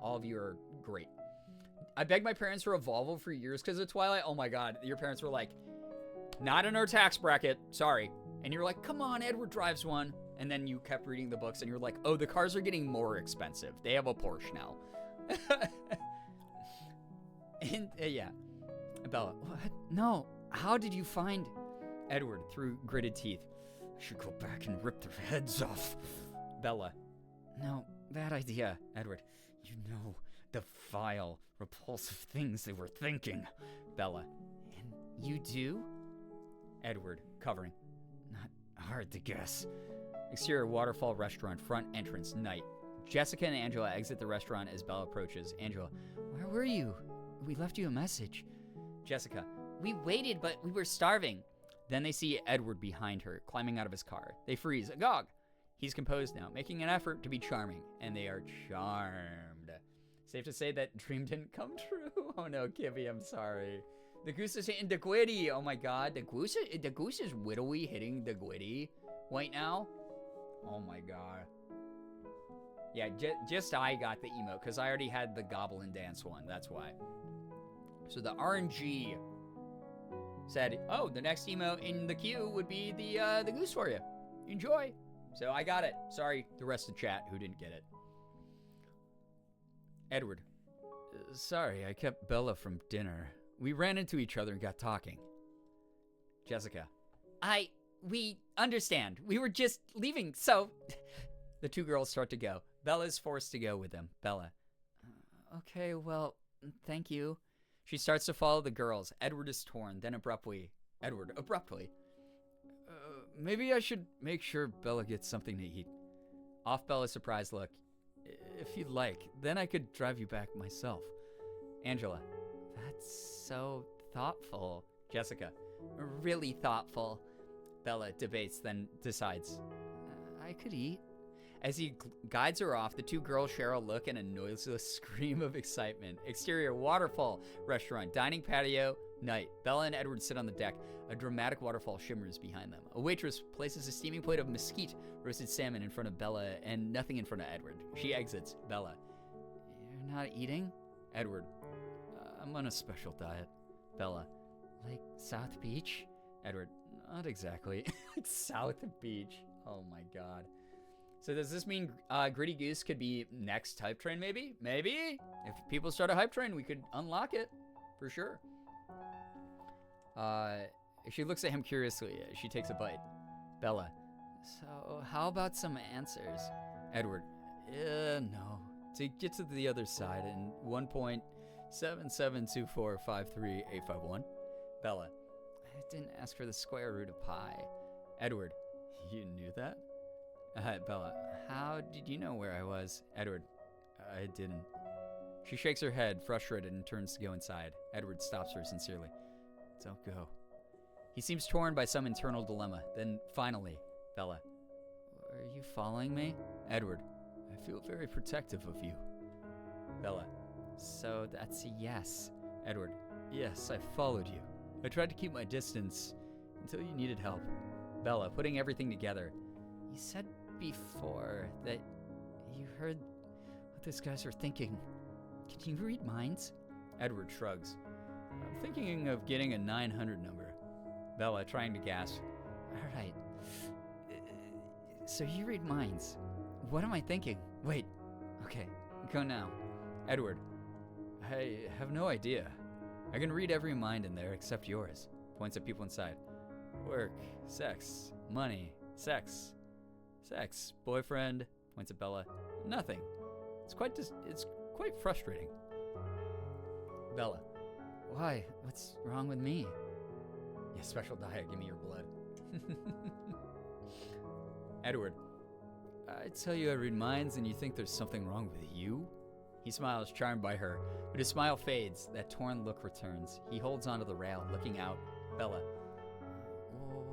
All of you are great. I begged my parents for a Volvo for years because of Twilight. Oh my God, your parents were like, not in our tax bracket, sorry. And you're like, come on, Edward drives one. And then you kept reading the books and you're like, oh, the cars are getting more expensive. They have a Porsche now. And yeah. Bella, what? No, how did you find Edward through gritted teeth? I should go back and rip their heads off. Bella, no, bad idea. Edward, you know the vile, repulsive things they were thinking. Bella, and you do? Edward, covering. Not hard to guess. Exterior waterfall restaurant, front entrance, night. Jessica and Angela exit the restaurant as Bella approaches. Angela, where were you? We left you a message. Jessica, we waited, but we were starving. Then they see Edward behind her, climbing out of his car. They freeze, agog. He's composed now, making an effort to be charming, and they are charmed. Safe to say that dream didn't come true. Oh no, Kibby, I'm sorry. The goose is hitting the gwitty. Oh my God, the goose is widowy hitting the gwitty right now. Oh my God. Yeah, just I got the emote, because I already had the Goblin Dance one, that's why. So the RNG said, oh, the next emote in the queue would be the goose for you. Enjoy. So I got it. Sorry, the rest of the chat who didn't get it. Edward. Sorry, I kept Bella from dinner. We ran into each other and got talking. Jessica. We understand. We were just leaving, so... The two girls start to go. Bella's forced to go with them. Bella. Okay, well, thank you. She starts to follow the girls. Edward is torn, then abruptly. Edward, abruptly. Maybe I should make sure Bella gets something to eat. Off Bella's surprised look. If you'd like, then I could drive you back myself. Angela. That's so thoughtful. Jessica. Really thoughtful. Bella debates, then decides. I could eat. As he guides her off, the two girls share a look and a noiseless scream of excitement. Exterior waterfall, restaurant, dining patio, night. Bella and Edward sit on the deck. A dramatic waterfall shimmers behind them. A waitress places a steaming plate of mesquite roasted salmon in front of Bella and nothing in front of Edward. She exits. Bella. You're not eating? Edward. I'm on a special diet. Bella. Like South Beach? Edward. Not exactly. Like South Beach. Oh my God. So does this mean Gritty Goose could be next hype train maybe? Maybe? If people start a hype train, we could unlock it. For sure. She looks at him curiously. She takes a bite. Bella. So how about some answers? Edward. No. To get to the other side in 1.7724538551. Bella. I didn't ask for the square root of pi. Edward. You knew that? Bella, how did you know where I was? Edward, I didn't. She shakes her head, frustrated, and turns to go inside. Edward stops her sincerely. Don't go. He seems torn by some internal dilemma. Then, finally, Bella, are you following me? Edward, I feel very protective of you. Bella, so that's a yes. Edward, yes, I followed you. I tried to keep my distance until you needed help. Bella, putting everything together. You said before that you heard what these guys are thinking. Can you read minds? Edward shrugs. I'm thinking of getting a 900 number. Bella, trying to gasp. All right. So you read minds. What am I thinking? Wait. Okay. Go now. Edward. I have no idea. I can read every mind in there except yours. Points at people inside. Work. Sex. Money. Sex. Sex, boyfriend, points at Bella. Nothing. It's quite frustrating. Bella. Why? What's wrong with me? Yeah, special diet, give me your blood. Edward. I tell you I read minds and you think there's something wrong with you? He smiles, charmed by her, but his smile fades. That torn look returns. He holds onto the rail, looking out. Bella.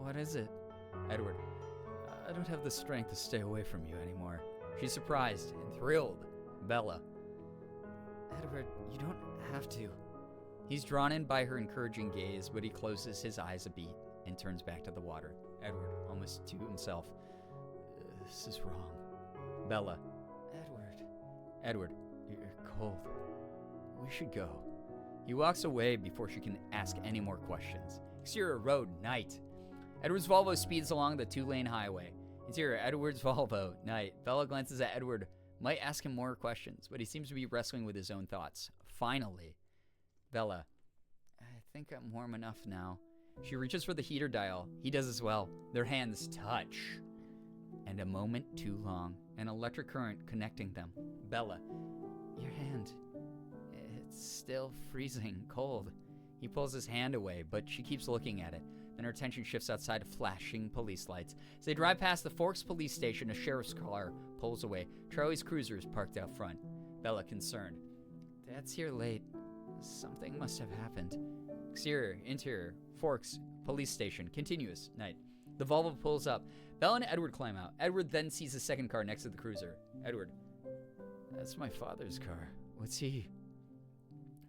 What is it? Edward. I don't have the strength to stay away from you anymore. She's surprised and thrilled. Bella. Edward, you don't have to. He's drawn in by her encouraging gaze, but he closes his eyes a beat and turns back to the water. Edward, almost to himself. This is wrong. Bella. Edward, you're cold. We should go. He walks away before she can ask any more questions. Exterior road, night. Edward's Volvo speeds along the 2-lane highway. Interior, Edward's Volvo, night. Bella glances at Edward, might ask him more questions, but he seems to be wrestling with his own thoughts. Finally, Bella, I think I'm warm enough now. She reaches for the heater dial. He does as well. Their hands touch. And a moment too long, an electric current connecting them. Bella, your hand, it's still freezing cold. He pulls his hand away, but she keeps looking at it. Then her attention shifts outside flashing police lights. As they drive past the Forks police station, a sheriff's car pulls away. Charlie's cruiser is parked out front. Bella, concerned. Dad's here late. Something must have happened. Exterior, interior, Forks, police station, continuous, night. The Volvo pulls up. Bella and Edward climb out. Edward then sees the second car next to the cruiser. Edward, that's my father's car. What's he?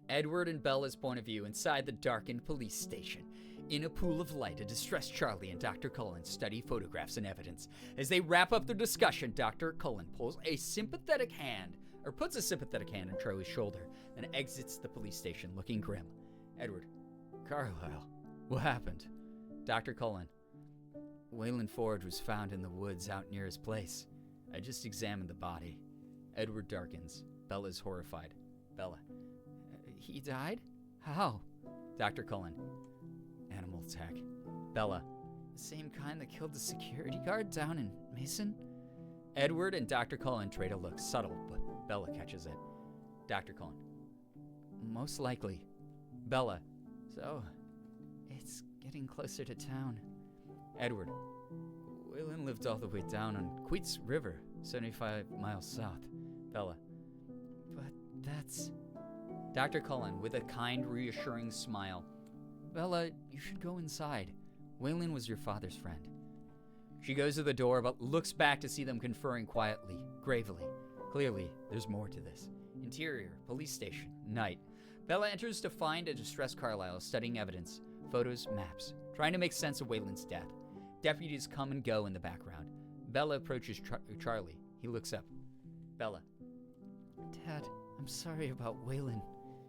Edward and Bella's point of view inside the darkened police station. In a pool of light, a distressed Charlie and Dr. Cullen study photographs and evidence. As they wrap up their discussion, Dr. Cullen puts a sympathetic hand on Charlie's shoulder, then exits the police station looking grim. Edward, Carlisle, what happened? Dr. Cullen, Wayland Forge was found in the woods out near his place. I just examined the body. Edward darkens. Bella's horrified. Bella, he died? How? Dr. Cullen, animal attack. Bella, the same kind that killed the security guard down in Mason? Edward and Dr. Cullen trade a look, subtle, but Bella catches it. Dr. Cullen, most likely. Bella, so it's getting closer to town. Edward, Wayland lived all the way down on Queets River, 75 miles south. Bella, but that's... Dr. Cullen, with a kind, reassuring smile. Bella, you should go inside. Wayland was your father's friend. She goes to the door, but looks back to see them conferring quietly, gravely. Clearly, there's more to this. Interior, police station, night. Bella enters to find a distressed Carlisle studying evidence, photos, maps, trying to make sense of Wayland's death. Deputies come and go in the background. Bella approaches Charlie. He looks up. Bella. Dad, I'm sorry about Wayland.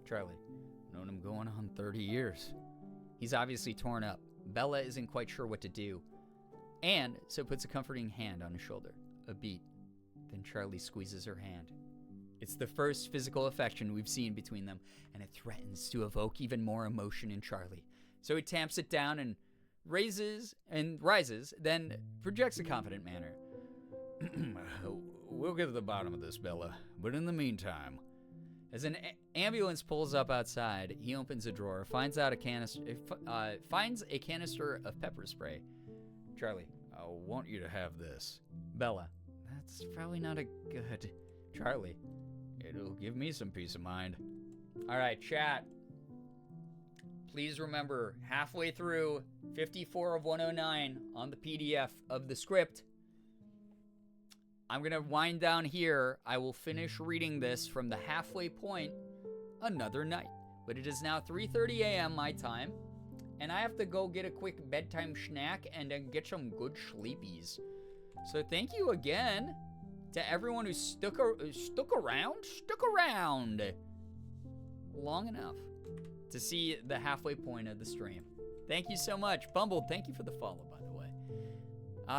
Charlie. Known him going on 30 years. He's obviously torn up. Bella isn't quite sure what to do, and so puts a comforting hand on his shoulder. A beat. Then Charlie squeezes her hand. It's the first physical affection we've seen between them, and it threatens to evoke even more emotion in Charlie. So he tamps it down and rises, then projects a confident manner. We'll get to the bottom of this, Bella, but in the meantime... As an ambulance pulls up outside, he opens a drawer, finds a canister of pepper spray. Charlie, I want you to have this. Bella, that's probably not a good... Charlie, it'll give me some peace of mind. All right, chat. Please remember, halfway through 54 of 109 on the PDF of the script, I'm going to wind down here. I will finish reading this from the halfway point another night. But it is now 3:30 a.m. my time, and I have to go get a quick bedtime snack and then get some good sleepies. So thank you again to everyone who stuck around long enough to see the halfway point of the stream. Thank you so much. Bumble, thank you for the follow, by the way.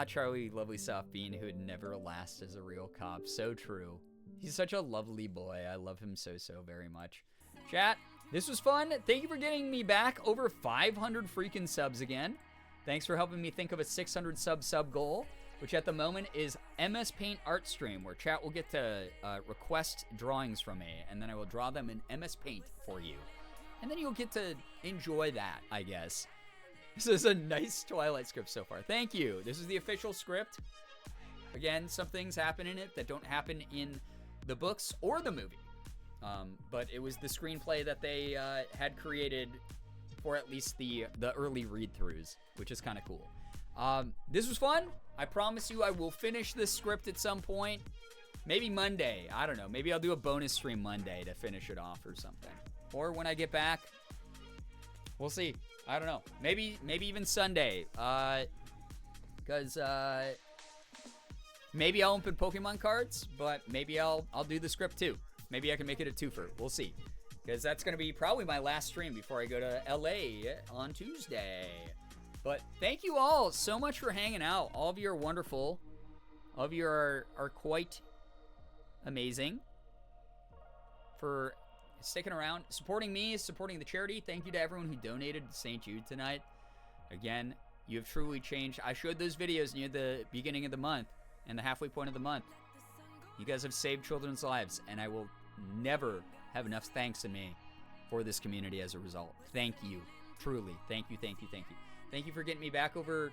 Charlie, lovely soft bean who would never last as a real cop. So true. He's such a lovely boy. I love him so very much. Chat, this was fun. Thank you for getting me back over 500 freaking subs again. Thanks for helping me think of a 600 sub goal, which at the moment is MS Paint art stream, where chat will get to request drawings from me, and then I will draw them in MS Paint for you. And then you'll get to enjoy that, I guess. This is a nice Twilight script so far. Thank you. This is the official script. Again, some things happen in it that don't happen in the books or the movie. But it was the screenplay that they had created for at least the early read-throughs, which is kind of cool. This was fun. I promise you I will finish this script at some point. Maybe Monday. I don't know. Maybe I'll do a bonus stream Monday to finish it off or something. Or when I get back. We'll see. I don't know. Maybe even Sunday. Because maybe I'll open Pokemon cards, but maybe I'll do the script too. Maybe I can make it a twofer. We'll see. Because that's going to be probably my last stream before I go to LA on Tuesday. But thank you all so much for hanging out. All of you are wonderful. All of you are quite amazing for sticking around, supporting me, supporting the charity. Thank you to everyone who donated to St. Jude tonight. Again, you have truly changed. I showed those videos near the beginning of the month and the halfway point of the month. You guys have saved children's lives, and I will never have enough thanks to me for this community as a result. Thank you. Truly. Thank you, thank you, thank you. Thank you for getting me back over,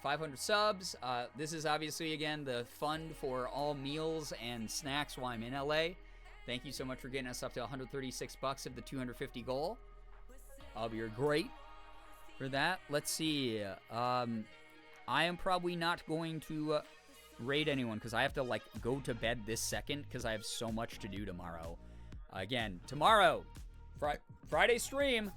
500 subs. This is obviously, again, the fund for all meals and snacks while I'm in LA. Thank you so much for getting us up to $136 of the 250 goal. You're great for that. Let's see. I am probably not going to raid anyone because I have to go to bed this second because I have so much to do tomorrow. Again, tomorrow, Friday stream.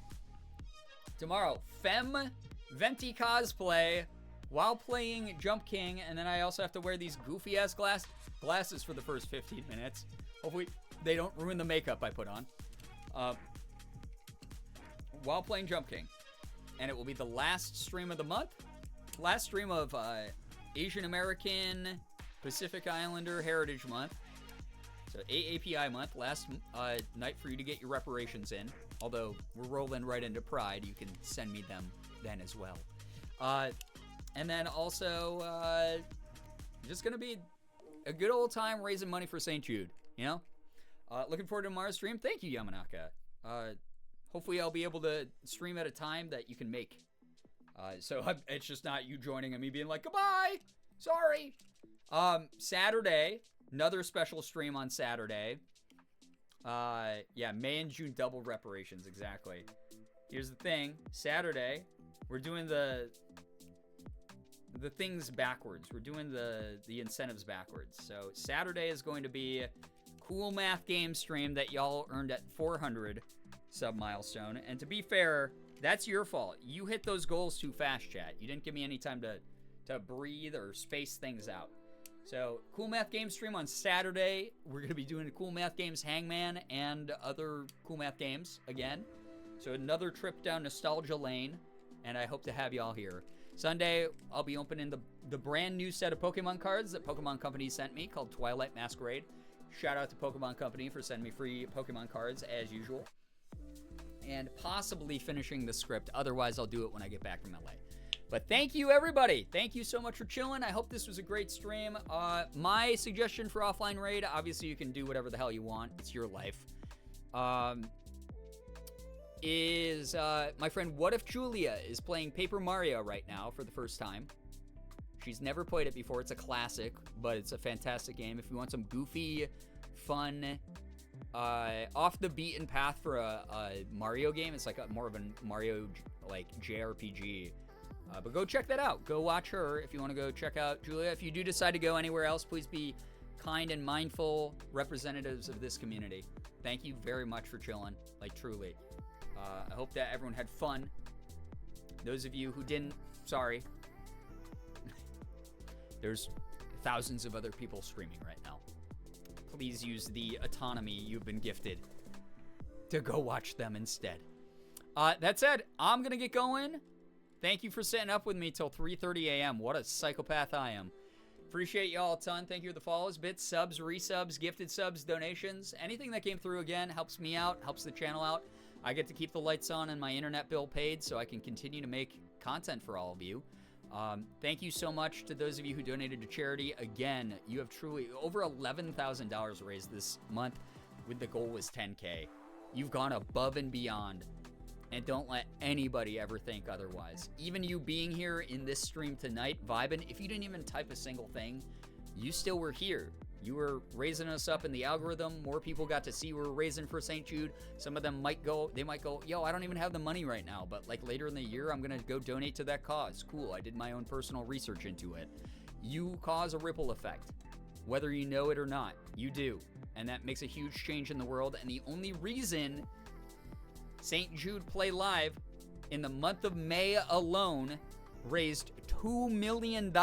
Tomorrow, Venti cosplay while playing Jump King, and then I also have to wear these goofy ass glasses for the first 15 minutes. Hopefully they don't ruin the makeup I put on. While playing Jump King. And it will be the last stream of the month. Last stream of Asian American Pacific Islander Heritage Month. So AAPI month. Last night for you to get your reparations in. Although we're rolling right into Pride. You can send me them then as well. And then also just going to be a good old time raising money for St. Jude. Looking forward to tomorrow's stream. Thank you, Yamanaka. Hopefully I'll be able to stream at a time that you can make. So it's just not you joining and me being like, goodbye, sorry. Saturday, another special stream on Saturday. Yeah, May and June double reparations, exactly. Here's the thing, Saturday, we're doing the things backwards. We're doing the incentives backwards. So Saturday is going to be cool math game stream that y'all earned at 400 sub milestone. And to be fair, that's your fault. You hit those goals too fast, chat. You didn't give me any time to breathe or space things out. So cool math game stream on Saturday. We're going to be doing cool math games Hangman and other cool math games again. So another trip down nostalgia lane. And I hope to have y'all here. Sunday, I'll be opening the brand new set of Pokemon cards that Pokemon Company sent me called Twilight Masquerade. Shout out to Pokemon Company for sending me free Pokemon cards as usual. And possibly finishing the script. Otherwise, I'll do it when I get back from LA. But thank you, everybody. Thank you so much for chilling. I hope this was a great stream. My suggestion for offline raid, obviously you can do whatever the hell you want. It's your life. Is my friend What If Julia is playing Paper Mario right now for the first time. She's never played it before. It's a classic, but it's a fantastic game. If you want some goofy, fun, off the beaten path for a Mario game, it's like more of a Mario JRPG. But go check that out. Go watch her if you want to go check out Julia. If you do decide to go anywhere else, please be kind and mindful representatives of this community. Thank you very much for chilling, truly. I hope that everyone had fun. Those of you who didn't, sorry. There's thousands of other people streaming right now. Please use the autonomy you've been gifted to go watch them instead. That said, I'm going to get going. Thank you for sitting up with me till 3:30 a.m. What a psychopath I am. Appreciate y'all a ton. Thank you for the follows, bits, subs, resubs, gifted subs, donations. Anything that came through, again, helps me out, helps the channel out. I get to keep the lights on and my internet bill paid so I can continue to make content for all of you. Thank you so much to those of you who donated to charity. Again, you have truly over $11,000 raised this month with the goal was 10K. You've gone above and beyond. And don't let anybody ever think otherwise. Even you being here in this stream tonight, vibing, if you didn't even type a single thing, you still were here. You were raising us up in the algorithm. More people got to see we were raising for St. Jude. Some of them might go, yo, I don't even have the money right now, but later in the year, I'm going to go donate to that cause. Cool, I did my own personal research into it. You cause a ripple effect. Whether you know it or not, you do. And that makes a huge change in the world. And the only reason St. Jude Play Live in the month of May alone raised $2 million.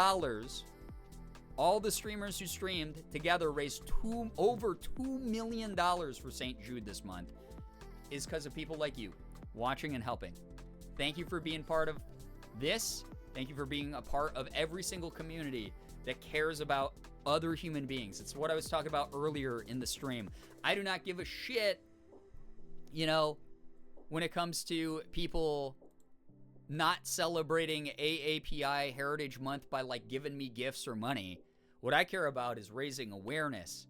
All the streamers who streamed together raised over $2 million for St. Jude this month, is because of people like you watching and helping. Thank you for being part of this. Thank you for being a part of every single community that cares about other human beings. It's what I was talking about earlier in the stream. I do not give a shit, when it comes to people not celebrating AAPI Heritage Month by giving me gifts or money. What I care about is raising awareness.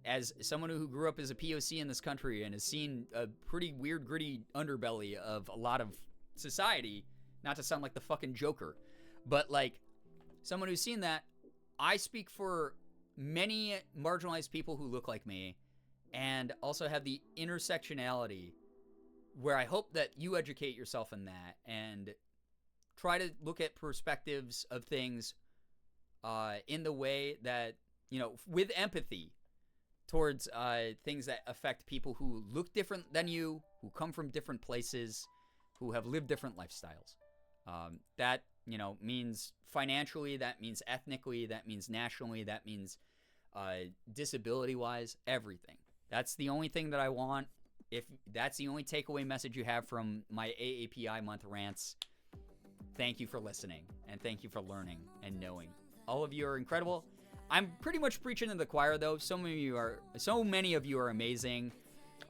As someone who grew up as a POC in this country and has seen a pretty weird, gritty underbelly of a lot of society, not to sound like the fucking Joker, but someone who's seen that, I speak for many marginalized people who look like me and also have the intersectionality where I hope that you educate yourself in that and try to look at perspectives of things in the way that, with empathy towards things that affect people who look different than you, who come from different places, who have lived different lifestyles. That, means financially, that means ethnically, that means nationally, that means disability-wise, everything. That's the only thing that I want. If that's the only takeaway message you have from my AAPI month rants, thank you for listening, and thank you for learning and knowing. All of you are incredible. I'm pretty much preaching to the choir, though. So many of you are amazing.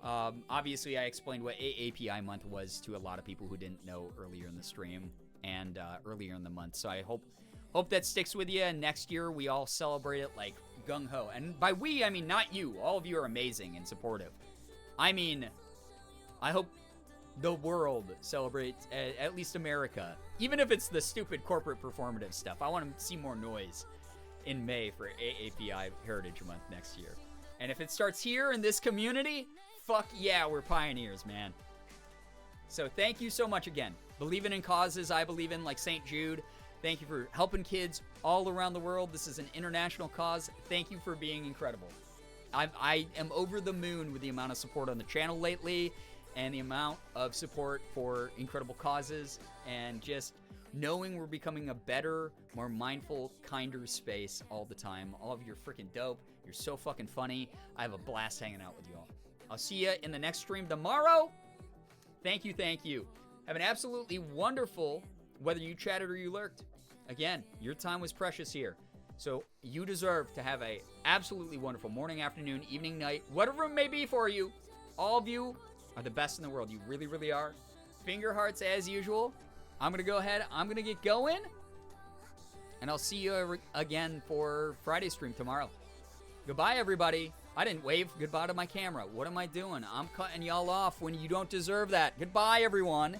Obviously, I explained what AAPI month was to a lot of people who didn't know earlier in the stream and earlier in the month. So I hope that sticks with you. And next year, we all celebrate it like gung-ho. And by we, I mean not you. All of you are amazing and supportive. I mean, I hope the world celebrates, at least America, even if it's the stupid corporate performative stuff. I want to see more noise in May for AAPI Heritage Month next year. And if it starts here in this community, fuck yeah, we're pioneers, man. So thank you so much again. Believing in causes I believe in, like St. Jude. Thank you for helping kids all around the world. This is an international cause. Thank you for being incredible. I am over the moon with the amount of support on the channel lately and the amount of support for incredible causes and just knowing we're becoming a better, more mindful, kinder space all the time. All of you are freaking dope. You're so fucking funny. I have a blast hanging out with you all. I'll see you in the next stream tomorrow. Thank you, thank you. Have an absolutely wonderful, whether you chatted or you lurked. Again, your time was precious here. So you deserve to have a absolutely wonderful morning, afternoon, evening, night, whatever it may be for you. All of you are the best in the world. You really, really are. Finger hearts as usual. I'm going to go ahead. I'm going to get going. And I'll see you again for Friday stream tomorrow. Goodbye, everybody. I didn't wave goodbye to my camera. What am I doing? I'm cutting y'all off when you don't deserve that. Goodbye, everyone.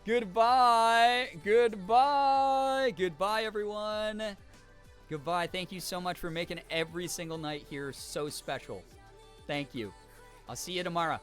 Goodbye. Goodbye. Goodbye, everyone. Goodbye. Thank you so much for making every single night here so special. Thank you. I'll see you tomorrow.